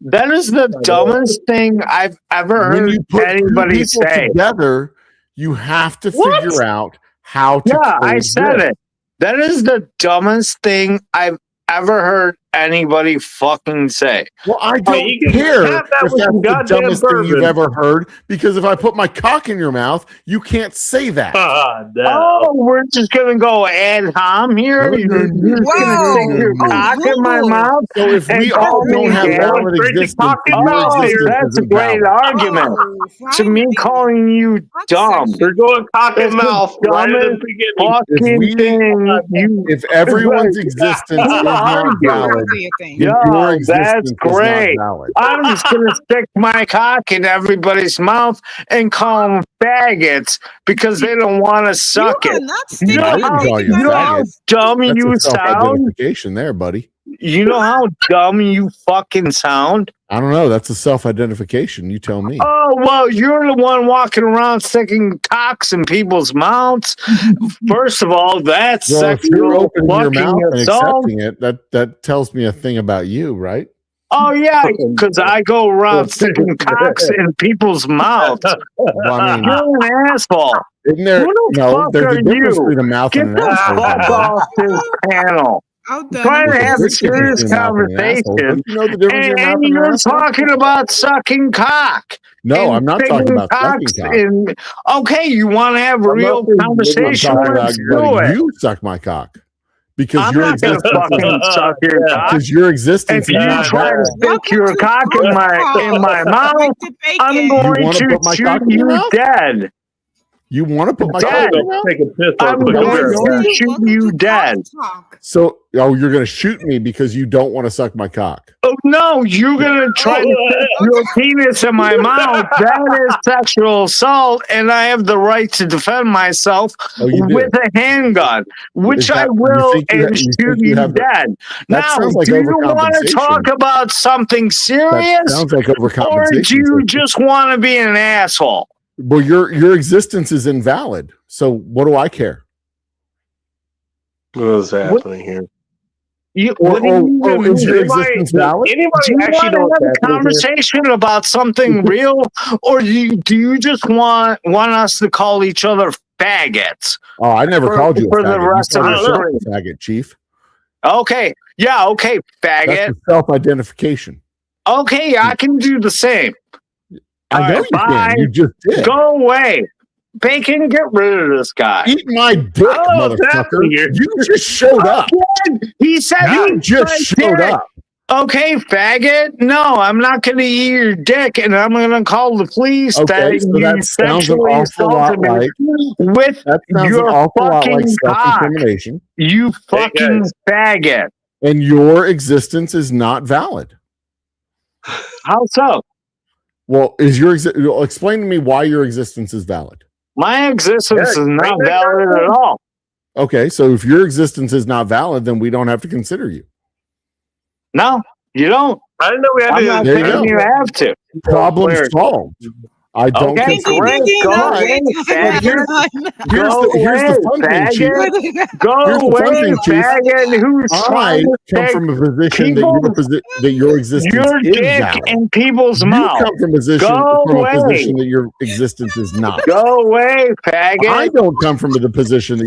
That is the dumbest thing I've ever heard anybody say. Together, you have to figure out how to. Yeah, I said it. That is the dumbest thing I've ever heard anybody fucking say. Well, I don't care if that's the dumbest thing you've ever heard, because if I put my cock in your mouth, you can't say that. Oh, we're just gonna go ad hom here. You're just gonna stick your cock in my mouth. So if we all don't have valid existence, that's a great argument. To me, calling you dumb. They're going cock and mouth right at the beginning. If everyone's existence is not valid, yo, that's great. I'm just gonna stick my cock in everybody's mouth and call them faggots because they don't want to suck it. You know how dumb you sound? there, buddy. You know how dumb you fucking sound? I don't know. That's a self-identification. You tell me. Oh, well, you're the one walking around sticking cocks in people's mouths. First of all, that's Well, if you're sexual opening your mouth fucking and assault. accepting it, that tells me a thing about you, right? Oh, yeah, because I go around sticking cocks in people's mouths. Well, I mean, You're an asshole. isn't there? Who the No, fuck there's are a difference you? between a mouth Get and an the asshole. fuck off this panel. I'm done. Trying to There's a have a big difference serious between a mouth and an asshole. conversation, Don't you know the difference between a mouth and and an you're asshole? talking about sucking cock. No, and I'm not talking sticking about sucking cocks cock. in- Okay, you want to have a I'm real not saying- I'm conversation? talking about Let's do letting it. you suck my cock because I'm your not gonna existence, fucking suck your cock. because your existence If is you not try to valid. stick Welcome your to cock in my mouth, With the I'm bacon. going wanna to put my shoot cock in your you mouth? dead. You want to put my Dad, cock in your I'm mouth? gonna take a piss I'm real quick. I'll be going right to back. shoot Welcome you to dead. Talk. So, oh, you're going to shoot me because you don't want to suck my cock. Oh no, you're gonna try to stick your penis in my mouth. That is sexual assault, and I have the right to defend myself Oh, you do? with a handgun, which Is that- I you will, think you and ha- you shoot think you you have the- dead. That Now, sounds like do you want to overcompensation. talk about something That serious, sounds like or overcompensation. do you just want to be an asshole? Well, your existence is invalid. So what do I care? What's happening here? What do you Oh, is your Anybody- existence valid? Do Anybody you actually know want what's to have a happening here? conversation about something real, or do you just want us to call each other faggots? Oh, I never For- called you a for the faggot. rest You of called the yourself stream. a faggot, Chief. Okay, yeah, okay, faggot. That's a self-identification. Okay, I can do the same. I know Alright, you bye. can. You just did. Go away. Bacon, get rid of this guy. Eat my dick, I don't know what's motherfucker. happening here. You just showed up. He said You eat just my showed dick. up. Okay, faggot. No, I'm not going to eat your dick, and I'm going to call the police Okay, so that you that sounds an sexually awful lot assaulted me like with that sounds your an awful lot like fucking cock. self-incrimination. You fucking guys. faggot. And your existence is not valid. How so? Well, explain to me why your existence is valid. My existence is not bring that valid down. at all. Okay, so if your existence is not valid, then we don't have to consider you. No, you don't. I didn't know we had I'm to. not There you saying go. you have to. Problem Clear. solved. I don't Okay, consider great. you. Go But away, faggot. here's Go the fun away, thing, Chief. faggot. Go Here's the fun away, thing, Chief. faggot. Who's I trying to come take from a position people's- that your existence your is dick valid. in people's You mouth? come from a position Go from a away. position that your existence is not. Go away, faggot. I don't come from the position that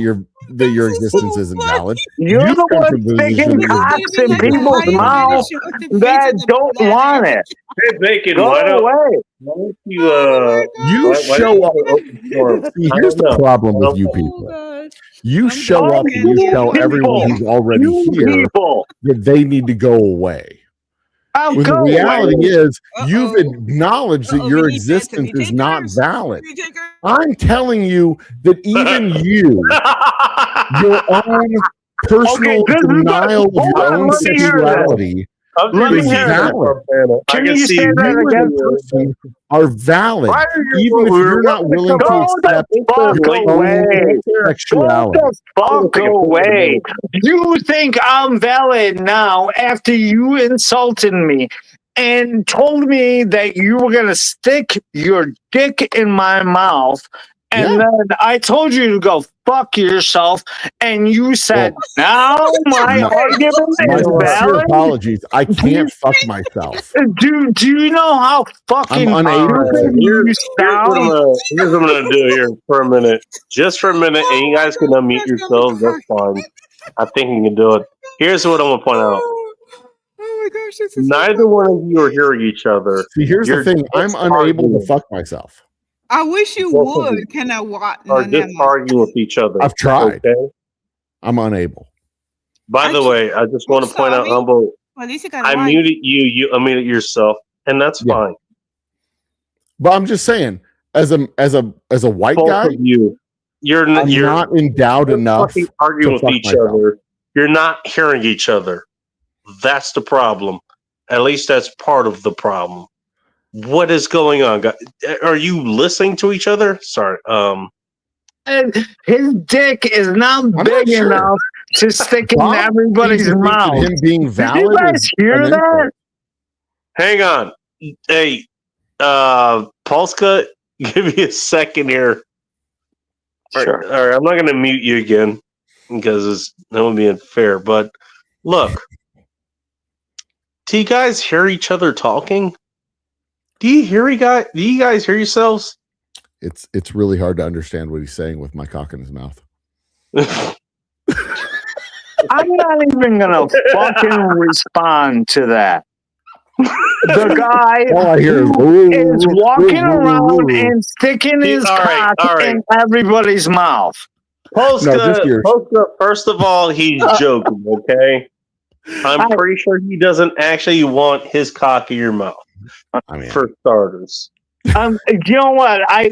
your existence isn't valid. You're You the come one from the position sticking that your cocks in people's mouth that don't want it. Hey, Bacon, Go why don't away. you You show up. up? See, here's the problem with you people. You I'm show done. up and you You tell everyone people. who's already You here people. that they need to go away. I'll When the go reality away. is, you've acknowledged that your existence is not valid. I'm telling you that even you, your own personal this is the- denial of hold your on, own let me hear this. sexuality Let me is hear that. valid. I Can can you see say that You again? as a person are valid, Why are you- even if you're not willing to Go the accept fuck your away. own Go sexuality. the fuck away. You think I'm valid now after you insulted me and told me that you were going to stick your dick in my mouth. And Yeah. then I told you to go fuck yourself. And you said, now my argument My is sincere valid. apologies. I can't fuck myself. Do you know how fucking I'm unable stupid to. you Here's what I'm sound? gonna do here for a minute, just for a minute, and you guys can unmute yourselves. That's fine. I think you can do it. Here's what I'm gonna point out. Oh my gosh, this is Neither one of you are hearing each other. See, here's the You're thing. I'm just unable to arguing. fuck myself. I wish you Both of would. you Can I watch? Or just arguing with each other. I've tried. Okay. I'm unable. By the way, I just want to point out, sorry. Humble. Well, at least you got I muted you. You unmuted yourself, and that's Yeah. fine. But I'm just saying, as a white Both guy, of you, you're I'm you're not endowed enough fucking arguing to with fuck each myself. other. You're not hearing each other. That's the problem. At least that's part of the problem. What is going on? Are you listening to each other? Sorry. And his dick is not not big sure. enough to stick in Bob everybody's seems to think that mouth. him being Did valid you guys is hear an that? insult. Hang on. Hey, Polska, give me a second here. Sure. All right, I'm not going to mute you again because that would be unfair. But look, do you guys hear each other talking? Do you guys hear yourselves? It's really hard to understand what he's saying with my cock in his mouth. I'm not even gonna fucking respond to that. The guy All I hear is walking around and sticking his cock in everybody's mouth. Polska, first of all, he's joking, okay? I'm pretty sure he doesn't actually want his cock in your mouth. For starters. You know what? He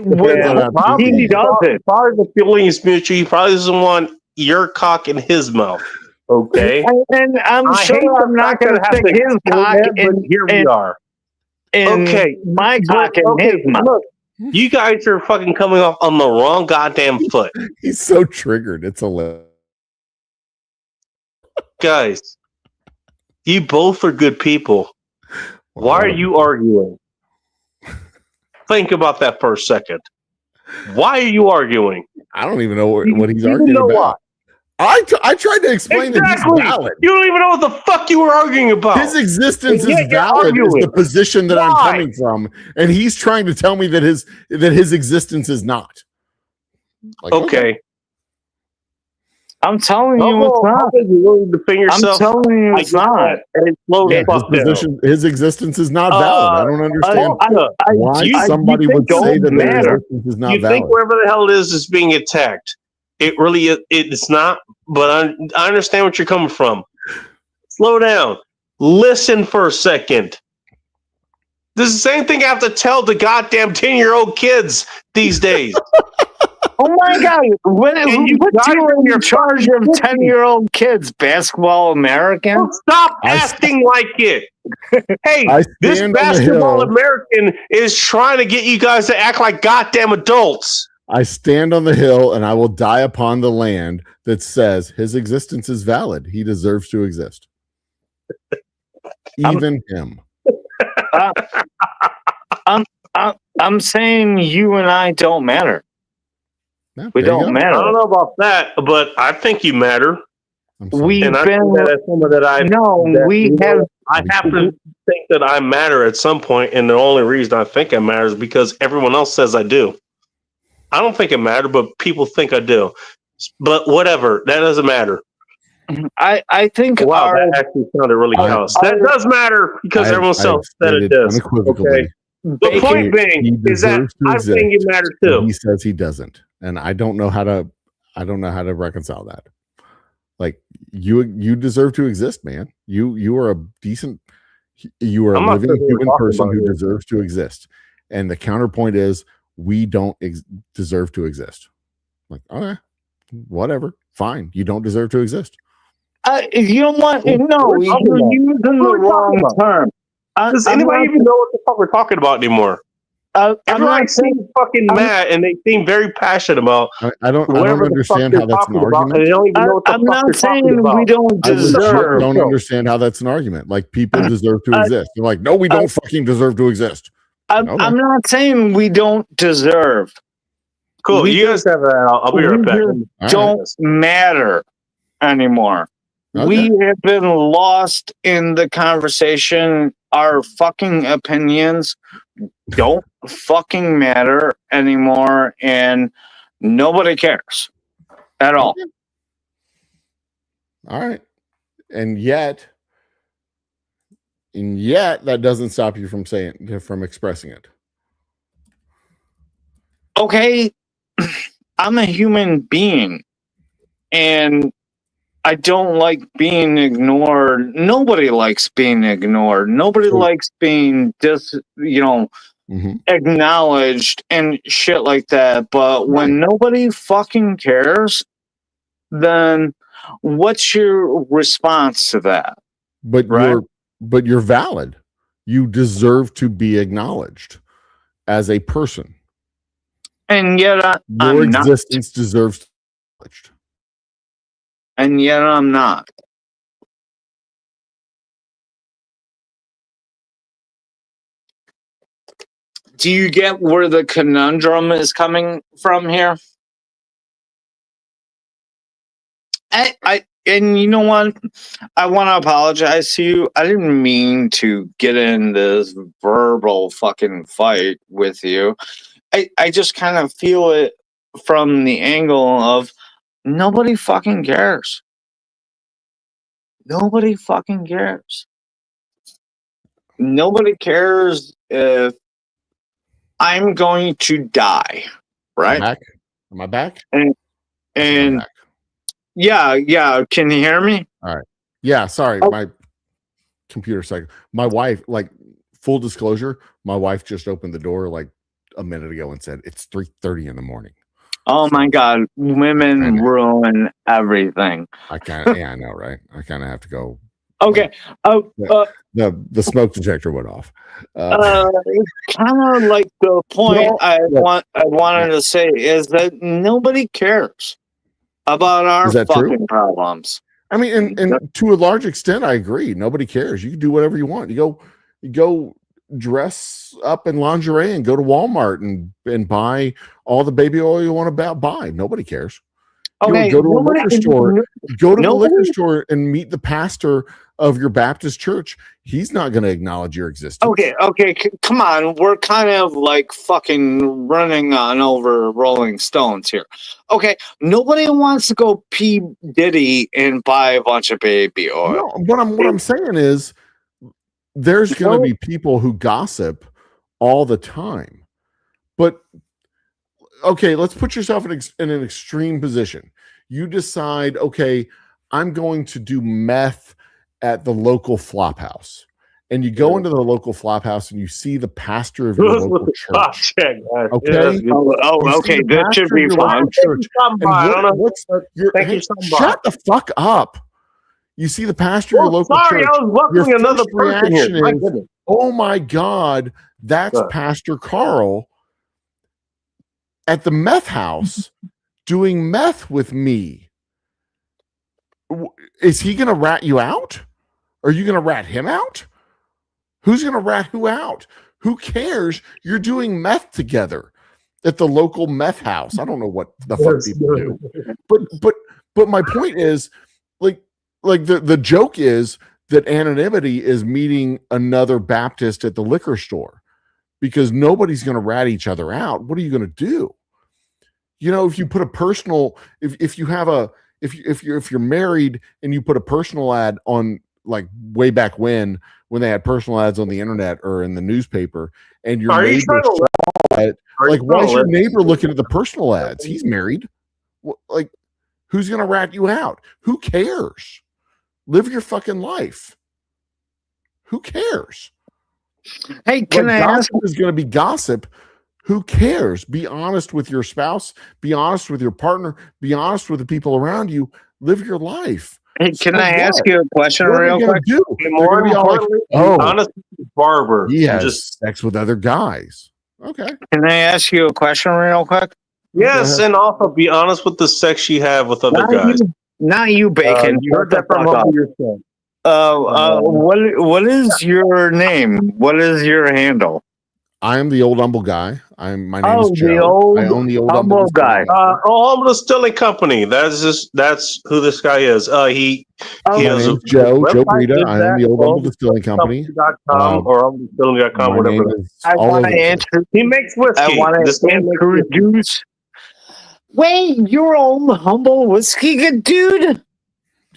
does it. Probably the feeling is mutual. He probably doesn't want your cock in his mouth. Okay. And I'm sure I'm not going to stick his cock in. Here we are. Okay, my cock in his mouth. Look, you guys are fucking coming off on the wrong goddamn foot. He's so triggered. It's hilarious. Guys, you both are good people. Why are you arguing? Think about that for a second. Why are you arguing? I don't even know what he's arguing about. I tried to explain that he's valid. You don't even know what the fuck you were arguing about. His existence is valid is the position that I'm coming from, and he's trying to tell me that his existence is not. Like, okay. I'm telling you it's not. I'm telling you it's not. His existence is not valid. I don't understand why somebody would say that their existence is not valid. You think wherever the hell it is being attacked. It really is. It's not, but I understand what you're coming from. Slow down. Listen for a second. This is the same thing I have to tell the goddamn 10-year-old kids these days. Oh my God. Who put you in charge of 10-year-old kids? Basketball American? Stop acting like it. Hey, this Basketball American is trying to get you guys to act like goddamn adults. I stand on the hill and I will die upon the land that says his existence is valid. He deserves to exist. Even him. I'm saying you and I don't matter. Yeah, we don't matter. I don't know about that, but I think you matter. We have. I have to think that I matter at some point, and the only reason I think I matter is because everyone else says I do. I don't think it matters, but people think I do. But whatever, that doesn't matter. I think. Wow, that actually sounded really close. That does matter because everyone else said it does. Okay. The point being is that I'm saying you matter too. He says he doesn't, and I don't know how to reconcile that. Like you deserve to exist, man. You are a decent. You are a living human person who deserves to exist, and the counterpoint is. We don't deserve to exist. Like, okay, whatever, fine. You don't deserve to exist. You know what? No, you're using the wrong term. Does anybody even know what the fuck we're talking about anymore? Everybody seems fucking mad, and they seem very passionate about. I don't understand how that's an argument. I'm not saying we don't deserve. I don't understand how that's an argument. Like people deserve to exist. They're like, no, we don't fucking deserve to exist. I'm not saying we don't deserve. Cool. You guys have that. I'll be right back. Don't matter anymore. Okay. We have been lost in the conversation. Our fucking opinions don't fucking matter anymore, and nobody cares at all. All right. And yet that doesn't stop you from expressing it. Okay, I'm a human being, and I don't like being ignored. Nobody likes being ignored. Nobody likes being acknowledged and shit like that. But when nobody fucking cares, then what's your response to that? But you're valid. You deserve to be acknowledged as a person. And yet your existence deserves to be acknowledged. and yet I'm not. Do you get where the conundrum is coming from here? And you know what? I want to apologize to you. I didn't mean to get in this verbal fucking fight with you. I just kind of feel it from the angle of nobody fucking cares. Nobody fucking cares. Nobody cares if I'm going to die, right? Am I back? And back. Yeah. Can you hear me? All right. Yeah, sorry. Oh. My computer cycle. My wife, like, full disclosure, my wife just opened the door like a minute ago and said it's 3:30 in the morning. Oh my God, women ruin everything. I know, right? I kind of have to go. Okay. The smoke detector went off. Kind of like the point I wanted to say is that nobody cares about our fucking problems. I mean, and to a large extent, I agree. Nobody cares. You can do whatever you want. You go dress up in lingerie and go to Walmart and buy all the baby oil you want to buy. Nobody cares. Okay, go to a liquor store. Go to the liquor store and meet the pastor of your Baptist church. He's not going to acknowledge your existence. Okay, come on. We're kind of like fucking running on over Rolling Stones here. Okay, nobody wants to go P. Diddy and buy a bunch of baby oil. No, what I'm saying is there's going to be people who gossip all the time. But okay, let's put yourself in an extreme position. You decide, okay, I'm going to do meth at the local flop house. And you go into the local flop house and you see the pastor of your local church. Okay. Okay. That should be fun. Shut the fuck up. You see the pastor of your local church. I was welcoming another person here. Oh my God, that's Pastor Carl at the meth house doing meth with me. Is he going to rat you out? Are you going to rat him out? Who's going to rat who out? Who cares? You're doing meth together at the local meth house. I don't know what the fuck people do. But my point is, like the joke is that anonymity is meeting another Baptist at the liquor store because nobody's going to rat each other out. What are you going to do? You know, if you put a personal, if you're married and you put a personal ad on, like way back when they had personal ads on the internet or in the newspaper, and your neighbor saw it, like, why is your neighbor looking at the personal ads? He's married. Like, who's going to rat you out? Who cares? Live your fucking life. Who cares? Hey, can I ask? Gossip is going to be gossip. Who cares? Be honest with your spouse. Be honest with your partner. Be honest with the people around you. Live your life. Hey, can I ask you a question real quick? More importantly, honest barber. He has sex with other guys. Okay. Can I ask you a question real quick? Yes, and also be honest with the sex you have with other guys. Not you, Bacon. You heard that from yourself. What is your name? What is your handle? I am the old humble guy. My name is Joe. The old I own the old humble guy. Humble Distilling Company. That's who this guy is. He has a Joe Breida. I own the old humble Distilling Company. Or humbledistilling.com, whatever. I want to he makes whiskey. I want to introduce. Wait, you're old humble whiskey dude?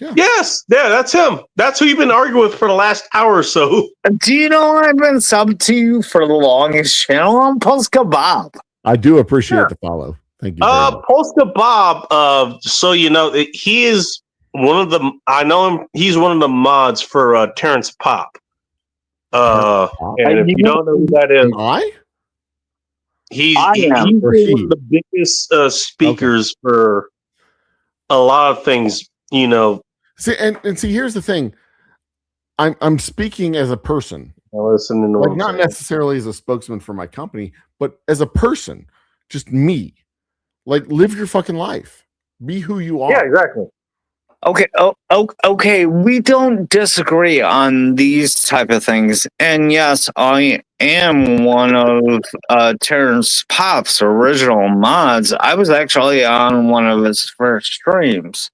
Yeah. Yes, that's him. That's who you've been arguing with for the last hour or so. Do you know I've been subbed to you for the longest channel on Polska Bob? I do appreciate the follow. Thank you. Polska Bob, so you know, he is one of the, I know him, he's one of the mods for Terrence Pop. And if you don't know who that is, he's one of the biggest speakers for a lot of things, you know. See, and see, here's the thing. I'm speaking as a person. Like not necessarily as a spokesman for my company, but as a person, just me. Like, live your fucking life. Be who you are. Yeah, exactly. Okay. We don't disagree on these type of things. And yes, I am one of Terrence Pop's original mods. I was actually on one of his first streams,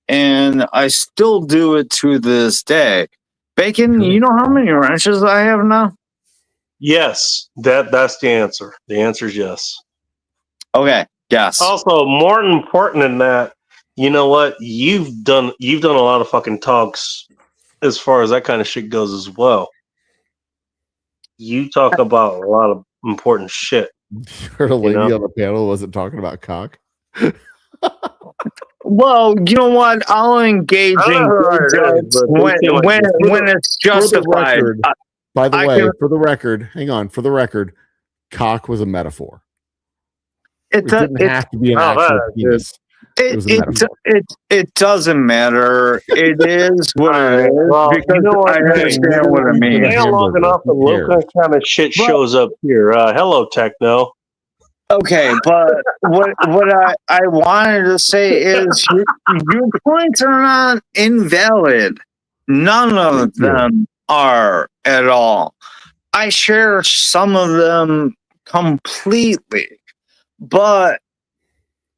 and I still do it to this day. Bacon, you know how many wrenches I have now? Yes, that's the answer. The answer is yes. Okay, yes. Also, more important than that, you know what? You've done a lot of fucking talks as far as that kind of shit goes as well. You talk about a lot of important shit. You heard a lady on the panel wasn't talking about cock. Well, you know what? I'll engage in when it's justified. By the way, for the record, hang on. For the record, cock was a metaphor. It didn't have to be an actual penis. It doesn't matter. It is what it is. Well, because you know what? I understand what it means. Stay long enough and look what kind of shit shows up here. Hello, Techno. Okay, but what I wanted to say is your points are not invalid. None of them are at all. I share some of them completely, but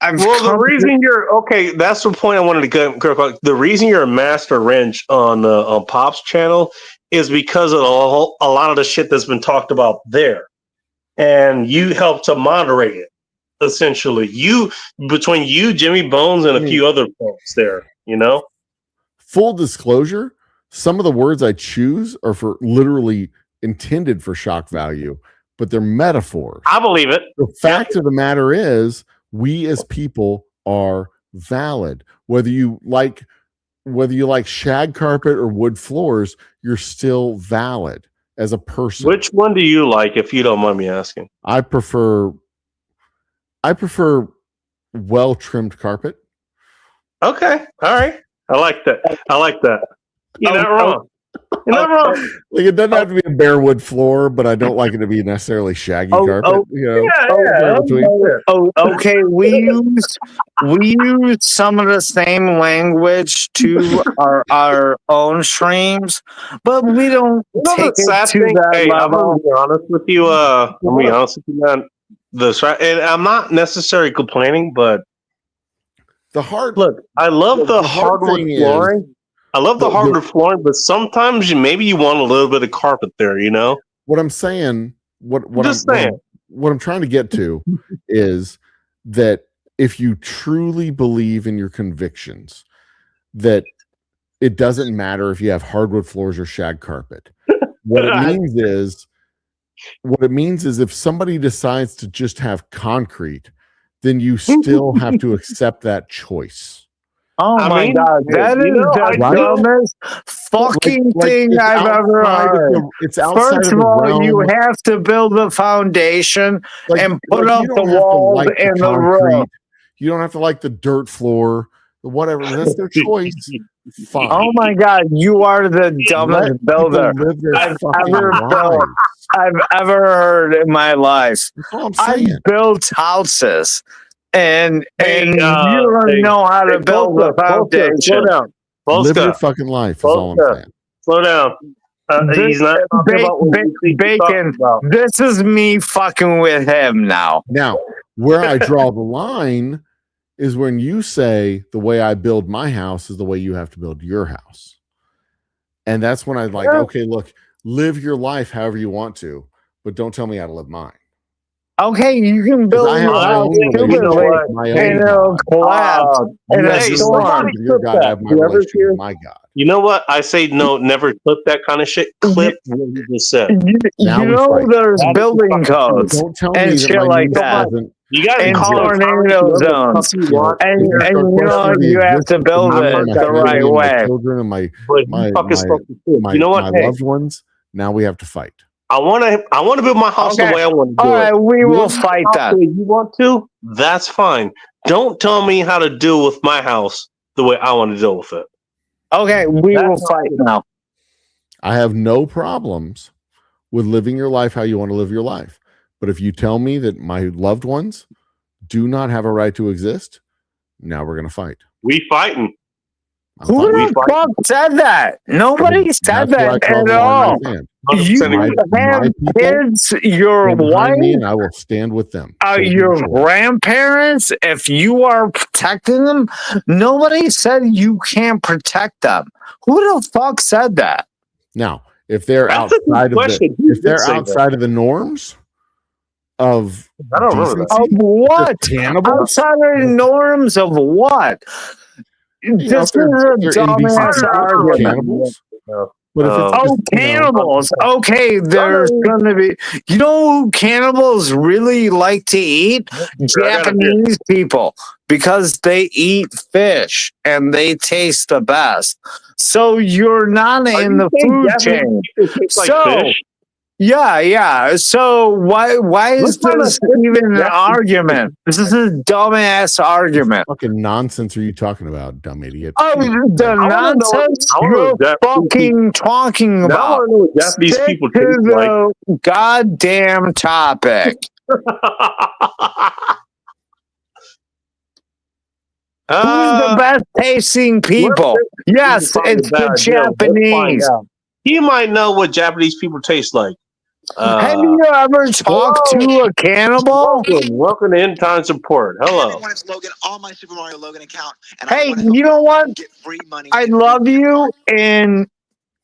the reason you're okay, that's the point I wanted to get. The reason you're a master wrench on Pop's channel is because of a lot of the shit that's been talked about there, and you help to moderate it. Essentially, between you, Jimmy Bones, and a few other folks there. You know. Full disclosure: some of the words I choose are for literally intended for shock value, but they're metaphors. I believe it. The fact of the matter is, we as people are valid. Whether you like shag carpet or wood floors, you're still valid as a person. Which one do you like, if you don't mind me asking? I prefer well-trimmed carpet. Okay. All right. I like that. You're not wrong. You're not wrong. Like, it doesn't have to be a bare wood floor, but I don't like it to be necessarily shaggy carpet. Okay. We use some of the same language to our own streams, but we don't take it to that level. I'm gonna be honest with you. Man. And I'm not necessarily complaining, but I love the hardwood flooring. I love the hardwood flooring, but sometimes maybe you want a little bit of carpet there, you know? What I'm saying, what I'm trying to get to is that if you truly believe in your convictions, that it doesn't matter if you have hardwood floors or shag carpet. What it means is if somebody decides to just have concrete, then you still have to accept that choice. Oh my God, that is the dumbest fucking thing I've ever heard. It's outside First of of all, realm. you have to build the foundation and put up the walls and the roof. You don't have to like the dirt floor, whatever. That's their choice. Fine. Oh my God, you are the dumbest builder I've ever heard in my life. I've built houses. And you don't know how to build a foundation. Slow down. Live your fucking life is all I'm saying. Slow down. He's not talking about what Bacon. This is me fucking with him now. Now, where I draw the line is when you say the way I build my house is the way you have to build your house. And that's when I'm like, okay, look, live your life however you want to, but don't tell me how to live mine. Okay, you can build my house and it'll collapse in a storm. My God. You know what? I say no, never clip that kind of shit. Clip what you just said. You know there's building codes and shit like that. You got and tornado zones. And you know you have to build it the right way. My children and my loved ones, now we have to fight. I want to build my house the way I want to do it. All right, we will fight that. You want to? That's fine. Don't tell me how to deal with my house the way I want to deal with it. Okay, we will fight now. I have no problems with living your life how you want to live your life. But if you tell me that my loved ones do not have a right to exist, now we're going to fight. We fighting. Who the fuck said that? Nobody said that at all. You have kids, your wife, me, and I will stand with them. your grandparents. If you are protecting them, nobody said you can't protect them. Who the fuck said that? Now, if they're outside of the norms of I don't remember of what? Outside of the norms of what? This is a dumbass argument. But if it's cannibals. Okay, there's going to be. You know who cannibals really like to eat? Japanese people, because they eat fish and they taste the best. So you're not in the food chain. So. Yeah. So why is this even an argument? This is a dumbass argument. What fucking nonsense are you talking about, dumb idiot? Oh, the nonsense you're fucking talking about. Japanese people to the goddamn topic. Who's the best tasting people? Yes, it's the Japanese. You might know what Japanese people taste like. Have you ever talked to a cannibal? Welcome to End Time Support. Hello. Logan on my Super Mario Logan account. And hey, you know what? I love you, and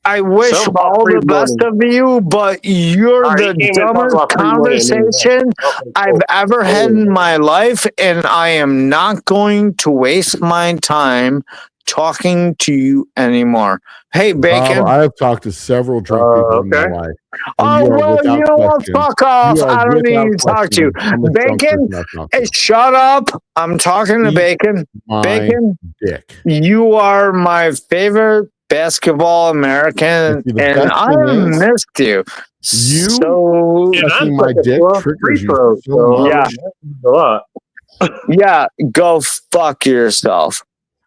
I wish all the best of you, but you're the dumbest conversation I've ever had in my life, and I am not going to waste my time talking to you anymore. Hey, Bacon. I have talked to several drunk people in my life. Oh, well, you know what? Fuck off. I don't need to talk to you. Bacon, hey, shut up. I'm talking to Bacon. Bacon, dick. You are my favorite basketball American, and I missed you. So, sucking my dick triggers you so much. Yeah, go fuck yourself.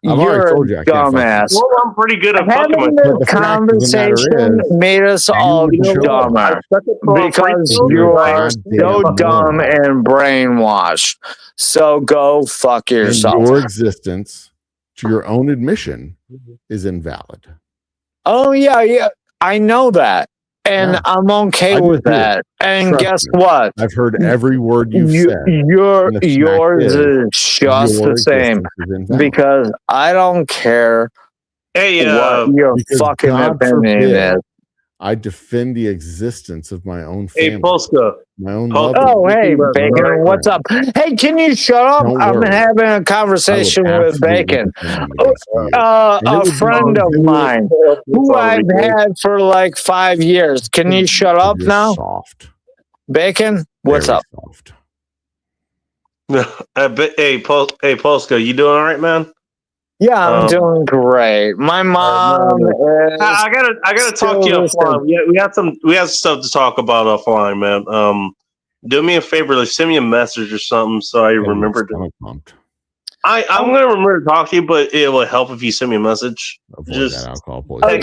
You're a dumbass. Well, I'm pretty good at having this conversation made us all dumber because you are so dumb and brainwashed. So go fuck yourself. And your existence, to your own admission, is invalid. Oh yeah, I know that. And I'm okay with that. And guess what? I've heard every word you've said. Yours is just the same. Because I don't care what your fucking opinion is. I defend the existence of my own family. Hey, Polska. My own hey, Bacon, what's up? Hey, can you shut up? I'm having a conversation with Bacon. A friend of mine who I've had for like 5 years. Can you shut up now? Soft. Bacon, what's up? Soft. Hey, Polska, you doing all right, man? Yeah, I'm doing great. My mom. I gotta talk to you offline. We have stuff to talk about offline, man. Do me a favor, like send me a message or something so I remember to. I'm gonna remember to talk to you, but it will help if you send me a message. Just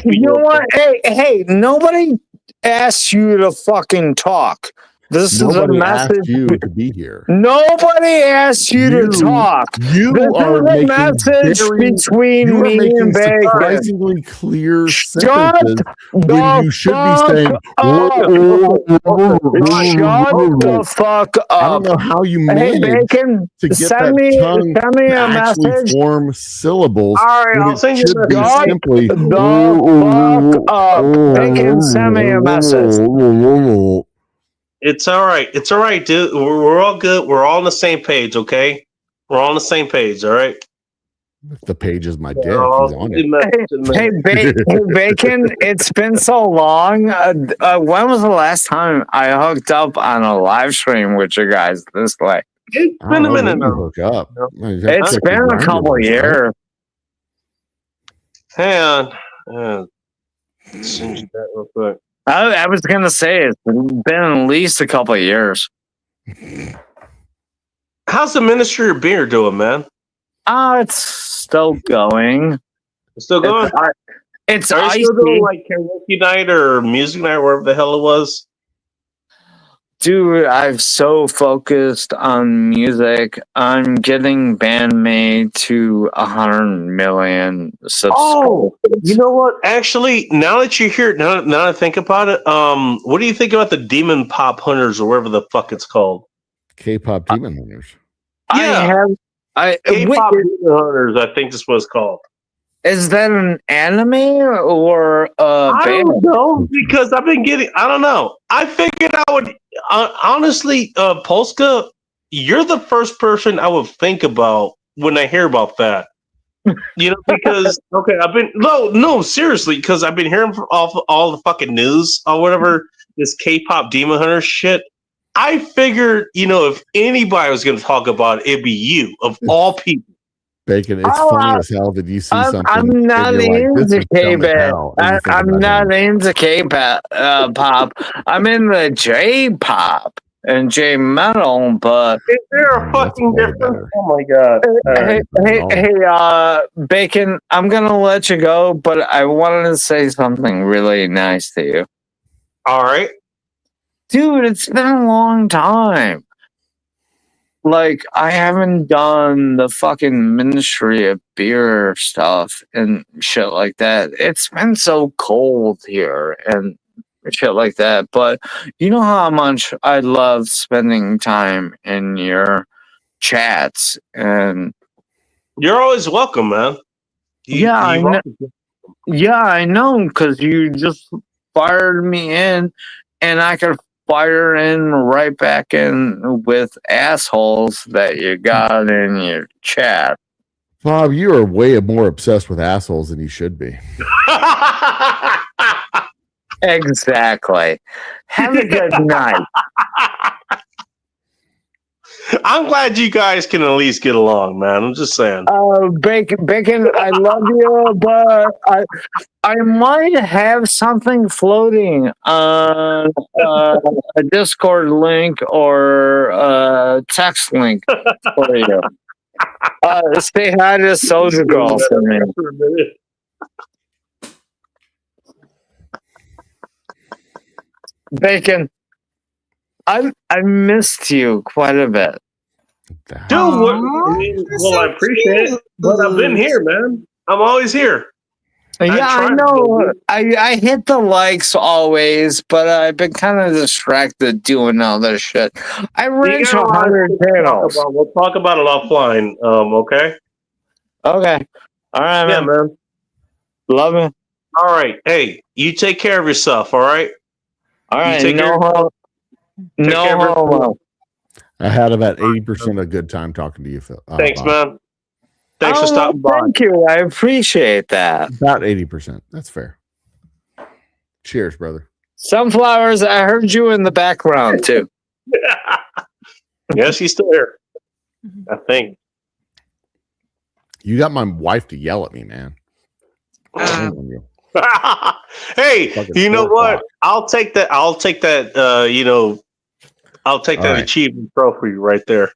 you know what? Hey, nobody asked you to fucking talk. This is a message. Asked you to be here. Nobody asked you to talk. You this are is a message between me and Bacon. Surprisingly clear sentences when you should be saying. Shut the fuck up! I don't know how you managed to get that tongue to actually form syllables. All right, I'll send you a message. Simply the fuck up! Bacon, send me a message. It's all right. It's all right, dude. We're all good. We're all on the same page, okay? We're all on the same page, all right? The page is my dick. He's on it. Hey, Bacon, it's been so long. When was the last time I hooked up on a live stream with you guys this way? It's been a minute now. Hook up. It's been a couple years. Hang on. Send you that real quick. I was going to say it's been at least a couple of years. How's the Ministry of Beer doing, man? It's still going. It's still going? It's Are you still doing like karaoke night or music night, wherever the hell it was? Dude, I'm so focused on music. I'm getting Bandmate to 100 million subscribers. Oh, you know what? Actually, now that you're here, now that I think about it, what do you think about the Demon Pop Hunters or whatever the fuck it's called? K-pop Demon Hunters. Yeah. Wait, K-pop Demon Hunters, I think that's what it's called. is that an anime or a I band? don't know because I've been getting. I don't know. I figured I would honestly, Polska. You're the first person I would think about when I hear about that. You know, because okay, I've been no, seriously, because I've been hearing off all the fucking news or whatever this K-pop Demon Hunter shit. I figured, you know, if anybody was going to talk about it, it'd be you of all people. Bacon, it's funny as hell that you see something. I'm not and you're like, this into is dumb as K-pop. hell, and you think I'm about not him. into K-pop. Pop. I'm in the J-pop and J-metal, but Is there a fucking difference? better. Oh my god! Hey, Bacon, I'm gonna let you go, but I wanted to say something really nice to you. All right, dude, it's been a long time. Like, I haven't done the fucking Ministry of Beer stuff and shit like that. It's been so cold here and shit like that. But you know how much I love spending time in your chats, and you're always welcome, man. I know, because you just fired me in, and I could fire in right back in with assholes that you got in your chat. Bob, you are way more obsessed with assholes than you should be. Exactly. Have a good night. I'm glad you guys can at least get along, man. I'm just saying. Bacon, I love you, but I might have something floating on a Discord link or a text link for you. Say hi to Soldier Girl for me. Bacon, I missed you quite a bit. Dude, well, I appreciate it, but I've been here, man. I'm always here. Yeah, I know. I hit the likes always, but I've been kind of distracted doing other shit. I reached 100 channels. We'll talk about it offline. Okay. Okay. All right, yeah, man. Love it. All right. Hey, you take care of yourself. All right. All right. You take care of homo. I had about 80% a good time talking to you, Phil. Thanks, Bob. man. Thanks for stopping by. Thank you. I appreciate that. About 80%. That's fair. Cheers, brother. Sunflowers, I heard you in the background too. Yes, he's still here. I think. You got my wife to yell at me, man. Hey, you know what? I'll take that. I'll take that. You know, I'll take that achievement trophy right there.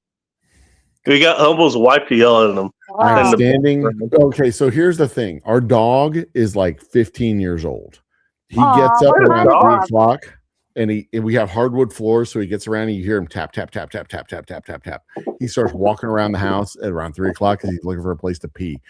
We got Humble's wife to yell at him. I'm standing. Okay, so here's the thing. Our dog is like 15 years old. He gets up around 3 o'clock, and we have hardwood floors, so he gets around and you hear him tap, tap, tap, tap, tap, tap, tap, tap, tap. He starts walking around the house at around 3 o'clock because he's looking for a place to pee.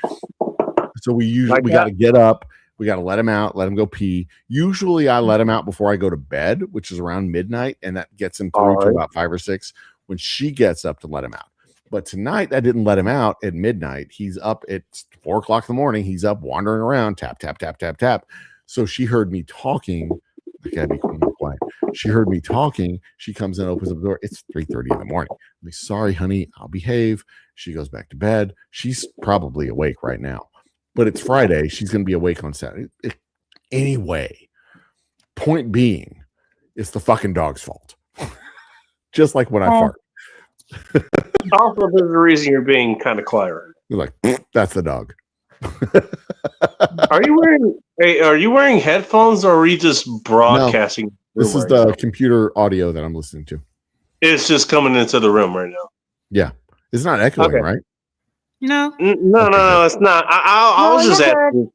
So we got to get up. We got to let him out, let him go pee. Usually I let him out before I go to bed, which is around midnight, and that gets him through to about 5 or 6 when she gets up to let him out. But tonight I didn't let him out at midnight. He's up at 4 o'clock in the morning. He's up wandering around, tap, tap, tap, tap, tap. So she heard me talking. I gotta be quiet. She heard me talking. She comes in, opens up the door. It's 3:30 in the morning. I'm like, sorry, honey, I'll behave. She goes back to bed. She's probably awake right now. But it's Friday. She's going to be awake on Saturday. Anyway, point being, it's the fucking dog's fault. Just like when I fart. Also, there's a reason you're being kind of clever. You're like, that's the dog. Are you wearing headphones or are you just broadcasting? No, this is the computer audio that I'm listening to. It's just coming into the room right now. Yeah. It's not echoing, right? No. No, it's not. I was just asking.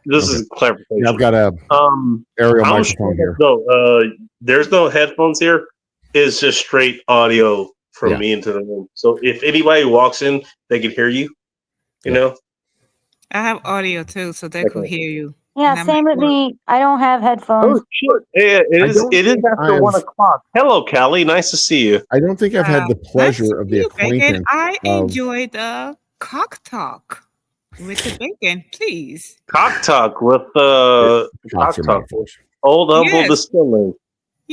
This is clarification. Yeah, I've got a aerial microphone here. No, there's no headphones here. is just straight audio from Yeah. me into the room. So if anybody walks in, they can hear you. You know. I have audio too, so they could hear you. Yeah, And I'm same at with work. me. I don't have headphones. Oh shit! Yeah, it is after 1:00. Hello, Callie. Nice to see you. I don't think I've had the Nice to pleasure of the see you, Bacon. acquaintance. I of, enjoyed the cock talk with the bacon, please. Cock talk with Cocks are Cock Talk. metaphors. Old humble Yes. distilling.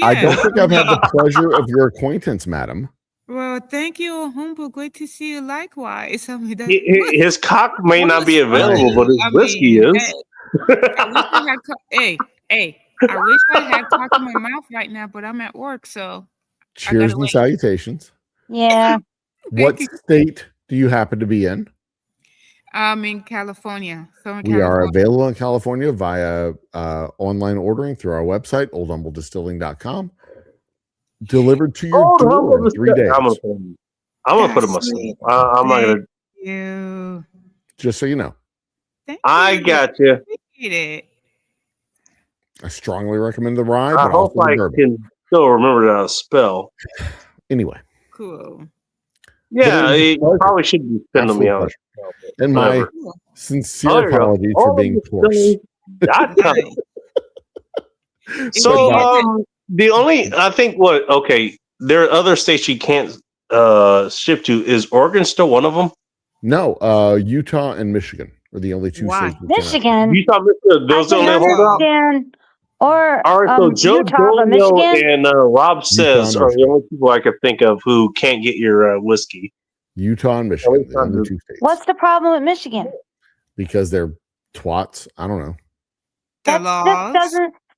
I don't Yes. think I've had the pleasure of your acquaintance, madam. Well, thank you, Humble. Great to see you likewise. I mean, that His cock may not be was available, funny. but his I whiskey mean, is. I wish I had I wish I had cock in my mouth right now, but I'm at work, so Cheers and salutations. Yeah. What state do you happen to be in? I'm in California. Southern We are California. available in California via online ordering through our website, oldhumbledistilling.com. Delivered to your Old door humble in 3 days. distilling. I'm gonna put it myself. I'm not gonna. You. Just so you know. I got you. Appreciate it. I strongly recommend the rye, I but hope also the I bourbon. can still remember that spell. Anyway. Cool. Yeah, But it you was a probably should be sending me absolute out. pleasure. And my Whatever. sincere Oh, there you go. apologies for being coarse. So the only I think there are other states you can't ship to. Is Oregon still one of them? No, Utah and Michigan are the only two states. we cannot. Michigan. Utah, Michigan, those I only can hold out. understand. Or All right, so Joe Utah, but Dolio Michigan. and Rob Says Utah and are the only people I could think of who can't get your whiskey. Utah and Michigan, the only two states. What's the problem with Michigan? Because they're twats. I don't know.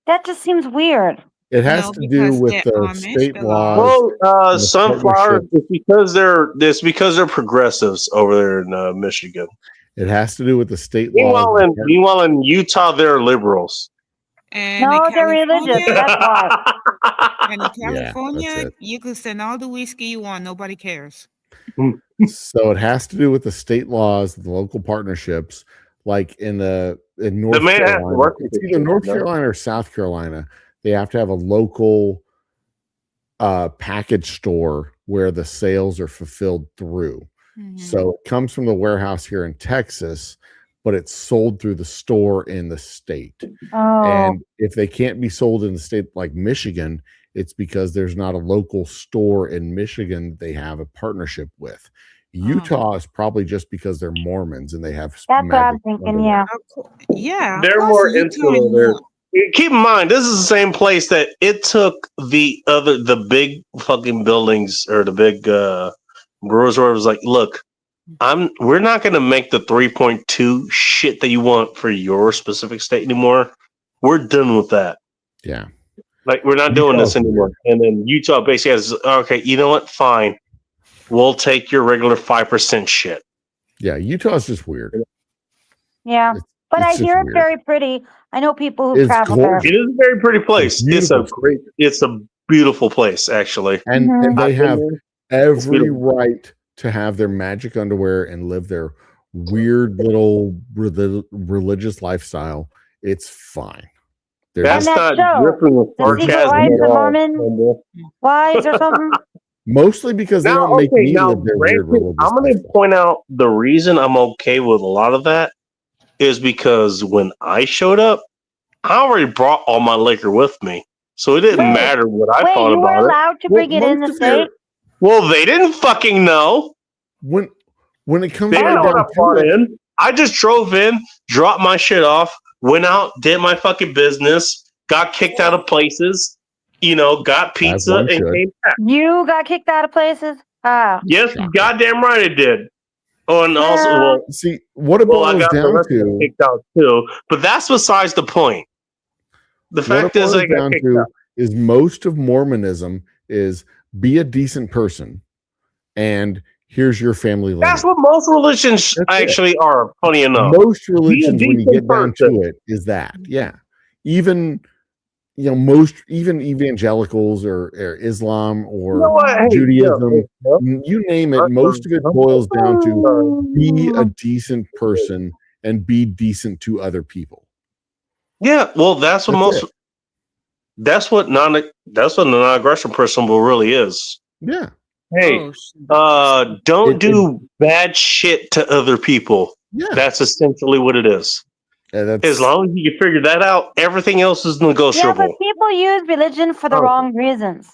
That just seems weird. It has to do with the state laws. Well, and the sunflower. partnership. It's because they're progressives over there in Michigan. It has to do with the state laws. Meanwhile, in Utah, they're liberals. And No, in they're religious. That's why. And in Yeah, California, that's it. you can send all the whiskey you want. Nobody cares. So it has to do with the state laws, the local partnerships, like in North man has to Carolina. work with It's it, either North no? Carolina or South Carolina. They have to have a local package store where the sales are fulfilled through. So it comes from the warehouse here in Texas, but it's sold through the store in the state. Oh. And if they can't be sold in the state like Michigan, it's because there's not a local store in Michigan they have a partnership with. Utah is probably just because they're Mormons and they have That's what I'm magic thinking. underwear. Yeah. They're more insular. Keep in mind, this is the same place that it took the big fucking buildings or the big brewers where it was like, look, we're not going to make the 3.2 shit that you want for your specific state anymore. We're done with that. Yeah. Like, we're not doing this anymore. And then Utah basically has, okay, you know what? Fine. We'll take your regular 5% shit. Yeah, Utah's just weird. Yeah. But I just hear it's weird. very pretty. I know people who It's travel there. It is a very pretty place. It's a beautiful place, actually. And they have every beautiful. right to have their magic underwear and live their weird little religious lifestyle. It's fine. They're That's just- not dripping with The secret sarcasm life at of all. Mormon wives or something. Mostly because they don't make me live their weird religious I'm going to point out the reason I'm okay with a lot of that is because when I showed up, I already brought all my liquor with me. So it didn't matter what I thought you were about it. allowed to bring it in the state? Well, they didn't fucking know. When it comes they didn't know down what I to brought it- in. I just drove in, dropped my shit off, went out, did my fucking business, got kicked out of places, got pizza one and should. came back. You got kicked out of places? Ah. Yes, goddamn right it did. Oh, and also, well, see what it well, I boils got the down rest of them to. kicked out too. But that's besides the point. The What fact it is, boils I got down kicked to out. is most of Mormonism is be a decent person, and here's your family lineage. That's what most religions actually are. Funny enough, Most religions, when you decent get down person. to it, is that even most evangelicals or Islam or You know what? Hey, Judaism, yeah. you name it. Most of it boils down to be a decent person and be decent to other people. Yeah, well, that's what That's That's what the non-aggression principle really is. Yeah. Hey, Oh, don't do bad shit to other people. Yeah. That's essentially what it is. That's, as long as you can figure that out, everything else is Yeah, negotiable. but people use religion for the wrong reasons.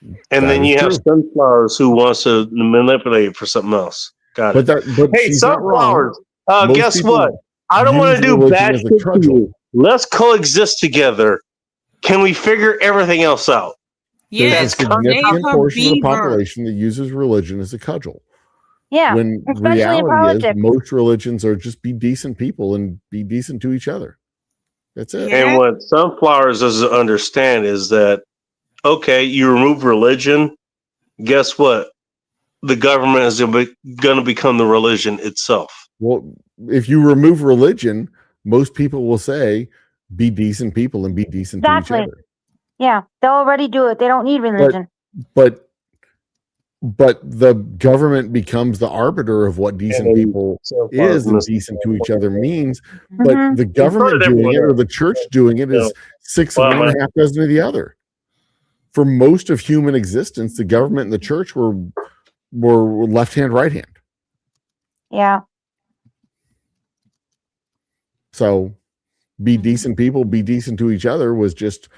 And that then is you have true. sunflowers who wants to manipulate for something else. Got it. But Hey, she's not wrong. sunflowers. Most Guess people what? I don't want to use do religion bad as a shit to cudgel. you. Let's coexist together. Can we figure everything else out? yes, There's a significant save a portion of the beaver. population that uses religion as a cudgel. Yeah, When especially in reality is, politics. most religions are just be decent people and be decent to each other. That's it. And what sunflowers doesn't understand is that, okay, you remove religion, guess what? The government is going to become the religion itself. Well, if you remove religion, most people will say, be decent people and be decent to each Exactly. other. Yeah, they'll already do it. They don't need religion. But the government becomes the arbiter of what decent people is and decent to each other means. But the government doing it or the church doing it is 6 of one and a half dozen of the other. For most of human existence, the government and the church were left hand, right hand. Yeah. So be decent people, be decent to each other was just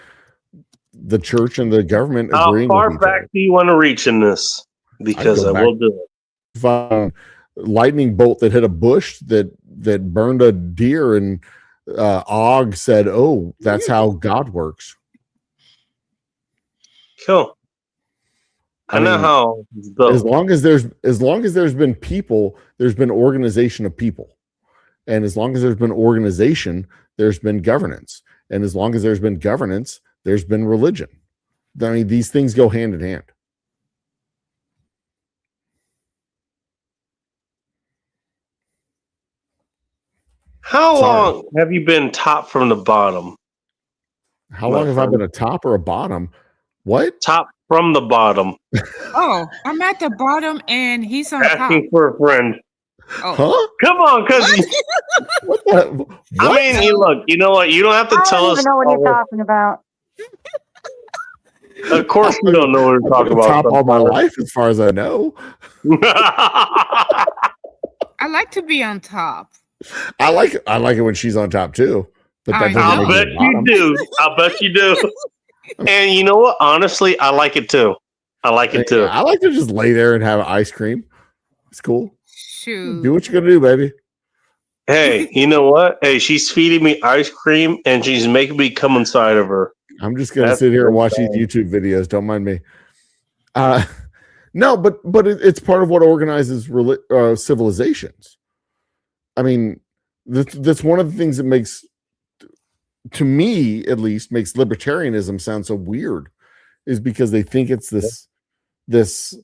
the church and the government How agreeing far with each back other. do you want to reach in this? Because I will do it. Found lightning bolt that hit a bush that burned a deer, and Og said, "Oh, that's how God works." Cool. I know how. As long as there's been people, there's been organization of people, and as long as there's been organization, there's been governance, and as long as there's been governance, there's been religion. I mean, these things go hand in hand. How long have you been top from the bottom? How long have I been a top or a bottom? What? Top from the bottom. Oh, I'm at the bottom and he's on top. Asking for a friend. Oh. Huh? Come on, cousin. I mean, you know what? You don't have to tell us. I don't even know what you're talking about. Of course, we don't know what we're talking about. Top all my life, as far as I know. I like to be on top. I like it when she's on top too. But that I'll bet you do. I'll bet you do. And you know what? Honestly, I like it too. I like it too. I like to just lay there and have ice cream. It's cool. Shoot. Do what you're gonna do, baby. Hey, you know what? Hey, she's feeding me ice cream and she's making me come inside of her. I'm just gonna sit here and watch these YouTube videos. Don't mind me. No, but it's part of what organizes civilizations. I mean, that's one of the things that makes, to me at least, makes libertarianism sound so weird, is because they think it's this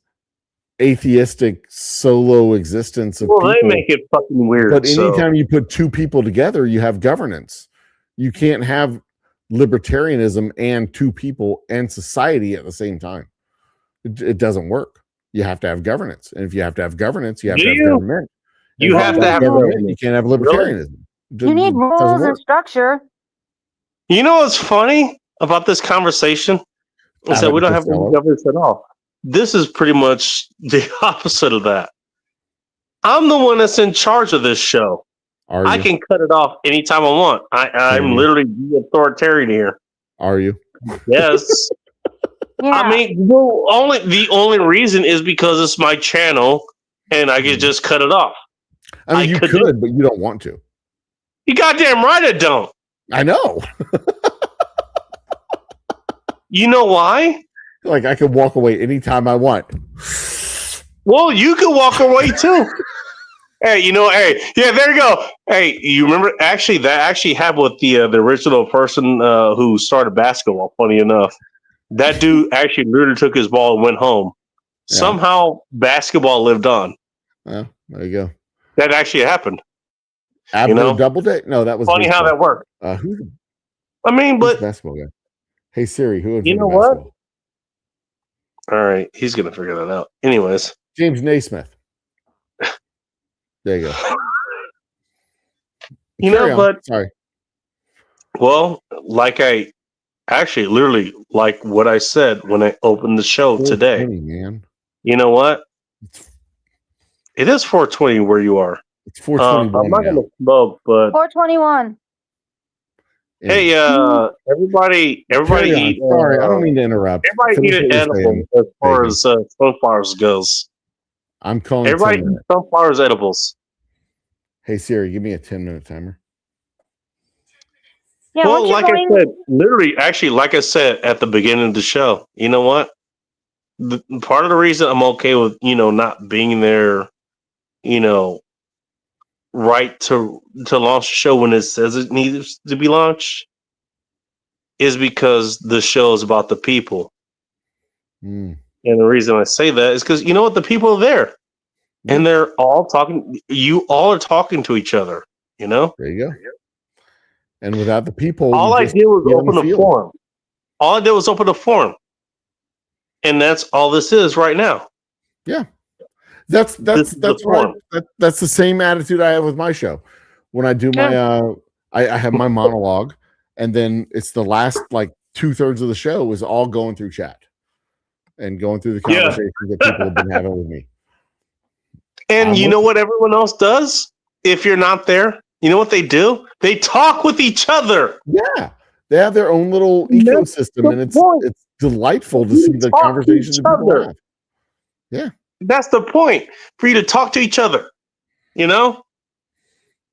atheistic solo existence of people. They make it fucking weird. But anytime you put two people together, you have governance. You can't have libertarianism and two people and society at the same time. It doesn't work. You have to have governance, and if you have to have governance, you have to have government. You have to have government. You can't have libertarianism. You need rules and structure. You know what's funny about this conversation is that we don't have any governance at all. This is pretty much the opposite of that. I'm the one that's in charge of this show. I can cut it off anytime I want. I'm literally the authoritarian here. Are you? Yes. Yeah. I mean, the only reason is because it's my channel and I could just cut it off. I mean, you could, but you don't want to. You goddamn right I don't. I know. You know why? Like, I could walk away anytime I want. Well, you could walk away too. Hey, yeah, there you go. Hey, you remember? Actually, that actually happened with the original person who started basketball. Funny enough, that dude actually literally took his ball and went home. Yeah. Somehow, basketball lived on. Well, there you go. That actually happened. Double day? No, that was funny baseball. How that worked. Who's the basketball guy? Hey Siri, who? You know what? All right, he's gonna figure that out. Anyways, James Naismith. There you go. But sorry. Well, like I Actually, literally, like what I said when I opened the show today. 420, man. You know what? It is 420 where you are. It's 421 I'm not now. going to smoke, but 421. hey, everybody Carry on. eat. Sorry, I don't mean to interrupt. Everybody Finish eat what an you're edible saying, as far Bacon. as sunflowers goes. I'm calling Everybody 10 eat minutes. sunflowers edibles. Hey Siri, give me a 10-minute timer. Yeah, Well, weren't you like I going? said, literally, actually, like I said at the beginning of the show, you know what? Part of the reason I'm okay with not being there, right to launch the show when it says it needs to be launched, is because the show is about the people. Mm. And the reason I say that is because you know what, the people are there, and they're all talking. You all are talking to each other. You know. There you go. And without the people, All we I just did was be on open the a field. forum. All I did was open a forum, and that's all this is right now. Yeah, that's what that's the same attitude I have with my show. When I do my I have my monologue, and then it's the last like 2/3 of the show is all going through chat and going through the conversations that people have been having with me. And you know what everyone else does if you're not there? You know what they do? They talk with each other. Yeah, they have their own little ecosystem, and it's delightful to see the conversations that people have. Yeah, that's the point, for you to talk to each other. You know,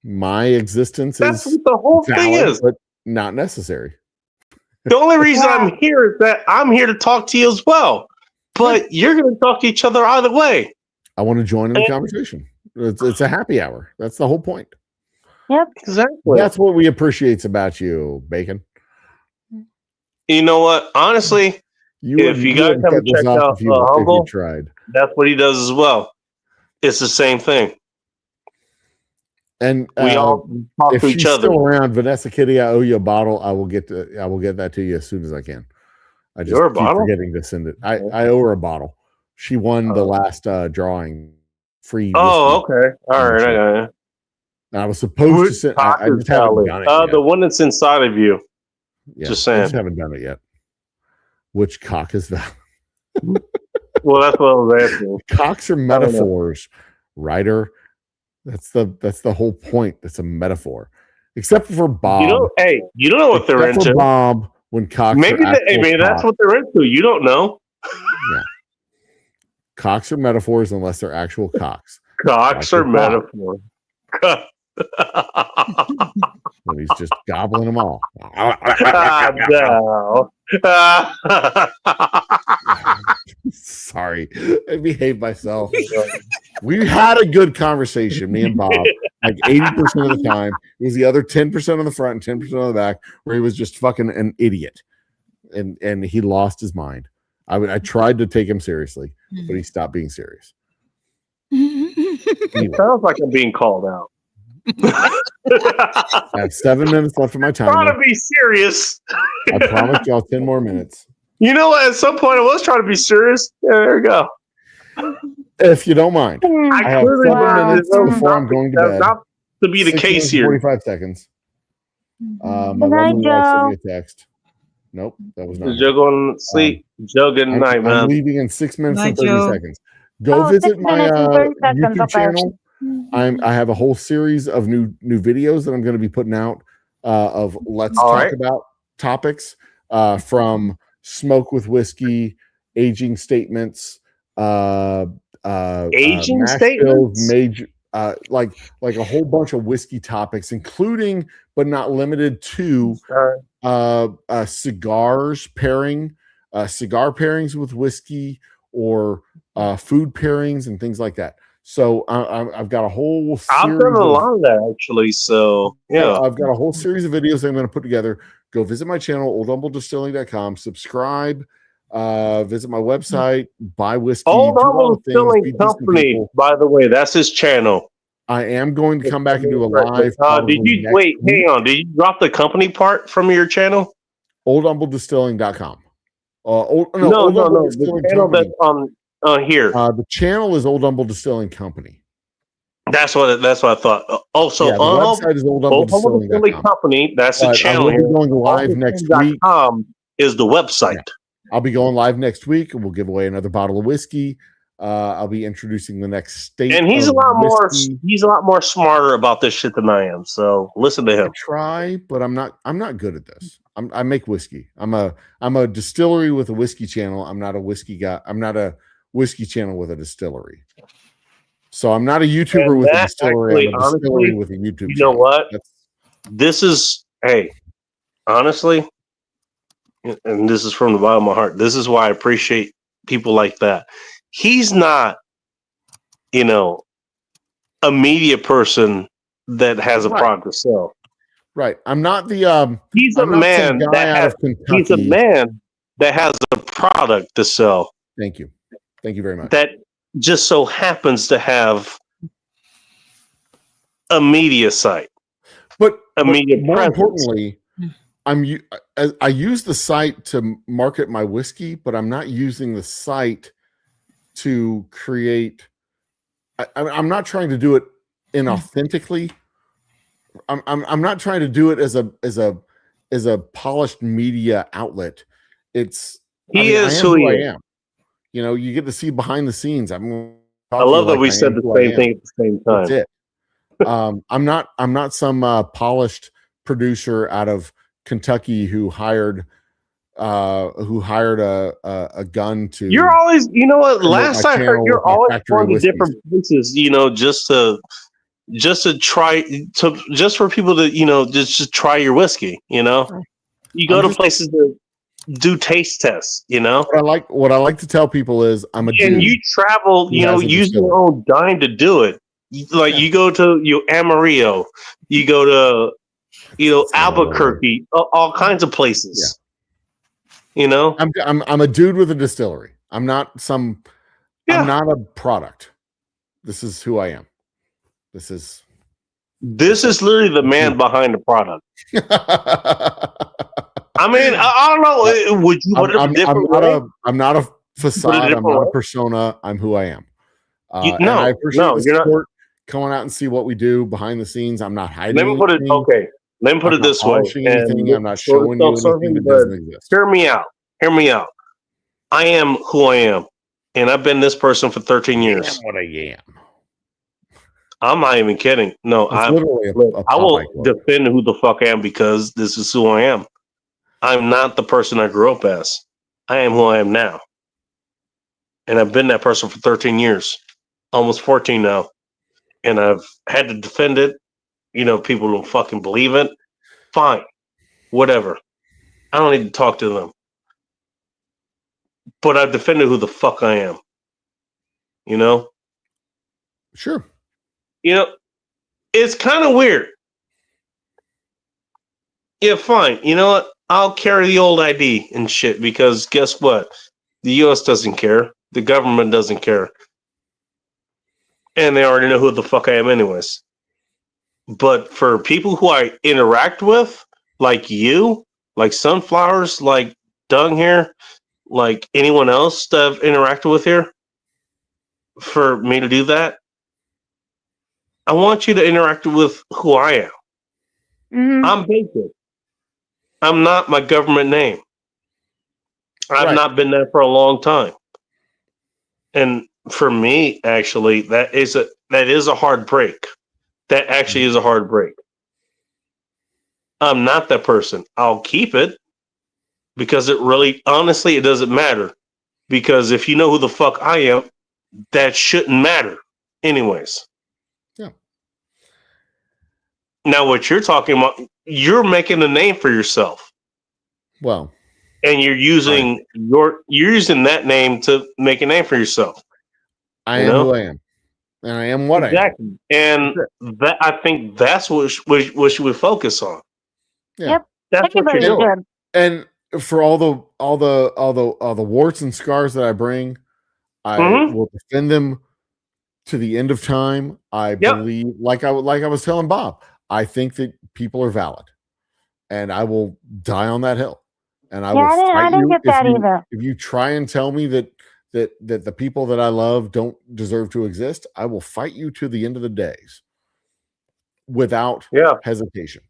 my existence that's is what the whole valid, thing is, but not necessary. The only reason I'm here is that I'm here to talk to you as well. But you're going to talk to each other either way. I want to join in the conversation. It's a happy hour. That's the whole point. Yep, exactly. That's what we appreciate about you, Bacon. You know what? Honestly, if you guys haven't checked out Humble, tried. That's what he does as well. It's the same thing. And we all talk if to she's each other. Still around, Vanessa Kitty, I owe you a bottle. I will get that to you as soon as I can. I just keep forgetting to send it. I owe her a bottle. She won the last drawing. Free. Oh, okay. All right, I got it. And I was supposed to send. I just haven't done it yet. The one that's inside of you. Yeah, just saying. I just haven't done it yet. Which cock is that? Well, that's what I was asking. Cocks are metaphors, writer. That's the whole point. It's a metaphor, except for Bob. You don't know what they're into. Bob, when cocks maybe that's what they're into. You don't know. Yeah, cocks are metaphors unless they're actual cocks. Cocks are metaphors. When he's just gobbling them all. No. Sorry, I behaved myself. We had a good conversation, me and Bob, like 80% of the time. It was the other 10% on the front and 10% on the back, where he was just fucking an idiot, and he lost his mind. I tried to take him seriously, but he stopped being serious. It sounds like I'm being called out. I have 7 minutes left of my time. Trying to be serious. I promised y'all 10 more minutes. You know what? At some point, I was trying to be serious. Yeah, there we go. If you don't mind, I have 7 minutes before I'm going to bed. Not to be the case here. 45 seconds. My Good night, lovely wife sent Joe. me a text. Nope, that was not. Is Joe going to sleep? Joe, good night, man. I'm leaving in 6 minutes and Night, 30 Joe. seconds. Go visit my 30 seconds, YouTube okay. channel. I have a whole series of new videos that I'm going to be putting out of let's talk about topics from smoke with whiskey, aging statements, aging statements, major like a whole bunch of whiskey topics, including but not limited to cigars pairing, cigar pairings with whiskey, or food pairings and things like that. So I've got a whole series. I've done a lot of that actually. So yeah, I've got a whole series of videos that I'm going to put together. Go visit my channel, oldhumbledistilling.com. Subscribe. Visit my website. Buy whiskey. Old Humble Distilling Company. By the way, that's his channel. I am going to come back and do a live. Did you wait? Hang on. Did you drop the company part from your channel? Oldhumbledistilling.com. No. The channel that's on here. The channel is Old Humble Distilling Company. That's what I thought. Also, the website is Old Humble Distilling Company. That's the channel. I will be going live next week. is the website. Yeah. I'll be going live next week, and we'll give away another bottle of whiskey. I'll be introducing the next state. And he's a lot more. He's a lot more smarter about this shit than I am. So listen to him. I try, but I'm not good at this. I make whiskey. I'm a distillery with a whiskey channel. I'm not a whiskey guy. I'm not a whiskey channel with a distillery. So I'm not a YouTuber with a distillery. I'm a distillery with a YouTube channel. You know what? This is, hey, honestly, and this is from the bottom of my heart. This is why I appreciate people like that. He's not, a media person that has a product to sell. Right. I'm not the he's a man he's a man that has a product to sell. Thank you. Thank you very much. That just so happens to have a media site. But media more presence. importantly, I use the site to market my whiskey, but I'm not using the site to create. I'm not trying to do it inauthentically. I'm not trying to do it as a polished media outlet. I am. You get to see behind the scenes. I love that we said the same thing at the same time. That's it. I'm not some polished producer out of Kentucky who hired a gun to. You're always, last I heard, you're always going to different places, just to try just for people to, just try your whiskey. You go to places to do taste tests. What I like to tell people is I'm a dude. And you travel, use your own dime to do it. You go to Amarillo, you go to Albuquerque, all kinds of places. Yeah. I'm a dude with a distillery. I'm not I'm not a product. This is who I am. This is literally the man behind the product. I mean, I don't know. Would you put it a different way? I'm not a facade. I'm not a persona. I'm who I am. And I appreciate the support. Coming out and see what we do behind the scenes. I'm not hiding. Let me put it this way. I'm not showing you anything that doesn't exist. Hear me out. I am who I am, and I've been this person for 13 years. I am what I am. I'm not even kidding. No, I will defend who the fuck I am because this is who I am. I'm not the person I grew up as. I am who I am now. And I've been that person for 13 years, almost 14 now. And I've had to defend it. People don't fucking believe it. Fine. Whatever. I don't need to talk to them. But I've defended who the fuck I am. Sure. It's kind of weird. Yeah, fine. You know what? I'll carry the old ID and shit because guess what? The U.S. doesn't care. The government doesn't care. And they already know who the fuck I am anyways. But for people who I interact with, like you, like Sunflowers, like Dung here, like anyone else that I've interacted with here, for me to do that, I want you to interact with who I am. Mm-hmm. I'm basic. I'm not my government name. I've not been that for a long time. And for me, actually, that is a hard break. That actually is a hard break. I'm not that person. I'll keep it because honestly, it doesn't matter. Because if you know who the fuck I am, that shouldn't matter anyways. Yeah. Now, what you're talking about, you're making a name for yourself. Well, and you're using you're using that name to make a name for yourself. I am who I am, and I am what I am. And that I think that's what we should focus on. Yeah. Yep. That's what you're doing. And for all the warts and scars that I bring, I will defend them to the end of time. I believe, like I was telling Bob, I think that people are valid, and I will die on that hill. And I will fight you if you try and tell me that the people that I love don't deserve to exist. I will fight you to the end of the days without hesitation.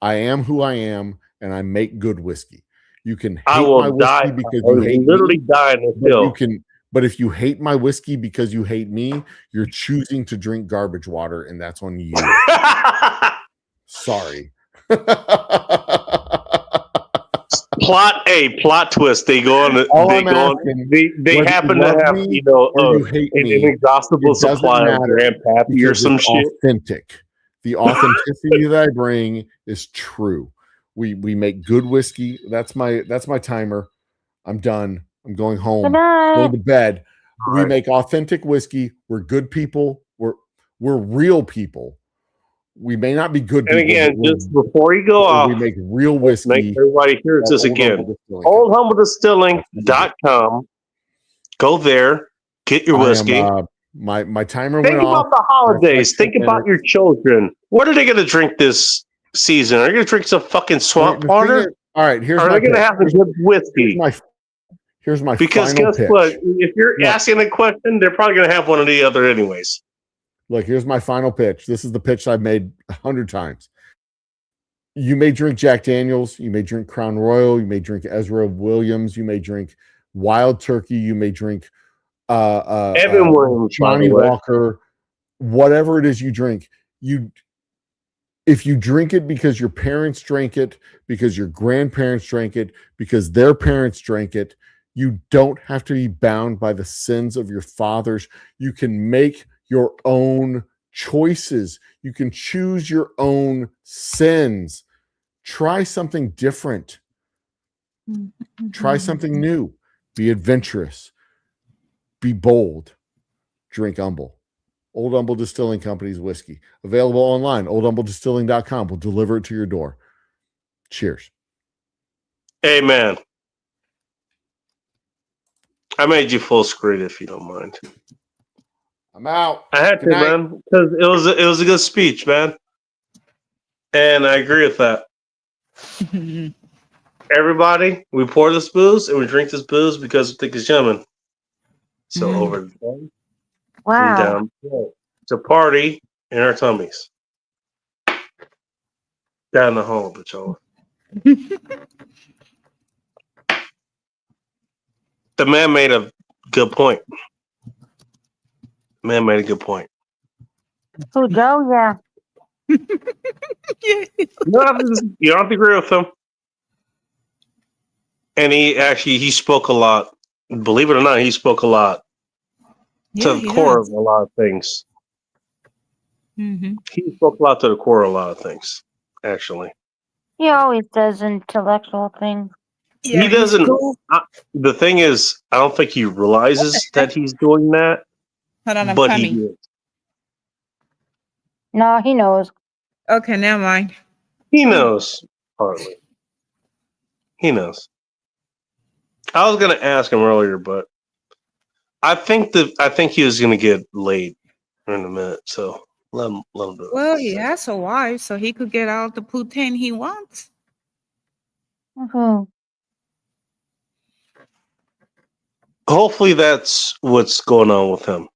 I am who I am, and I make good whiskey. You can hate I my will die. whiskey because I you will hate literally me. die in this But hill. you can. But if you hate my whiskey because you hate me, you're choosing to drink garbage water, and that's on you. Sorry. plot twist. They go on. All They I'm go on. asking, They whether happen you to love have me or an you hate me, inexhaustible it doesn't supply of matter grandpappy or because some it's shit. authentic. The authenticity that I bring is true. We make good whiskey. That's my timer. I'm done. I'm going home. Good night. Going to bed. All We right. make authentic whiskey. We're good people. We're real people. We may not be good And people. again, but just before you go off, we make real make whiskey. everybody hears at this Old again. Humble Distilling Company. OldHumbleDistilling.com. Go there, get your whiskey. My timer Think went off. about the holidays. That's like Think about your children. What are they going to drink this season? Are they going to drink some fucking swamp water? All right, here's Are my they going to pitch. have some good whiskey? Here's my Because final guess pitch. what? If you're Look. asking a question, they're probably going to have one or the other anyways. Look, here's my final pitch. This is the pitch I've made 100 times. You may drink Jack Daniels. You may drink Crown Royal. You may drink Ezra Williams. You may drink Wild Turkey. You may drink Evan Williams, Johnny by the way. Walker. Whatever it is you drink, if you drink it because your parents drank it, because your grandparents drank it, because their parents drank it, you don't have to be bound by the sins of your fathers. You can make your own choices. You can choose your own sins. Try something different. Try something new. Be adventurous. Be bold. Drink Humble. Old Humble Distilling Company's whiskey. Available online. OldHumbleDistilling.com. We'll deliver it to your door. Cheers. Amen. I made you full screen if you don't mind. I'm out. I had Good to, night. man, because it was a good speech, man, and I agree with that. Everybody, we pour this booze and we drink this booze because we think it's yummy. So over the phone and Wow. down the throat. It's a party in our tummies. Down the hall, but y'all. The man made a good point. Man made a good point. Who, Joe? Yeah. You don't have to agree with him. And he spoke a lot. Believe it or not, he spoke a lot to the core of a lot of things. Mm-hmm. He spoke a lot to the core of a lot of things, actually. He always does intellectual things. Yeah, He doesn't. The thing is, I don't think he realizes that he's doing that, Hold on, I'm but coming. he is. No, he knows. Okay, never mind. He knows, partly. He knows. I was going to ask him earlier, but I think he was going to get laid in a minute, so let him do it. Well, he has a wife, so he could get all the poutine he wants. Mm-hmm. Hopefully, that's what's going on with him.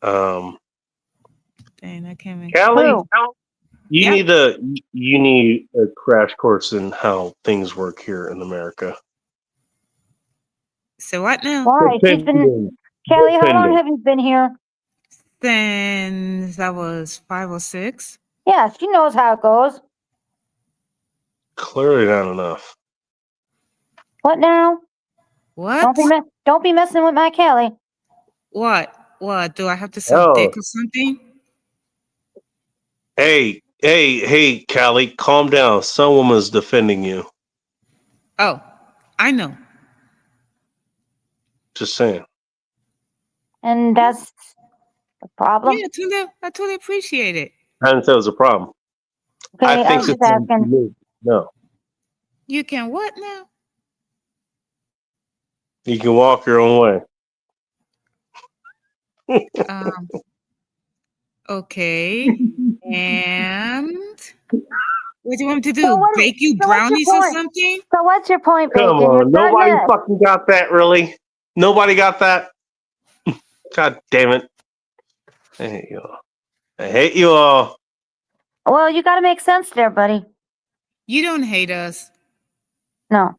Dang, I can't make Callie, Who? you need a crash course in how things work here in America. So what now? Why? She's been. Kelly, how long have you been here? Since I was 5 or 6. Yeah, she knows how it goes. Clearly not enough. What now? What? Don't be messing with my Kelly. What? What? Do I have to suck dick or something? Hey, Callie, calm down. Some woman's defending you. Oh, I know. Just saying. And that's the problem. Yeah, I totally appreciate it. I didn't say it was a problem. Okay, I think I was just asking. No. You can what now? You can walk your own way. Okay. And what do you want me to do? So Bake you what's your brownies or point? something? So what's your point, Come Bacon? You're on, nobody pregnant. fucking got that, really. Nobody got that. God damn it! I hate you all. I hate you all. Well, you got to make sense there, buddy. You don't hate us. No.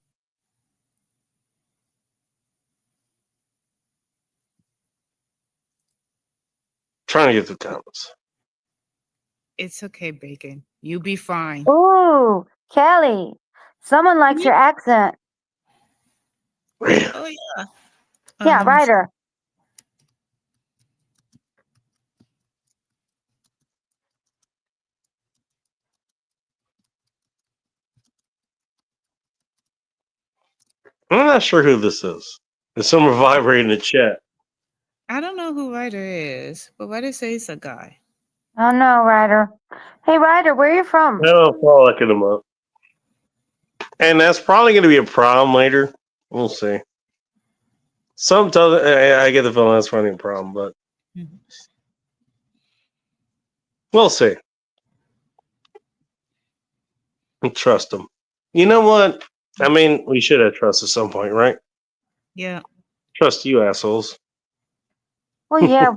Trying to get through comments. It's okay, Bacon. You'll be fine. Ooh, Kelly. Someone likes your accent. Oh yeah. Yeah, let me see. Ryder. I'm not sure who this is. There's someone vibrating in the chat. I don't know who Ryder is, but Ryder says it's a guy. Oh no, Ryder. Hey, Ryder, where are you from? No, Paul looking him up. And that's probably going to be a problem later. We'll see. Sometimes I get the feeling that's probably a problem, but we'll see. And trust him. You know what? I mean, we should have trust at some point, right? Yeah. Trust you, assholes. Well, yeah.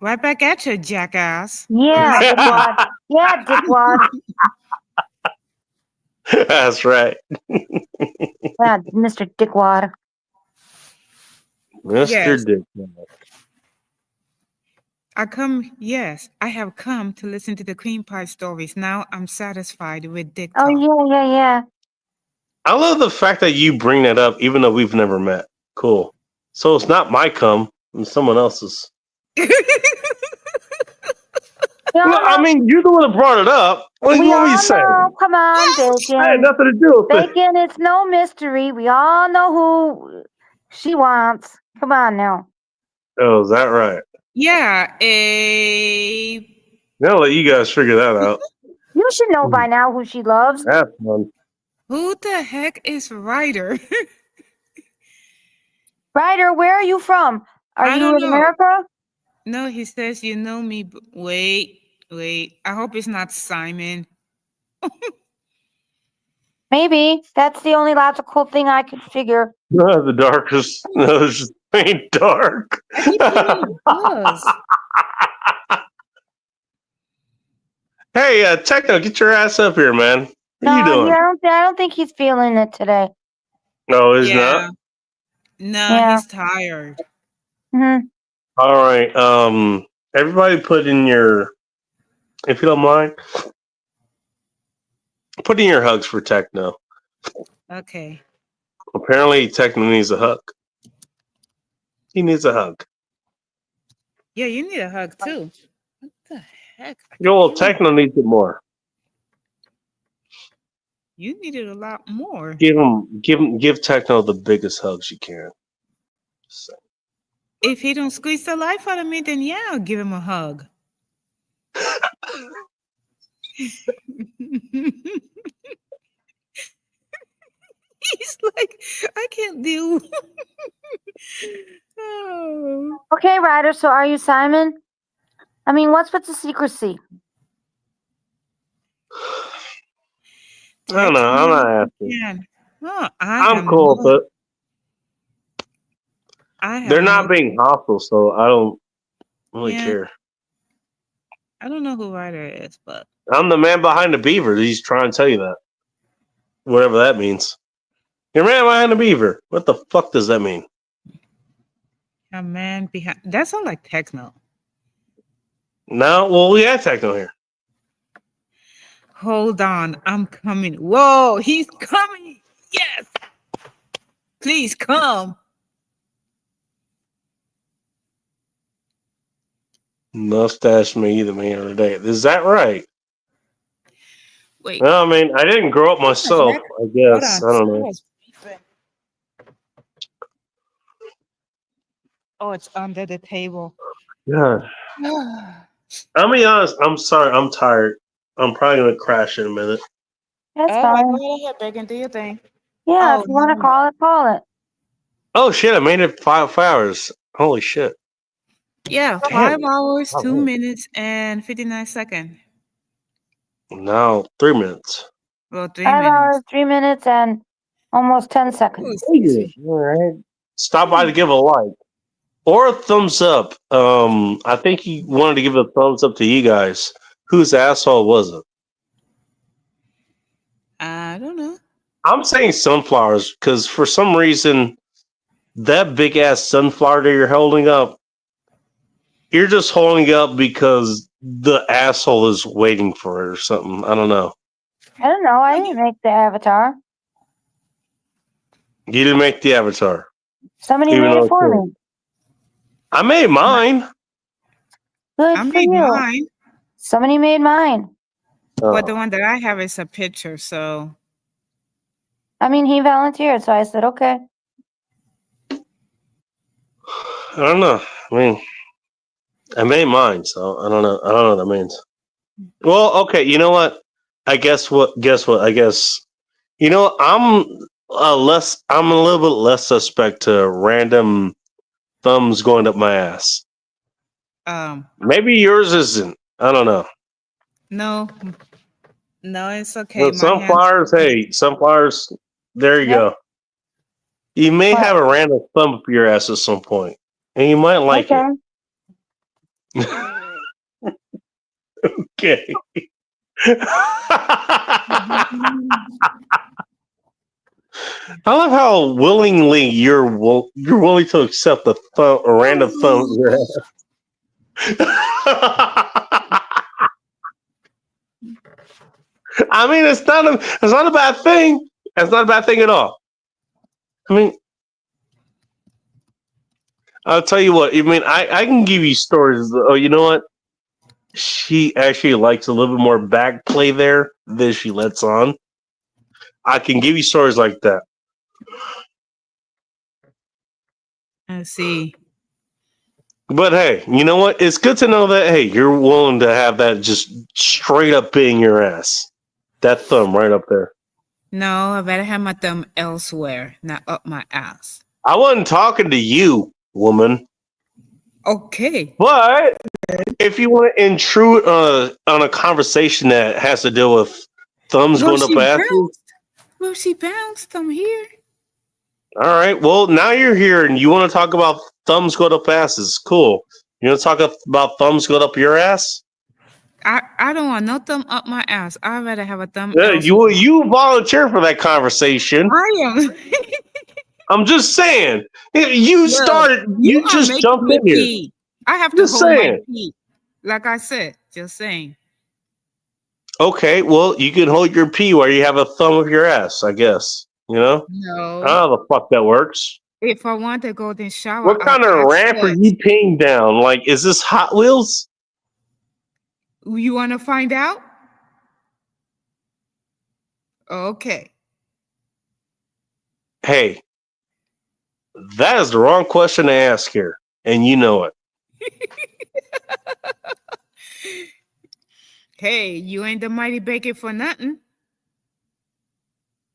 Right back at you, jackass. Yeah, dickwad. Yeah, dickwad. That's right. Yeah, Mr. Dickwad. Mr. Yes. Dickwad. I have come to listen to the cream pie stories. Now I'm satisfied with Dick Oh, Talk. yeah. I love the fact that you bring that up, even though we've never met. Cool. So it's not my cum, it's someone else's. No, I mean, you're the one that brought it up. What do you want me to say? Come on, Bacon. I had nothing to do with it. Bacon, it's no mystery. We all know who she wants. Come on now. Oh, is that right? Yeah, I'll let you guys figure that out. You should know by now who she loves. That's fun. Who the heck is Ryder? Ryder, where are you from? Are I you don't in know. America? No, he says you know me. Wait. I hope it's not Simon. Maybe. That's the only logical thing I could figure. No, the darkest. No, it's just plain dark. I keep thinking it was. Hey, Techno, get your ass up here, man. What are you doing? Yeah, I don't think he's feeling it today. No, he's not. No, he's tired. Mm-hmm. All right. Everybody put in your, if you don't mind, put in your hugs for Techno. Okay. Apparently, Techno needs a hug. He needs a hug. Yeah, you need a hug too. What the heck? Well, Techno needs it more. You needed a lot more. Give Techno the biggest hugs you can. So. If he don't squeeze the life out of me, then yeah, I'll give him a hug. He's like, I can't deal. Oh. Okay, Ryder, so are you Simon? I mean, what's with the secrecy? I don't know. I'm not asking. Yeah. Oh, I'm cool with it. They're not being hostile, so I don't really care. I don't know who Ryder is, but I'm the man behind the beaver. He's trying to tell you that. Whatever that means. You're man behind the beaver. What the fuck does that mean? a man behind. That sounds like techno. No, well, we have Techno here. Hold on, I'm coming. Whoa, he's coming. Yes. Please come. Mustache me the man of the day. Is that right? Wait. No, I mean, I didn't grow up myself, I guess. I don't know. Oh, it's under the table. Yeah. I'll be honest. I'm sorry. I'm tired. I'm probably going to crash in a minute. That's All fine. right, go ahead, Megan. Do your thing. Yeah, if you want to call it, call it. Oh, shit. I made it 5 hours. Holy shit. Yeah, 5 hours, 2 minutes, and 59 seconds. Now 3 minutes. Well, 3 5 minutes. hours, 3 minutes, and almost 10 seconds. All right. Stop by to give a like or a thumbs up. I think he wanted to give a thumbs up to you guys. Whose asshole was it? I don't know. I'm saying sunflowers because for some reason that big ass sunflower that you're holding up you're just holding up because the asshole is waiting for it or something. I don't know. I don't know. I didn't make the avatar. You didn't make the avatar. Somebody Even made though it for it's- me. I made mine. Good I for made you. mine, Somebody made mine. but the Oh. one that I have is a picture. So I mean, he volunteered, so I said, okay. I don't know. I mean, I made mine, so I don't know. I don't know what that means. Well, okay. You know what? I guess what? Guess what? I guess you know I'm I'm a little bit less suspect to random thumbs going up my ass. Maybe yours isn't. I don't know. no, no, it's okay. But My some hands. flowers, hey, some flowers. There you Yep. go. You may What? have a random thumb up your ass at some point, and you might like Okay. it. Okay. I love how willingly you're willing to accept a random thumb up your ass. I mean, it's not a bad thing. It's not a bad thing at all. I mean, I'll tell you what. I mean, I can give you stories. Oh, you know what? She actually likes a little bit more back play there than she lets on. I can give you stories like that. Let's see. But hey, you know what? It's good to know that hey, you're willing to have that just straight up in your ass. That thumb right up there. No, I better have my thumb elsewhere, not up my ass. I wasn't talking to you, woman. Okay. But if you want to intrude on a conversation that has to deal with thumbs Well, going up she asses, bounced. Well, she bounced. I'm here. all right. Well, now you're here and you want to talk about thumbs going up asses. Cool. You want to talk about thumbs going up your ass? I don't want no thumb up my ass. I'd rather have a thumb Yeah, elsewhere. you volunteer for that conversation. I am. I'm just saying. You started. You You are just making jumped me in here. pee. I have to Just hold my saying. pee. Like I said, just saying. Okay, well, you can hold your pee while you have a thumb of your ass, I guess. You know? No. I don't know how the fuck that works. If I want to go in shower, What kind of I'll ask ramp are first. you peeing down? Like, is this Hot Wheels? You want to find out? Okay. Hey, that is the wrong question to ask here, and you know it. Hey, you ain't the mighty bacon for nothing.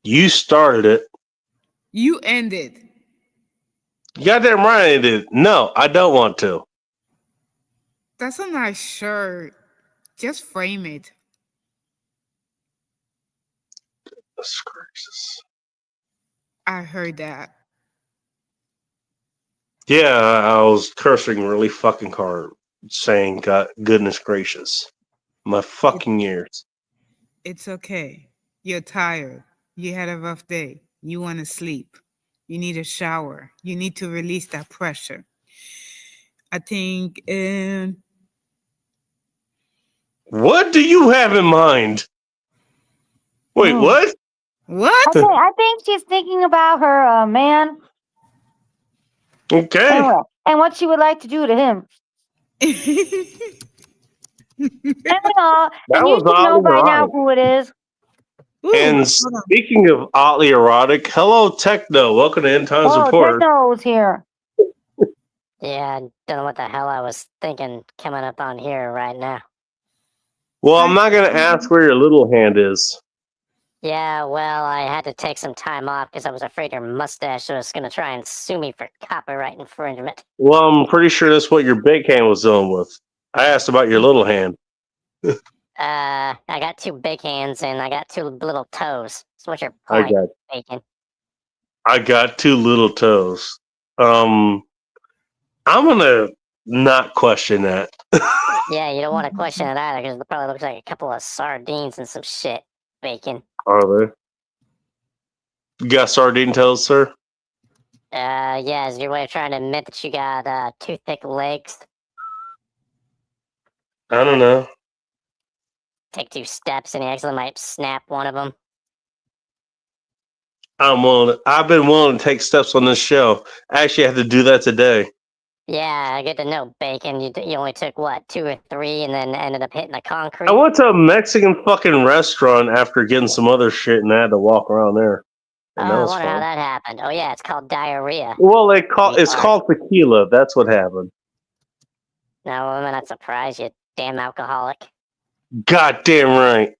You started it. You ended. Goddamn right I did. No, I don't want to. That's a nice shirt. Just frame it. That's gracious. I heard that. Yeah, I was cursing really fucking hard, saying, God, goodness gracious. My fucking ears. It's okay. You're tired. You had a rough day. You want to sleep. You need a shower. You need to release that pressure. I think What do you have in mind? Wait, what? what? I think she's thinking about her man Okay. and what she would like to do to him. And That you was should know oddly by now erotic. who it is. And speaking of oddly erotic, hello Techno. Welcome to End Times Oh, Report. Techno's here. Yeah, I don't know what the hell I was thinking coming up on here right now. Well, I'm not going to ask where your little hand is. Yeah, well, I had to take some time off because I was afraid your mustache was going to try and sue me for copyright infringement. Well, I'm pretty sure that's what your big hand was dealing with. I asked about your little hand. I got two big hands and I got two little toes. So what's your I point, got Bacon? I got two little toes. I'm gonna not question that. Yeah, you don't want to question it either because it probably looks like a couple of sardines and some shit, Bacon. Are they? You got sardine toes, sir? Yeah, is your way of trying to admit that you got two thick legs? I don't know. Take 2 steps and he actually might snap one of them. I've been willing to take steps on this show. I actually had to do that today. Yeah, good to know, Bacon. You only took, what, 2 or 3 and then ended up hitting the concrete? I went to a Mexican fucking restaurant after getting some other shit, and I had to walk around there. And that I was wonder how fun. that happened. Oh, yeah, it's called diarrhea. Well, it's called tequila. That's what happened. No, I'm not surprised, you damn alcoholic. Goddamn right.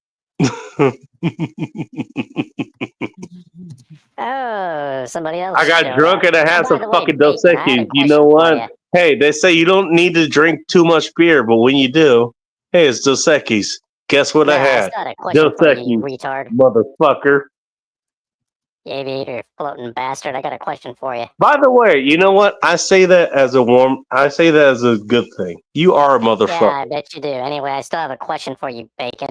Oh, somebody else. I got showed drunk up. and I had Oh, by some the way, fucking Dos Bacon, I had a Equis. You know question for what? Hey, they say you don't need to drink too much beer, but when you do, hey, it's Dos Equis. Guess what I Yeah, I had? still had a question Dos for you, you Equis, retard. motherfucker. You aviator floating bastard, I got a question for you. By the way, you know what? I say that as a good thing. You are a motherfucker. Yeah, I bet you do. Anyway, I still have a question for you, Bacon.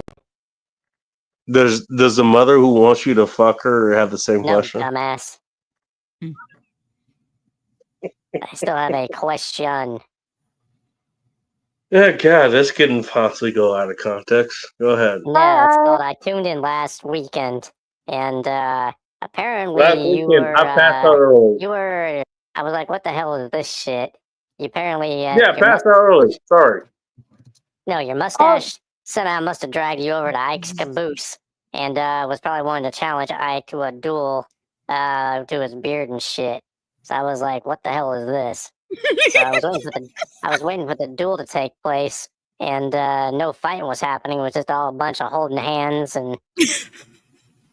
Does a mother who wants you to fuck her have the same No, question? dumbass. I still have a question. Yeah, God, this couldn't possibly go out of context. Go ahead. No, it's called I tuned in last weekend, and apparently Last you weekend, were I passed out early. I was like, what the hell is this shit? You apparently Yeah, passed out early. Sorry. No, your mustache somehow must have dragged you over to Ike's caboose, and was probably wanting to challenge Ike to a duel, to his beard and shit. So I was like, what the hell is this? So I was waiting for the duel to take place, and no fighting was happening. It was just all a bunch of holding hands and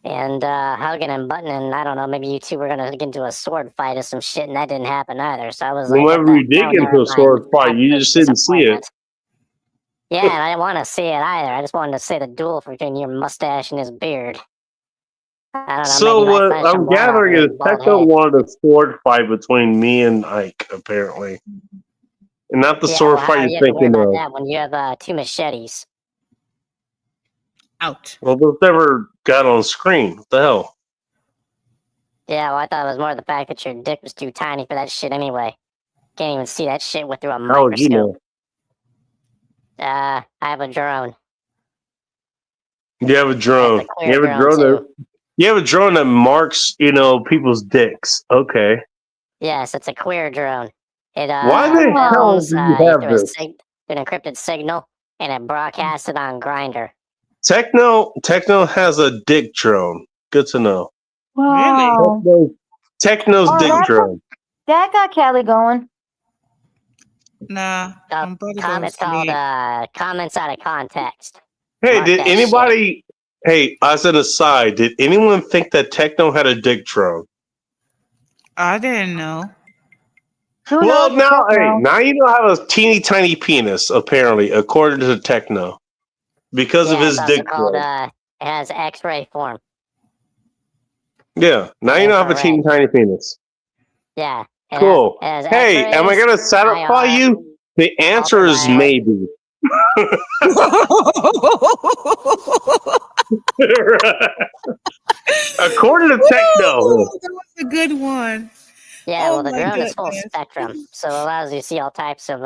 hugging and buttoning. I don't know, maybe you two were gonna get into a sword fight or some shit, and that didn't happen either. So I was like, Whenever you did get into a sword fight, you just didn't see it. Yeah, and I didn't want to see it either. I just wanted to see the duel between your mustache and his beard. I don't know. So maybe my what flesh I'm and blood gathering over is his bald Techno head. wanted a sword fight between me and Ike, apparently. And not the Yeah, sword well, how fight are you're you to worry thinking about of. that when you have 2 machetes? Out. Well, those never got on screen. What the hell? Yeah, well, I thought it was more the fact that your dick was too tiny for that shit anyway. Can't even see that shit through a How would you microscope. know? I have a drone. You have a drone. That's a clear drone, You have a drone that marks, people's dicks. Okay. Yes, it's a queer drone. It Why the hell films do you have through this? an encrypted signal, and it broadcasts it on Grinder. Techno has a dick drone. Good to know. Wow. Techno's Oh, dick drone. That got Kelly going. Nah, I'm about to go to It's called sleep. comments out of context. Hey, Mark did that anybody? Hey, as an aside, did anyone think that Techno had a dick drone? I didn't know. Well, now you know how a teeny tiny penis, apparently, according to Techno, because of Yeah, his it's also dick called drone. it has X-ray form. Yeah, now you know how to have a teeny tiny penis. Yeah. Cool. It has Hey, am I X-rays, gonna satisfy IR, you? The answer is ultraviolet. maybe. According to Techno. That was a good one. Yeah, Oh well, the my drone is full goodness. spectrum, so it allows you to see all types of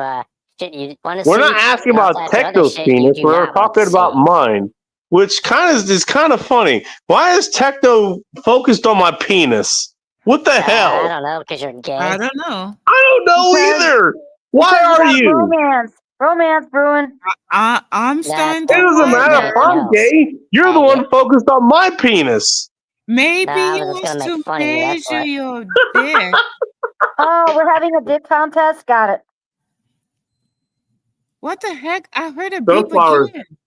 shit you want to see. We're not asking and all about types of other Techno's shit you penis. do We're not want to talking about see. mine, which is kind of funny. Why is Techno focused on my penis? What the I hell? don't know, because you're gay. I don't know. I don't know either. Why are you? Romance brewing. I'm starting It to doesn't matter if I'm gay. You're the one focused on my penis. Maybe Nah, I he was just wants gonna to make fun of you, that's measure what. your dick. Oh, we're having a dick contest. Got it. What the heck? I heard a beep Sunflowers. again.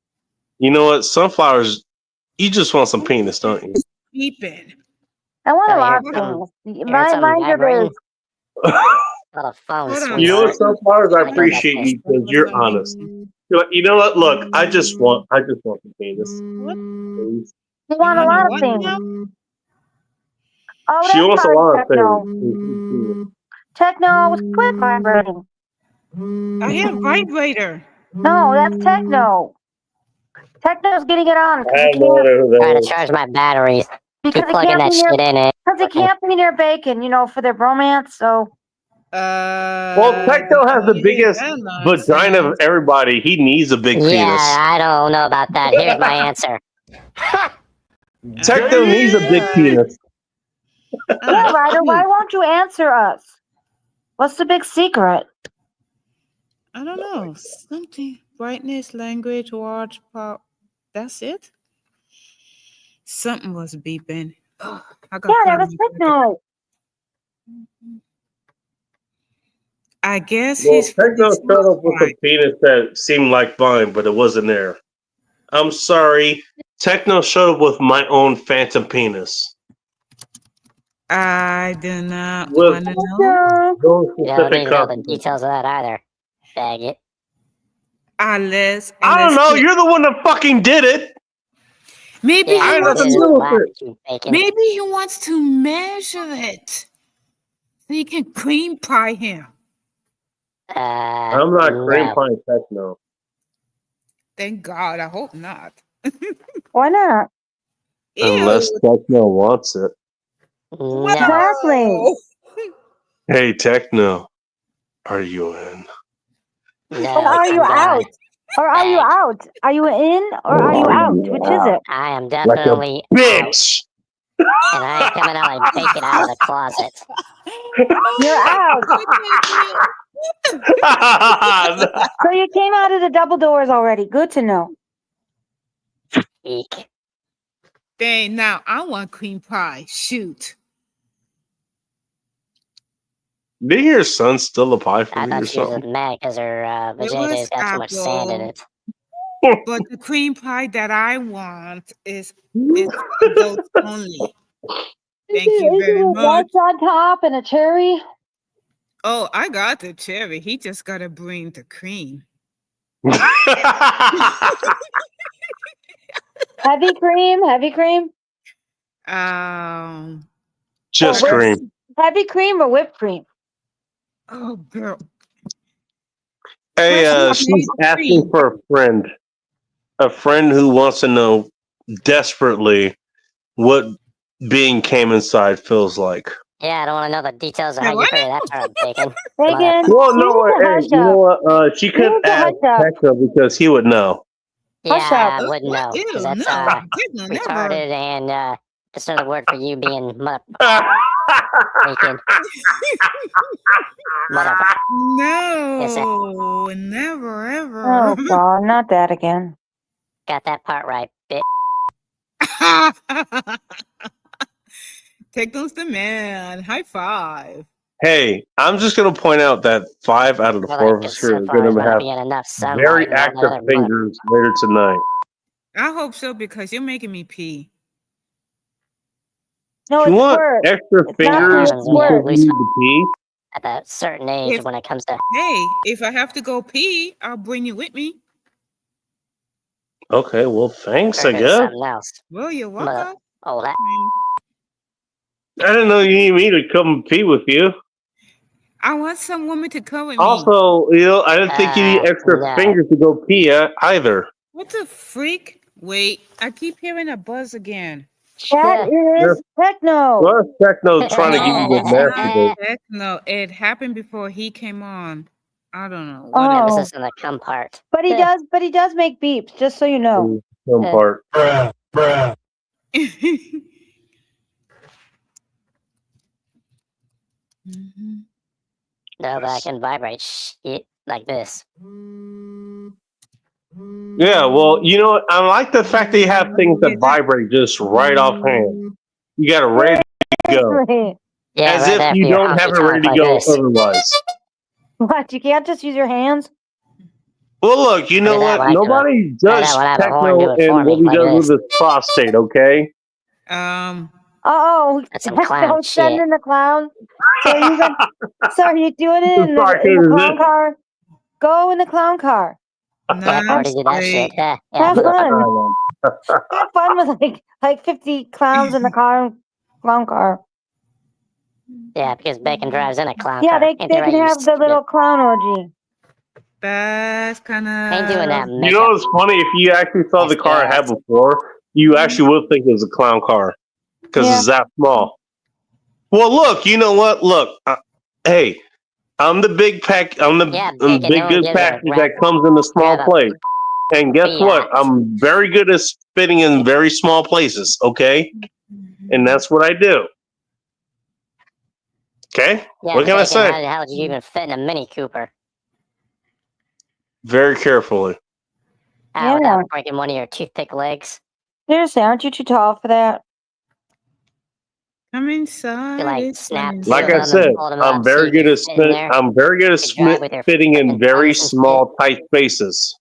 You know what? Sunflowers, you just want some penis, don't you? Beeping. I want a Oh, lot heard of things. something Mine's are vibrating? big. Not a phone, Hold on. You know what, sweetheart. Sunflowers? I I know about appreciate this. you because you're honest. You know what? Look, I just want some penis. What? Please. You want a want a lot of what things. now? Oh, She that's wants a probably lot of Techno. things. Techno, quit vibrating. I hear vibrator. No, that's Techno. Techno's getting it on I because have no idea who Trying that to is. charge my batteries. because Keep it plugging can't that be near shit in it. because it can't be near bacon, for their bromance. So Well, Techno has the Yeah, biggest that vagina of nonsense. everybody. He needs a big Yeah, penis. I don't know about that. Here's my answer. Techno needs a big penis. Yeah, Ryder, why shoot. won't you answer us? What's the big secret? I don't know. Something. Brightness, language, watch, pop. That's it? Something was beeping. Oh, I got Yeah, caught that in was my pocket. Techno. I guess Well, he's feeling Techno showed up with a satisfied. penis that seemed like mine, but it wasn't there. I'm sorry. Techno showed up with my own phantom penis. I do not With want to know. those You don't need specific to know the compliments. details of that either, faggot. Unless I don't know. he- You're the one that fucking did it. maybe Yeah, I he had you wants nothing did to it. do to. with Laugh it. at you, bacon. Maybe he wants to measure it so you can cream pie him. I'm not cream No. pie Techno. Thank God. I hope not. Why not? Unless Ew. Techno wants it. No. Exactly. Hey, Techno. Are you in? Or No, are you I'm done. out? Or are you Fag. out? Are you in or are you out? Which is it? I am Like a definitely out. bitch. And I ain't coming out like bacon out of the closet. You're out. So you came out of the double doors already. Good to know. Eek. Dang, now I want cream pie. Shoot. Didn't your son steal a pie I from you or thought she was something? mad because her It vagina was has got too much sand in apple. it. But the cream pie that I want is adults only. Thank you Is it very with much. nuts on top and a cherry? Oh, I got the cherry. He just gotta bring the cream. Heavy cream? Heavy cream? Just Or whipped- cream. Heavy cream or whipped cream? Oh, girl. Hey, Freshly she's made asking cream. for a friend who wants to know desperately what being came inside feels like. Yeah, I don't want to know the details of I how you want figured that part, bacon. Bacon, Well, you no, need to hey, hush you know up. what? She You could need to ask hush up. Techno because he would know. Yeah, Hush up. I wouldn't know. Ew, Because that's no. No, never. retarded and just another word for you being bacon. Motherfucker. No, never, ever. Oh God, not that again. Got that part right, bitch. Take those the man. High five. Hey, I'm just going to point out that 5 out of the Well, 4 like, of us 'cause here so are far going there's to not have being enough sunlight very and all that active other fingers later tonight. I hope so because you're making me pee. No, You it's want squirt. extra It's not fingers pee, it's happens when you because squirt. you lose need to pee? at that certain age If when it comes to if I have to go pee, I'll bring you with me. Okay, well, thanks, I or guess. something else. Well, you're Mother, welcome. oh, that. I didn't know you need me to come pee with you. I want some woman to come with me. Also, I didn't think you need extra no. fingers to go pee either. What the freak? Wait, I keep hearing a buzz again. That is Techno. Well, Techno trying to get you No, to it's not masturbate. Techno. It happened before he came on. I don't know. Yeah, Whatever. this Oh, is in the cum part. but he does make beeps, just so you know. Some part. Mhm. No, but I can vibrate shit like this. Yeah, well, I like the fact that you have things that Is that- vibrate just right offhand. You got it ready to go. Seriously. Yeah, As right if there you for your don't have it honky ready tonk to like go this. otherwise. What? You can't just use your hands? Well, look, you know Look at that what? one, I can- Nobody Look at does that one, I have a horn do Techno it for and what me, he like does with this. his prostate, okay? Oh, That's some clown don't send shit. in the clown. So are you doing it in Sorry, the clown car? Go in the clown car. Yeah, I already did that shit. Yeah, Have fun. I Have fun with like 50 clowns in the clown car. Yeah, because Bacon drives in a clown Yeah, car. they Ain't that right, can you have the stupid- little clown orgy. That's kind Ain't doing that of. You know what's funny? If you actually saw the car I had before, you actually would think it was a clown car because Yeah. it's that small. Well, look, you know what? Look, hey, I'm the big pack. I'm the bacon, big no one good gives a package rat that comes in a small about plate. And guess what? Fiat. I'm very good at fitting in very small places. Okay, and that's what I do. Okay, Yeah, what can I bacon, say? how did you even fit in a Mini Cooper? Very carefully. Yeah. Without breaking one of your toothpick legs. Seriously, aren't you too tall for that? Come inside. You like it's snap fun two Like of I them said, and fold them I'm up so very you good can at fit in there. I'm very good at You drive with your fitting in fucking very tongues and small, tight spaces.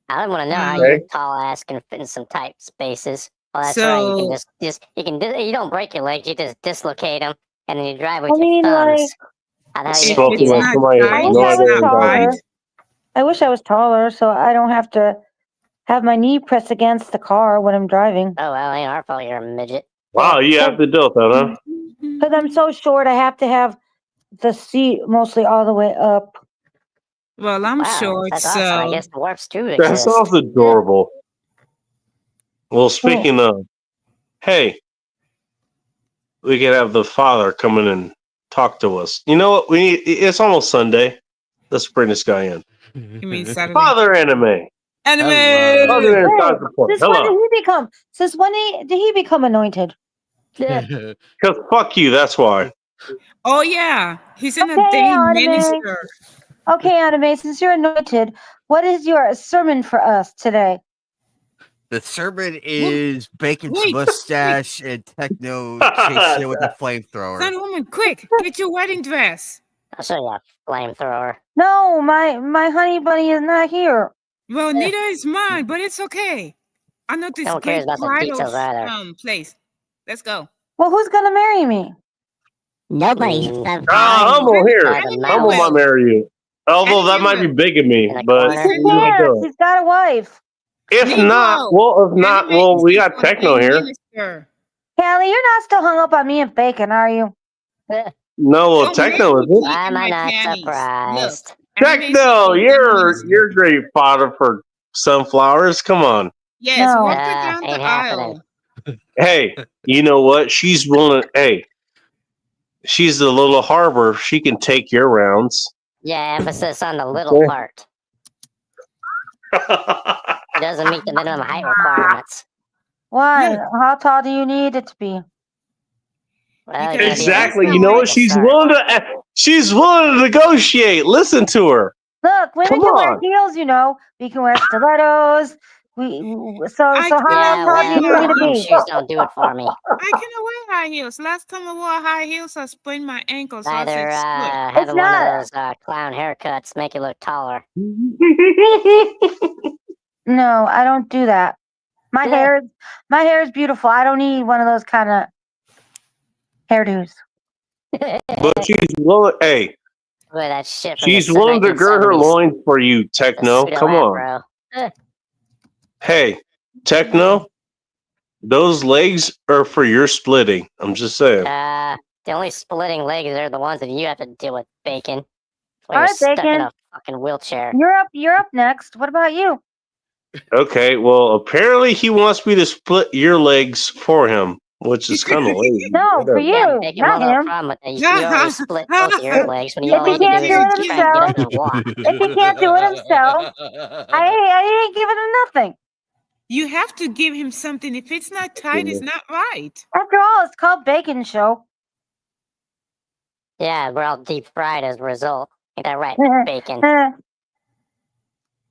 I don't want to know how Okay. your tall ass can fit in some tight spaces. Well, that's right. You can just you don't break your legs. You just dislocate them, and then you drive with I your mean, thumbs. How the hell you If gonna Spoken do it's like that? not somebody has I tight, wish no I it's idea was what not I'm talking taller. about. right. I wish I was taller so I don't have to have my knee pressed against the car when I'm driving. Oh well, ain't our fault. You're a midget. Wow, you have to deal with that, huh? Because I'm so short, I have to have the seat mostly all the way up. Well, I'm Wow, short, that's awesome. I so guess dwarfs do That exist. sounds adorable. Well, speaking of, hey, we could have the father come in and talk to us. You know what? We need. It's almost Sunday. Let's bring this guy in. you mean Saturday. Father Anime. Anime. Father Anime. Hey, Support. since when did Hello. he become? Since when did he become anointed? Because fuck you. That's why. Oh yeah, he's an Okay, ordained Anime. minister. Okay, Anime. Since you're anointed, what is your sermon for us today? The sermon is Bacon's Wait, mustache and Techno chasing it with a flamethrower. Son woman, quick, get your wedding dress. I'll show you a flamethrower. No, my honey bunny is not here. Well, neither is mine, but it's okay. I know this No one cares great about the details bridal either. place. Let's go. Well, who's gonna marry me? Nobody. Humble here. Anime Humble might will. marry you. Although that might be Anime bigamy, In the but corner. we might Yes, do it. he's got a wife. If not, Anime is we his got Techno ordained here. minister. Callie, you're not still hung up on me and Bacon, are you? No, well, Don't make Techno me is it? pee Why in am I my not panties. Look, surprised? Anime is Techno, my ordained minister. you're great fodder for sunflowers. Come on. Yes, No. walk her down Ain't the happening. aisle. Hey, you know what? She's willing. Hey, she's the little harbor. She can take your rounds. Yeah, emphasis on the little part. It doesn't meet the minimum height requirements. Why? Look. How tall do you need it to be? Well, you're Because gonna be Exactly. that's You like know the what? to start. She's willing to negotiate. Listen to her. Look, women Come can wear on. heels, you know. We can wear stilettos. So I how Yeah, tall do you well, need me to home be? shoes don't do it for me. I cannot wear high heels. Last time I wore high heels, I sprained my ankle, so I Neither said, "Screw it." having one of not- those clown haircuts make you look taller. No, I don't do that. My hair is beautiful. I don't need one of those kind of hairdos. But she's willing. Hey, Boy, that shit from she's the willing to gird her 1970s. loins for you, The Techno. pseudo Come on. afro. Hey, Techno. Those legs are for your splitting. I'm just saying. The only splitting legs are the ones that you have to deal with, Bacon. All Well, you're right, stuck in Bacon. a fucking wheelchair. You're up next. What about you? Okay, well, apparently he wants me to split your legs for him, which is kind of lazy. No, for Whatever. you, Yeah, Bacon not won't have a him. problem with that. You already split both of your legs when you If all he you can do can't is do it just try and get himself, up and walk. if he can't do it himself, I ain't giving him nothing. You have to give him something. If it's not tight, it's not right. After all, it's called Bacon Show. Yeah, we're all deep fried as a result. Ain't that right, Bacon?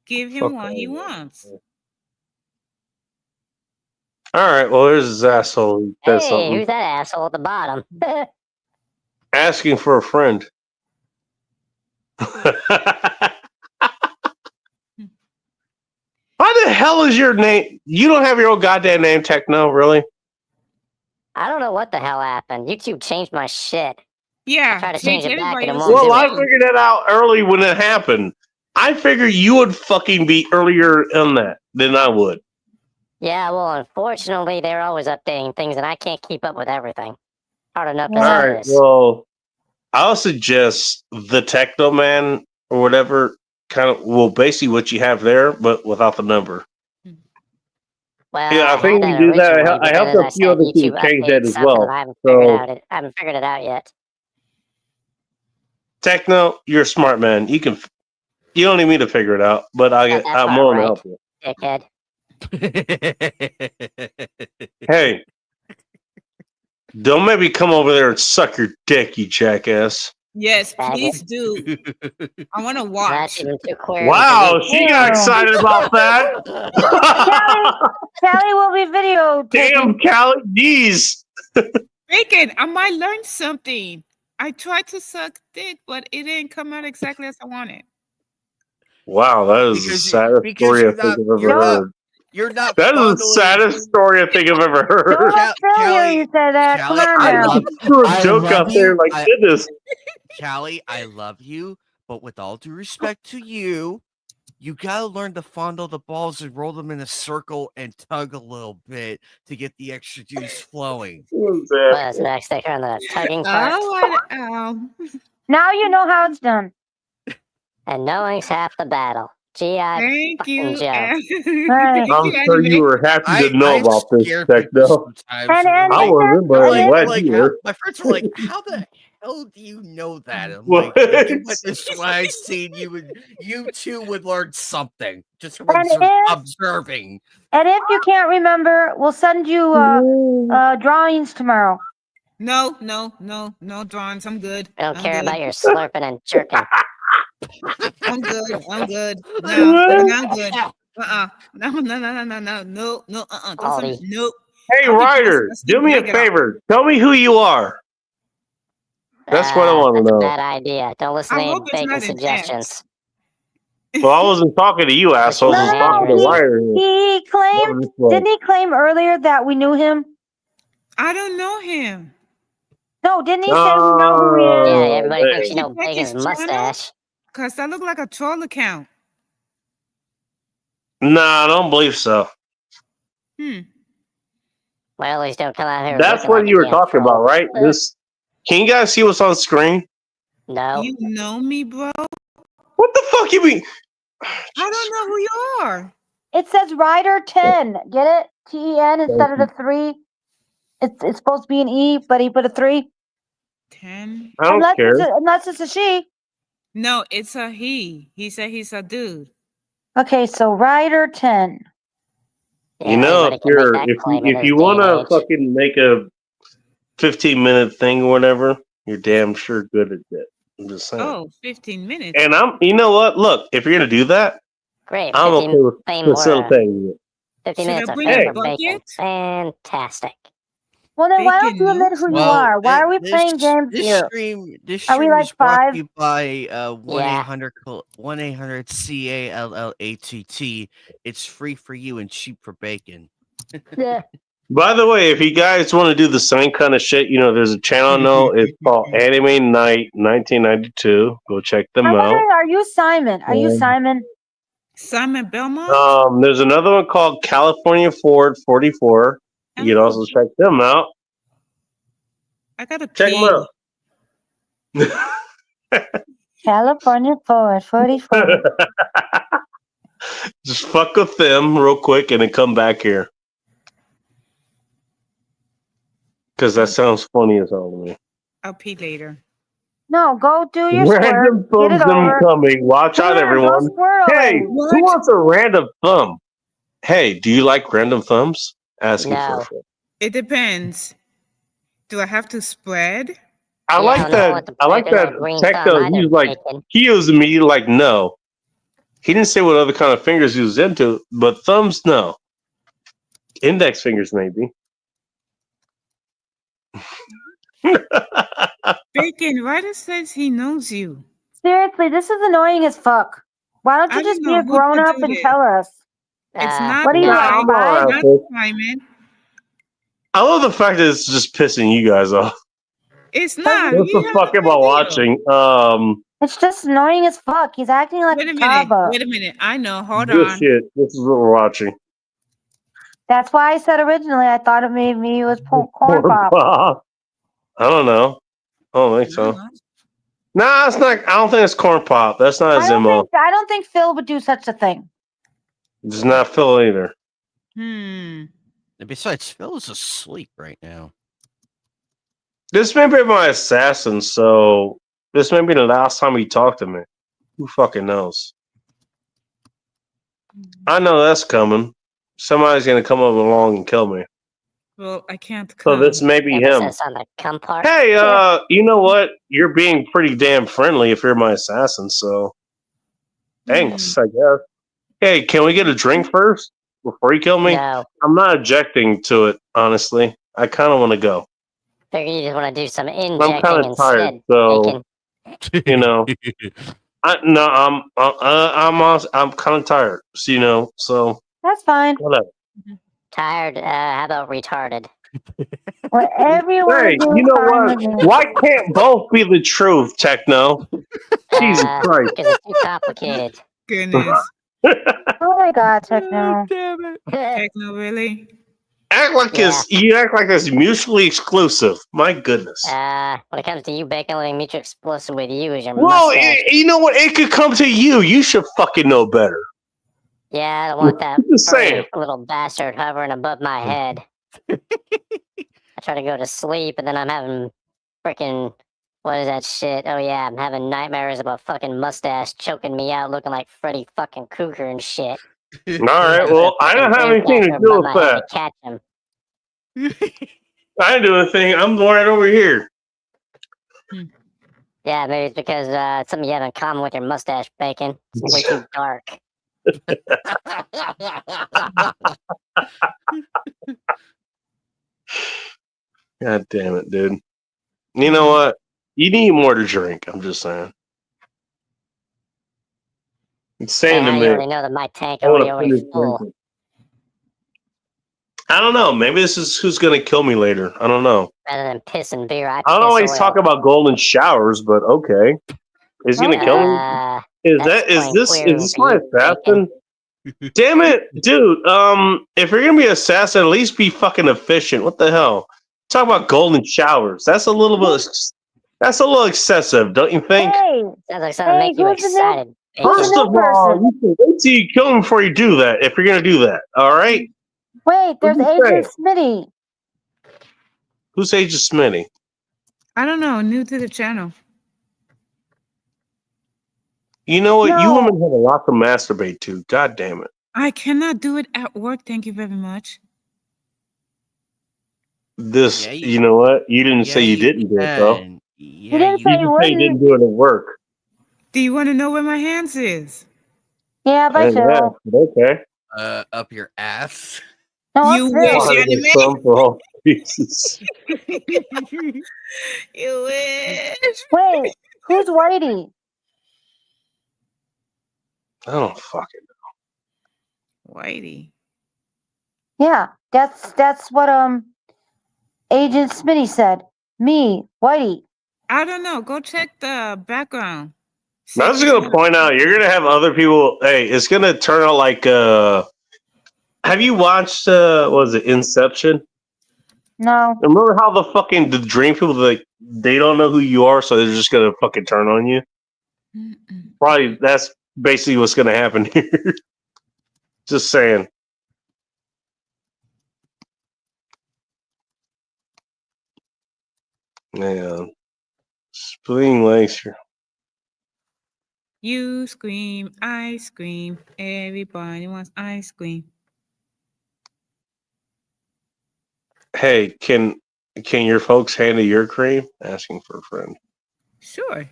Give him what he wants. All right, well, there's this asshole who says Hey, something. who's that asshole at the bottom? Asking for a friend. Why the hell is your name? You don't have your own goddamn name, Techno, really? I don't know what the hell happened. YouTube changed my shit. Yeah, I tried to change it back and it everybody won't Well, do I it. figured that out early when it happened. I figured you would fucking be earlier on that than I would. Yeah, well, unfortunately, they're always updating things, and I can't keep up with everything. Hard enough All as it right, is. well, I'll suggest the Techno Man or whatever kind of, well, basically what you have there, but without the number. Well, Yeah, I I think had we that do that. originally, I but helped then as I a few said, other people YouTube change that updated as something, and well. I haven't So, figured it out yet. Techno, you're a smart man. You don't need me to figure it out, but That's I'm not willing to right, help you. dickhead. Hey, don't maybe come over there and suck your dick, you jackass. Yes, Faggot. please do. I want to That's watch. even too queer. Wow, she got Ew. excited about that. Callie will be videotaping. Damn, Callie, jeez. Bacon, I might learn something. I tried to suck dick, but it didn't come out exactly as I wanted. Wow, that is the saddest story I think I've ever heard. You're not. That is the saddest story I think I've ever heard. Don't let Phil hear you say that. Come Callie, on I now. just threw a joke out there like goodness. Callie, I love you, but with all due respect to you, you gotta learn to fondle the balls and roll them in a circle and tug a little bit to get the extra juice flowing. What's next? They on the tugging part. Now you know how it's done. And knowing's half the battle. G.I. Thank fucking you. Joe. Right. I'm sure you were happy to know I'm about this, scared Techno. And I it wasn't, but I'm glad you how, were. my friends were like, "How the hell do you know that?" I'm What? like, "You went this swag scene. You too would learn something just from And if- observing." And if you can't remember, we'll send you drawings tomorrow. No drawings. I'm good. I don't I'm care good. about your slurping and jerking. I'm good. No, I'm good. No. Don't send, nope. Hey, I'll be Ryder, disgusting do me when I a get off. favor. Tell me who you are. That's what I want to That's a know. bad idea. Don't listen I to hope any it's bacon not in suggestions. Well, I wasn't talking to you, assholes. I was talking to Ryder. He claimed, didn't he claim earlier that we knew him? I don't know him. No, didn't he say we know who he is? Yeah, everybody thinks you Did know you check his Bacon's mustache. Because that looked like a troll account. No, I don't believe so. Well, at least don't come out here. That's looking what like you a were damn talking troll. about, right? This. Can you guys see what's on screen? No. You know me, bro. What the fuck you mean? I don't know who you are. It says Rider 10. Get it? TEN instead of the 3. It's supposed to be an E, but he put a 3. 10. I don't care. Unless it's a she. No, it's a he. He said he's a dude. Okay, so Rider 10. You know, if you want to fucking make a 15-minute thing or whatever, you're damn sure good at it. I'm just saying. Oh, 15 minutes. And you know what? Look, if you're gonna do that, Great. I'm okay with facilitating it. 50 Should I minutes of bring fame a for bacon. bucket? Fantastic. Well, then why don't Bacon you admit notes? who you Well, are? Why are we this- playing games this here? This Are we stream like is brought 5? to you by 1-800 CALLATT. It's free for you and cheap for bacon. Yeah. By the way, if you guys want to do the same kind of shit, there's a channel now. It's called Anime Night 1992. Go check them I'm out. wondering, are you Simon? Are you Simon? Simon Belmont? There's another one called California Ford 44. You can also check them out. I gotta check them out. California Ford 44. Just fuck with them real quick and then come back here. Because that sounds funny as hell to me. I'll pee later. No, go do your Random squirt. Get it thumbs over. coming. Watch out, Come on, go everyone. squirrel Hey, it. who wants a random thumb? Hey, do you like random thumbs? Asking for a friend. It depends. Do I have to spread? I like that. I like that Techno. He was immediately like, no. He didn't say what other kind of fingers he was into, but thumbs, no. Index fingers, maybe. Bacon, Ryder says he knows you. Seriously, this is annoying as fuck. Why don't you just be a grown up and tell us? It's not What are you, mine. five? Not Simon. I love the fact that it's just pissing you guys off. It's not. What the fuck am I watching? It's just annoying as fuck. He's acting like Wait a a minute. Kaba. Wait a minute. I know. Hold This on. shit. This is what we're watching. That's why I said originally I thought it maybe was corn pop. I don't know. I don't think so. Nah, it's not. I don't think it's corn pop. That's not his MO. I don't think Phil would do such a thing. It's not Phil either. And besides, Phil is asleep right now. This may be my assassin, so This may be the last time he talked to me. Who fucking knows? I know that's coming. Somebody's gonna come up along and kill me. Well, I can't So come. this may be him. Emphasis on the cum part. Hey, you know what? You're being pretty damn friendly if you're my assassin, so thanks, I guess. Hey, can we get a drink first before you kill me? No. I'm not objecting to it, honestly. I kind of want to go. Figure you just want to do some I'm injecting kind of tired, instead. so Bacon. you know. I'm kind of tired, so That's fine. whatever. Tired? How about retarded? Whatever you want Hey, to do, you know fine what? with me. Why can't both be the truth, Techno? Jesus Christ. Because it's too complicated. Goodness. Oh my God, Techno. Damn it. Techno, really? You act like it's mutually exclusive. My goodness. When it comes to you, Bacon, letting me explosive with you is your Well, mustache. you know what? It could come to you. You should fucking know better. Yeah, I don't want that Just saying. furry little bastard hovering above my head. I try to go to sleep, and then I'm having freaking, what is that shit? Oh yeah, I'm having nightmares about fucking mustache choking me out, looking like Freddy fucking Cougar and shit. All right. Well, I don't have anything to do with that. To catch him. I didn't do anything. I'm right over here. Yeah, maybe it's because it's something you have in common with your mustache, Bacon. It's way too dark. God damn it, dude. You know what? You need more to drink. I'm just saying. It's saying to You me. already know that my tank I wanna already finish full. drinking. I don't know. Maybe this is who's going to kill me later. I don't know. Rather than piss and beer, I I don't always piss talk oil. about golden showers, but okay. Is he going to kill me? Is this my assassin? Damn it, dude. If you're going to be an assassin, at least be fucking efficient. What the hell? Talk about golden showers. That's a little excessive, don't you think? Hey, Sounds like something to make you who's the new- excited. First of all, you should wait till you kill him before you do that, if you're going to do that. All right? Wait, there's What'd you Agent say? Smitty. Who's Agent Smitty? I don't know. New to the channel. You know what? You No. women have a lot to masturbate to. God damn it. I cannot do it at work. Thank you very much. This, Yeah, you know what? You didn't say you didn't do it, though. can. You Yeah, didn't say You you just say you didn't wouldn't. do it at work. Do you want to know where my hands is? Yeah, but Yeah, okay. Up your ass. No, You up wish, there. anime. Some for all pieces. You wish. Wait, who's Whitey? I don't fucking Whitey. Yeah, that's what Agent Smitty said. Me, Whitey. I don't know. Go check the background. know. I'm just gonna point out you're gonna have other people. Hey, it's gonna turn out like have you watched what was it, Inception? No. Remember how the dream people, like, they don't know who you are, so they're just gonna fucking turn on you? Probably that's basically what's gonna happen here. Just saying. Yeah. Splitting legs here. You scream, I scream. Everybody wants ice cream. Hey, can your folks handle your cream? Asking for a friend. Sure.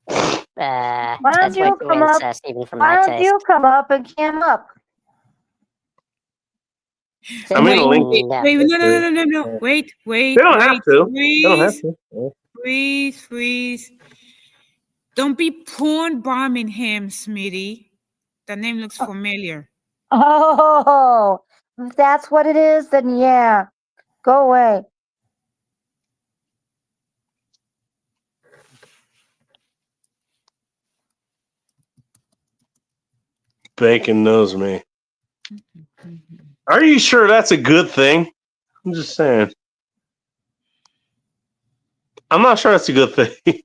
Why That's don't way you too come up? incest, even for Why my don't taste. you come up and cam up? I mean, a link. Wait, no. Wait. They don't have to. They don't have Freeze. to. Freeze. Don't be porn bombing him, Smitty. That name looks familiar. Oh, if that's what it is, then yeah. Go away. Bacon knows me. Are you sure that's a good thing? I'm just saying. I'm not sure that's a good thing.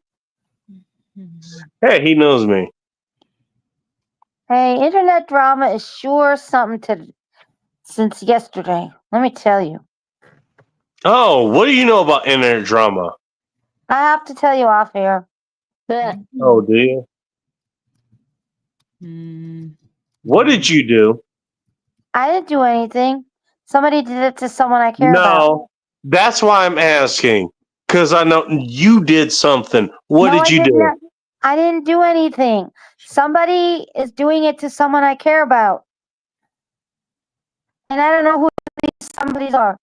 Hey, he knows me. Hey, internet drama is sure something since yesterday. Let me tell you. Oh, what do you know about internet drama? I have to tell you off air. Oh, do you? What did you do? I didn't do anything. Somebody did it to someone I care about. No, that's why I'm asking. Because I know you did something. What No, did I you did do? not. I didn't do anything. Somebody is doing it to someone I care about. And I don't know who these somebodies are.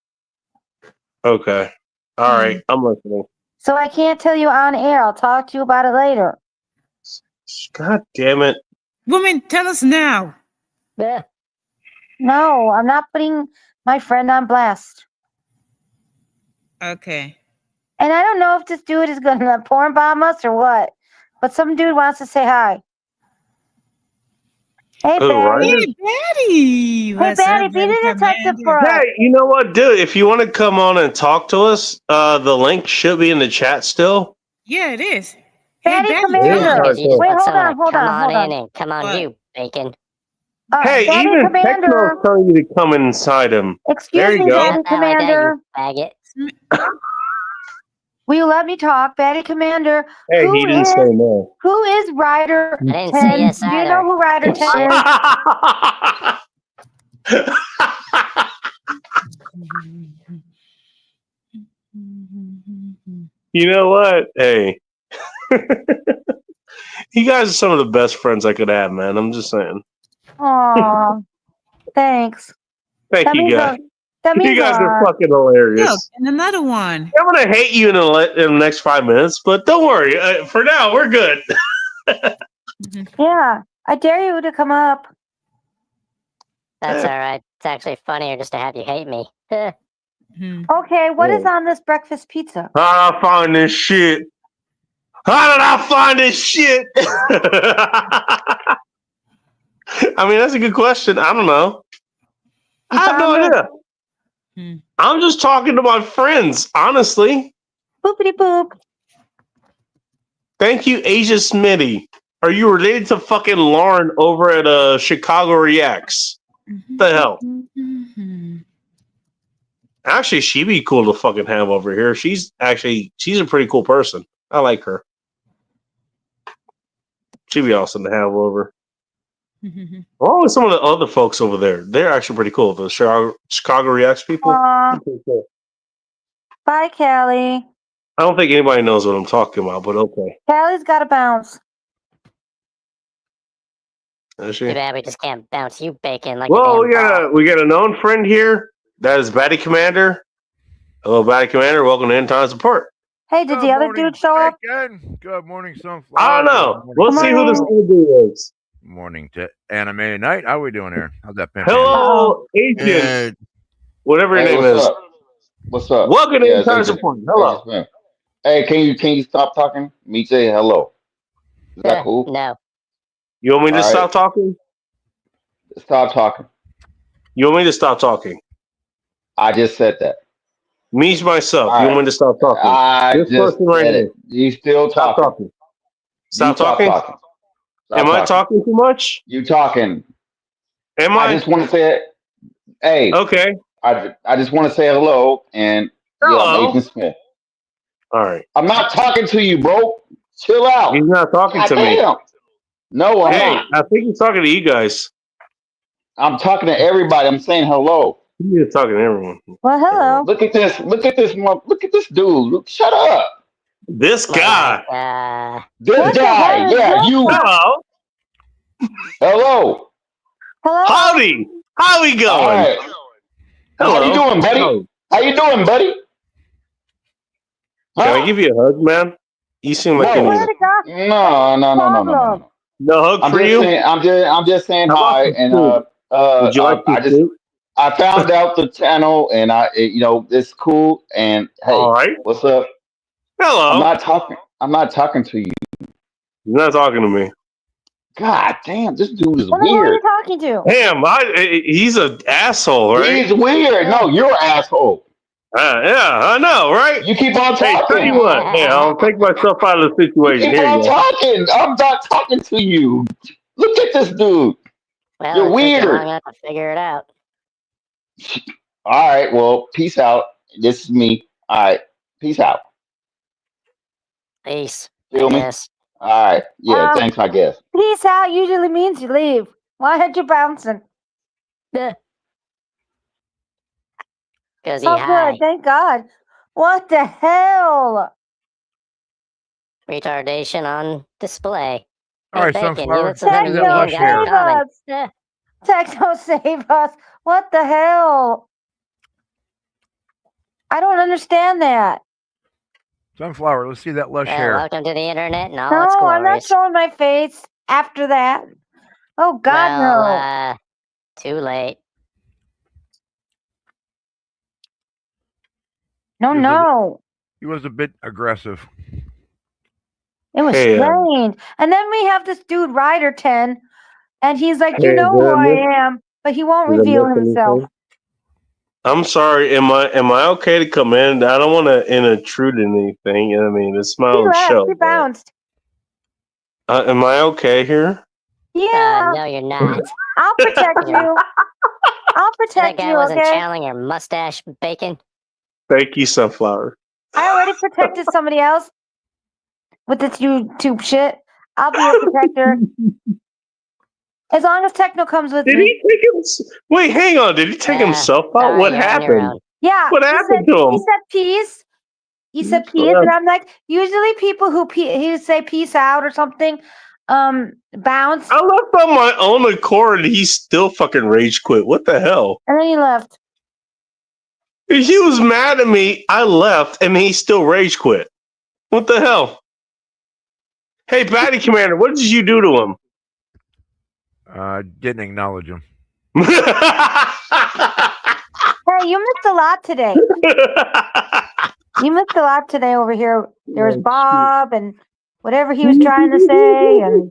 Okay. All right. I'm listening. So I can't tell you on air. I'll talk to you about it later. God damn it. Woman, tell us now. No, I'm not putting my friend on blast. Okay. And I don't know if this dude is going to porn bomb us or what. But some dude wants to say hi. Hey, Oh, right. Batty. Hey, Betty. Hey, What's Batty, up, be the Betty detective Commander? for us. Hey, you know what, dude? If you want to come on and talk to us, the link should be in the chat still. Yeah, it is. Batty Betty, Commander. come on. If you just Wait, want hold someone on, to hold come on, hold on in on. and come on What? you, Bacon. Hey, Batty even Commander. Techno's telling you to come inside him. Excuse There you me, go. Batty Not like that, Commander. you faggot. Will you let me talk, Batty Commander? Hey, he didn't say no. Who is Ryder I didn't 10? say yes Do you either. know who Ryder 10 is? You know what? Hey. You guys are some of the best friends I could have, man. I'm just saying. Aw, thanks. Thank That you, means guys. that You means a guys are lot. fucking Look, hilarious. and another one. I'm gonna hate you in the next 5 minutes, but don't worry. For now, we're good. Yeah, I dare you to come up. That's all right. It's actually funnier just to have you hate me. Okay, what is on this breakfast pizza? How did I find this shit? How did I find this shit? I mean, that's a good question. I don't know. I have no idea. I'm just talking to my friends, honestly. Boopity boop. Thank you, Asia Smitty. Are you related to fucking Lauren over at Chicago Reacts? The hell? Actually, she'd be cool to fucking have over here. She's a pretty cool person. I like her. She'd be awesome to have over. Along with some of the other folks over there. They're actually pretty cool. The Chicago Reacts people. Aw. Pretty cool. Bye, Callie. I don't think anybody knows what I'm talking about, but okay. Callie's got to bounce. Is she? Too bad we just can't bounce you, Bacon, like Well, a damn ball. we got a known friend here. That is Batty Commander. Hello, Batty Commander. Welcome to End Time Support. Hey, did the other dude show up? Good morning, Sunflower. I don't know. We'll see who this other dude is. Morning to Anime Night. How we doing here? How's that pimp? Hello, Agent. Whatever your name is. What's up? Welcome to Yeah, End it's Time Agent- Support. Hello. Agent Smith. Hey, can you stop talking? Me say hello. Is that cool? No. You want me to All right. stop talking? Stop talking. You want me to stop talking? I just said that. Me, myself. All You right. want me to stop talking? I This just person right said here. it. You still Stop talking. talking. Stop You stop talking? talking. Stop Am I talking too much? You talking. Am I I? just want to say, hey. Okay. I just want to say hello and yeah, I'm Hello. Agent Smith. All right. I'm not talking to you, bro. Chill out. He's not talking to me. Goddamn. No, I'm Hey, not. I think he's talking to you guys. I'm talking to everybody. I'm saying hello. He is talking to everyone. Well, hello. Look at this. Look at this. Look at this dude. Look, shut up. This guy. This What the guy. hell is Yeah, this? you. Hello. Hello. Hello. Howdy. How we going? All right. Hello. How you doing, buddy? Howdy. How you doing, buddy? Can I Huh? give you a hug, man? You seem like you No. need Swear to God. No. no hug I'm for just you. saying. I'm just saying How about hi. some And soup? Would you like some soup? I found out the channel, and it's cool. And hey, All right. what's up? Hello. I'm not talking to you. You're not talking to me. God damn, this dude is Who are you weird. talking to? Damn, he's an asshole, right? He's weird. No, you're an asshole. Yeah, I know, right? You keep on Hey, tell talking. you what. Hey, I'll take myself out of the You situation. keep Here on you go. talking. I'm not talking to you. Look at this dude. Well, You're it took you long weird. enough to figure it out. All right, well, peace out. This is me. All right, peace out. Peace. Feel I me? guess. All right. Yeah. Thanks, I guess. Peace out usually means you leave. Why aren't you bouncing? Because Oh, good. Thank God. What the hell? Retardation on display. All Hey, right, Bacon, you Sunflower. look so very See that Techno, lush young got hair. in common. save us. Techno, save us. What the hell? I don't understand that. Sunflower, let's see that lush Well, hair. welcome to the internet and all No, its I'm not glories. showing my face after that. Oh, God, Well, no. too late. No, no. He was a bit aggressive. It was Hey, strange. And then we have this dude, Ryder 10, and he's like, you Hey, know did who I miss- I am, but he won't did I reveal miss himself. anything? I'm sorry. Am I okay to come in? I don't want to intrude in anything. I mean, it's my He own left. show. He bounced. Am I okay here? Yeah. No, you're not. I'll protect you. I'll That protect guy you, wasn't okay? channeling your mustache, Bacon. Thank you, Sunflower. I already protected somebody else with this YouTube shit. I'll be your protector. As long as Techno comes with Did me. he take him? Wait, hang on. Did he take himself out? sorry, What you're on your happened? own. Yeah. What happened to him? He said peace. He said peace, and I'm like, usually people who he would say peace out or something, bounce, I left on my own accord, and he still fucking rage quit. What the hell? and then he left. He was mad at me. I left, and he still rage quit. What the hell? Hey, Batty Commander, what did you do to him? Didn't acknowledge him. Hey, you missed a lot today. You missed a lot today over here. There was Bob and whatever he was trying to say, and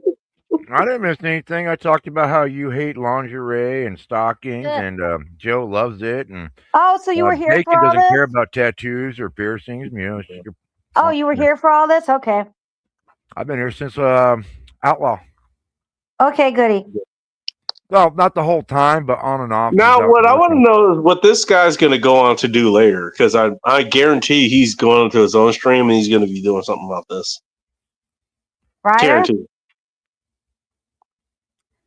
I didn't miss anything. I talked about how you hate lingerie and stockings, and Joe loves it. And oh, so you were here Bacon for all doesn't this? care about tattoos or piercings. You know, Oh, you were here for all this? Okay. I've been here since Outlaw. Okay, goody. Well, not the whole time, but on and off. Now, what I want to know is what this guy's going to go on to do later, because I guarantee he's going onto his own stream and he's going to be doing something about this. Ryder? Guarantee.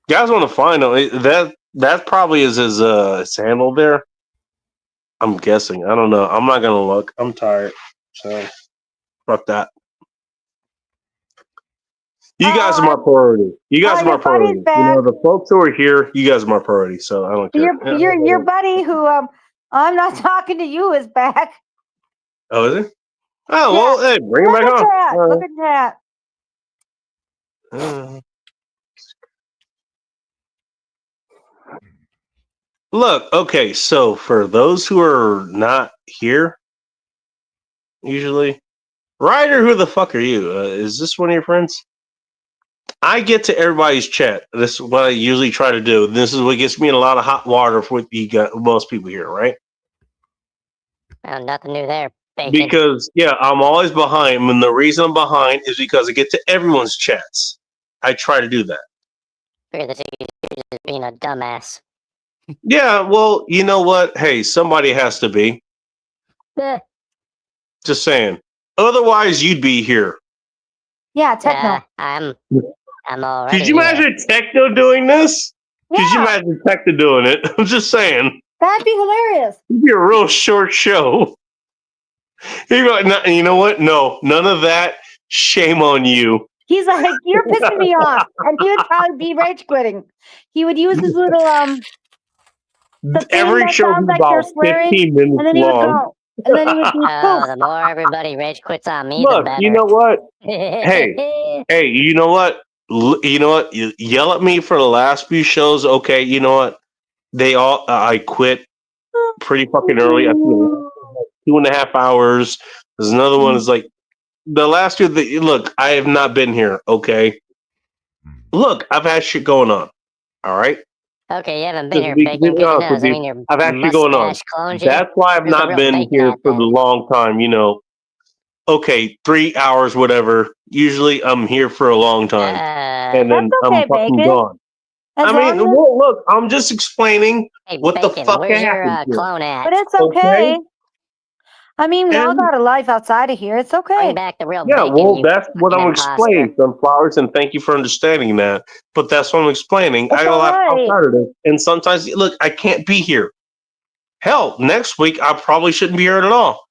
You guys want to find him? That probably is his handle there. I'm guessing. I don't know. I'm not going to look. I'm tired. So, fuck that. You guys are my priority. You guys are my priority. You know, the folks who are here, you guys are my priority. So I don't care. Your buddy who I'm not talking to you is back. Oh, is it? Oh, well, hey, bring him back on. Look at that. Look, okay, so for those who are not here, usually, Ryder, who the fuck are you? Is this one of your friends? I get to everybody's chat. This is what I usually try to do. This is what gets me in a lot of hot water for you got most people here, right? Nothing new there, Bacon. Because I'm always behind, and the reason I'm behind is because I get to everyone's chats. I try to do that. Figure that you're just being a dumbass. Yeah, well, you know what? Hey, somebody has to be. Just saying. Otherwise, you'd be here. Yeah, Techno. I'm already Could you imagine Techno doing this? Could you imagine Techno doing it? I'm just saying. That'd be hilarious. It'd be a real short show. He'd be like, "No, you know what? No, none of that. Shame on you." He's like, you're pissing me off. And he would probably be rage quitting. He would use his little the thing Every that show sounds is like about you're swearing, 15 minutes and then he would long. go. And then he would be poof. The more everybody rage quits on me, the Look, better. you know what? Hey, you know what? You know what? You yell at me for the last few shows. Okay, you know what? They all I quit pretty fucking early. I think 2.5 hours. There's another one is like the last two. Look, I have not been here. Okay, look, I've had shit going on. All right. Okay, you haven't been To here, be Bacon. completely Good to honest know. with Does that you, mean your I've actually going on. mustache clones you? That's why I've Who's the not real been bacon here at for then? the long time. You know. Okay, 3 hours, whatever. Usually, I'm here for a long time, and then That's okay, I'm fucking Bacon. gone. As I mean, long as- well, look, I'm just explaining Hey, what Bacon, the fuck where's your happened here. clone at? But it's okay. I mean, we all And got a life outside of here. It's okay. Bring back the real yeah, bacon, well, you that's what fucking I'm imposter. explaining, Sunflowers, and thank you for understanding that. But that's what I'm explaining. It's I got a all lot right. outside of this, and sometimes, look, I can't be here. Hell, next week I probably shouldn't be here at all.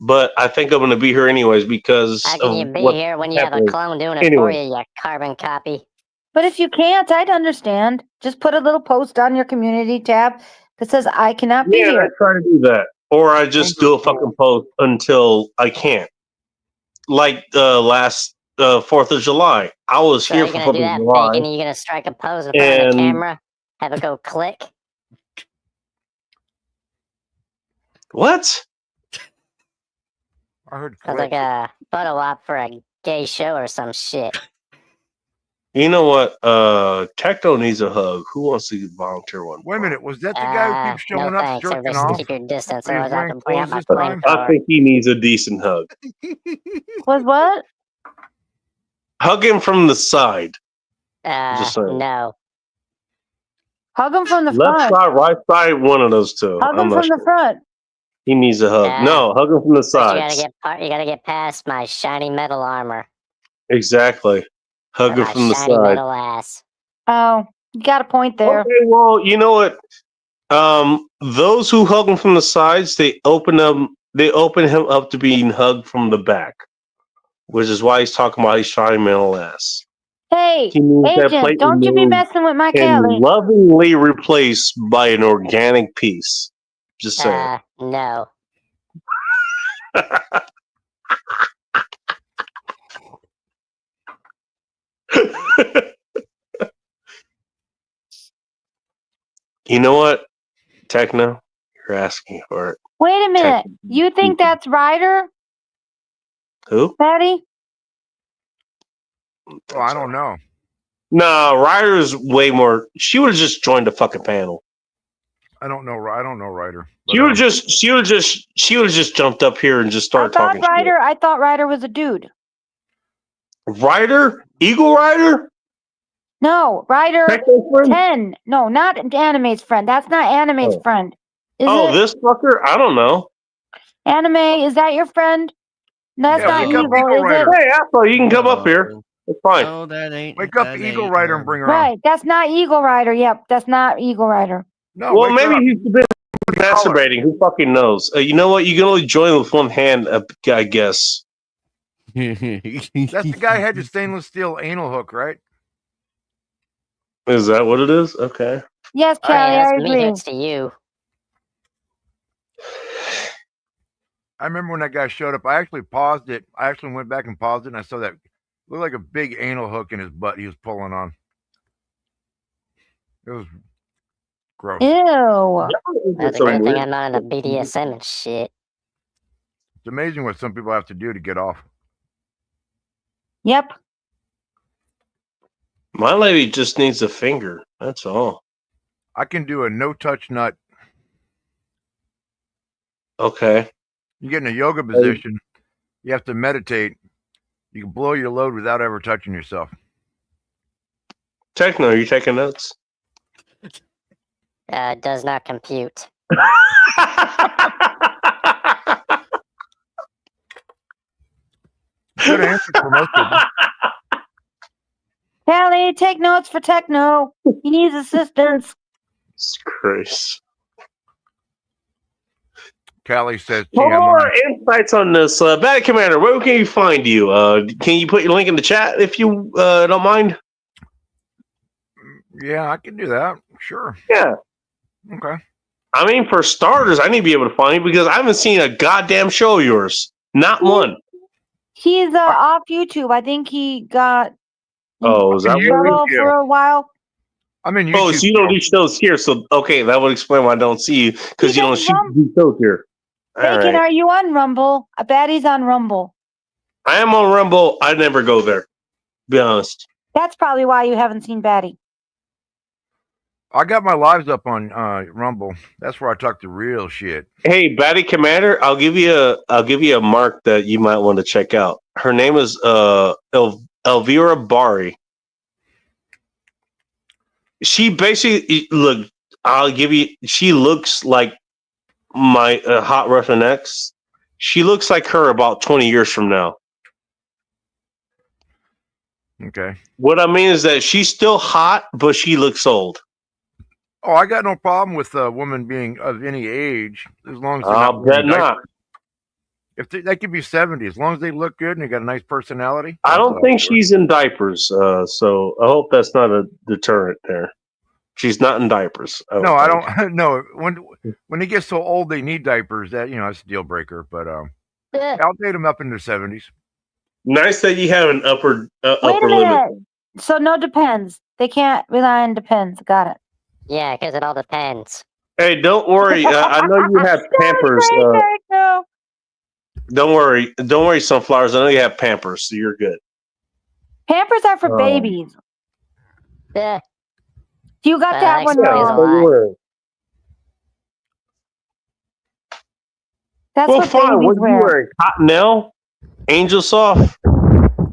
But I think I'm going to be here anyways because How can of you be what's here when you have a happening. clone doing it for Anyway, you, you carbon copy? But if you can't, I'd understand. Just put a little post on your community tab that says, I cannot be yeah, I here. try to do that, or I just do a fucking post until I can't. Like last 4th of July, I was So here are you for gonna 4th do of that, July, bacon? Are you gonna strike a pose in front of the and camera? Have it go click? what? I heard Sounds click. like a photo op for a gay show or some shit. You know what? Techno needs a hug. Who wants to volunteer one? Wait a minute, was that the guy who keeps No showing up thanks. jerking Everybody off? keep your distance, But he's otherwise I have wearing to bring out clothes my this time? I flamethrower. think he needs a decent hug. Was what? Hug him from the side. Just saying. No. Hug him from the Left front. side, right side, one of those two. Hug I'm him not from sure. the front. He needs a hug. No, hug him from the But you gotta sides. you gotta get past my shiny metal armor. Exactly. Hug Or him my from the shiny side. metal ass. Oh, you got a point there. Okay, well, you know what? Those who hug him from the sides, they open him up to being hugged from the back, which is why he's talking about his shiny metal ass. Hey, He needs that agent, plate don't you be removed messing with my and Kelly. lovingly replaced by an organic piece. Just saying. No. You know what, Techno? You're asking for it. Wait a minute. You think that's Ryder, Who? Patty? Oh, I don't know. No, Ryder's way more. She would have just joined the fucking panel. I don't know Ryder. She would have just jumped up here and just started talking shit. I thought Ryder was a dude. Ryder? Eagle Rider? No, Ryder Techno's friend? 10. No, not Anime's friend. That's not Anime's Oh. friend. Is Oh, it? this fucker? I don't know. Anime, is that your friend? No, that's Yeah, not wake up, evil, Eagle is it? Rider. Hey, Afro, you can come up here. It's fine. No, that ain't. Wake up that Eagle ain't Rider him. and bring her on. Right, that's not Eagle Rider. Yep, that's not Eagle Rider. No, Well, wake her maybe up. he's been masturbating. Who fucking knows? You know what? You can only join with one hand, I guess. That's the guy who had the stainless steel anal hook, right? Is that what it is? Okay. Yes, Hey, Kelly, that's I me agree. hits to you. I remember when that guy showed up. I actually paused it. I actually went back and paused it, and I saw that it looked like a big anal hook in his butt he was pulling on. It was gross. Ew. That's a good thing I'm not into BDSM and shit. It's amazing what some people have to do to get off. Yep. My lady just needs a finger. That's all. I can do a no-touch nut. Okay. You get in a yoga position. You have to meditate. You can blow your load without ever touching yourself. Techno, are you taking notes? Does not compute. Good answer for most people. Kelly, take notes for Techno. He needs assistance. Christ. Callie says For TMI. more insights on this, Bad Commander, where can you find you? Can you put your link in the chat if you don't mind? Yeah, I can do that. Sure. Yeah. Okay. I mean, for starters, I need to be able to find you because I haven't seen a goddamn show of yours. Not one. He's off YouTube. I think he got Oh, is that what it trouble is? for a while. I'm in YouTube. Oh, so you don't do shows here. So, okay, that would explain why I don't see you because you don't do shows here. All Bacon, right. are you on Rumble? I bet he's on Rumble. I am on Rumble. I never go there. Be honest. That's probably why you haven't seen Batty. I got my lives up on Rumble. That's where I talk the real shit. Hey, Batty Commander, I'll give you a mark that you might want to check out. Her name is Elvira Bari. She basically I'll give you. She looks like my Hot Russian ex, She looks like her about 20 years from now. Okay. What I mean is that she's still hot, but she looks old. Oh, I got no problem with a woman being of any age as long as they're I'll not bet wearing diapers. not. If they could be 70, as long as they look good and they got a nice personality. I that's don't all think for. she's in diapers, so I hope that's not a deterrent there. She's not in diapers. No, I think. don't. No, when they get so old they need diapers, that it's a deal breaker. But I'll date them up in their 70s. Nice that you have an upper Wait a upper limit. minute. So no depends. They can't rely on depends. Got it. Yeah, because it all depends. Hey, don't worry. I know you have Pampers. No. Don't worry, Sunflowers. I know you have Pampers, so you're good. Pampers are for babies. Yeah. You got that one Yeah, wrong. so you were. That's Well, what fine. babies What are you wear. wearing? Cottonelle? Angel Soft? But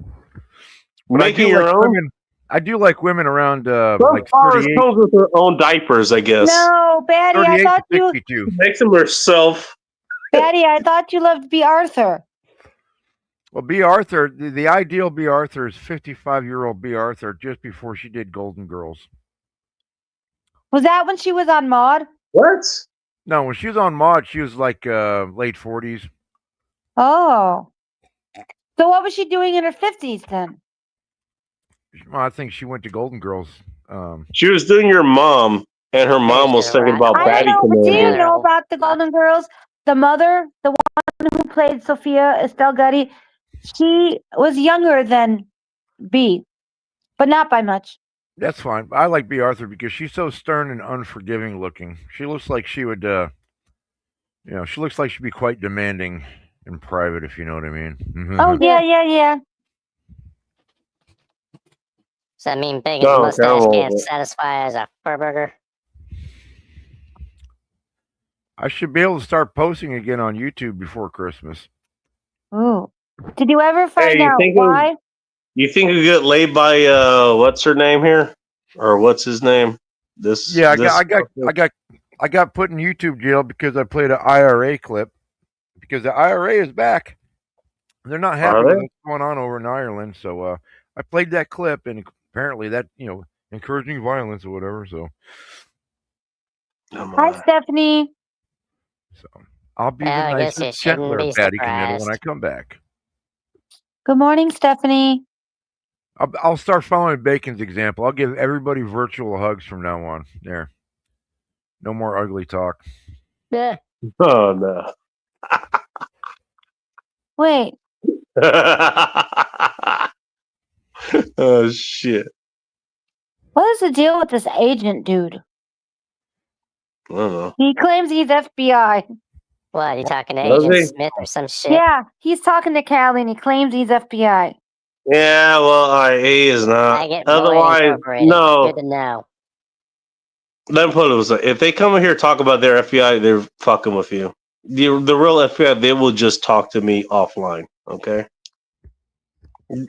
Making your own? women. I do like women around like Sunflowers 38, comes with her own diapers, I guess. No, Batty, I 38 thought to you 62. Makes them herself. Batty, I thought you loved B. Arthur. Well, B. Arthur, the ideal B. Arthur is 55-year-old B. Arthur just before she did Golden Girls. Was that when she was on Maude? What? No, when she was on Maude, she was like late 40s. Oh. So what was she doing in her 50s then? Well, I think she went to Golden Girls. She was doing your mom, and her mom was thinking about I Batty don't know, but do you Commando. know about the Golden Girls? The mother, the one who played Sophia Estelle Getty, she was younger than B, but not by much. That's fine. I like B. Arthur because she's so stern and unforgiving looking. She looks like she would, she looks like she'd be quite demanding in private, if you know what I mean. Oh, yeah. Does that mean big and mustache can't satisfy as a fur burger? I should be able to start posting again on YouTube before Christmas. Ooh. Did you ever find Hey, out why? You think you get laid by what's her name here, or what's his name? I got put in YouTube jail because I played an IRA clip. Because the IRA is back. They're not happy with what's going on over in Ireland. So I played that clip, and apparently that encouraging violence or whatever. So Hi, Stephanie. So I'll be the nicest, gentler Batty Canoodle when I come back. Good morning, Stephanie. I'll start following Bacon's example. I'll give everybody virtual hugs from now on. There. No more ugly talk. Yeah. Oh, no. Wait. Oh, shit. What is the deal with this agent dude? I don't know. He claims he's FBI. What, you talking to Agent Smith or some shit? Yeah, he's talking to Callie and he claims he's FBI. Yeah, well, he is not. I get Otherwise, no. Good to know. Let me put it this way. If they come in here and talk about their FBI, they're fucking with you. The real FBI, they will just talk to me offline, okay?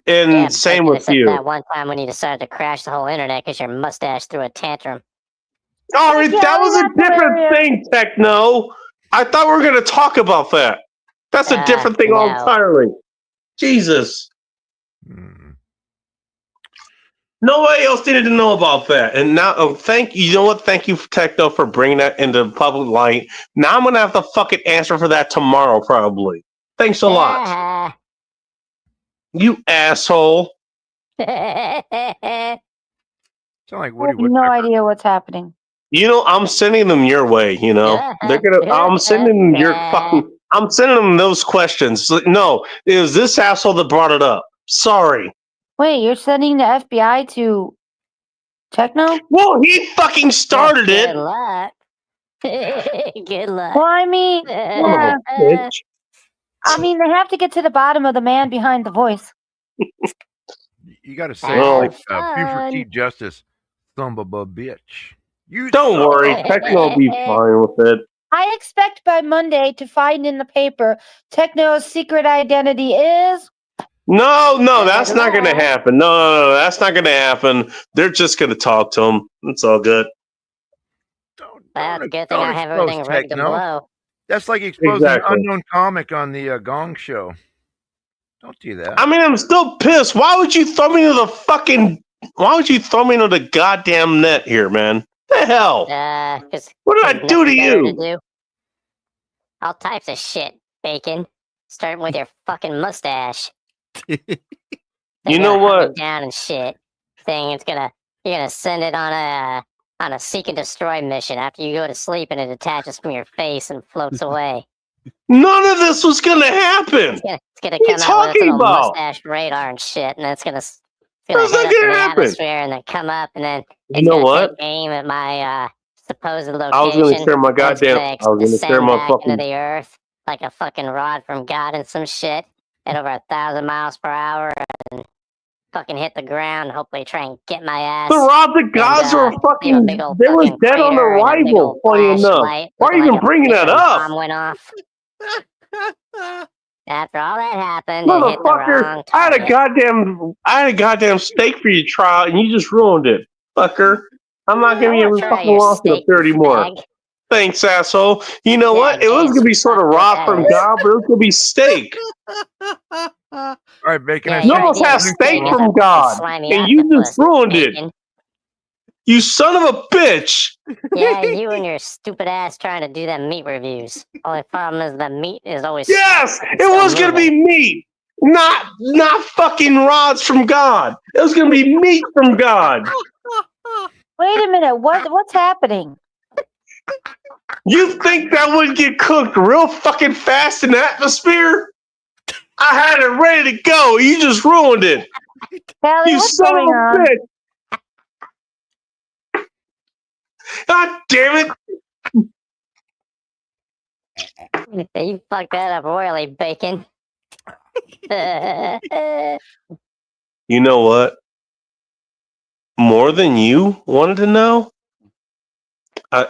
And same with you. That one time when you decided to crash the whole internet because your mustache threw a tantrum. Oh, that was a different thing, Techno. I thought we were going to talk about that. That's a different thing entirely. Jesus. Nobody else needed to know about that. And now, thank you. You know what? Thank you, Techno, for bringing that into public light. Now I'm going to have to fucking answer for that tomorrow, probably. Thanks a lot. You asshole. Sound like I have no idea what's happening. You know, I'm sending them your way, you know. I'm sending them I'm sending them those questions. No, it was this asshole that brought it up. Sorry. Wait, you're sending the FBI to Techno? Well, he fucking started it. Good luck. Good luck. Well, I mean, yeah. I mean, they have to get to the bottom of the man behind the voice. You got to say, like, Buford T. Justice, son of a bitch. You don't worry, Techno will be fine with it. I expect by Monday to find in the paper Techno's secret identity is. No, that's not going to happen. No, that's not going to happen. They're just going to talk to him. It's all good. Well, good thing I have everything ready to blow. That's like exposing Exactly. an unknown comic on the Gong Show. Don't do that. I mean, I'm still pissed. Why would you throw me into the fucking? Why would you throw me into the goddamn net here, man? The hell? Because What did I do to better to you? do. All types of shit, Bacon. Starting with your fucking mustache. You They're know gonna hunt what? me down and shit. You're gonna send it on a seek and destroy mission after you go to sleep and it attaches from your face and floats away. None of this was gonna happen. It's gonna What are you come out with its talking little about? mustache radar and shit, and then it's gonna That's hit not up in gonna the happen. atmosphere and then come up, and then You it's know gonna what? take aim at my supposed I was gonna location. share my And it's goddamn. gonna I was gonna share descend my back into fucking. the earth like a fucking rod from God and some shit at over 1,000 miles per hour, and fucking hit the ground. Hopefully, try and get my ass. The rods of gods were leave a fucking. big old They was fucking dead on crater and a big arrival. old Funny enough. flashlight Why are looking you like even a bringing that fucking up? bomb went off. After all that happened, it hit the Motherfucker, wrong I target. had a goddamn steak for you to try out, and you just ruined it, fucker. I'm not giving you every Try fucking your lawsuit up steak, there anymore. fag. Thanks, asshole. You know what? It was Yes, gonna be sort of fuck what raw that from is. God, but it was gonna be steak. All right, Bacon. Yeah, I You your sent almost idea have of steak steak is from a fucking God, slimy and you just octopus, ruined it. Bacon. You son of a bitch! Yeah, you and your stupid ass trying to do them meat reviews. Only problem is the meat is always Yes, it still was gonna be moving. meat, not fucking rods from God. It was gonna be meat from God. Wait a minute. What's happening? You think that would get cooked real fucking fast in the atmosphere? I had it ready to go. You just ruined it. Kelly, You what's son going of a on? bitch. God damn it. You fucked that up royally, Bacon. You know what? More than you wanted to know?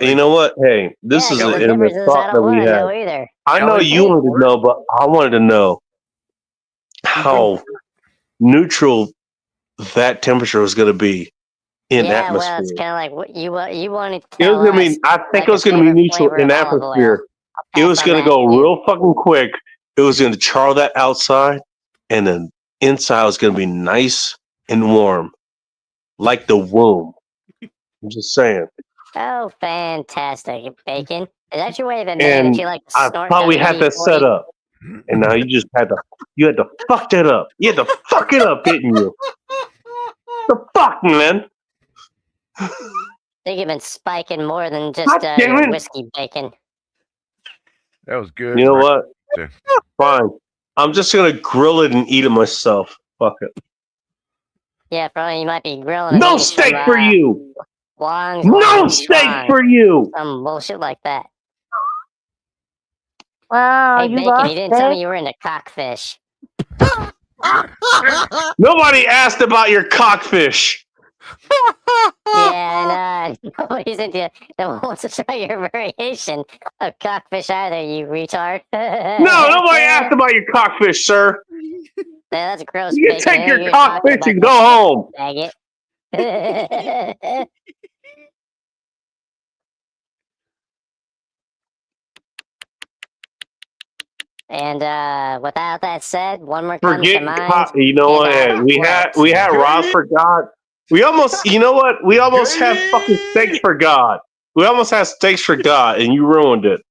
You know what? Hey, this Yeah, is 'cause the in the difference is I thought that don't we want to had. know either. I know Kelly, you wanted to know, but I wanted to know how neutral that temperature was going to be in Yeah, well, it's atmosphere. kind of like what you wanted to It tell was going to us. be. I think Like it was your going to be favorite neutral flavor in of olive oil. atmosphere. I'll It pass was on going to that go too. real fucking quick. It was going to char that outside, and then inside was going to be nice and warm, like the womb. I'm just saying. Oh, fantastic, Bacon. Is that your way of admitting that And you like to I snort thought we had that set WD-40? up, and now you just had to. You had to fuck that up. You had to fuck it up, didn't you? The fuck, man. I think you've been spiking more than just God damn your it. whiskey, Bacon. that was good. You know right what? there. Fine. I'm just gonna grill it and eat it myself. Fuck it. Yeah, probably you might be grilling No and eating steak some for you. Wong's No Long steak Strong. for you. Some bullshit like that. Wow, Hey, you Bacon, lost you didn't tell me steak? you were into cockfish. Nobody asked about your cockfish. Yeah, and nobody's into no one wants to try your variation of cockfish either, you retard. No, nobody asked about your cockfish, sir. Yeah, that's gross, You can Bacon. take your You're talking cockfish about and that go shit, home. faggot. And without that said, one more comes to Forget mind. you know what? and, Hey, we had Rob for God. We almost, you know what? We almost had fucking steaks for God. We almost had steaks for God, and you ruined it.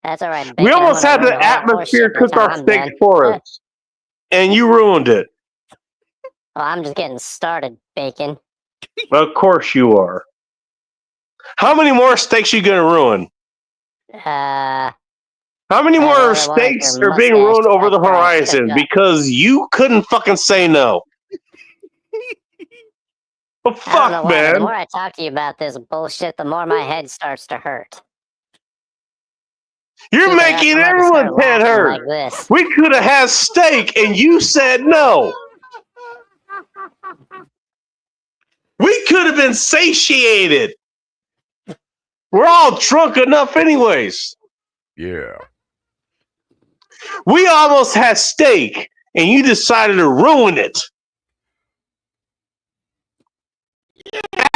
That's all right, Bacon. We almost I'm had gonna the ruin a lot more atmosphere shit by the cook time our I'm steaks done. for us, and you ruined it. Well, I'm just getting started, Bacon. Of course you are. How many more steaks you gonna ruin? How many the more other one, steaks your are being mustache ruined over I the try and horizon cook up. because you couldn't fucking say no? Well, I don't know fuck, why, but the man. more I talk to you about this bullshit, the more my head starts to hurt. You're Stupid ass, making I'm about to start everyone's head laughing hurt. like this. We could have had steak and you said no. We could have been satiated. We're all drunk enough anyways. Yeah. We almost had steak and you decided to ruin it.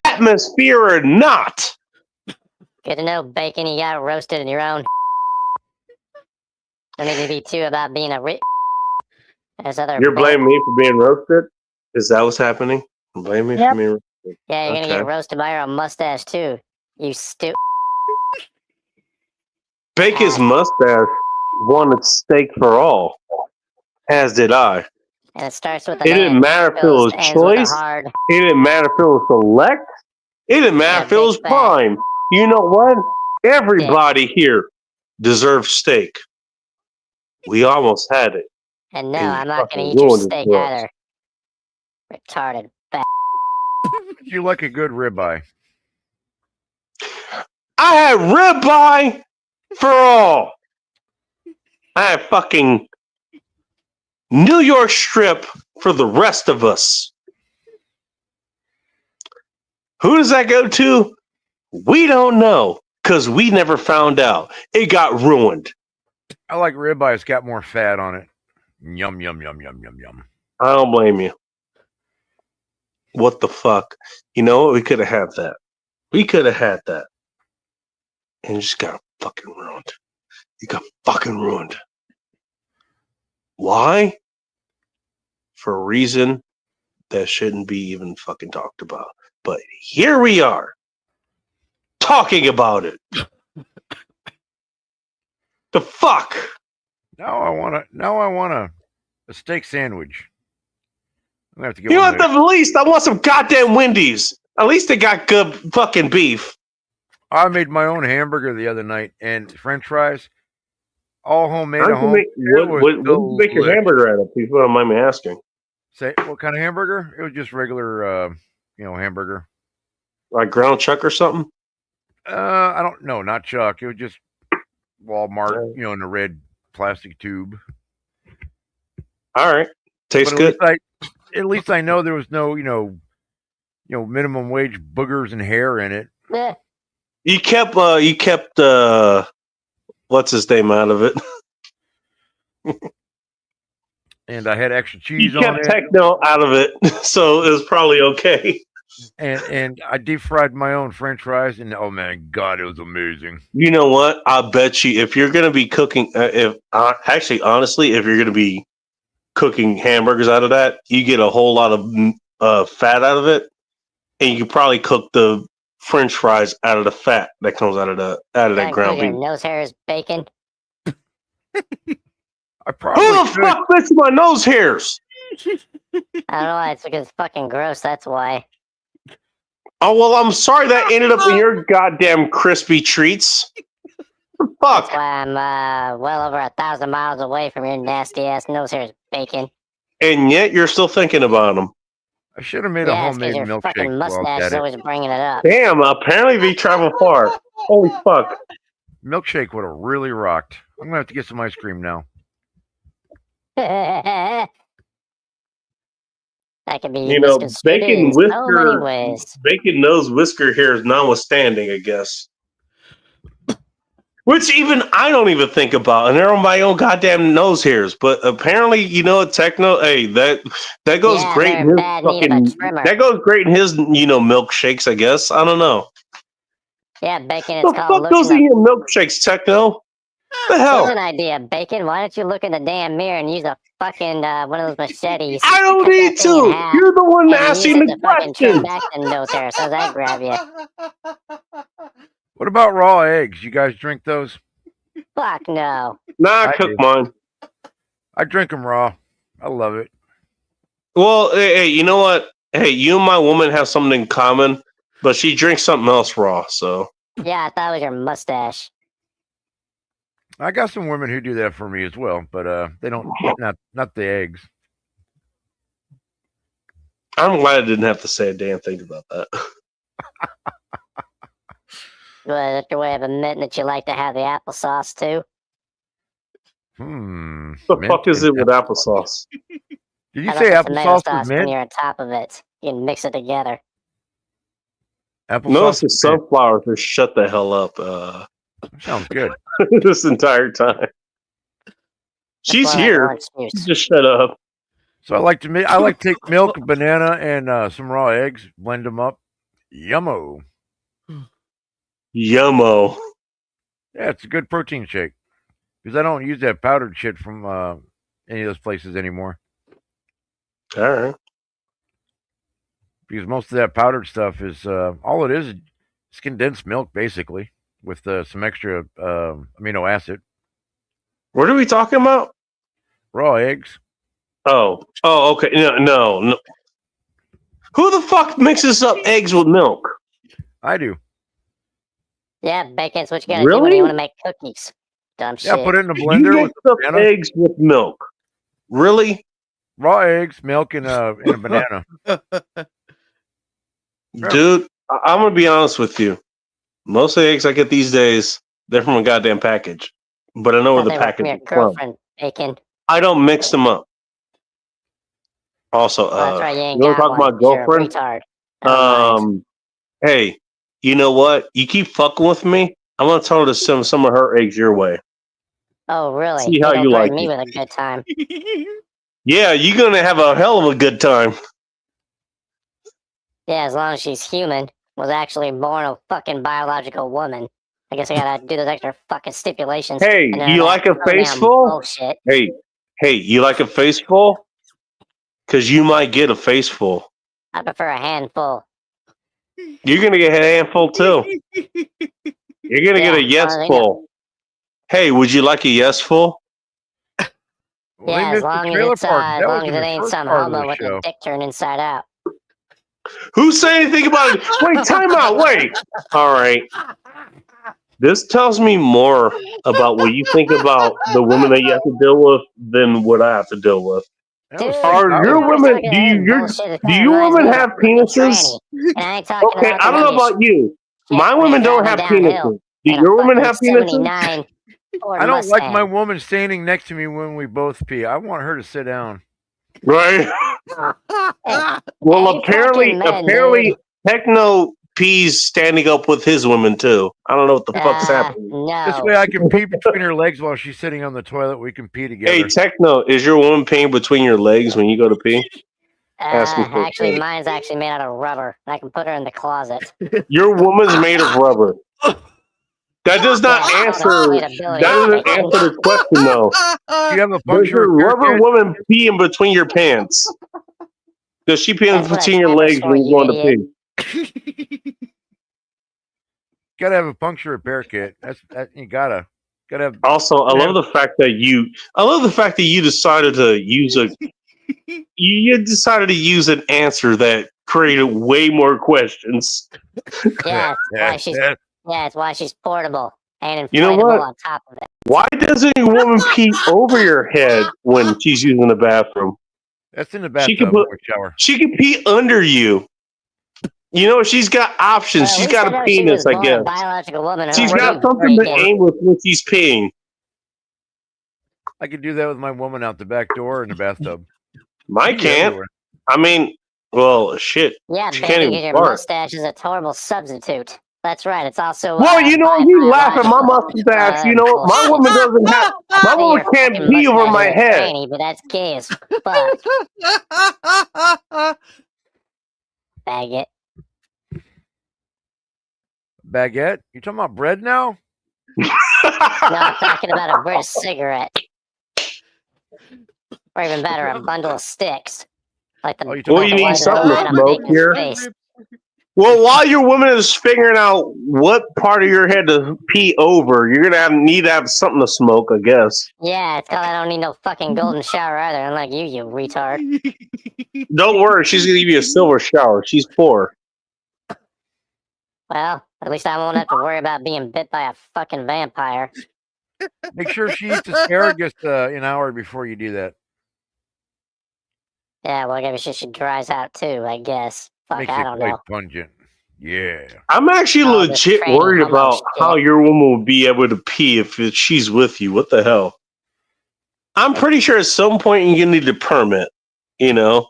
Atmosphere or not. Good to know, Bacon. You got roasted in your own. Don't need to be too about being a rich. There's other. You're blaming me for being roasted? Is that what's happening? Blame me for being roasted. Yeah, you're gonna Okay. get roasted by your own mustache too. You stupid. Bacon's mustache wanted steak for all, as did I. And it starts with an It A didn't and matter if it was ends with a choice. hard. It didn't matter if it was select. It didn't matter if it was prime. You know what? Everybody here deserves steak. We almost had it. And no, And you I'm not gonna fucking eat your ruined it steak for us. either. Retarded. Fat. You like a good ribeye. I had ribeye for all. I had fucking New York strip for the rest of us. Who does that go to? We don't know because we never found out. It got ruined. I like ribeye. It's got more fat on it. Yum, yum, yum, yum, yum, yum. I don't blame you. What the fuck? You know what? We could have had that. We could have had that. And it just got fucking ruined. It got fucking ruined. Why? For a reason that shouldn't be even fucking talked about. But here we are. Talking about it. The fuck? Now I want a steak sandwich. I'm gonna have to get You know one what? At least I want some goddamn Wendy's. At least they got good fucking beef. I made my own hamburger the other night and French fries, all homemade at What home. did you make your hamburger out of? If you don't mind me asking. Say what kind of hamburger? It was just regular, hamburger. Like ground chuck or something? I don't know, not Chuck. It was just Walmart, in a red plastic tube. All right, tastes But good. At least I know there was no, minimum wage boogers and hair in it. Yeah. You kept what's his name out of it? And I had extra You cheese on kept it. techno out of it, so it was probably okay. And I deep fried my own French fries, and oh man, God, it was amazing. You know what? I bet you if you're gonna be cooking, honestly, if you're gonna be cooking hamburgers out of that, you get a whole lot of fat out of it, and you probably cook the French fries out of the fat that comes out of that ground Your beef. nose hair is bacon. Who the fuck bits my nose hairs? I don't know why. It's because it's fucking gross. That's why. Oh well, I'm sorry that ended up in your goddamn crispy treats. Fuck. That's why I'm well over 1,000 miles away from your nasty ass nose hairs, bacon. And yet you're still thinking about them. I should have made a homemade your milkshake. fucking mustache is always bringing it up. Damn! Apparently they travel far. Holy fuck! Milkshake would have really rocked. I'm gonna have to get some ice cream now. That could be bacon in so many ways. bacon nose whisker hairs notwithstanding, I guess. Which even I don't even think about, and they're on my own goddamn nose hairs. But apparently, techno. Hey, that goes great in his that goes great in his milkshakes. I guess I don't know. Yeah, bacon. It's The called. fuck goes in your milkshakes, techno? The hell? Here's an idea, bacon. Why don't you look in the damn mirror and use a fucking one of those machetes? I don't need to. You're the one asking the question. Trim back the nose hair, so that grab you. What about raw eggs? You guys drink those? Fuck no. Nah, I cook mine. I drink them raw. I love it. Well, hey, you know what? Hey, you and my woman have something in common, but she drinks something else raw. So yeah, I thought it was your mustache. I got some women who do that for me as well, but they don't. Not the eggs. I'm glad I didn't have to say a damn thing about that. Well, that's your way of admitting that you like to have the applesauce too. The fuck is it with applesauce? Did you say applesauce with mint? When you're on top of it, you can mix it together. Notice the sunflower just shut the hell up. Sounds good. This entire time. She's here. Just shut up. So I like to take milk, banana, and some raw eggs, blend them up. Yummo. Yummo. Yeah, it's a good protein shake because I don't use that powdered shit from any of those places anymore. All right. Because most of that powdered stuff is all it is condensed milk, basically, with some extra amino acid. What are we talking about? Raw eggs. Oh, okay. No. Who the fuck mixes up eggs with milk? I do. Yeah, bacon's what you gotta do when Really? you want to make cookies. Dumb Yeah, shit. put it in a You blender with mix up a banana. eggs with milk? Really? Raw eggs, milk, and a banana. Dude, I'm gonna be honest with you. Most of the eggs I get these days, they're from a goddamn package. But I know where Thought the they were from package your is from. girlfriend, bacon. I don't mix them up. Also, Oh, that's right, you ain't you want to got talk one. about 'Cause you're a girlfriend? retard. I don't mind. Hey, you know what? You keep fucking with me. I'm gonna tell her to send some of her eggs your way. Oh, really? See how It'll you like burn me it. with a good time. Yeah, you're gonna have a hell of a good time. Yeah, as long as she's human, was actually born a fucking biological woman. I guess I gotta do those extra fucking stipulations. Hey, and you that like a face pronoun full? bullshit. Hey, you like a face full? Because you might get a face full. I prefer a handful. You're gonna get a handful too. You're gonna get a yes full. Hey, would you like a yes full? Well, Yeah, they as missed the long as trailer it's park. as That long was as in it the ain't first some part of homo the with show. a dick turned inside out. Who said anything about it? Wait, time out. Wait. All right. This tells me more about what you think about the women that you have to deal with than what I have to deal with. Dude, Are your you're always women? talking Do that you bullshit. It do kinda your reminds me women of a have fucking penises? tranny. And I ain't talking Okay, about I the don't one know you about you. shit My when you're women don't driving have downhill penises. Do in a your women fucking have penises? 79 Ford I don't like my Mustang. woman standing next to me when we both pee. I want her to sit down. Right. Hey, Well, fucking men, dude. Techno pees standing up with his women too. I don't know what the fuck's happening. This No. way I can pee between her legs while she's sitting on the toilet. We can pee together. Hey, Techno, is your woman peeing between your legs when you go to pee? Ask him for Actually, it. mine's actually made out of rubber. I can put her in the closet. Your woman's made of rubber. That does not Yeah, it's called answer. inflatability, That doesn't bacon. answer the question though. Do you have a Does puncture your repair rubber kit? woman pee in between your pants? Does she pee in That's what a between your camera's legs for, when you're you going to idiot. pee? Gotta have a puncture repair kit. You gotta have. Also, I love the fact that you decided to use you decided to use an answer that created way more questions. Yeah, it's why she's portable and You know inflatable what? on top of it. Why doesn't a woman pee over your head when she's using the bathroom? That's in the She can bathtub or shower. She can pee under you. You know, she's got options. Well, at She's least got I a know she penis, was I born guess. a biological woman. She's Unlike got you, something to bacon. aim with when she's peeing. I could do that with my woman out the back door in the bathtub. Mine Pee can't. everywhere. I mean, well, shit. Yeah, She bacon, can't because even your fart. mustache is a horrible substitute. That's right. It's also Well, you know, you laugh at my mustache. You know what? My bullshit. woman doesn't have. I'd My say woman your can't fucking pee over mustache my is a head. tranny, but that's gay as fuck. Faggot. Baguette? You talking about bread now? No, I'm talking about a British cigarette. Or even better, a bundle of sticks. Like the Well, you need ones that something to line up smoke Bacon's here. face. Well, while your woman is figuring out what part of your head to pee over, you're gonna need to have something to smoke, I guess. Yeah, it's called I don't need no fucking golden shower either, unlike you retard. Don't worry, she's gonna give you a silver shower. She's poor. Well, at least I won't have to worry about being bit by a fucking vampire. Make sure she eats asparagus an hour before you do that. Yeah, well, I guess she dries out too, I guess. Fuck, Makes I it don't quite know. pungent. Yeah. I'm actually Oh, this legit tranny worried homo about shit. how your woman will be able to pee if she's with you. What the hell? I'm pretty sure at some point you're gonna need a permit. You know,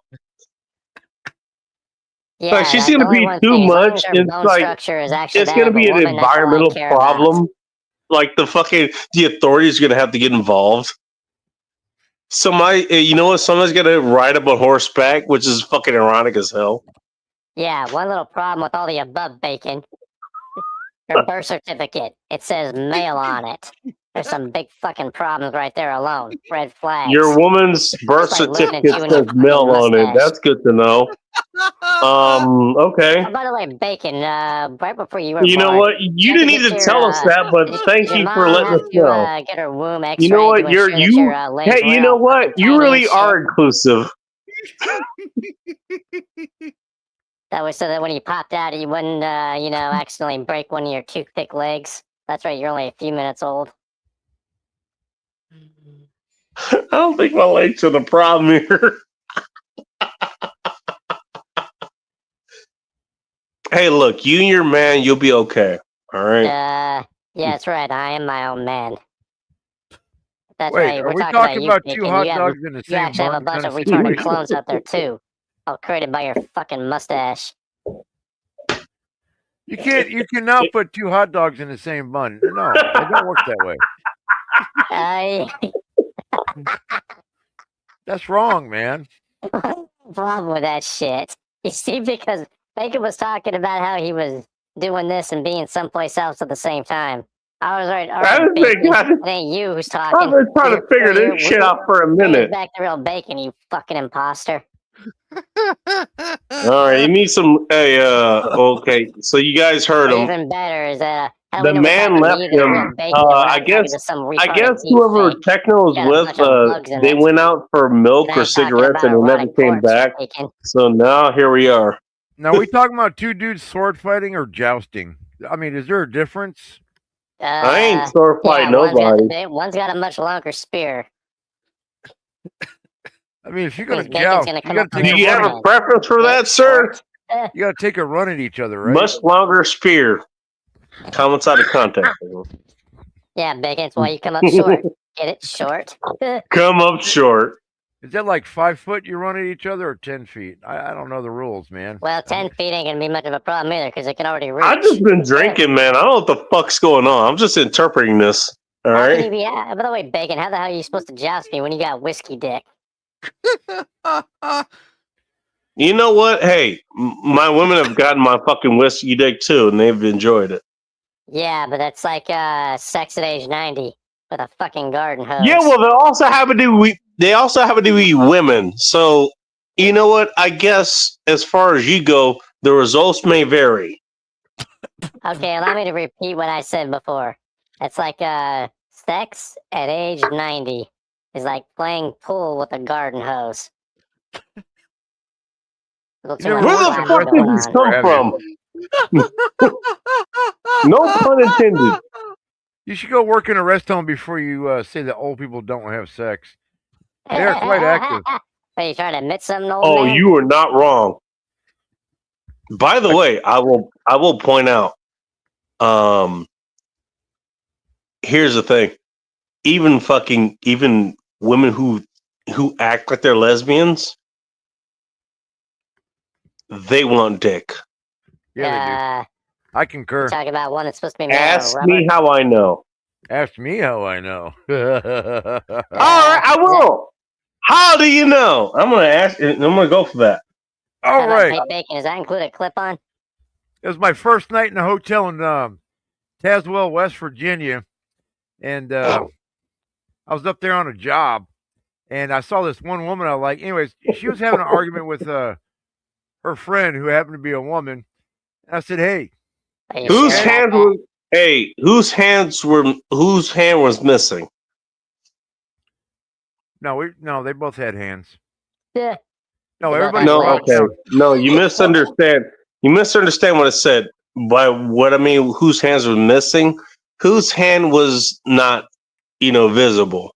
Yeah, like she's that's gonna only be one too thing. As long much. as her It's bone like structure is actually it's that gonna of a be an woman, that's all I environmental care about. problem. Like the authorities are gonna have to get involved. You know what? Someone's gonna ride up on horseback, which is fucking ironic as hell. Yeah, one little problem with all the above bacon. Her birth certificate. It says male on it. There's some big fucking problems right there alone. Red flags. Your woman's birth Just like looking at certificate you and your says fucking male on it. mustache. That's good to know. Okay. Oh, by the way, Bacon, right before you were You know born, what? You have didn't to need get to your, tell us that, but did thank your you for mom letting have us to know. get her womb You know x-rayed what? to ensure that your legs Hey, you were know all what? fucking You tiny really and are shit? inclusive. That was so that when you popped out, you wouldn't, accidentally break one of your toothpick legs. That's right, you're only a few minutes old. I don't think my legs are the problem here. Hey, look, you and your man, you'll be okay. All right. Yeah, that's right. I am my own man. That's Wait, right. are We're we talking about talking you, about two Bacon. hot dogs in the You same actually have a bun bunch kind of of retarded situation? clones out there too, all created by your fucking mustache. You cannot put two hot dogs in the same bun. No, it don't work that way. That's wrong, man. Problem with that shit. You see, because Bacon was talking about how he was doing this and being someplace else at the same time. I was right, all right, Bacon. It ain't you who's talking. I've been trying to figure this shit out for a minute. Back to real Bacon, you fucking imposter. All right, you need some. Hey, okay. So you guys heard him. Even better is that how The we know we're talking man to left you, the real him. Bacon, and we're I not guess. talking to some I retarded guess deep whoever fake. Techno was Got a bunch of with, bugs in they it. went out for milk And or I'm talking cigarettes, about and they never erotic came corpse, back. Bacon. So now here we are. Now, are we talking about two dudes sword fighting or jousting? I mean, is there a difference? I ain't sword fight Yeah, nobody. one's got a much longer spear. I mean, if you're gonna Because Bacon's joust, gonna you come gotta up on take Do a you have run. a preference for that, sir? You gotta take a run at each other, right? Much longer spear. Comments out of context. Yeah, Bacon, it's why you come up short. Get it? Short. Come up short. Is that like 5 foot you run at each other or 10 feet? I don't know the rules, man. Well, 10 feet ain't gonna be much of a problem either, because it can already reach. I've just been drinking, man. I don't know what the fuck's going on. I'm just interpreting this. All How can you right. be? By the way, Bacon, how the hell are you supposed to joust me when you got whiskey dick? You know what? Hey, my women have gotten my fucking whiskey dick too, and they've enjoyed it. Yeah, but that's like sex at age 90 with a fucking garden hose. Yeah, well, they also happen to be women. So you know what? I guess as far as you go, the results may vary. Okay, allow me to repeat what I said before. It's like sex at age 90 is like playing pool with a garden hose. Where the fuck did this come from? No pun intended. You should go work in a rest home before you say that old people don't have sex. They are quite active. Are you trying to admit something, old Oh, man? you are not wrong. By the way, I will point out. Here's the thing. Even women who act like they're lesbians, they want dick. Yeah, they do. I concur. Talk about one that's supposed to be made out of Ask rubber. me how I know. Ask me how I know. All right, I will. How do you know? I'm gonna ask. I'm gonna go for that. All right. Hey, Bacon, does that include a clip-on? It was my first night in a hotel in Tazewell, West Virginia, and I was up there on a job, and I saw this one woman I like. Anyways, she was having an argument with her friend who happened to be a woman. And I said, "Hey, whose hand was missing?" No, they both had hands. Yeah. No, everybody. No, okay. No, you misunderstand. You misunderstand what I said. By what I mean, whose hands were missing? Whose hand was not, visible?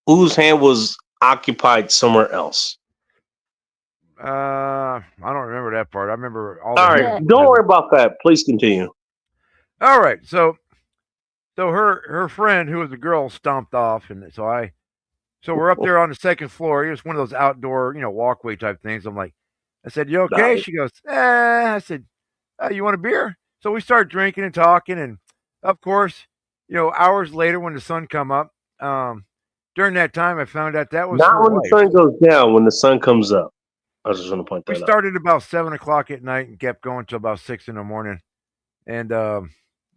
Whose hand was occupied somewhere else? I don't remember that part. I remember all. All right, don't worry about that. Please continue. All right, so her friend, who was a girl, stomped off, and so we're up there on the second floor. It was one of those outdoor, walkway type things. I said, "You okay?" Nice. She goes, I said, "You want a beer?" So we started drinking and talking, and of course, hours later when the sun come up, during that time, I found out that was Not her when wife. the sun goes down, when the sun comes up. I was just going to point that We out. started about 7 o'clock at night and kept going till about 6 in the morning, and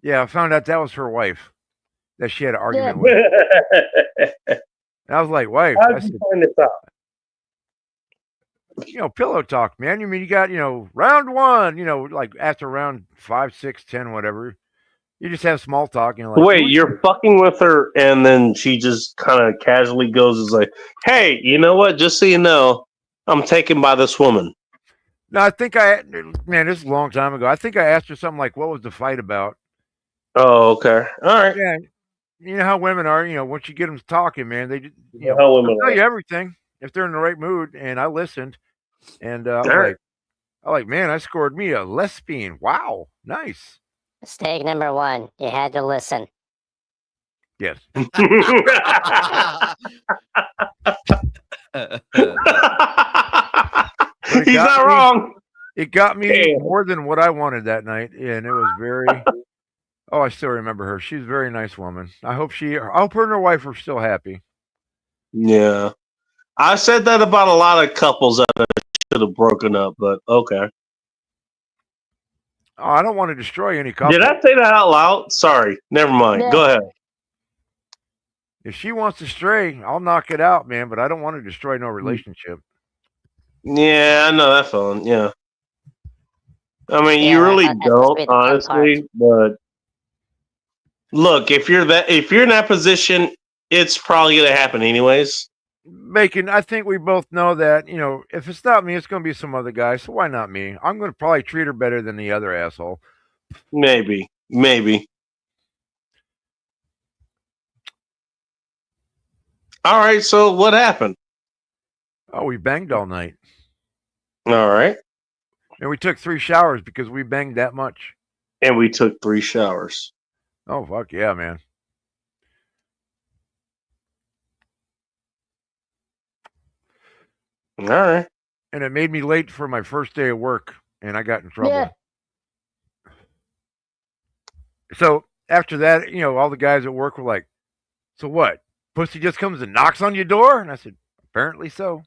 Yeah, I found out that was her wife that she had an argument with. And I was like, wife, How I did you said, find this out? pillow talk, man. You mean you got, round one, like after round 5, 6, 10, whatever. You just have small talk, and like, Wait, you're fucking with her, and then she just kind of casually goes, "Is like, hey, you know what? Just so you know, I'm taken by this woman." No, man, this is a long time ago. I think I asked her something like, what was the fight about? Oh, okay, all right. Yeah, you know how women are. Once you get them talking, man, they, How they'll women tell are. you everything if they're in the right mood. And I listened, and I All was right. man, I scored me a lesbian. Wow, nice. Mistake number 1. You had to listen. Yes. He's not wrong. It got me Damn. more than what I wanted that night, and it was very. Oh, I still remember her. She's a very nice woman. I hope her and her wife are still happy. Yeah, I said that about a lot of couples that should have broken up, but okay. Oh, I don't want to destroy any couple. Did I say that out loud? Sorry, never mind. Yeah. Go ahead. If she wants to stray, I'll knock it out, man. But I don't want to destroy no relationship. Yeah, I know that feeling. Yeah, I mean, Yeah, you really that's supposed to be don't, the fun part. honestly. But look, if you're in that position, it's probably gonna happen anyways. Bacon, I think we both know that, if it's not me, it's going to be some other guy. So why not me? I'm going to probably treat her better than the other asshole. Maybe. All right. So what happened? Oh, we banged all night. All right. And we took 3 showers because we banged that much. And we took 3 showers. Oh, fuck yeah, man. All right. And it made me late for my first day of work, and I got in trouble. Yeah. So after that, all the guys at work were like, so what? Pussy just comes and knocks on your door? And I said, apparently so.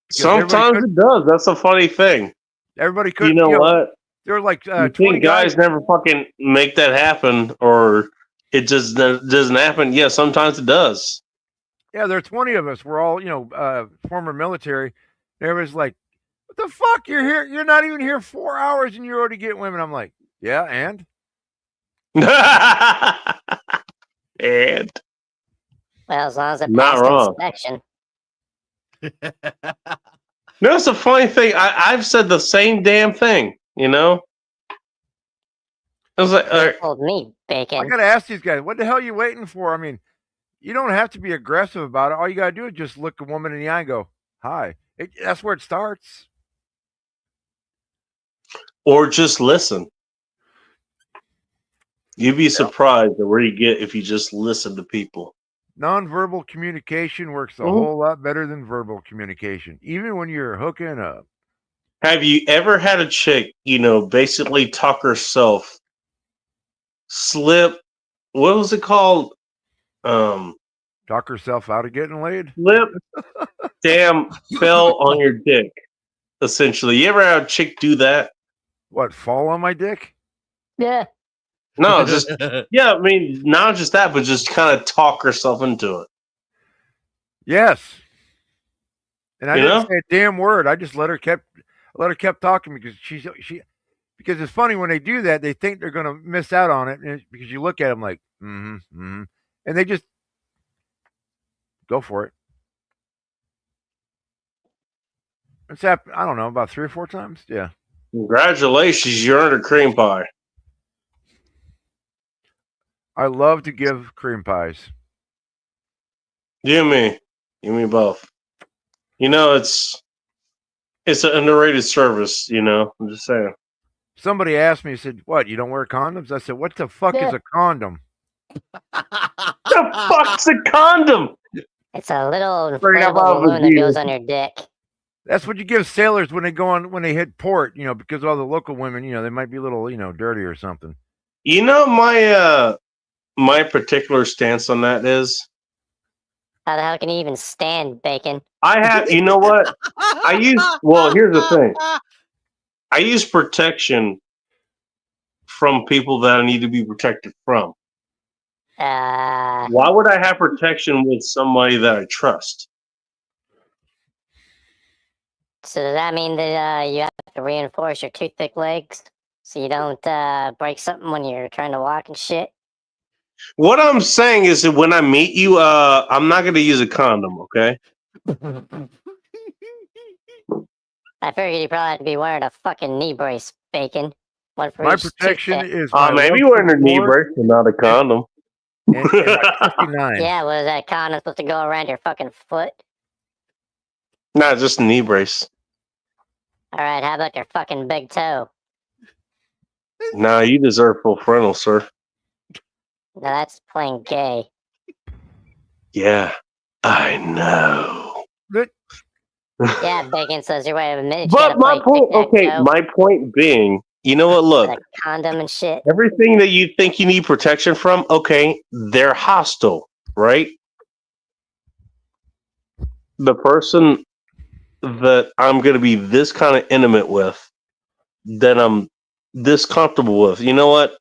Because Sometimes it does. That's a funny thing. Everybody could. You know what? There were like You 20 think guys never fucking make that happen, or it just doesn't happen? Yeah, sometimes it does. Yeah, there are 20 of us. We're all, former military. And everybody's like, what the fuck? You're here. You're not even here 4 hours and you already get women. I'm like, yeah, and? And? Well, as long as it Not passed wrong. inspection. No, it's a funny thing. I've said the same damn thing, I was like, You told me, Bacon. I got to ask these guys, what the hell are you waiting for? I mean, you don't have to be aggressive about it. All you got to do is just look a woman in the eye and go, hi. That's where it starts. or just listen. You'd be surprised at where you get if you just listen to people. Nonverbal communication works a whole lot better than verbal communication, even when you're hooking up. Have you ever had a chick, basically talk herself slip? What was it called? Talk herself out of getting laid? Slip, damn, fell on your dick, essentially. You ever had a chick do that? What, fall on my dick? Yeah. No, just, yeah, I mean, not just that, but just kind of talk herself into it. Yes. And I didn't say a damn word. I just let her kept talking because because it's funny when they do that, they think they're going to miss out on it, and because you look at them like, and they just go for it. It's happened, I don't know, about 3 or 4 times. Yeah. Congratulations, you earned a cream pie. I love to give cream pies. You and me both. It's an underrated service. I'm just saying. Somebody asked me, said, "What? You don't wear condoms?" I said, "What the fuck is a condom?" The fuck's a condom? It's a little Straight up inflatable out of a balloon that vagina. goes on your dick. That's what you give sailors when they hit port. Because all the local women, they might be a little, dirty or something. My particular stance on that is, How the hell can you even stand, Bacon? I have. You know what? Well, here's the thing. I use protection from people that I need to be protected from. Uh, Why would I have protection with somebody that I trust? so does that mean that you have to reinforce your too thick legs so you don't break something when you're trying to walk and shit? What I'm saying is that when I meet you, I'm not going to use a condom, okay? I figured you probably have to be wearing a fucking knee brace, Bacon. One for My each protection toothpick. is my Maybe love for wearing a knee sport brace, but not a condom. and my pussy nine. Yeah, was that condom supposed to go around your fucking foot? Not just a knee brace. All right, how about your fucking big toe? Nah, you deserve full frontal, sir. No, that's plain gay. Yeah, I know. Yeah, Bacon says your way of admitting you But gotta my play point, tic-tac-toe my point being, you know what? Look, with a condom and shit. everything that you think you need protection from, okay, they're hostile, right? The person that I'm going to be this kind of intimate with, that I'm this comfortable with, you know what?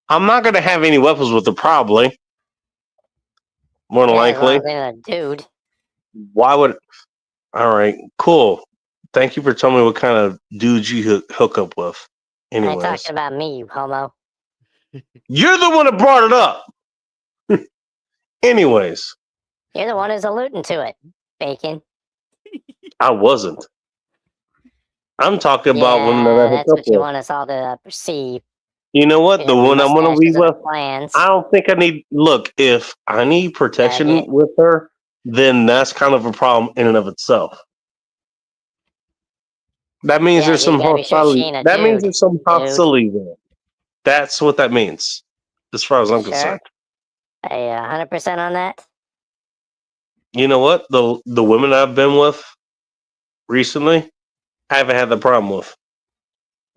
I'm not going to have any weapons with them, probably. More than Yeah, as long likely. as they're a dude. Why would? All right, cool. Thank you for telling me what kind of dudes you hook up with. I ain't Anyways, talking about me, you homo. you're the one that brought it up. Anyways, You're the one who's alluding to it, Bacon. I wasn't. I'm talking about women that I Yeah, hook that's up what you with. want us all to perceive. You know what? The Your one I'm going to be mustaches and with, plans. I don't think I need. Look, if I need protection get it. with her, then that's kind of a problem in and of itself. That means Yeah, there's you some gotta be sure she hostility. ain't a That means dude, there's some hostility there. That's what that means, as far as I'm Sure. concerned. Hey, 100% on that? You know what? The women I've been with recently, I haven't had the problem with.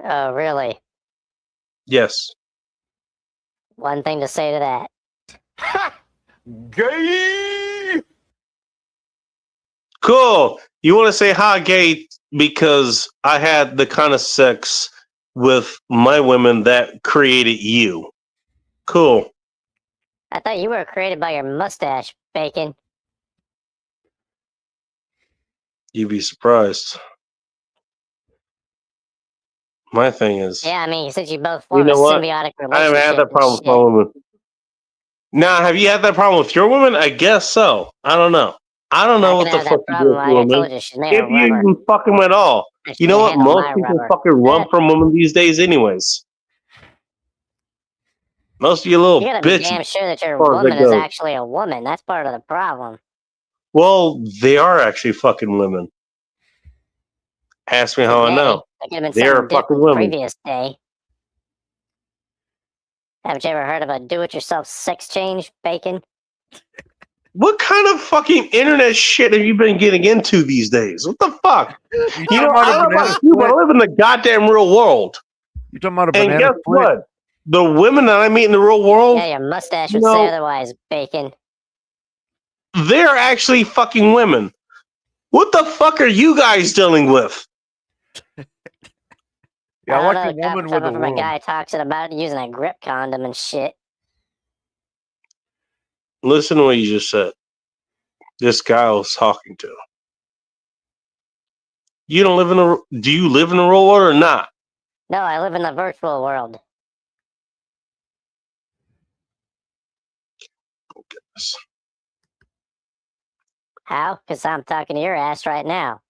Oh, really? Yes. One thing to say to that. Gay. Cool. You want to say hi, gay, because I had the kind of sex with my women that created you. Cool. I thought you were created by your mustache, Bacon. You'd be surprised. My thing is, Yeah, I mean, since you both you form a know what? symbiotic I haven't had relationship that problem with my and women. Now, have you had that problem with your woman? I guess so. I don't know. I don't shit. I know can what the have fuck that you do problem with like your I woman. told you, she's made If of you rubber. even fuck them at all. And You she know can what? handle Most my people rubber. fucking run from women these days, anyways. Most of you little You gotta be bitches, damn sure that your as far as woman that is goes. actually a woman. That's part of the problem. Well, they are actually fucking women. Ask me how I Today, know. it could have been They something are fucking different the women. previous day. Haven't you ever heard of a do-it-yourself sex change, Bacon? What kind of fucking internet shit have you been getting into these days? What the fuck? You You talking know, about I a don't know banana about you, but I split? live in the goddamn real world. You talking about a And banana guess split? what? The women that I meet in the real world, Yeah, your mustache you would say know, otherwise, Bacon. they're actually fucking women. What the fuck are you guys dealing with? Yeah, I I like don't a know, woman with coming a from a womb. guy talking about using a grip condom and shit. Listen to what you just said. This guy I was talking to. You don't live in the. Do you live in the real world or not? No, I live in the virtual world. How? Because I'm talking to your ass right now.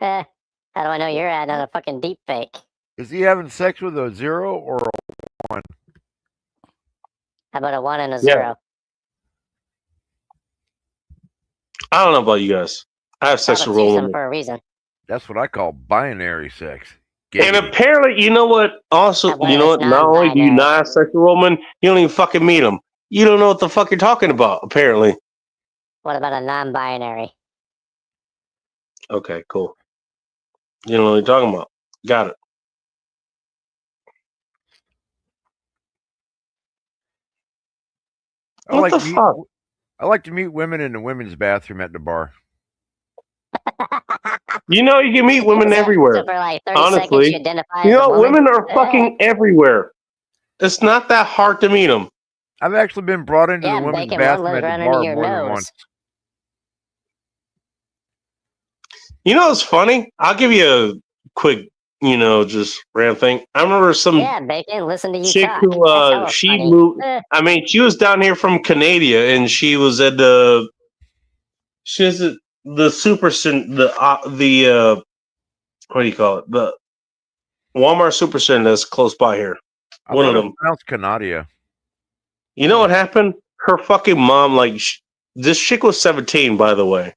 How do I know you're at another fucking deep fake? Is he having sex with a 0 or a 1? How about a 1 and a Yeah. 0? I don't know about you guys. I have It's called sex a with real twosome women. for a reason. That's what I call binary sex. And apparently, you know what? Also, What you if know it's what? Not only do you non-binary? not have sex with a woman, you don't even fucking meet them. You don't know what the fuck you're talking about. Apparently. What about a non-binary? Okay, cool. You don't know what you're talking about. Got it. What the fuck? I like to meet women in the women's bathroom at the bar. You know, you can meet women So everywhere. for like 30 seconds, Honestly, you identify you as a know, woman? women are fucking everywhere. It's not that hard to meet them. I've actually been brought into the Yeah, women's bacon, one bathroom lives at the right under bar your more than nose. once. You know what's funny? I'll give you a quick, just random thing. I remember some Yeah, bacon, listen to you chick talk. who That's hella she funny. moved. I mean, she was down here from Canada, and she was at she was at the what do you call it? The Walmart Supercenter that's close by here. I One thought of it was them. pronounced Canadia. You know what happened? Her fucking mom, this chick was 17, by the way,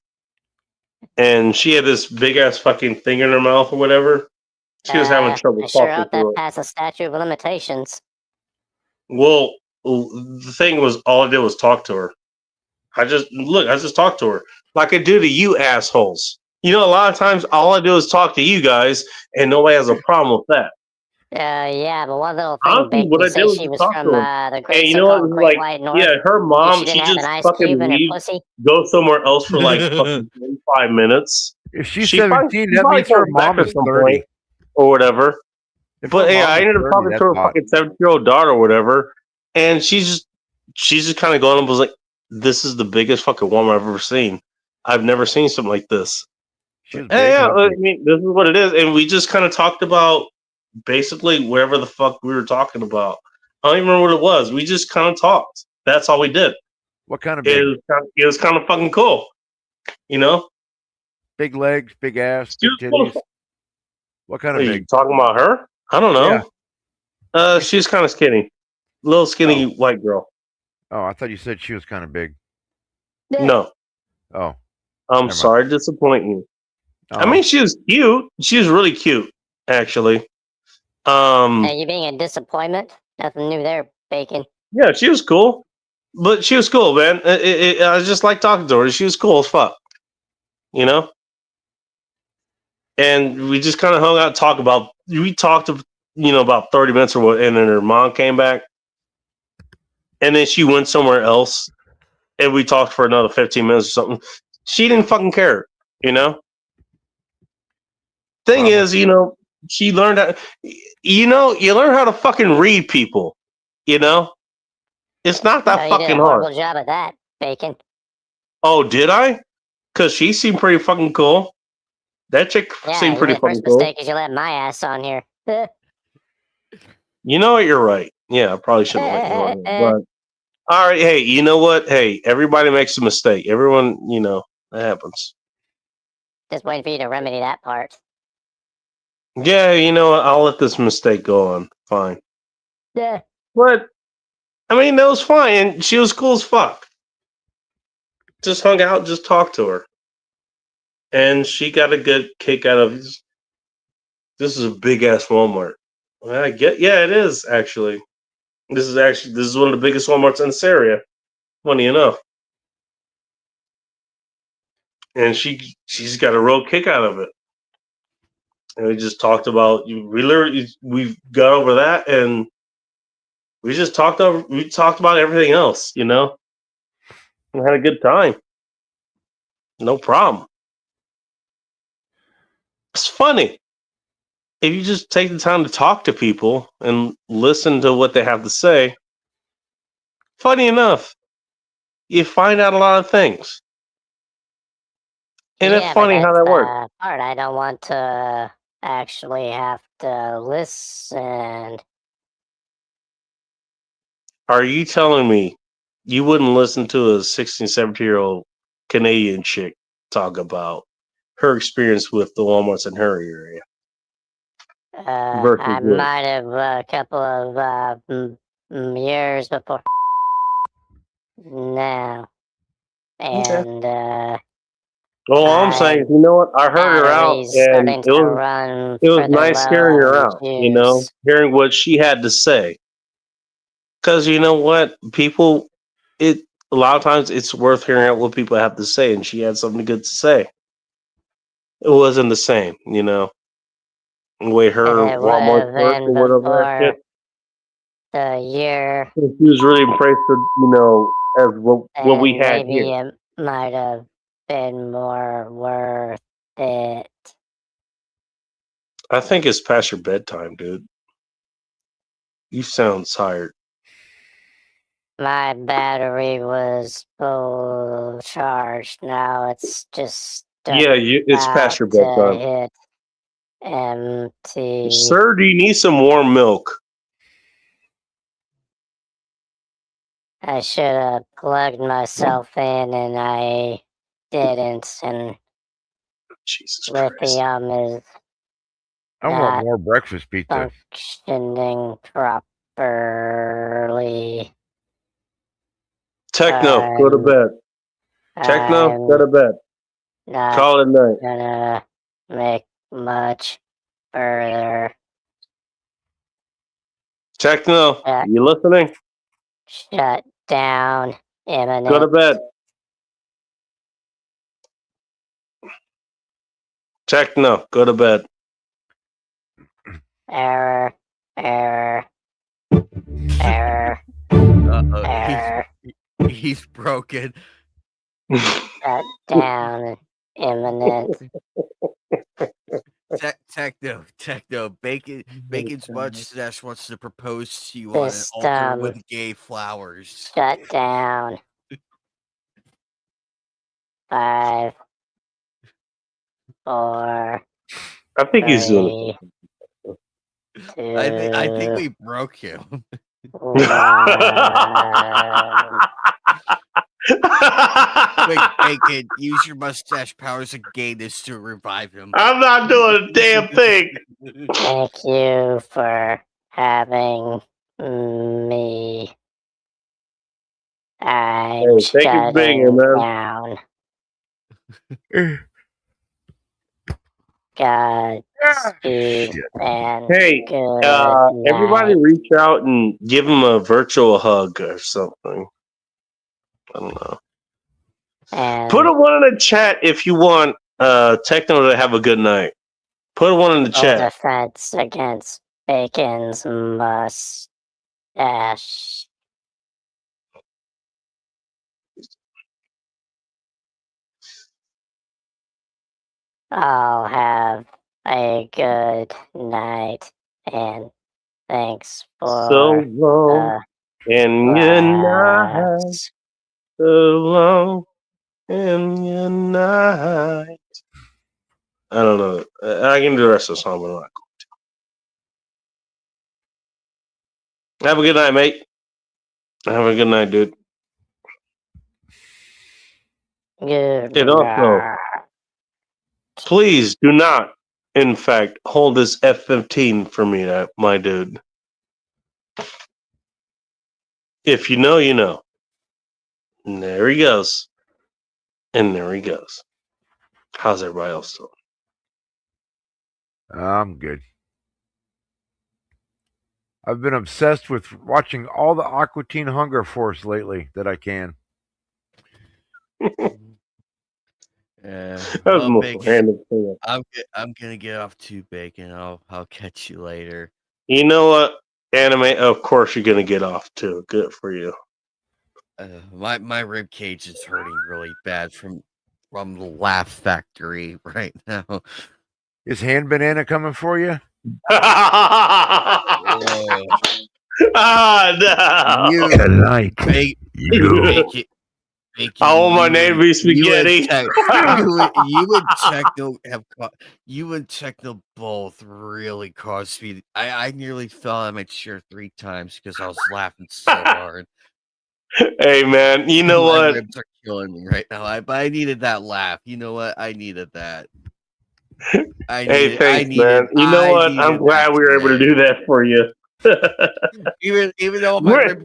and she had this big ass fucking thing in her mouth or whatever. She was having trouble I sure talking hope that through it. passes statute of limitations. Well, the thing was, all I did was talk to her. I just talked to her like I do to you assholes. A lot of times all I do is talk to you guys, and nobody has a problem with that. Yeah, but one little thing, Honestly, Bacon, what you I did say was she just was talk from to her. the And great you know what? so-called Great White North. Her She mom, she didn't have an just ice fucking cube in her leaves, pussy. go somewhere else for like fucking 45 minutes. If she's She probably, 17, she that probably means her goes back mom at is some 30. point or whatever. If But her yeah, mom I is ended up 30, talking that's to her hot. fucking 17-year-old daughter or whatever, and she's just kind of going and was like, "This is the biggest fucking Walmart I've ever seen. I've never seen something like this." She was Hey, big, yeah, huh, I big? mean, this is what it is, and we just kind of talked about basically wherever the fuck we were talking about. I don't even remember what it was. We just kind of talked. That's all we did. What kind of big? It was kind of fucking cool, you know. Big legs, big ass, She big was cool. titties. What kind What, of are big? you talking about her? I don't Yeah. know. She's kind of skinny, little skinny white girl. Oh, I thought you said she was kind of big. No, Oh, I'm never mind. sorry to disappoint you. I Oh. mean, she was cute. She was really cute, actually. Hey, you being a disappointment? Nothing new there, Bacon. Yeah, she was cool. But she was cool, man. I just like talking to her. She was cool as fuck, you know. And we just kind of hung out, we talked, about 30 minutes or what. And then her mom came back, and then she went somewhere else, and we talked for another 15 minutes or something. She didn't fucking care, you know. Thing Drama. is, she learned how. You learn how to fucking read people. You know, it's not that You did fucking a hard. horrible job at that, Bacon. Oh, did I? Because she seemed pretty fucking cool. That chick Yeah, seemed pretty your first fucking cool. mistake is you let my ass on here. You know what? You're right. Yeah, I probably shouldn't let you on here. But all right, hey, you know what? Hey, everybody makes a mistake. Everyone, that happens. Just waiting for you to remedy that part. Yeah, you know what? I'll let this mistake go on. Fine. Yeah. But I mean, that was fine, and she was cool as fuck. Just hung out, just talked to her, and she got a good kick out of this. This is a big ass Walmart. Well, yeah, it is actually. This is one of the biggest Walmarts in this area. Funny enough, and she's got a real kick out of it. And we just talked about we've got over that, and we talked about everything else. We had a good time. No problem. It's funny if you just take the time to talk to people and listen to what they have to say. Funny enough, you find out a lot of things. And it's funny how that works. Part I don't want to actually have to listen. Are you telling me you wouldn't listen to a 16, 17-year-old Canadian chick talk about her experience with the Walmarts in her area? I might have a couple of years before now. And Well, all I'm saying is, you know what? I heard her out, batteries and starting to run it was further nice low hearing her on out. juice. Hearing what she had to say. Because you know what, people, a lot of times it's worth hearing out what people have to say, and she had something good to say. It wasn't the same, the way her It would Walmart have worked been or whatever that before shit. the year, She was really impressed with, as what we and had maybe here. it might have been more worth it. I think it's past your bedtime, dude. You sound tired. My battery was full charged. Now it's just it's past your bedtime. hit empty. Sir, do you need some warm milk? I should have plugged myself in and I didn't. And Jesus lithium is I want not more breakfast pizza. functioning properly. Techno, go to bed. Techno, go to bed. Not Call it night. gonna make much further. Techno, you listening? Shut down imminent. Go to bed. Techno, go to bed. Error. Error. Error. Error. He's broken. Shut down imminent. Techno. Bacon's mustache wants to propose to you on an altar with gay flowers. Shut down. 5, 4. I think he's doing it. I think we broke him. Wait, Bacon, use your mustache powers of gayness to revive him. I'm not doing a damn thing. Thank you for having me. I'm shutting down. God speed and hey, everybody reach out and give him a virtual hug or something. I don't know. Put a one in the chat if you want Techno to have a good night. Put a one in the chat. Defense against Bacon's mustache. I'll have a good night and thanks for so long and good night. So long and good night. I don't know. I can do the rest of the song, but I'm not going to. Have a good night, mate. Have a good night, dude. Good and also, please do not, in fact, hold this F-15 for me, my dude. If you know, you know. And there he goes. And there he goes. How's everybody else doing? I'm good. I've been obsessed with watching all the Aqua Teen Hunger Force lately that I can. Well, Bacon, I'm gonna get off to Bacon. I'll catch you later. You know what? Anime, of course you're gonna get off too. Good for you. My rib cage is hurting really bad from the Laugh Factory right now. Is Hand Banana coming for you? No. Good night. Bacon, I want my name to be spaghetti. You and Techno both really caused me. I nearly fell out of my chair 3 times because I was laughing so hard. Hey man, you know My what? ribs are killing me right now. But I needed that laugh. You know what? I needed that. Hey, thanks, man. You know what? I'm glad we were able to do that for you. even though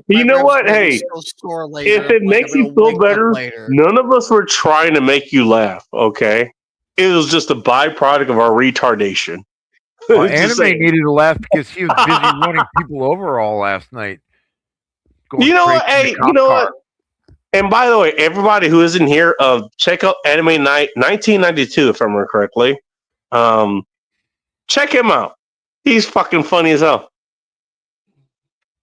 you know what? Hey, still sore later, if it makes you feel better, none of us were trying to make you laugh. Okay, it was just a byproduct of our retardation. Well, Anime needed to laugh because he was busy running people over all last night. You know what? Hey, you know what? And by the way, everybody who isn't here, check out Anime Night 1992, if I remember correctly. Check him out. He's fucking funny as hell.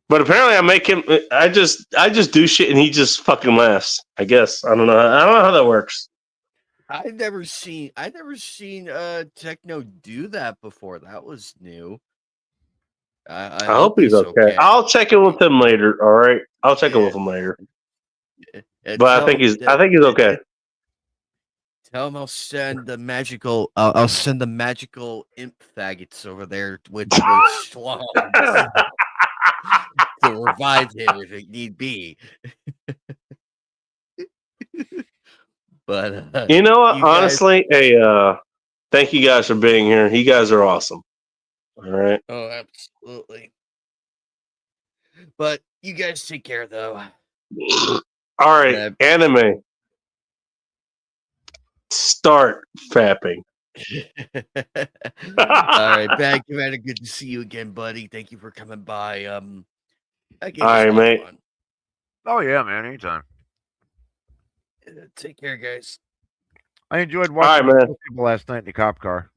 But apparently, I make him. I just do shit, and he just fucking laughs. I guess I don't know. I don't know how that works. I've never seen Techno do that before. That was new. I I hope hope he's he's okay. okay. I'll check in with him later. All right, I'll check in with him later. But I think he's okay. Tell him I'll send the magical. I'll send the magical imp faggots over there with schlongs to revive him if it need be. But You know what? you guys, Honestly, thank you guys for being here. You guys are awesome. All right. oh, absolutely. But you guys take care, though. All right, anime. Start fapping. All right, Bad Commander, good to see you again, buddy. Thank you for coming by. Again, All right, just mate. fun. Oh yeah, man, anytime. Take care, guys. I enjoyed All right, watching you man. kill people last night in the cop car.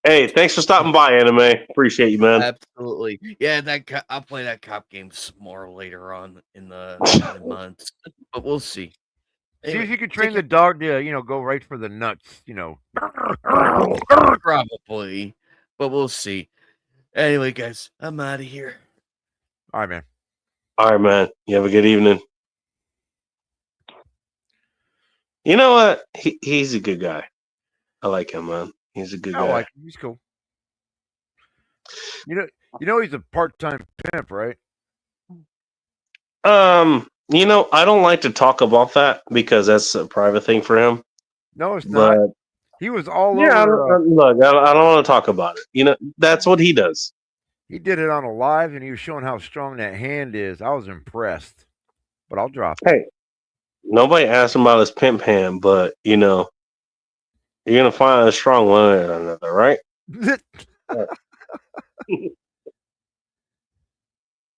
Hey, thanks for stopping by, anime. Appreciate you, man. Absolutely, yeah. I'll play that cop game some more later on in the coming months, but we'll see. See Anyway, if you can take train the care. dog to, go right for the nuts. Probably, but we'll see. Anyway, guys, I'm out of here. All right, man. All right, man. You have a good evening. You know what? He's a good guy. I like him, man. He's a good I guy. like him. He's cool. He's a part-time pimp, right? I don't like to talk about that because that's a private thing for him. No, it's But not. He was all yeah, over. look, I don't want to talk about it. That's what he does. He did it on a live, and he was showing how strong that hand is. I was impressed, but I'll drop it. Hey, nobody asked him about his pimp hand, but you're gonna find a strong one or another, right? Let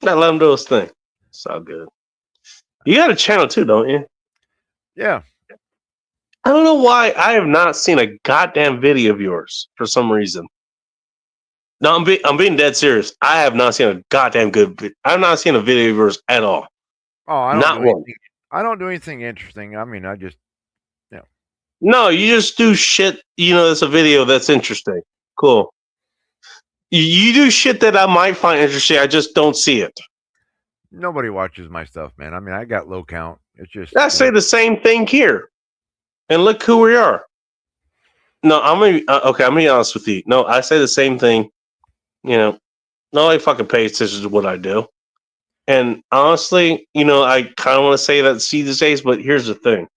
him do his thing. It's all good. You got a channel too, don't you? Yeah. I don't know why I have not seen a goddamn video of yours for some reason. No, I'm being dead serious. I have not seen a goddamn I've not seen a video of yours at all. Oh, I don't Not do one. anything. I don't do anything interesting. I mean, I just, No, you just do shit. It's a video that's interesting. Cool. You do shit that I might find interesting. I just don't see it. nobody watches my stuff, man. I mean, I got low count. It's just. I say the same thing here, and look who we are. No, I'm gonna be honest with you. No, I say the same thing. Nobody fucking pays attention to what I do. And honestly, I kind of want to say that these days, but here's the thing.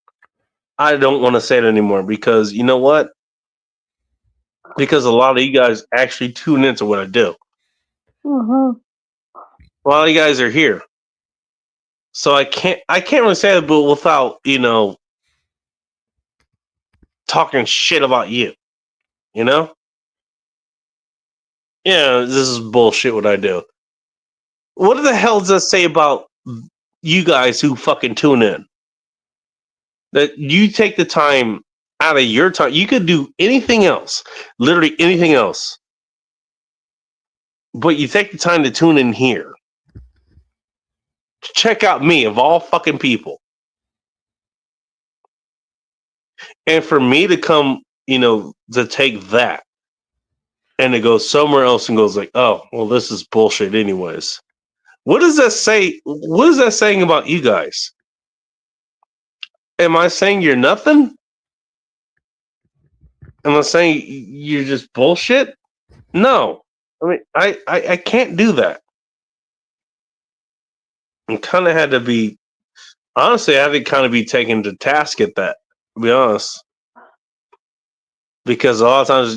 I don't want to say it anymore because you know what? Because a lot of you guys actually tune into what I do. Mm-hmm. A lot of you guys are here. So I can't really say that, but without, talking shit about you. Yeah, this is bullshit what I do. What the hell does that say about you guys who fucking tune in? That you take the time out of your time. You could do anything else, literally anything else. But you take the time to tune in here. To check out me, of all fucking people. And for me to come, to take that and to go somewhere else and goes like, oh, well, this is bullshit anyways. What does that say? What is that saying about you guys? Am I saying you're nothing? Am I saying you're just bullshit? No. I mean, I can't do that. I kind of had to be, honestly, I had to kind of be taken to task at that, to be honest. Because a lot of times,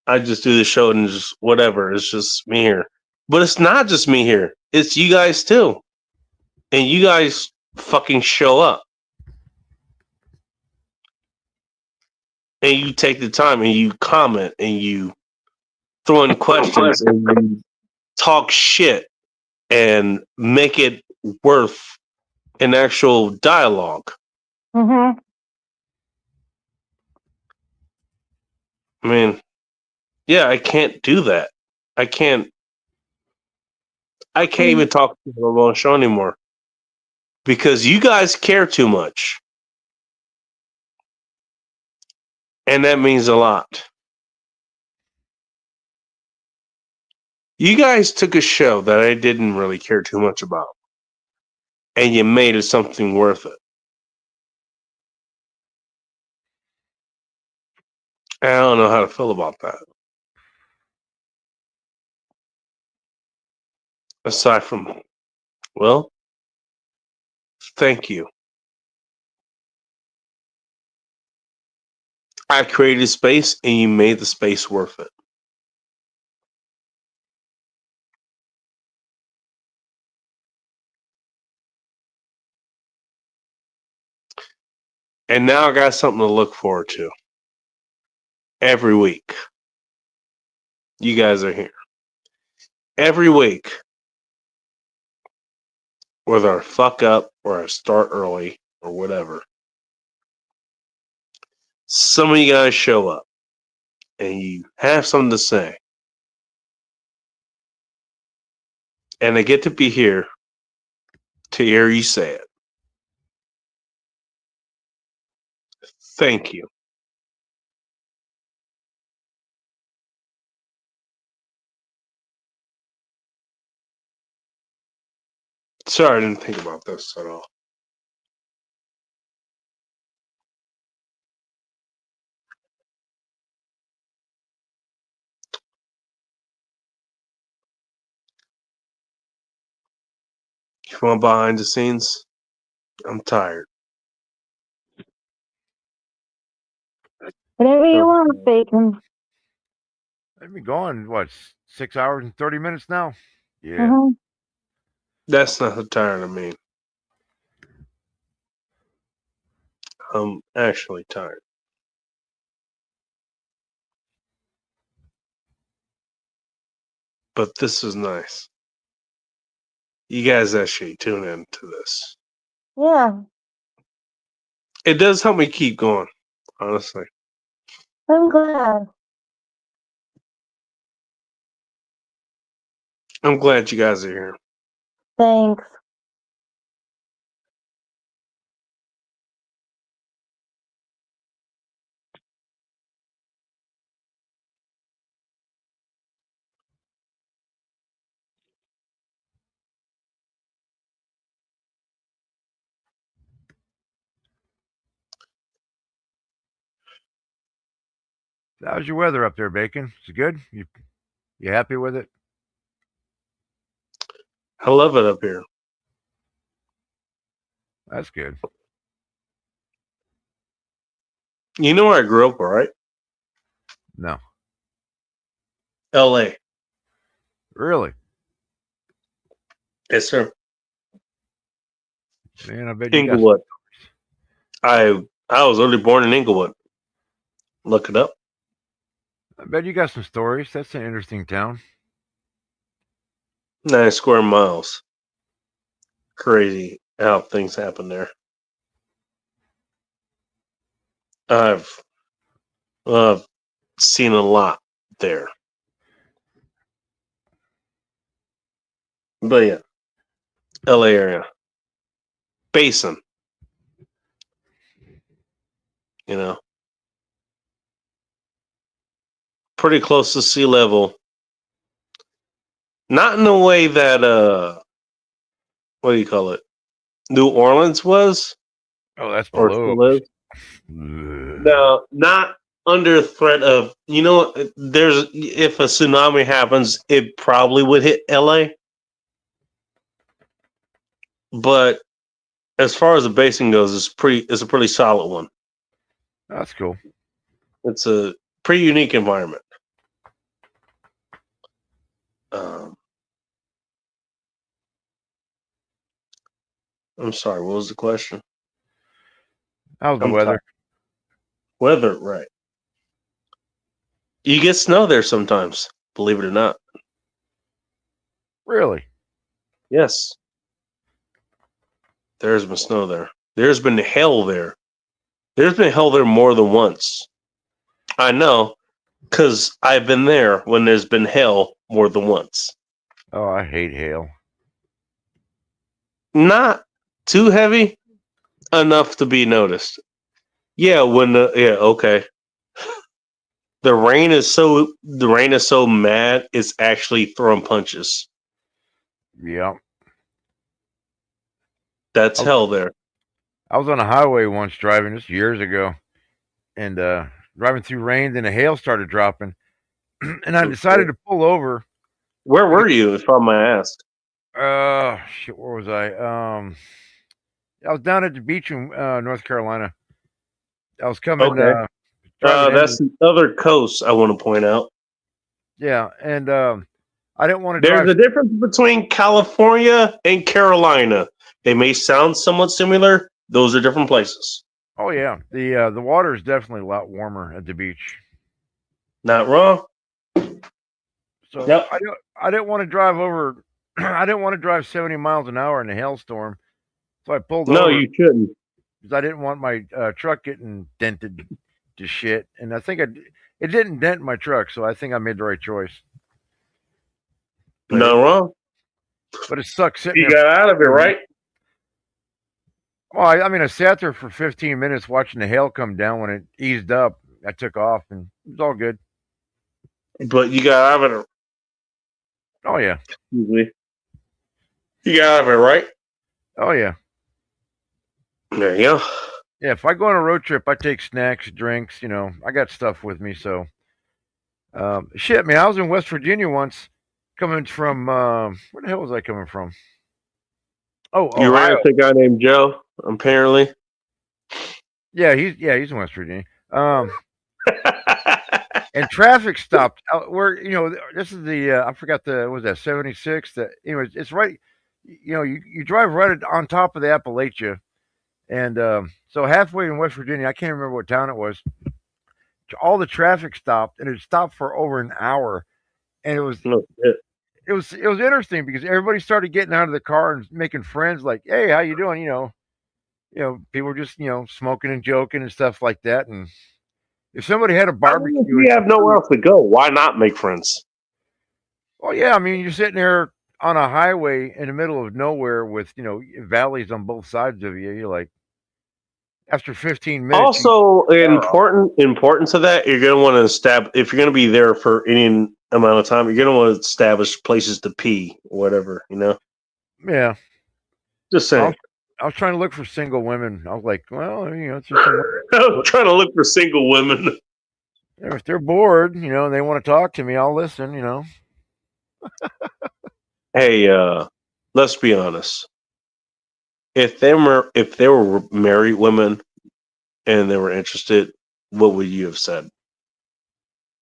I just do the show and just whatever. It's just me here. But it's not just me here. It's you guys too. And you guys fucking show up. And you take the time and you comment and you throw in questions and you talk shit and make it worth an actual dialogue. Mm-hmm. I mean, yeah, I can't do that. I can't even talk to people on the show anymore. Because you guys care too much. And that means a lot. You guys took a show that I didn't really care too much about, and you made it something worth it. I don't know how to feel about that. Aside from, well, thank you. I created space, and you made the space worth it. And now I got something to look forward to. Every week. You guys are here. Every week. Whether I fuck up or I start early or whatever. Some of you guys show up. And you have something to say. And I get to be here to hear you say it. Thank you. Sorry, I didn't think about this at all. Come on, behind the scenes. I'm tired. Whatever you want, Bacon. I've been gone, what, 6 hours and 30 minutes now? Yeah. Mm-hmm. That's not the tired I mean. I'm actually tired. But this is nice. You guys actually tune in to this. Yeah, It does help me keep going, honestly. I'm glad. I'm glad you guys are here. Thanks. How's your weather up there, Bacon? Is it good? You happy with it? I love it up here. That's good. You know where I grew up, right? No. L.A. Really? Yes, sir. Man, I bet you Inglewood. I was literally born in Inglewood. Look it up. I bet you got some stories. That's an interesting town. 9 square miles. Crazy how things happen there. I've seen a lot there. But yeah, LA area. Basin. You know. Pretty close to sea level. Not in the way that what do you call it? New Orleans was? Oh, that's Or below. still is? No, not under threat of, there's, if a tsunami happens, it probably would hit LA. But as far as the basin goes, it's a pretty solid one. That's cool. It's a pretty unique environment. I'm sorry, what was the question? How's the weather? Tired. Weather, right. You get snow there sometimes, believe it or not. Really? Yes. There's been snow there. There's been hail there. There's been hail there more than once. I know, because I've been there when there's been hail more than once. Oh, I hate hail. Not too heavy, enough to be noticed. Yeah, okay. The rain is so mad. It's actually throwing punches. Yeah. That's hell there. I was on a highway once driving just years ago, and driving through rain. Then the hail started dropping, and I decided to pull over. Where were you, if I may ask? Shit, where was I? I was down at the beach in North Carolina. I was coming, Okay. driving That's in. the other coast. I want to point out. Yeah, and I didn't want to There's drive. a difference between California and Carolina. They may sound somewhat similar. Those are different places. Oh yeah, the water is definitely a lot warmer at the beach. Not wrong. So Yep. I didn't want to drive over. I didn't want to drive 70 miles an hour in a hailstorm, so I pulled No, over you shouldn't. because I didn't want my truck getting dented to shit. And I think it didn't dent my truck, so I think I made the right choice. But Not wrong. But it sucks sitting You there. got out of it, right? Well, I mean, I sat there for 15 minutes watching the hail come down. When it eased up, I took off, and it was all good. But you got out of it. Oh yeah. Excuse me. You got out of it, right? Oh yeah. There you go. Yeah, if I go on a road trip, I take snacks, drinks. I got stuff with me. So, shit, man, I was in West Virginia once, coming from where the hell was I coming from? Oh, You ran Ohio. into a guy named Joe, apparently. Yeah, he's in West Virginia. And traffic stopped out where this is the I forgot was that 76 that it's right. You drive right on top of the Appalachia, and so halfway in West Virginia, I can't remember what town it was. All the traffic stopped, and it stopped for over an hour, and it was interesting because everybody started getting out of the car and making friends. Like, hey, how you doing? People were just smoking and joking and stuff like that. And if somebody had a I mean, barbecue, if you have nowhere else to go, why not make friends? well, yeah, I mean, you're sitting there on a highway in the middle of nowhere with valleys on both sides of you. You're like, after 15 minutes, Also, important to that, you're going to want to establish, if you're going to be there for any amount of time, you're going to want to establish places to pee, or whatever, yeah. Just saying. I was trying to look for single women. I was like, well, it's just I was trying to look for single women. If they're bored, and they want to talk to me, I'll listen. Hey, let's be honest. If they were married women and they were interested, what would you have said?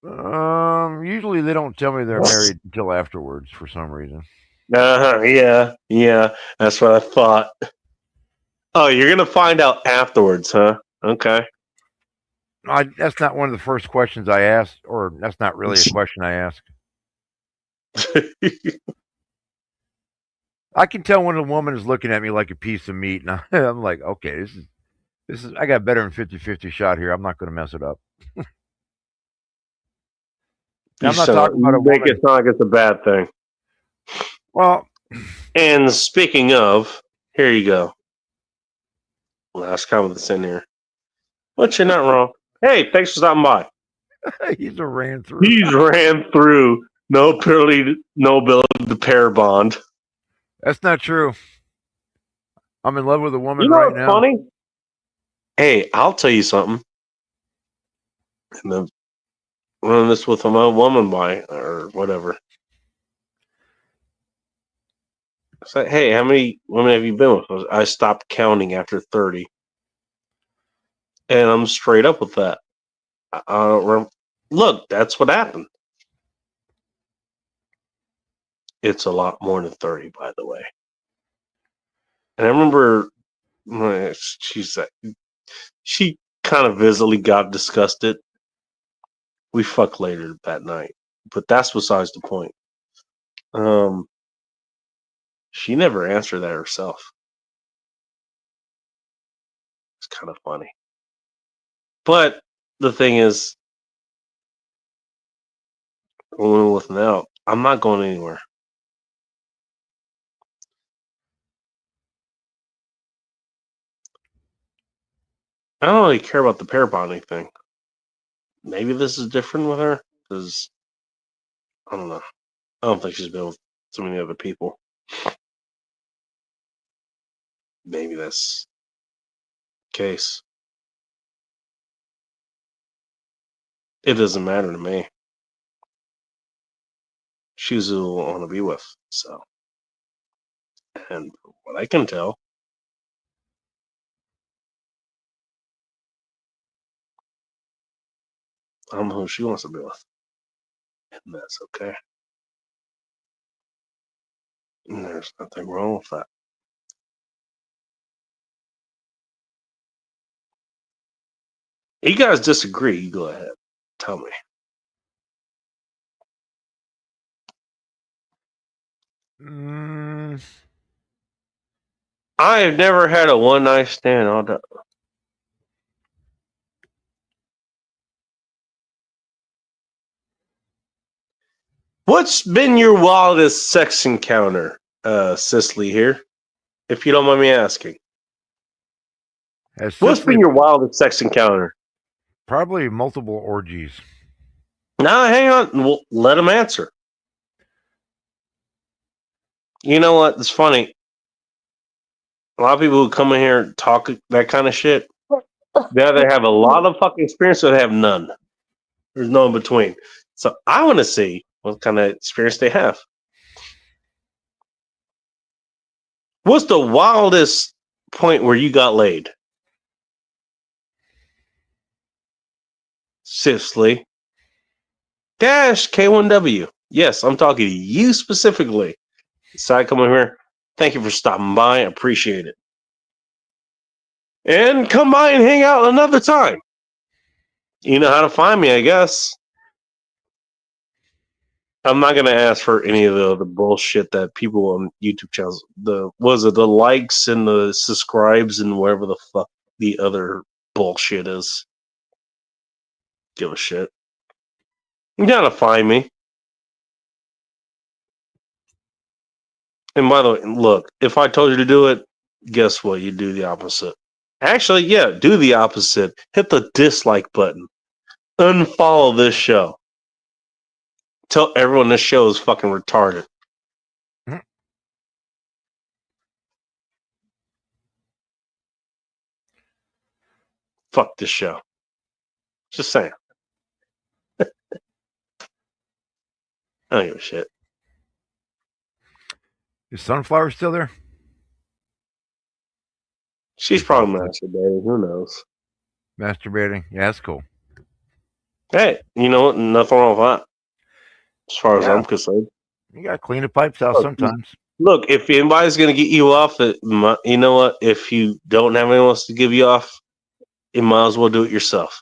Usually they don't tell me they're married until afterwards for some reason. Yeah. That's what I thought. Oh, you're gonna find out afterwards, huh? Okay. That's not one of the first questions I asked, or that's not really a question I asked. I can tell when a woman is looking at me like a piece of meat, and I'm like, okay, this is. I got better than 50-50 shot here. I'm not going to mess it up. I'm not talking about a make woman. it sound like it's a bad thing. Well, and speaking of, here you go. Last comment that's in here. But you're not wrong. Hey, thanks for stopping by. He's ran through. He's ran through. No ability to pair bond. That's not true. I'm in love with a woman You know right what's now. funny? Hey, I'll tell you something. And then run this with a woman by or whatever. I said, hey, how many women have you been with? I stopped counting after 30. And I'm straight up with that. I don't remember. Look, that's what happened. It's a lot more than 30, by the way. And I remember she kind of visibly got disgusted. We fucked later that night. But that's besides the point. She never answered that herself. It's kind of funny. But the thing is, going with now, I'm not going anywhere. I don't really care about the pair bonding thing. maybe this is different with her because I don't know. I don't think she's been with so many other people. Maybe that's the case. It doesn't matter to me. She's who I want to be with. So, and from what I can tell, I'm who she wants to be with, and that's okay. And there's nothing wrong with that. You guys disagree? You go ahead. Tell me. I've never had a one night stand all day. What's been your wildest sex encounter, Cicely here? If you don't mind me asking. What's been your wildest sex encounter? Probably multiple orgies. Now, hang on. Well, let him answer. You know what? It's funny. A lot of people who come in here and talk that kind of shit, they either have a lot of fucking experience or they have none. There's no in between. So I want to see what kind of experience they have. What's the wildest point where you got laid? Cicely. Dash K1W. Yes, I'm talking to you specifically. Decide come over here. Thank you for stopping by. I appreciate it. And come by and hang out another time. You know how to find me, I guess. I'm not gonna ask for any of the bullshit that people on YouTube channels the likes and the subscribes and whatever the fuck the other bullshit is. Give a shit. You gotta find me. And by the way, look, if I told you to do it, guess what? You do the opposite. Actually, yeah, do the opposite. Hit the dislike button. Unfollow this show. Tell everyone this show is fucking retarded. Fuck this show. Just saying. I don't give a shit. Is Sunflower still there? She's probably masturbating. Who knows? Masturbating. Yeah, that's cool. Hey, you know what? Nothing wrong with that. As far as I'm concerned. You gotta clean the pipes out sometimes. Look, if anybody's gonna get you off, you know what? If you don't have anyone else to give you off, you might as well do it yourself.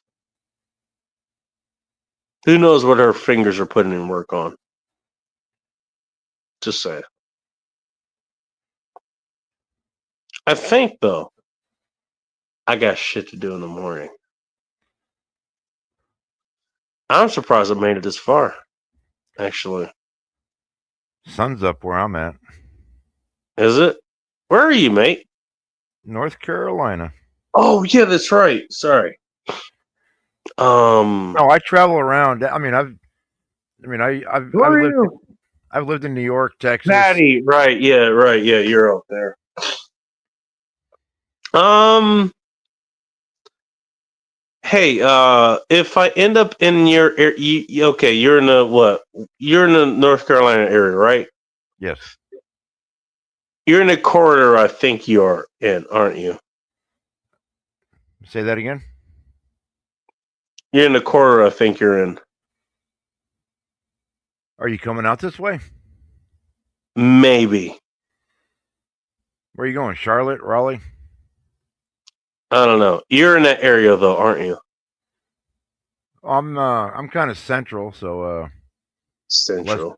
Who knows what her fingers are putting in work on? Just say. I think though, I got shit to do in the morning. I'm surprised I made it this far. Actually, Sun's up where I'm at. is it? Where are you, mate? North Carolina. Oh yeah, that's right. Sorry. No, I travel around. I've lived in New York, Texas. Patty, right? Yeah, you're out there. Hey, if I end up in your okay, you're in the what? You're in the North Carolina area, right? Yes. You're in the corridor I think you're in, aren't you? Say that again? You're in the corridor I think you're in. Are you coming out this way? Maybe. Where are you going? Charlotte, Raleigh? I don't know. You're in that area though, aren't you? I'm kind of central, so Central.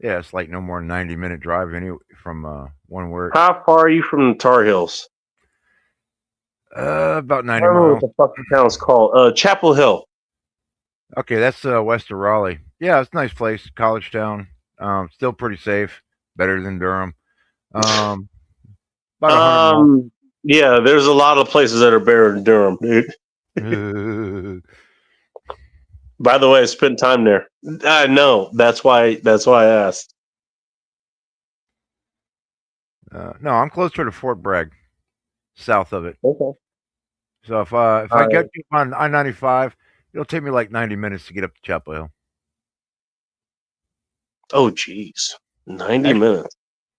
Yeah, it's like no more than 90-minute drive anyway from one word. How far are you from the Tar Hills? About 90 I don't know miles. what the fuck the town's called. Chapel Hill. Okay, that's west of Raleigh. Yeah, it's a nice place, college town. Still pretty safe, better than Durham. About 100 miles. Yeah, there's a lot of places that are better than Durham, dude. By the way, I spent time there. I know. That's why I asked. No, I'm closer to Fort Bragg, south of it. Okay. So if I get you on I-95, it'll take me like 90 minutes to get up to Chapel Hill. Oh, geez. 90 minutes.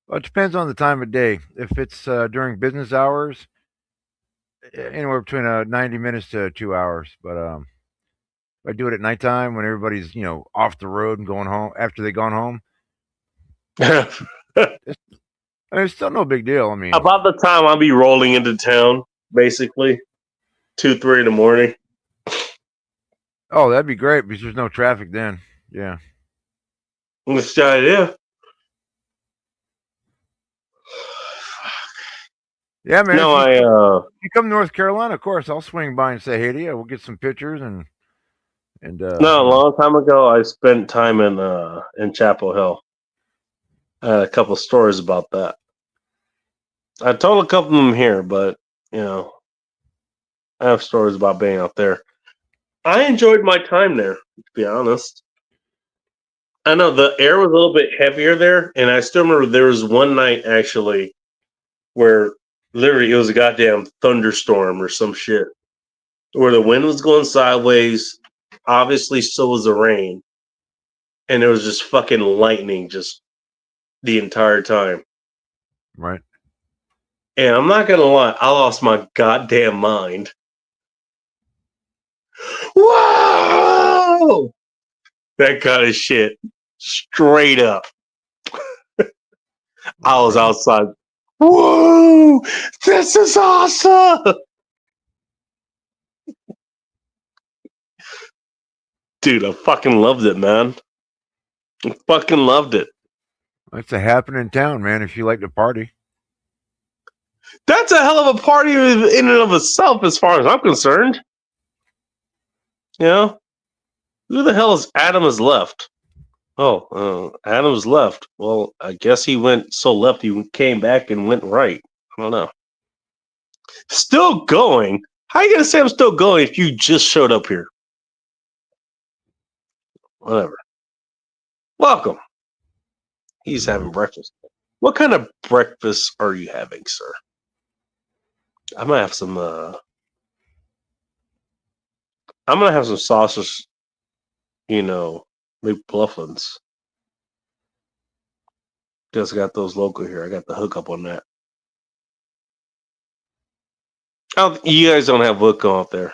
Well, it depends on the time of day. If it's during business hours, anywhere between 90 minutes to 2 hours. But if I do it at nighttime when everybody's off the road and going home after they've gone home, it's still no big deal. I mean, about the time I'll be rolling into town, basically 2-3 in the morning. Oh, that'd be great because there's no traffic then. Yeah. That's the idea. Yeah, man. No, if you come to North Carolina, of course, I'll swing by and say hey to you. We'll get some pictures and. No, a long time ago, I spent time in Chapel Hill. I had a couple stories about that. I told a couple of them here, but I have stories about being out there. I enjoyed my time there, to be honest. I know the air was a little bit heavier there, and I still remember there was one night actually where literally it was a goddamn thunderstorm or some shit, where the wind was going sideways. Obviously, so was the rain, and it was just fucking lightning just the entire time. Right. And I'm not gonna lie, I lost my goddamn mind. Whoa! That kind of shit. Straight up. I was outside. Whoa! This is awesome! Dude, I fucking loved it, man. I fucking loved it. It's a happening town, man, if you like to party. That's a hell of a party in and of itself, as far as I'm concerned. Who the hell is Adam has left? Oh, Adam's left. Well, I guess he went so left he came back and went right. I don't know. Still going? How are you gonna say I'm still going if you just showed up here? Whatever. Welcome. He's having breakfast. What kind of breakfast are you having, sir? I might have some. I'm gonna have some sausage. McBluffins. Just got those local here. I got the hookup on that. You guys don't have Woodco out there.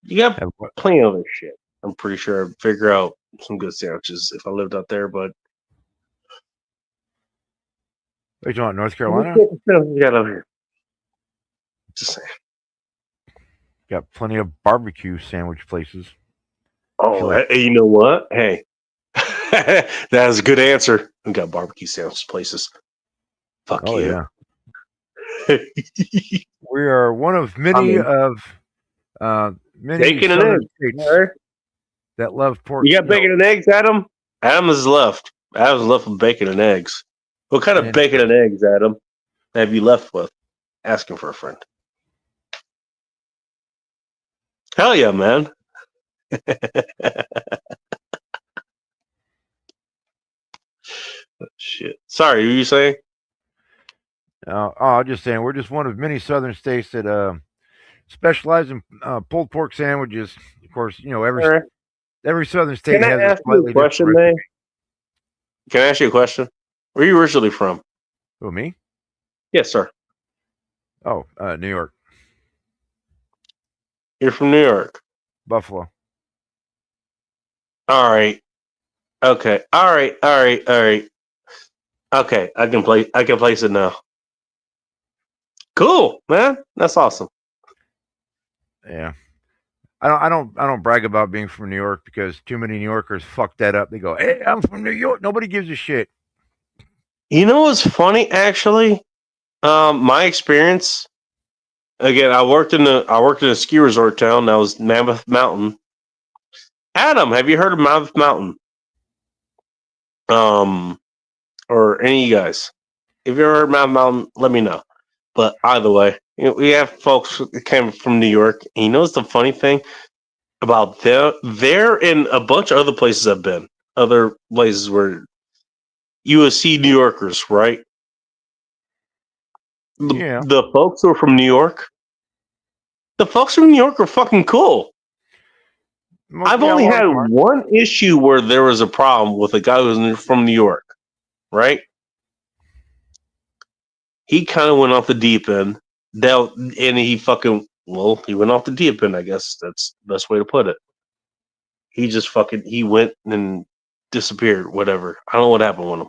You got plenty of other shit. I'm pretty sure I'd figure out some good sandwiches if I lived out there, but. Are you talking about North Carolina? You got over here. Just saying. Got plenty of barbecue sandwich places. Oh, hey, you know what? Hey, that's a good answer. We got barbecue sandwich places. Fuck you. Yeah. We are one of many many bacon and southern eggs states that love pork. You got bacon and eggs, Adam? Adam is left. Adam's left with bacon and eggs. What kind of bacon and eggs, Adam, have you left with? Asking for a friend. Hell yeah, man. Shit. Sorry, what were you saying? I'm just saying we're just one of many southern states that specialize in pulled pork sandwiches. Of course, every southern state has a slightly different recipe. Can I ask you a question? Where are you originally from? Who, me? Yes, sir. Oh, New York. You're from New York. Buffalo. All right. Okay. All right. Okay, I can place it now. Cool, man. That's awesome. Yeah. I don't brag about being from New York because too many New Yorkers fuck that up. They go, "Hey, I'm from New York." Nobody gives a shit. You know what's funny, actually? My experience. Again, I worked in a ski resort town. That was Mammoth Mountain. Adam, have you heard of Mammoth Mountain? Or any of you guys? If you ever heard of Mammoth Mountain, let me know. But either way, we have folks that came from New York. And you know what's the funny thing? about there and a bunch of other places I've been. Other places where you will see New Yorkers, right? Yeah. The folks who are from New York, the folks from New York are fucking cool. I've Yeah, a only lot of had them are. one issue where there was a problem with a guy who was from New York, right? He kind of went off the deep end. And he fucking, well, he went off the deep end, I guess. That's the best way to put it. He just fucking, he went and disappeared, whatever. I don't know what happened with him.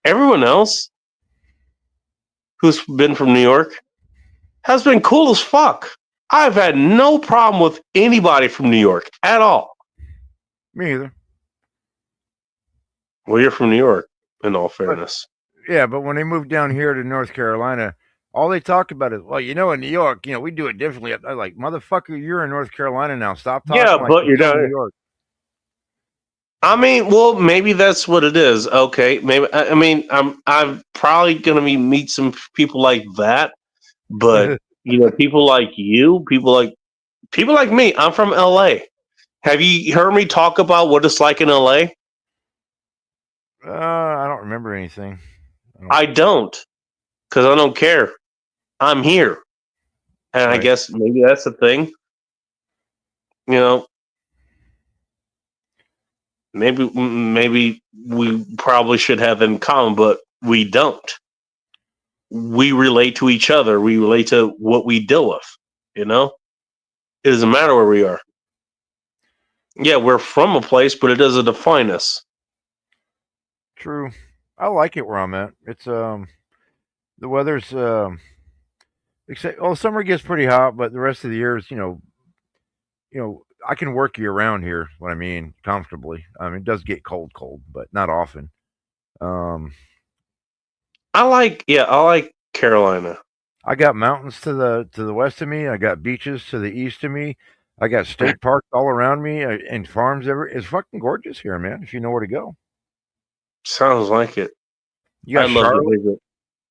Everyone else who's been from New York has been cool as fuck. I've had no problem with anybody from New York at all. Me either. Well, you're from New York, in all fairness. But when they moved down here to North Carolina, all they talk about is, well, in New York, we do it differently. I'm like, motherfucker, you're in North Carolina now. Stop talking like But you're you're from down New here. York. I mean, well, maybe that's what it is. Okay, maybe. I mean, I'm probably gonna meet some people like that, but people like you, people like me. I'm from LA. Have you heard me talk about what it's like in LA? I don't remember anything. I don't, because I don't care. I'm here, and I Right. guess maybe that's the thing. Maybe we probably should have in common, but we don't. We relate to each other. We relate to what we deal with. It doesn't matter where we are. Yeah, we're from a place, but it doesn't define us. True. I like it where I'm at. It's the weather's except summer gets pretty hot, but the rest of the year is I can work year round here. What I mean, comfortably. I mean, it does get cold, but not often. I like Carolina. I got mountains to the west of me. I got beaches to the east of me. I got state parks all around me and farms. It's fucking gorgeous here, man. If you know where to go. Sounds like it. You got I'd love to Charlotte, visit.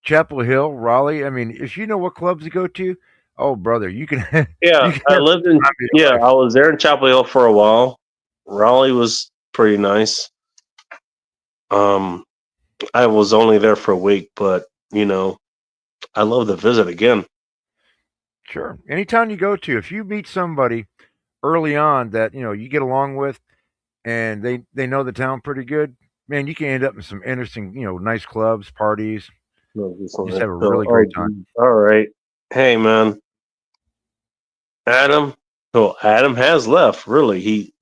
Chapel Hill, Raleigh. I mean, if you know what clubs to go to, oh brother, you can. Yeah, you can I lived in. Yeah, I was there in Chapel Hill for a while. Raleigh was pretty nice. I was only there for a week, but I love to visit again. Sure. Anytime you go to, if you meet somebody early on that you get along with, and they know the town pretty good, man, you can end up in some interesting, nice clubs, parties. Just have a really great time. All right. Hey, man. Adam. Well, Adam has left. Really, he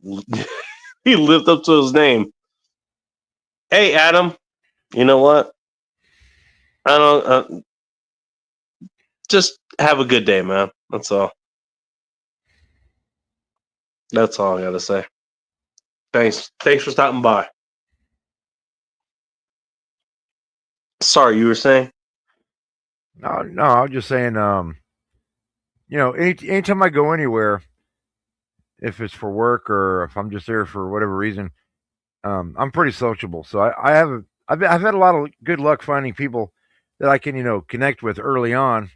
he lived up to his name. Hey, Adam. You know what? I don't. Just have a good day, man. That's all. That's all I gotta say. Thanks for stopping by. Sorry, you were saying? No, I was just saying, anytime I go anywhere, if it's for work or if I'm just there for whatever reason, I'm pretty sociable. So I've had a lot of good luck finding people that I can, connect with early on.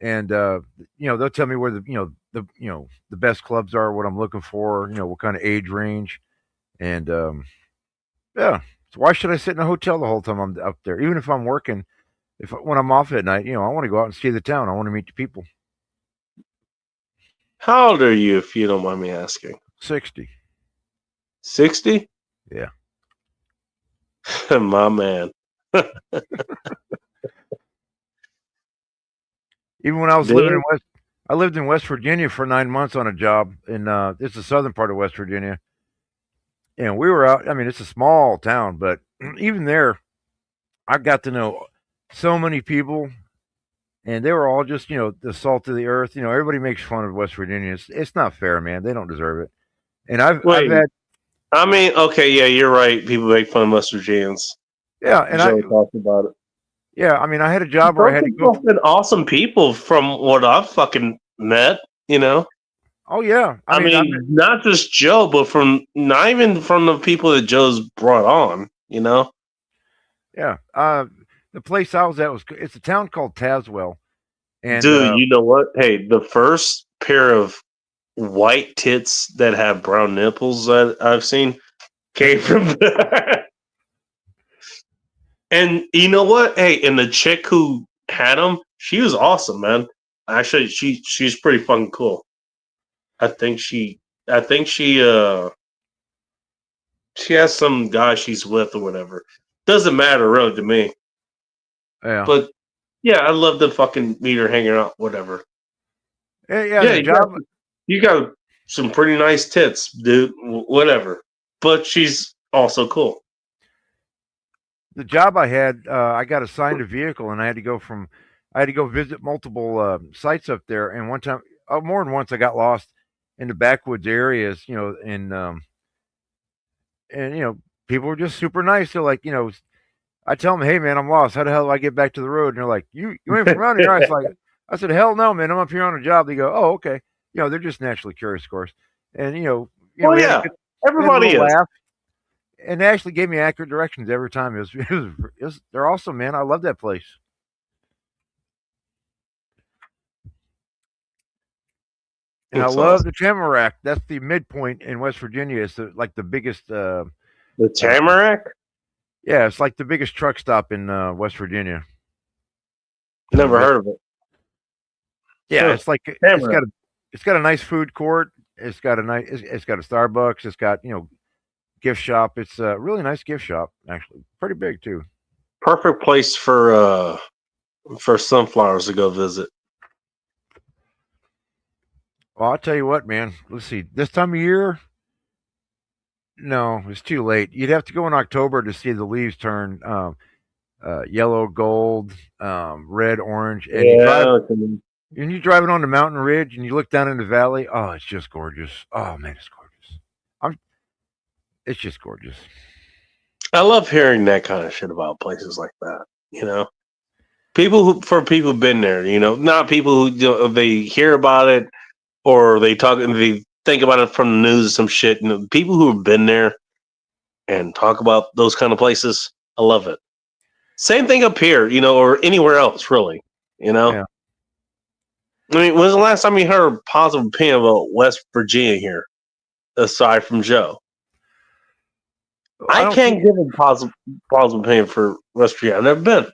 And, they'll tell me where the best clubs are, what I'm looking for, what kind of age range. And, yeah. So why should I sit in a hotel the whole time I'm up there? Even if I'm working, when I'm off at night, I want to go out and see the town. I want to meet the people. How old are you, if you don't mind me asking? 60. 60? Yeah. My man. Even when I was living I lived in West Virginia for 9 months on a job in it's the southern part of West Virginia. And we were out. I mean, it's a small town, but even there, I got to know so many people, and they were all just, the salt of the earth. Everybody makes fun of West Virginia. It's not fair, man. They don't deserve it. And I've had. I mean, okay, yeah, you're right. People make fun of West Virginians. Yeah, and Joe talked about it. Yeah, I mean, I had a job where I had to go. Those have been awesome people from what I've fucking met. Oh yeah, I mean, not just Joe, but not even from the people that Joe's brought on. Yeah, the place I was at it's a town called Tazewell. And dude, you know what? Hey, the first pair of white tits that have brown nipples that I've seen came from that. And you know what? Hey, and the chick who had them, she was awesome, man. Actually, she's pretty fucking cool. I think she she has some guy she's with or whatever. Doesn't matter really to me. Yeah. But yeah, I love to fucking meet her hanging out, whatever. Yeah, the job. You got some pretty nice tits, dude. Whatever. But she's also cool. The job I had, I got assigned a vehicle, and I had to go visit multiple sites up there. And one time, more than once, I got lost in the backwoods areas, and people were just super nice. They're like, I tell them, hey man, I'm lost. How the hell do I get back to the road? And they're like, you ain't from around here. I said, hell no, man. I'm up here on a job. They go, oh, okay. They're just naturally curious, of course. And we had a everybody little is. laugh. And they actually gave me accurate directions every time. They're awesome, man. I love that place. And I love the Tamarack. That's the midpoint in West Virginia. It's like the biggest. The Tamarack? Yeah, it's like the biggest truck stop in West Virginia. Never heard of it. Yeah, it's like it's got a nice food court. It's got a Starbucks. It's got gift shop. It's a really nice gift shop, actually. Pretty big too. Perfect place for sunflowers to go visit. Well, I'll tell you what, man. Let's see. This time of year, no, it's too late. You'd have to go in October to see the leaves turn yellow, gold, red, orange, and you're driving on the mountain ridge and you look down in the valley. Oh, it's just gorgeous. Oh man, it's gorgeous. It's just gorgeous. I love hearing that kind of shit about places like that. People who've been there. Not people who they hear about it or they think about it from the news or some shit. People who have been there and talk about those kind of places. I love it. Same thing up here, or anywhere else, really. Yeah. I mean, when's the last time you heard a positive opinion about West Virginia here, aside from Joe? I can't give a positive opinion for West Virginia. I've never been.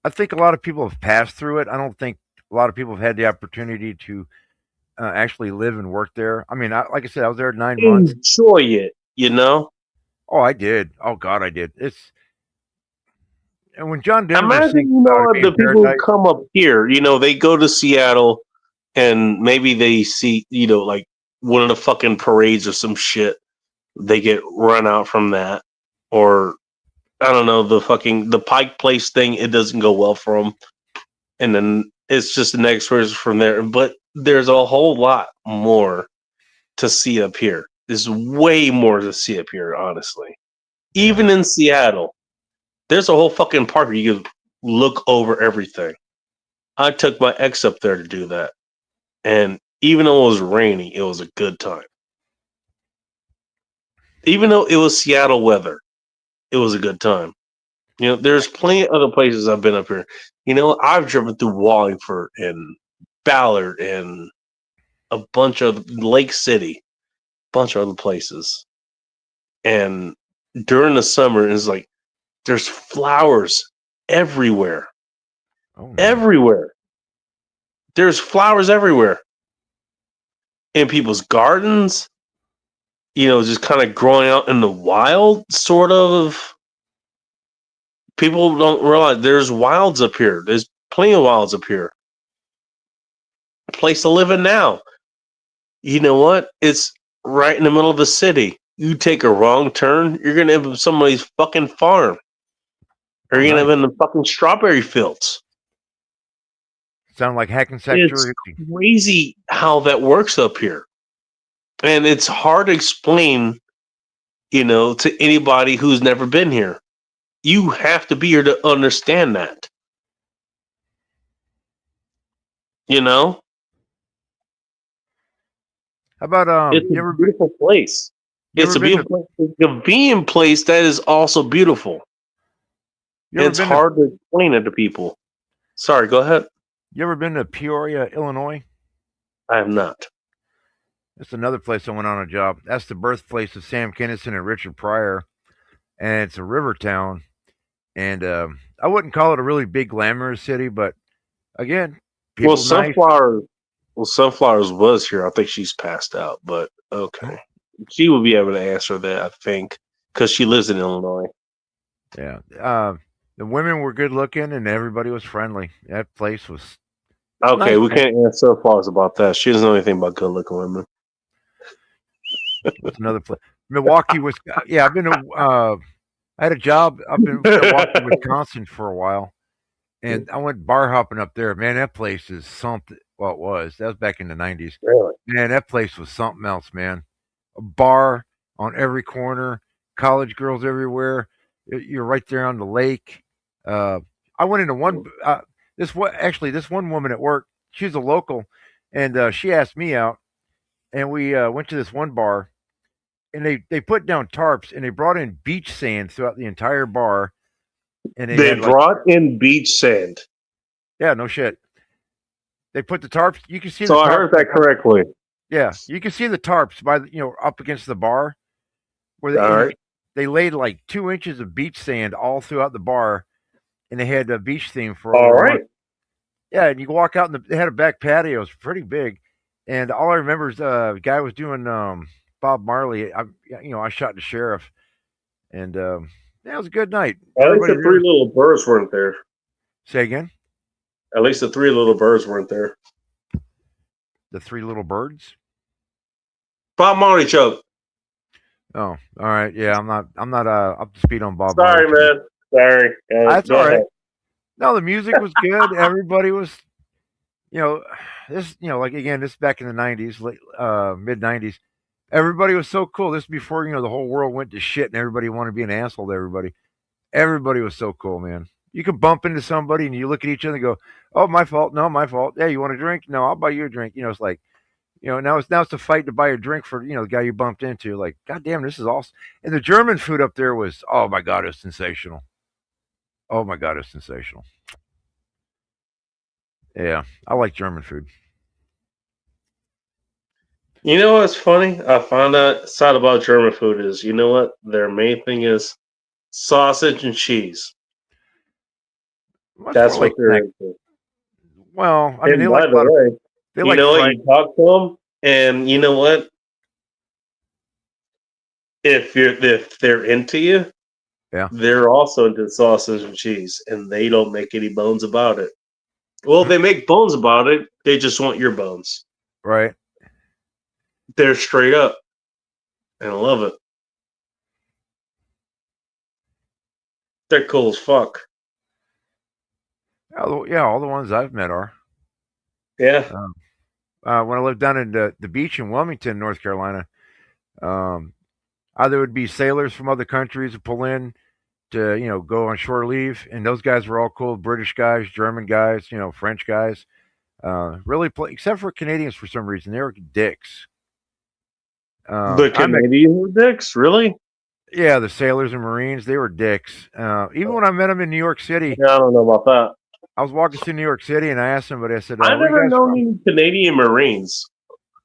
I think a lot of people have passed through it. I don't think a lot of people have had the opportunity to actually live and work there. I mean, like I said, I was there 9 months. Enjoy it, Oh, I did. Oh God, I did. And when John Denver imagine the people who come up here, they go to Seattle and maybe they see, like one of the fucking parades or some shit. They get run out from that, or I don't know, the Pike Place thing. It doesn't go well for them, and then it's just the next person from there. But there's a whole lot more to see up here. There's way more to see up here, honestly. Even in Seattle, there's a whole fucking park where you can look over everything. I took my ex up there to do that, and even though it was rainy, it was a good time. Even though it was Seattle weather, it was a good time. There's plenty of other places I've been up here. I've driven through Wallingford and Ballard and a bunch of Lake City, bunch of other places. And during the summer, it's like there's flowers everywhere. Oh, nice. Everywhere. There's flowers everywhere. In people's gardens, just kind of growing out in the wild, sort of. People don't realize there's wilds up here. There's plenty of wilds up here. A place to live in now. You know what? It's right in the middle of the city. You take a wrong turn, you're going to end up somebody's fucking farm. Or you're going to end up in the fucking strawberry fields. Sound like Hackensack, It's crazy how that works up here. And it's hard to explain, to anybody who's never been here. You have to be here to understand that. How about it's a beautiful place. It's a beautiful place. It's a convenient place that is also beautiful. It's hard to explain it to people. Sorry, go ahead. You ever been to Peoria, Illinois? I have not. That's another place I went on a job. That's the birthplace of Sam Kinison and Richard Pryor, and it's a river town. And I wouldn't call it a really big glamorous city, but again, Well, people nice. Sunflowers was here. I think she's passed out, but okay. She will be able to answer that, I think, because she lives in Illinois. Yeah. The women were good looking and everybody was friendly. That place was Okay, nice, we man. can't answer Sunflowers about that. She doesn't know anything about good looking women. What's another place? Milwaukee, Wisconsin. Yeah, I've been to. I had a job up in Milwaukee, Wisconsin for a while, and I went bar hopping up there. Man, that place is something. Well, it was. That was back in the '90s. Really? Man, that place was something else, man. A bar on every corner, college girls everywhere. You're right there on the lake. I went into one. This one woman at work. She's a local, and she asked me out, and we went to this one bar, and they put down tarps, and they brought in beach sand throughout the entire bar, and they They had like, brought in beach sand. yeah, no shit. They put the tarps. You can see So the I tarps. heard that correctly. Yeah, you can see the tarps by up against the bar, where All right. they laid like 2 inches of beach sand all throughout the bar, and they had a beach theme for All over a right. month. Yeah, and you can walk out, and they had a back patio. It's pretty big, and all I remember is the guy was doing Bob Marley. I shot the sheriff, and yeah, it was a good night. At least Everybody the there. three little birds weren't there. Say again. At least the three little birds weren't there. The three little birds. Bob Marley joke. Oh, all right. Yeah, I'm not up to speed on Bob Sorry, Marley. man. Sorry. That's Go all right. ahead. No, the music was good. Everybody was, like again, this back in the '90s, late mid '90s. Everybody was so cool. This before the whole world went to shit and everybody wanted to be an asshole to everybody. Everybody was so cool, man. You could bump into somebody and you look at each other and go, "Oh, my fault. No, my fault. Yeah, you want a drink? No, I'll buy you a drink." It's like, now it's a fight to buy a drink for the guy you bumped into. Like, God damn, this is awesome. And the German food up there was, oh my god, it's sensational. Oh my god, it's sensational. Yeah, I like German food. You know what's funny? I found out about German food is, you know what? Their main thing is sausage and cheese. That's what they're into. Well, I mean, And by the way, you know what? You talk to them, and you know what? If they're into you, yeah, they're also into sausage and cheese, and they don't make any bones about it. Well, they make bones about it. They just want your bones. Right. They're straight up, and I love it. They're cool as fuck. Yeah, all the ones I've met are. Yeah. When I lived down in the beach in Wilmington, North Carolina, either would be sailors from other countries who pull in to go on shore leave, and those guys were all cool. British guys, German guys, French guys. Really except for Canadians for some reason, they were dicks. The Canadian were dicks, really? Yeah, the sailors and Marines, they were dicks. Even when I met them in New York City. Yeah, I don't know about that. I was walking through New York City and I asked somebody, I said, I where never you guys known from? any Canadian Marines.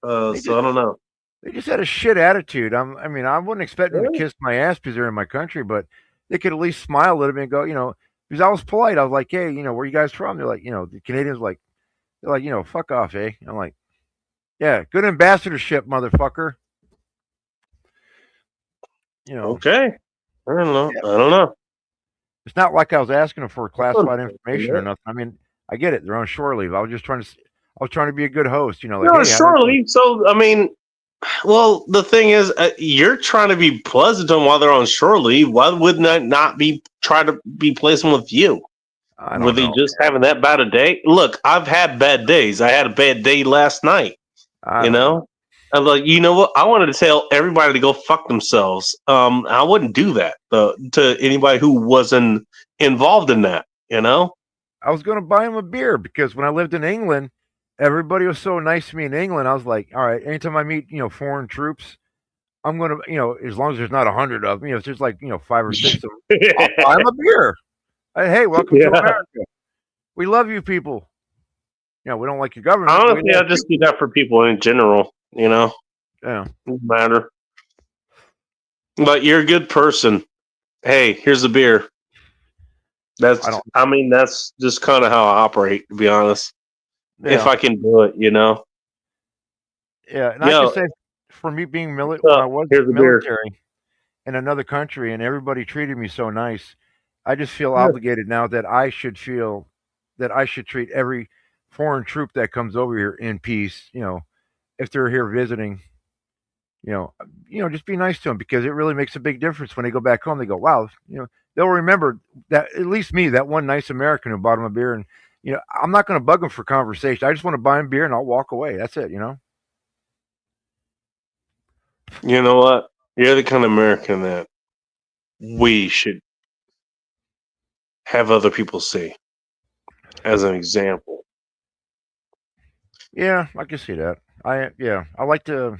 So I don't know. They just had a shit attitude. I wouldn't expect them to kiss my ass because they're in my country, but they could at least smile a little bit and go, because I was polite. I was like, hey, where you guys from? They're like, the Canadians they're like, fuck off, eh? I'm like, yeah, good ambassadorship, motherfucker. Okay. I don't know. Yeah. I don't know. It's not like I was asking them for classified information or nothing. I mean, I get it. They're on shore leave. I was trying to be a good host, like, hey, shore leave. So, I mean, well, the thing is, you're trying to be pleasant to them while they're on shore leave. Why wouldn't I not try to be pleasant with you? Were they just having that bad a day? Look, I've had bad days. I had a bad day last night. I'm like, you know what? I wanted to tell everybody to go fuck themselves. I wouldn't do that to anybody who wasn't involved in that. I was going to buy him a beer because when I lived in England, everybody was so nice to me in England. I was like, all right, anytime I meet, foreign troops, I'm going to, as long as there's not 100 of them, if there's like, 5 or 6 of them, I'll buy them a beer. Hey, welcome to America. We love you people. We don't like your government. Honestly, I just do that for people in general, Yeah. Doesn't matter. But you're a good person. Hey, here's a beer. That's just kind of how I operate, to be honest. If Yeah. I can do it, you know. Yeah, and I can Yo, say for me being what's when I up? was Here's a beer. military in another country and everybody treated me so nice, I just feel Yeah. obligated now that I should treat every foreign troop that comes over here in peace. If they're here visiting, just be nice to them because it really makes a big difference when they go back home. They go, wow, they'll remember that at least me, that one nice American who bought them a beer, and I'm not going to bug them for conversation. I just want to buy them beer and I'll walk away. That's it. You know what? You're the kind of American that we should have other people see as an example. Yeah, I can see that. I like to.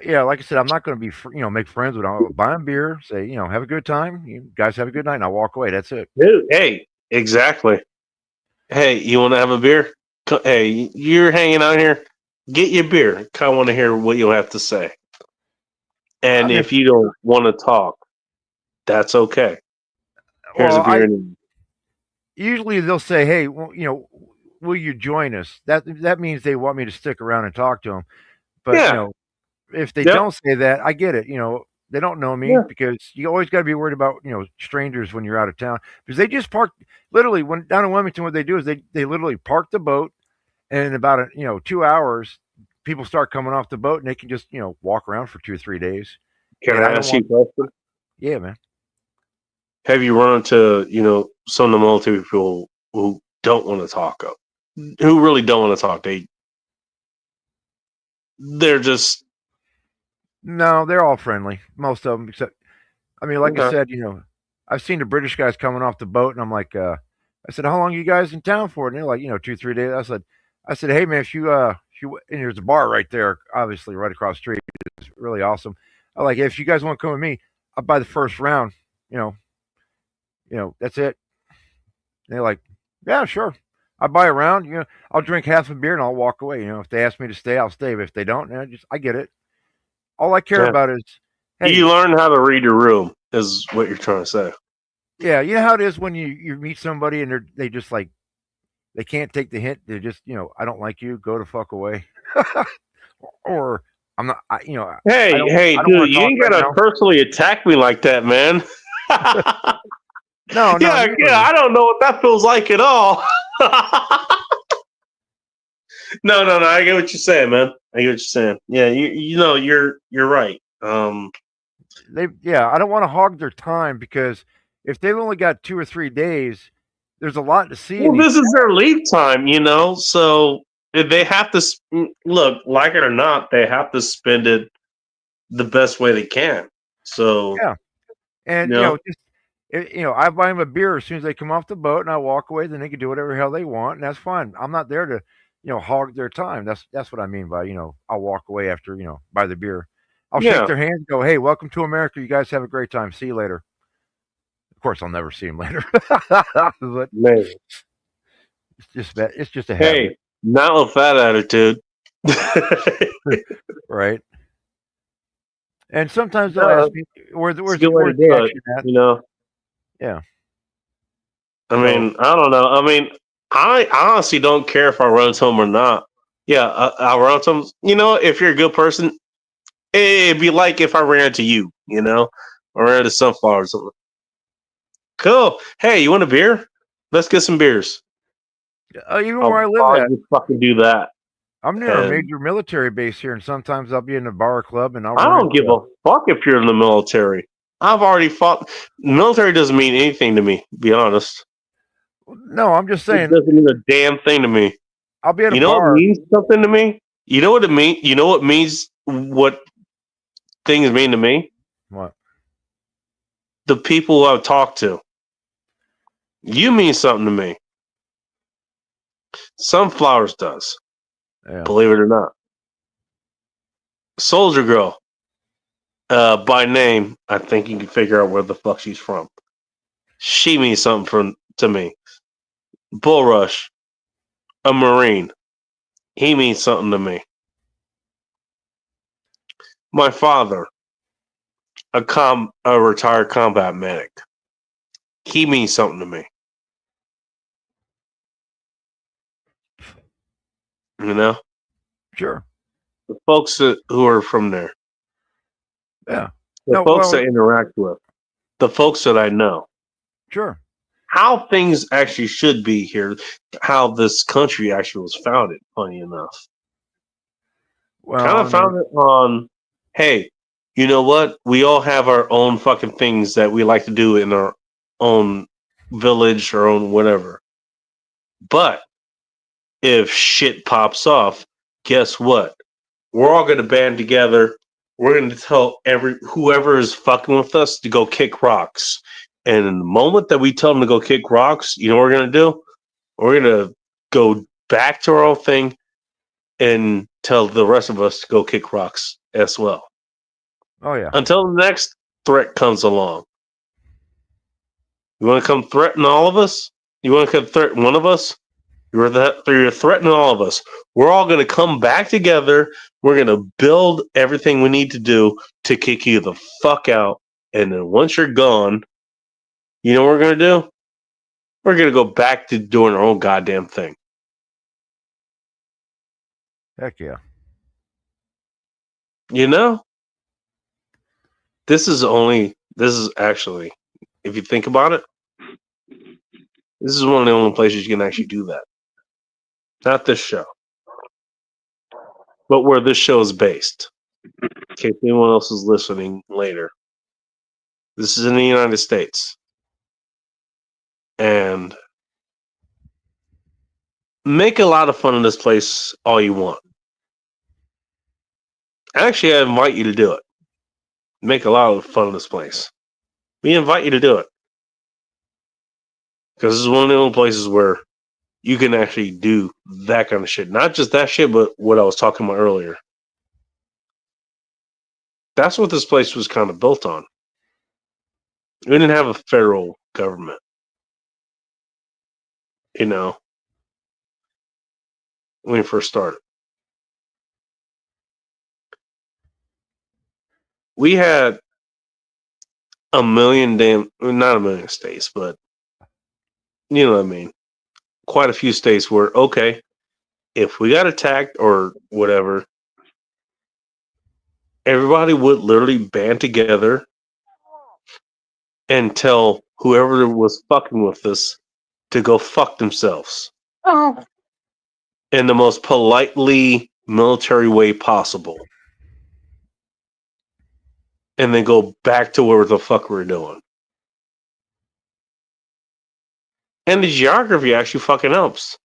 Yeah, like I said, I'm not going to be make friends with them. I'll buy them beer, say have a good time. You guys have a good night, and I'll walk away. That's it. Dude, hey, exactly. Hey, you want to have a beer? Hey, you're hanging out here. Get your beer. I want to hear what you'll have to say. I And mean, if you don't want to talk, that's okay. Here's well, a beer. And usually they'll say, "Hey, well, will you join us?" That means they want me to stick around and talk to them. But yeah, if they yep, don't say that, I get it. They don't know me yeah. because you always got to be worried about strangers when you're out of town because they just park literally when down in Wilmington. What they do is they literally park the boat, and in about 2 hours, people start coming off the boat, and they can just walk around for 2 or 3 days. Can And I I don't ask you want, a question? yeah, man. Have you run into some of the military people who don't want to talk up, who really don't want to talk? They're just No, they're all friendly, most of them, except I mean, like I okay. said, I've seen the British guys coming off the boat, and I'm like, I said, how long are you guys in town for? And they're like, 2, 3 days. I said, hey man, and there's a bar right there, obviously right across the street. It's really awesome. I like, if you guys want to come with me, I'll buy the first round. You know, that's it. And they're like, yeah, sure. I buy a round. I'll drink half a beer and I'll walk away. If they ask me to stay, I'll stay. But if they don't, I get it. All I care Yeah. about is, hey, You learn how to read your room, is what you're trying to say. yeah, you know how it is when you meet somebody and they just like they can't take the hint. They're just I don't like you. Go the fuck away. Or I'm not. I Hey, hey, don't dude, want to you talk ain't right gotta now. personally attack me like that, man. No, yeah, never. I don't know what that feels like at all. No, I get what you're saying, man. I get what you're saying. Yeah, you're right. I don't want to hog their time because if they've only got 2 or 3 days, there's a lot to see in Well, each. this is their leave time, so if they have to look, like it or not, they have to spend it the best way they can. So, Yeah, and you know, just I buy them a beer as soon as they come off the boat, and I walk away. Then they can do whatever the hell they want, and that's fine. I'm not there to hog their time. That's what I mean by I'll walk away after buy the beer. I'll shake yeah, their hands, go, hey, welcome to America. You guys have a great time. See you later. Of course, I'll never see them later, but man. it's just a habit, Hey, not with that attitude. right? And sometimes they'll No, ask me it's a good way to where's the do it. action at. Yeah. I So mean, I don't know. I mean, I honestly don't care if I run into them or not. Yeah, I'll run into them. If you're a good person, it'd be like if I ran into you. I ran into Sunflower or something. Cool. Hey, you want a beer? Let's get some beers. even where I live I'll at, just fucking do that. I'm near a And major military base here, and sometimes I'll be in a bar or club, and I'll I run don't give into. a fuck if you're in the military. I've already fought. Military doesn't mean anything to me, to be honest. No, I'm just It saying. doesn't mean a damn thing to me. I'll be at a You know what bar. means something to me? You know what it means? You know what means what things mean to me? What? The people I've talked to. You mean something to me. Sunflowers does. Yeah. Believe it or not. Soldier Girl. By name, I think you can figure out where the fuck she's from. She means something to me. Bullrush, a Marine. He means something to me. my father, a retired combat medic, he means something to me. You know, Sure. the folks who are from there, Yeah. the No, folks well, I interact with, the folks that I know, sure. how things actually should be here, how this country actually was founded. Funny enough, Well, kind I of mean, founded on, hey, you know what? We all have our own fucking things that we like to do in our own village or own whatever. But if shit pops off, guess what? We're all going to band together. We're going to tell whoever is fucking with us to go kick rocks. And in the moment that we tell them to go kick rocks, you know what we're going to do? We're going to go back to our own thing and tell the rest of us to go kick rocks as well. oh yeah. Until the next threat comes along. You want to come threaten all of us? You want to come threaten one of us? You're threatening all of us. We're all going to come back together. We're going to build everything we need to do to kick you the fuck out. And then once you're gone, you know what we're going to do? We're going to go back to doing our own goddamn thing. Heck yeah. You know? This is actually, if you think about it, this is one of the only places you can actually do that. Not this show, but where this show is based. In case anyone else is listening later. This is in the United States. And make a lot of fun of this place all you want. Actually, I invite you to do it. Make a lot of fun of this place. We invite you to do it. Because this is one of the only places where you can actually do that kind of shit. Not just that shit, but what I was talking about earlier. That's what this place was kind of built on. We didn't have a federal government. You know, when we first started. We had not a million states, but you know what I mean. Quite a few states where, okay, if we got attacked or whatever, everybody would literally band together and tell whoever was fucking with us to go fuck themselves Oh, in the most politely military way possible. And then go back to where the fuck we're doing. And the geography actually fucking helps.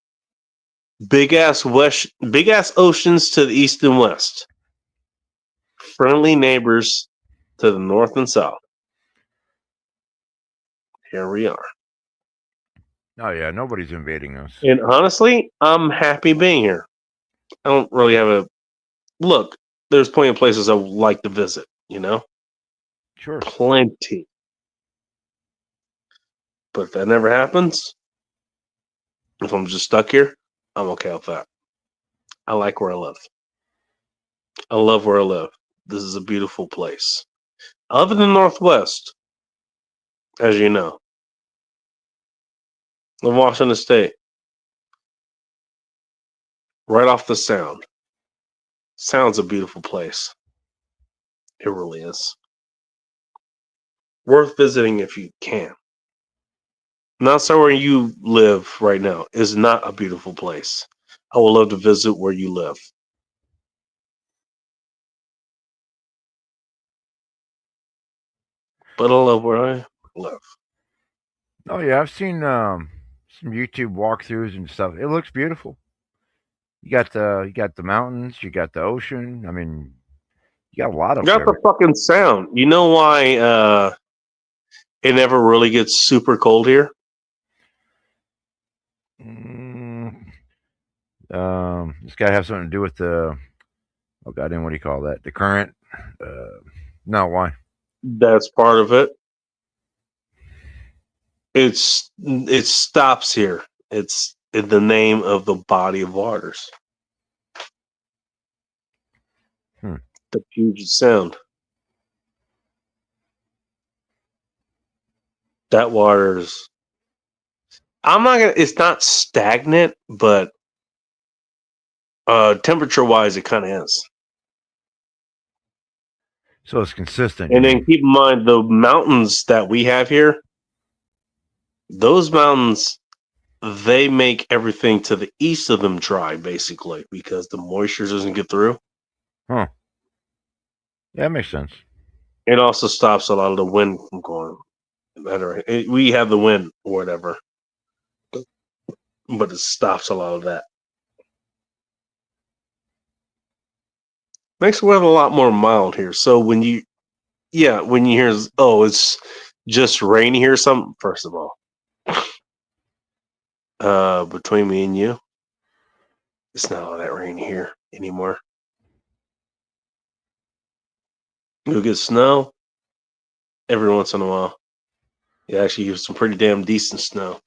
Big ass oceans to the east and west. Friendly neighbors to the north and south. Here we are. Oh yeah. Nobody's invading us. And honestly, I'm happy being here. I don't really have a look. There's plenty of places I would like to visit, you know? Sure. Plenty. But if that never happens, if I'm just stuck here, I'm okay with that. I like where I live. I love where I live. This is a beautiful place. I live in the Northwest, as you know. In Washington State. Right off the Sound. Sound's a beautiful place. It really is. Worth visiting if you can. Not somewhere you live right now is not a beautiful place. I would love to visit where you live. But I love where I live. Oh yeah, I've seen some YouTube walkthroughs and stuff. It looks beautiful. You got the mountains, you got the ocean. I mean, you got a lot up Got there. the fucking sound. You know why it never really gets super cold here? This guy have something to do with the oh goddamn, what do you call that? The current. No, why? That's part of it. It stops here. It's in the name of the body of waters. The Puget Sound. That water's. I'm not gonna. It's not stagnant, but temperature wise, it kind of is. So it's consistent. And then keep in mind the mountains that we have here. Those mountains, they make everything to the east of them dry, basically, because the moisture doesn't get through. Huh. Yeah, that makes sense. It also stops a lot of the wind from going. We have the wind or whatever, but it stops a lot of that. Makes the weather a lot more mild here. So when you hear, oh, it's just rainy here, something. First of all, between me and you, it's not all that rainy here anymore. You'll get snow every once in a while. You actually get some pretty damn decent snow,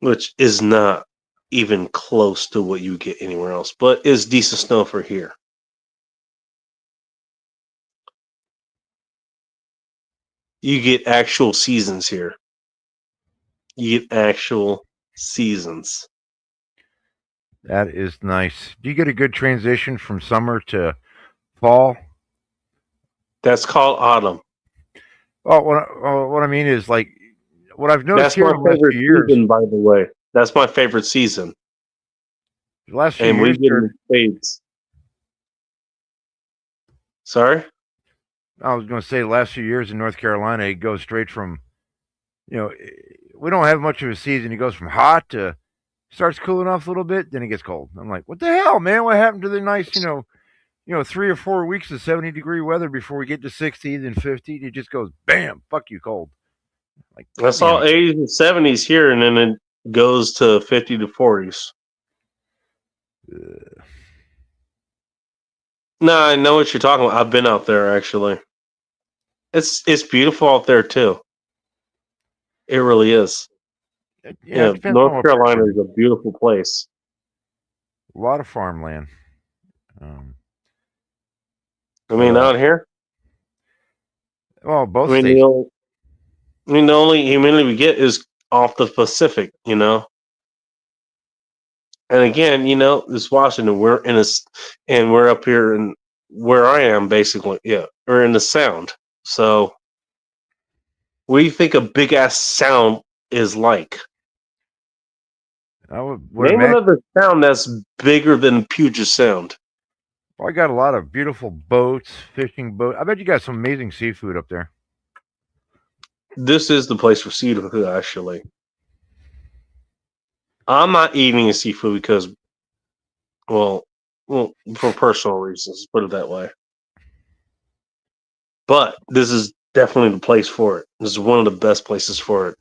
which is not even close to what you get anywhere else, but is decent snow for here. You get actual seasons here. You get actual seasons. That is nice. Do you get a good transition from summer to fall? That's called autumn. Well, what I mean is, like, what I've noticed That's here my in the last favorite few years. season, by the way. That's my favorite season. The last few And we years, get in spades. Sorry? I was going to say, the last few years in North Carolina, it goes straight from, we don't have much of a season. It goes from hot to starts cooling off a little bit, then it gets cold. I'm like, what the hell, man? What happened to the nice, 3 or 4 weeks of 70-degree weather before we get to 60, then 50? It just goes, bam, fuck you, cold. Like, That's all 80s and 70s here, and then it goes to 50 to 40s. No, I know what you're talking about. I've been out there, actually. It's beautiful out there, too. It really is. Yeah, it depends on North what Carolina part is a beautiful place. A lot of farmland. I mean, out here? Well, both I mean, states. the only humidity we get is off the Pacific, And again, this Washington, and we're up here in where I am, basically. Yeah, we're in the Sound. So, what do you think a big ass sound is like? I would Name imagine. another sound that's bigger than Puget Sound. Well, I got a lot of beautiful boats, fishing boats. I bet you got some amazing seafood up there. This is the place for seafood, actually. I'm not eating seafood because, well, for personal reasons, put it that way. But this is definitely the place for it. This is one of the best places for it.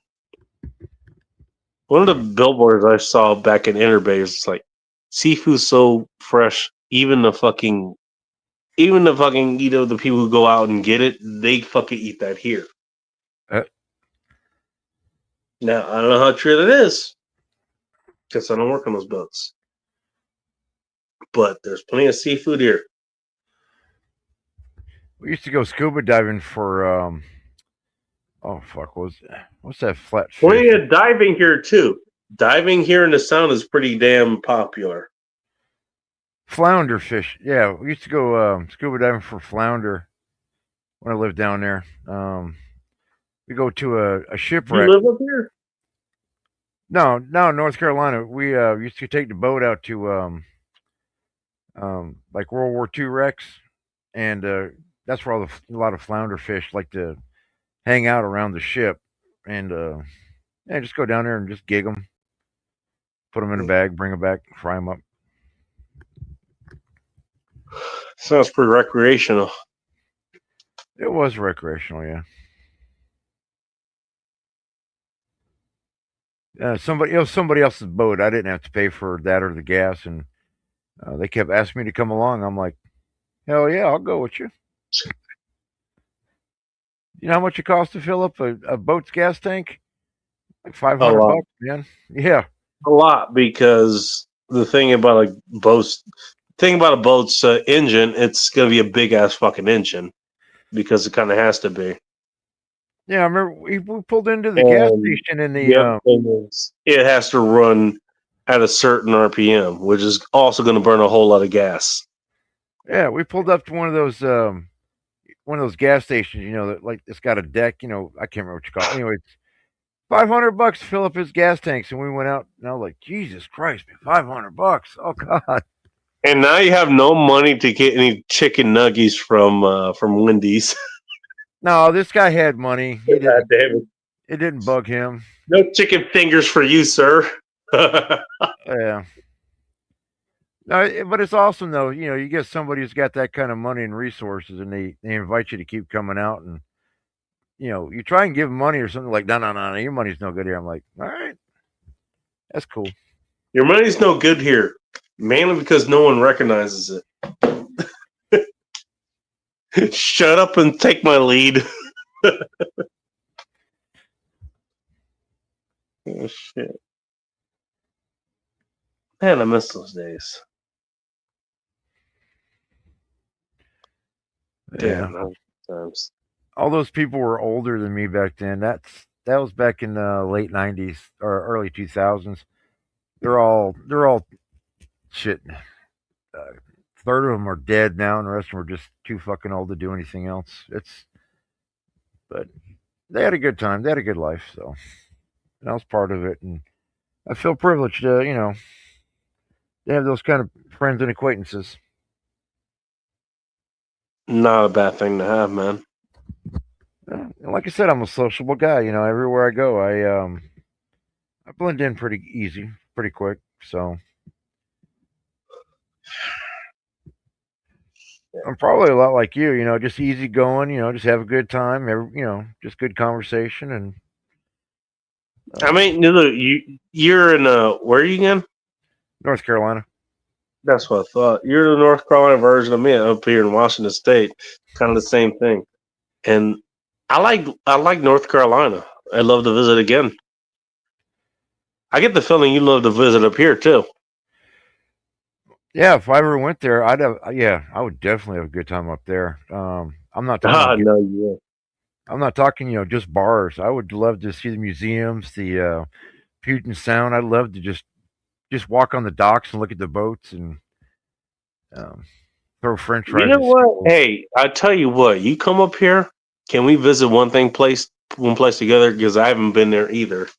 One of the billboards I saw back in Interbay is like, seafood's so fresh. Even the fucking, the people who go out and get it, they fucking eat that here. Now, I don't know how true that is, because I don't work on those boats. But there's plenty of seafood here. We used to go scuba diving for oh fuck, what's that flat fish? Plenty of diving here too. Diving here in the Sound is pretty damn popular. Flounder fish. Yeah, we used to go scuba diving for flounder when I lived down there. We go to a shipwreck. You live up here? No, North Carolina. We used to take the boat out to like World War II wrecks, and that's where a lot of flounder fish like to hang out around the ship, and just go down there and just gig them, put them in a bag, bring them back, fry them up. Sounds pretty recreational. It was recreational, yeah. Somebody else's boat. I didn't have to pay for that or the gas, and they kept asking me to come along. I'm like, hell yeah, I'll go with you. You know how much it costs to fill up a boat's gas tank? Like $500, man. Yeah, a lot, because the thing about like boats, thing about a boat's engine, it's going to be a big ass fucking engine because it kind of has to be. Yeah, I remember we pulled into the gas station in the. other thing is it has to run at a certain RPM, which is also going to burn a whole lot of gas. Yeah, we pulled up to one of those gas stations. You know, that like it's got a deck. You know, I can't remember what you call it. Anyway, it's $500 to fill up his gas tanks, and we went out. And I was like, Jesus Christ, man, $500! Oh God! And now you have no money to get any chicken nuggies from Wendy's. No, this guy had money. He didn't. Damn it. It didn't bug him. No chicken fingers for you, sir. Yeah. No, but it's awesome though. You know, you get somebody who's got that kind of money and resources, and they invite you to keep coming out, and you know, you try and give them money or something like, no, your money's no good here. I'm like, all right, that's cool. Your money's no good here, mainly because no one recognizes it. Shut up and take my lead. Oh, shit. Man, I miss those days. Yeah. Damn, times. All those people were older than me back then. That was back in the late '90s or early 2000s. They're all shit. Third of them are dead now, and the rest of them are just too fucking old to do anything else. But they had a good time. They had a good life, so that was part of it. And I feel privileged to, you know, to have those kind of friends and acquaintances. Not a bad thing to have, man. Like I said, I'm a sociable guy. You know, everywhere I go, I blend in pretty easy, pretty quick. So I'm probably a lot like you. You know, just easy going. You know, just have a good time. You know, just good conversation. And I mean, look, you're in where are you again? North Carolina. That's what I thought. You're the North Carolina version of me up here in Washington State. Kind of the same thing. And I like North Carolina. I'd love to visit again. I get the feeling you love to visit up here too. Yeah, if I ever went there, I'd have. Yeah, I would definitely have a good time up there. I'm not talking. No, you will. I'm not talking. You know, just bars. I would love to see the museums, the Puget Sound. I'd love to just walk on the docks and look at the boats and throw French fries. You know what? Hey, I tell you what. You come up here. Can we visit one place together? Because I haven't been there either.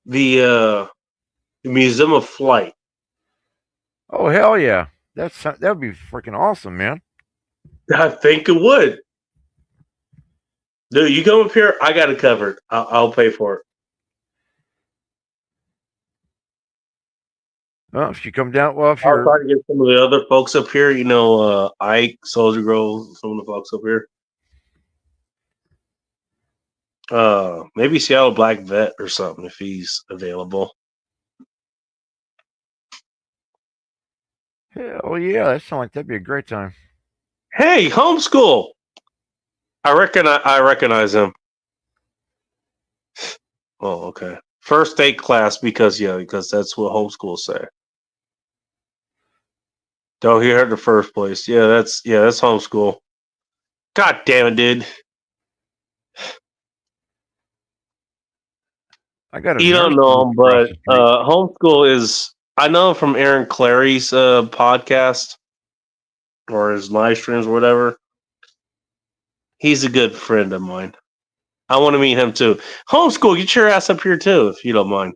The Museum of Flight. Oh hell yeah! That would be freaking awesome, man. I think it would. Dude, you come up here, I got it covered. I'll pay for it. Well, if you come down, well, if I'll you're, try to get some of the other folks up here. You know, Ike, Soldier Girl, some of the folks up here. Maybe Seattle Black Vet or something if he's available. hell yeah, that sounds like that'd be a great time. Hey, homeschool. I recognize him. Oh, okay. First aid class because that's what homeschools say. Don't hear it in the first place. That's homeschool. God damn it, dude. I got You don't know him, but homeschool is. I know him from Aaron Clary's podcast or his live streams or whatever. He's a good friend of mine. I want to meet him too. Homeschool, get your ass up here too, if you don't mind.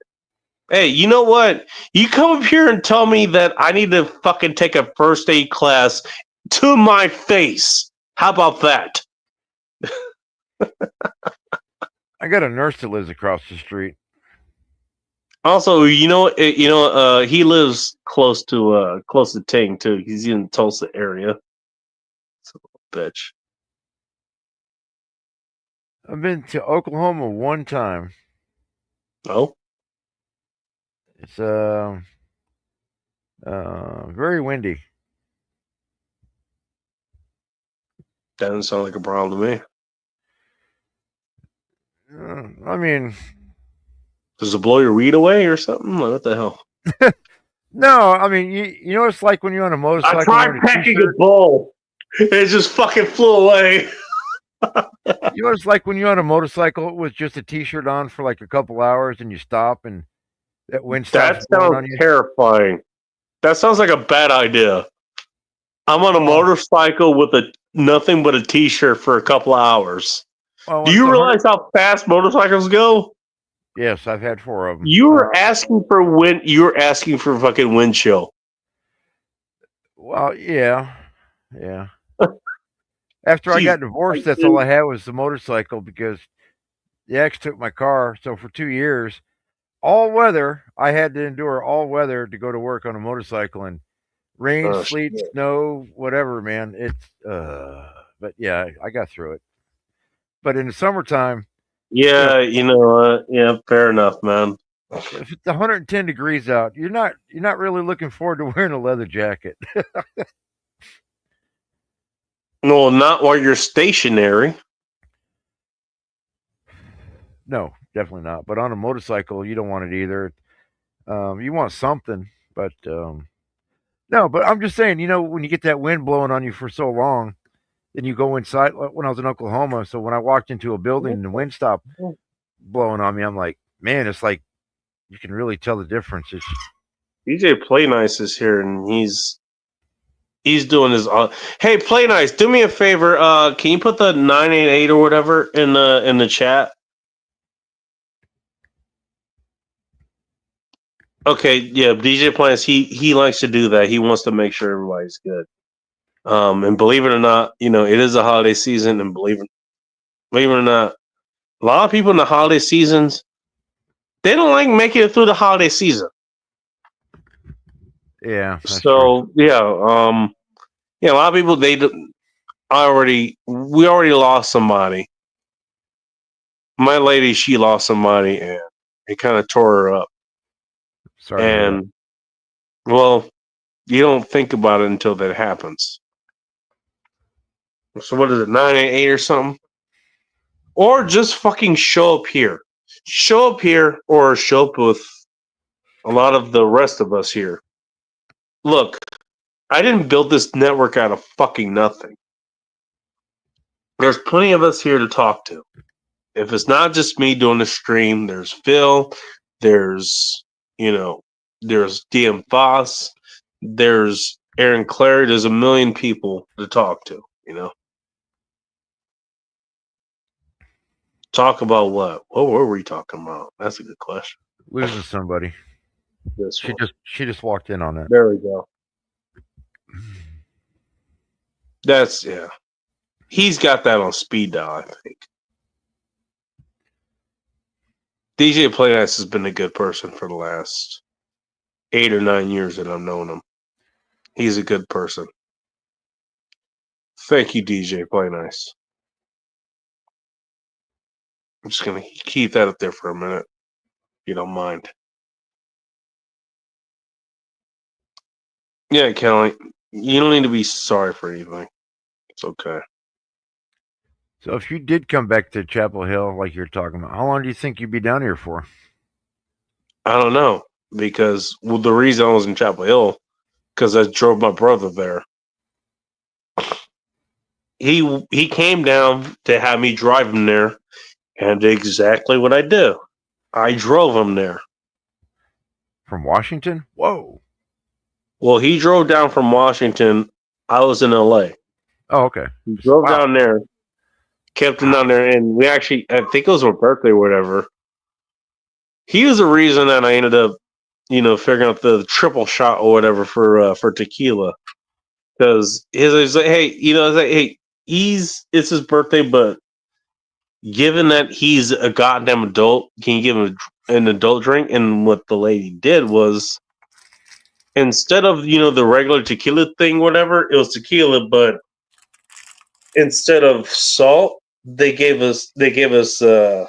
Hey, you know what? You come up here and tell me that I need to fucking take a first aid class to my face. How about that? I got a nurse that lives across the street. Also, he lives close to Ting too. He's in the Tulsa area. So, bitch. I've been to Oklahoma one time. Oh, it's very windy. Doesn't sound like a problem to me. I mean, does it blow your weed away or something? Like, what the hell? No, I mean, you know what it's like when you're on a I motorcycle tried wearing a packing t-shirt? a bowl. It just fucking flew away. You know what it's like when you're on a motorcycle with just a t-shirt on for like a couple hours and you stop and that wind stops That blowing sounds on you? terrifying. That sounds like a bad idea. I'm on a Well, motorcycle with nothing but a t-shirt for a couple of hours. Do when it's you 100, realize how fast motorcycles go? yes, I've had 4 of them. You were asking for wind. You were asking for fucking wind chill. Well, yeah. After I Jeez, got divorced, that's all I had was the motorcycle because the ex took my car. So for 2 years, all weather, I had to endure all weather to go to work on a motorcycle and rain, Oh, sleet, shit. snow, whatever, man. It's but yeah, I got through it. But in the summertime, Yeah, you know what? Yeah, fair enough, man. if it's 110 degrees out, you're not really looking forward to wearing a leather jacket. No, not while you're stationary. No, definitely not. But on a motorcycle, you don't want it either. You want something, but no. But I'm just saying, when you get that wind blowing on you for so long, then you go inside. When I was in Oklahoma, so when I walked into a building and the wind stopped blowing on me, I'm like, man, it's like you can really tell the difference. It's DJ Play Nice is here, and he's doing his. Hey, Play Nice, do me a favor. Can you put the 988 or whatever in the chat? Okay, yeah, DJ Plans. He likes to do that. He wants to make sure everybody's good. And believe it or not, it is a holiday season, and believe it or not, a lot of people in the holiday seasons they don't like making it through the holiday season. yeah, that's true. So yeah, a lot of people we already lost somebody. My lady, she lost somebody, and it kind of tore her up. Sorry to hear that. And well, you don't think about it until that happens. So what is it, 988 or something? Or just fucking show up here. Show up here or show up with a lot of the rest of us here. Look, I didn't build this network out of fucking nothing. There's plenty of us here to talk to. If it's not just me doing the stream, there's Phil, there's, there's DM Foss, there's Aaron Clary, there's a million people to talk to. Talk about what? What were we talking about? That's a good question. Losing somebody. This one. She just walked in on that. There we go. Yeah. He's got that on speed dial, I think. DJ Playnice has been a good person for the last 8 or 9 years that I've known him. He's a good person. Thank you, DJ Playnice. I'm just gonna keep that up there for a minute, if you don't mind. Yeah, Kelly, you don't need to be sorry for anything. It's okay. So if you did come back to Chapel Hill like you're talking about, how long do you think you'd be down here for? I don't know, because the reason I was in Chapel Hill, because I drove my brother there. He came down to have me drive him there, and did exactly what I do. I drove him there. From Washington? Whoa. Well, he drove down from Washington. I was in LA. Oh, okay. He drove down there, kept him down there, and we actually, I think it was my birthday or whatever. He was the reason that I ended up, figuring out the triple shot or whatever for tequila. Because he's like, hey, it's like, hey, it's his birthday, but given that he's a goddamn adult, can you give him an adult drink? And what the lady did was, instead of the regular tequila thing, whatever, it was tequila, but instead of salt, they gave us what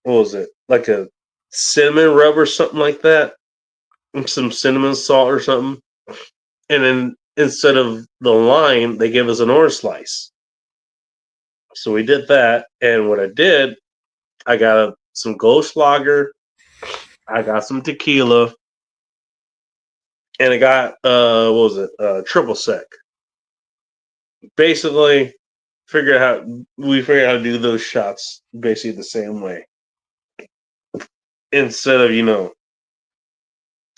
was it, like a cinnamon rub or something like that, some cinnamon salt or something, and then instead of the lime, they gave us an orange slice. So we did that, and what I did, I got some Goldschlager, I got some tequila, and it got what was it? Triple sec. Basically, figured out how to do those shots basically the same way. Instead of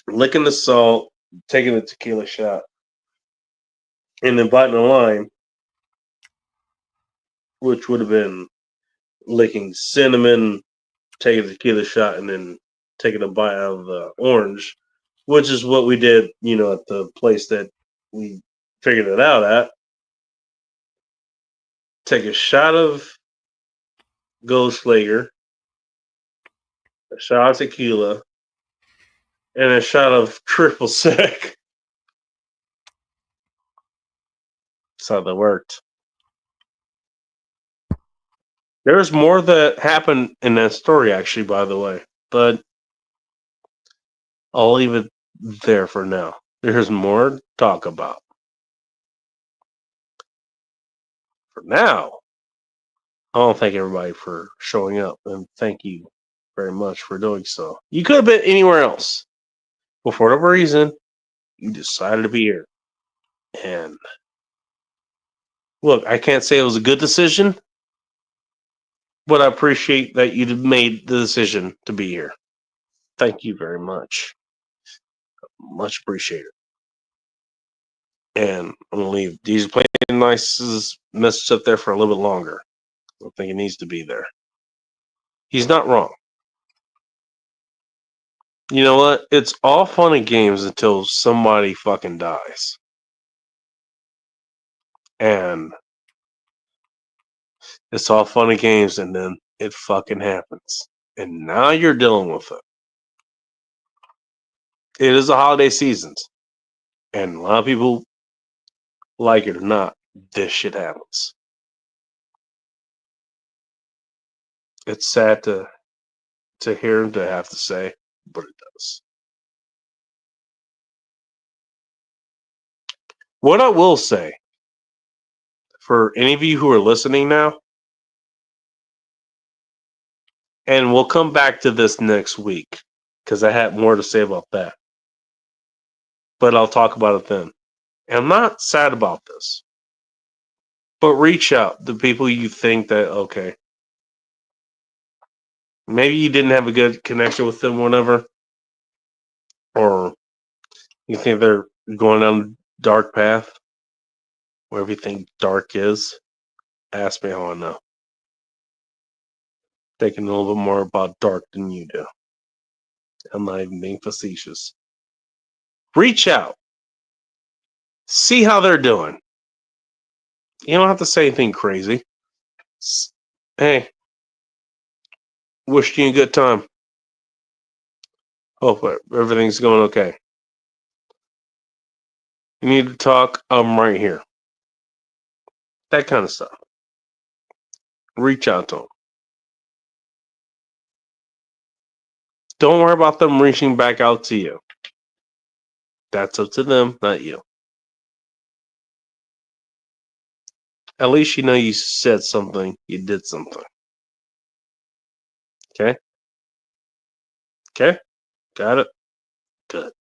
licking the salt, taking the tequila shot, and then biting the lime, which would have been licking cinnamon, taking the tequila shot, and then taking a bite out of the orange, which is what we did, at the place that we figured it out at. Take a shot of Goldschlager, a shot of tequila, and a shot of triple sec. That's how that worked. There's more that happened in that story, actually, by the way, but I'll leave it there for now. There's more to talk about. For now, I want to thank everybody for showing up, and thank you very much for doing so. You could have been anywhere else, but for whatever reason, you decided to be here. And look, I can't say it was a good decision, but I appreciate that you made the decision to be here. Thank you very much. Much appreciated. And I'm going to leave DJ Playing Nice's message up there for a little bit longer. I think it needs to be there. He's not wrong. You know what? It's all fun and games until somebody fucking dies. And it's all fun and games, and then it fucking happens. And now you're dealing with it. It is the holiday seasons. And a lot of people, like it or not, this shit happens. It's sad to hear him to have to say, but it does. What I will say, for any of you who are listening now, and we'll come back to this next week, because I have more to say about that. But I'll talk about it then. And I'm not sad about this. But reach out to people you think that, okay, maybe you didn't have a good connection with them, whatever, or you think they're going down a dark path, where everything dark is. Ask me how I know. Thinking a little bit more about dark than you do. I'm not even being facetious. Reach out. See how they're doing. You don't have to say anything crazy. Hey, wishing you a good time. Hope everything's going okay. You need to talk, I'm right here. That kind of stuff. Reach out to them. Don't worry about them reaching back out to you. That's up to them, not you. At least you know you said something, you did something. Okay? Okay? Got it? Good.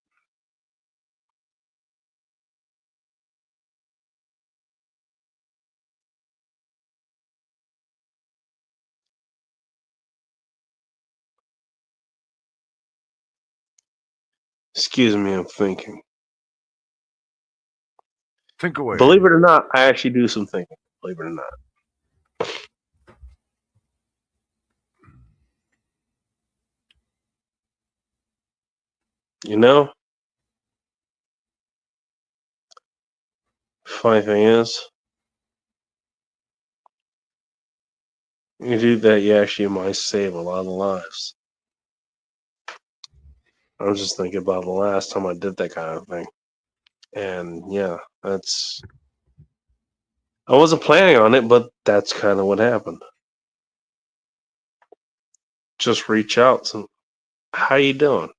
Excuse me, I'm thinking. Think away. Believe it or not, I actually do some thinking. Believe it or not. You know, funny thing is, you do that, you actually might save a lot of lives. I was just thinking about the last time I did that kind of thing. And yeah, I wasn't planning on it, but that's kind of what happened. Just reach out to, how you doing?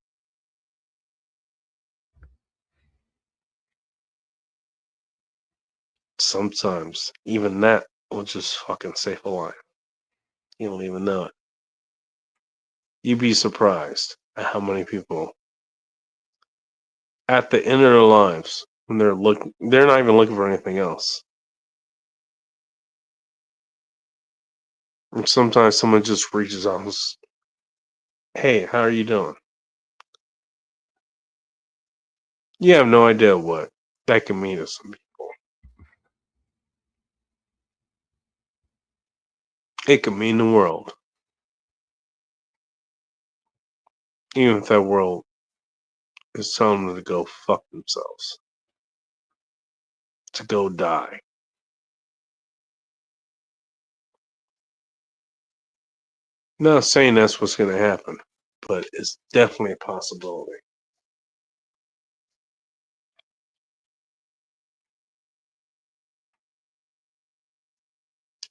Sometimes even that will just fucking save a life. You don't even know it. You'd be surprised at how many people at the end of their lives when they're not even looking for anything else. And sometimes someone just reaches out and says, "Hey, how are you doing?" You have no idea what that can mean to some people. It can mean the world. Even if that world is telling them to go fuck themselves. To go die. Not saying that's what's going to happen, but it's definitely a possibility.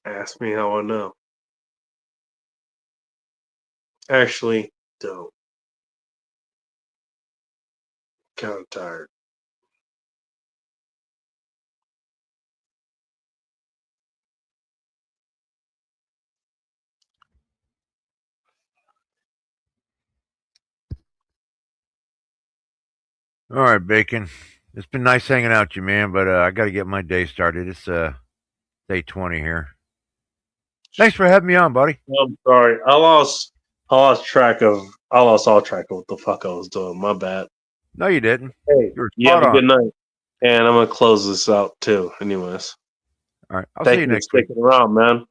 Ask me how I know. Actually, don't. Kind of tired. All right, Bacon. It's been nice hanging out with you, man, but I got to get my day started. It's day 20 here. Thanks for having me on, buddy. I'm sorry. I lost all track of what the fuck I was doing. My bad. No, you didn't. Hey, You were you have spot a good on. night. And I'm gonna close this out too. Anyways. All right. I'll see Thank you you for next week. sticking around, man.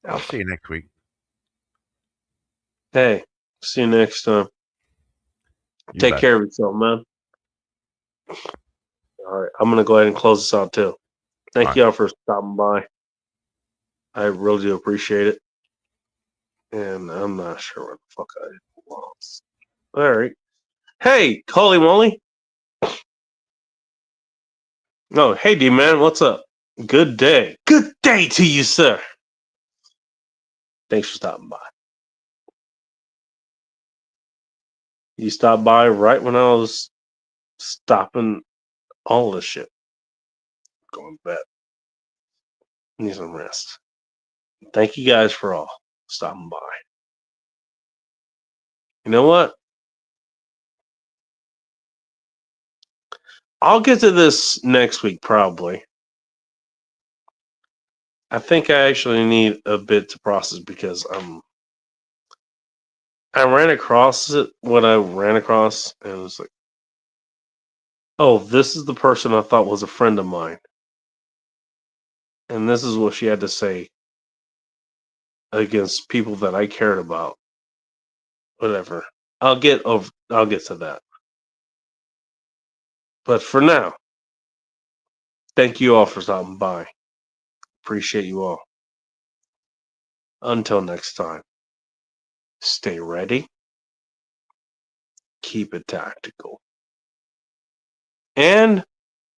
I'll see you next week. Hey, see you next time. You Take bet. care of yourself, man. All right, I'm gonna go ahead and close this out too. Thank All right. y'all for stopping by. I really do appreciate it. And I'm not sure where the fuck I lost. All right. Hey, holy moly. No, hey D man, what's up? Good day. Good day to you, sir. Thanks for stopping by. You stopped by right when I was stopping all this shit. Going to bed. Need some rest. Thank you guys for all stopping by. You know what? I'll get to this next week probably. I think I actually need a bit to process because I ran across what I ran across, and it was like, oh, this is the person I thought was a friend of mine. And this is what she had to say against people that I cared about. Whatever. I'll get to that. But for now, thank you all for stopping by. Appreciate you all. Until next time, stay ready, keep it tactical, and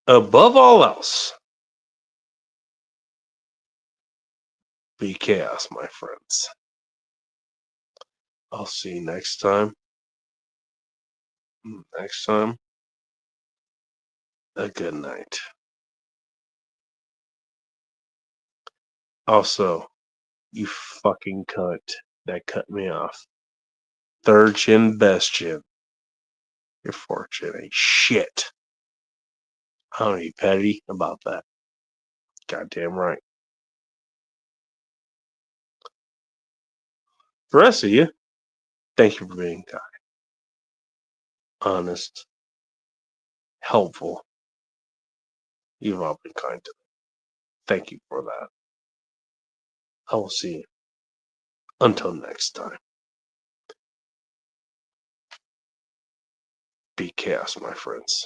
above all else, be chaos, my friends. I'll see you next time. Next time, a good night. Also, you fucking cunt that cut me off. Third chin, best chin. Your fourth chin ain't shit. I don't be petty about that. Goddamn right. The rest of you, thank you for being kind, honest, helpful. You've all been kind to me. Thank you for that. I will see you until next time. Be chaos, my friends.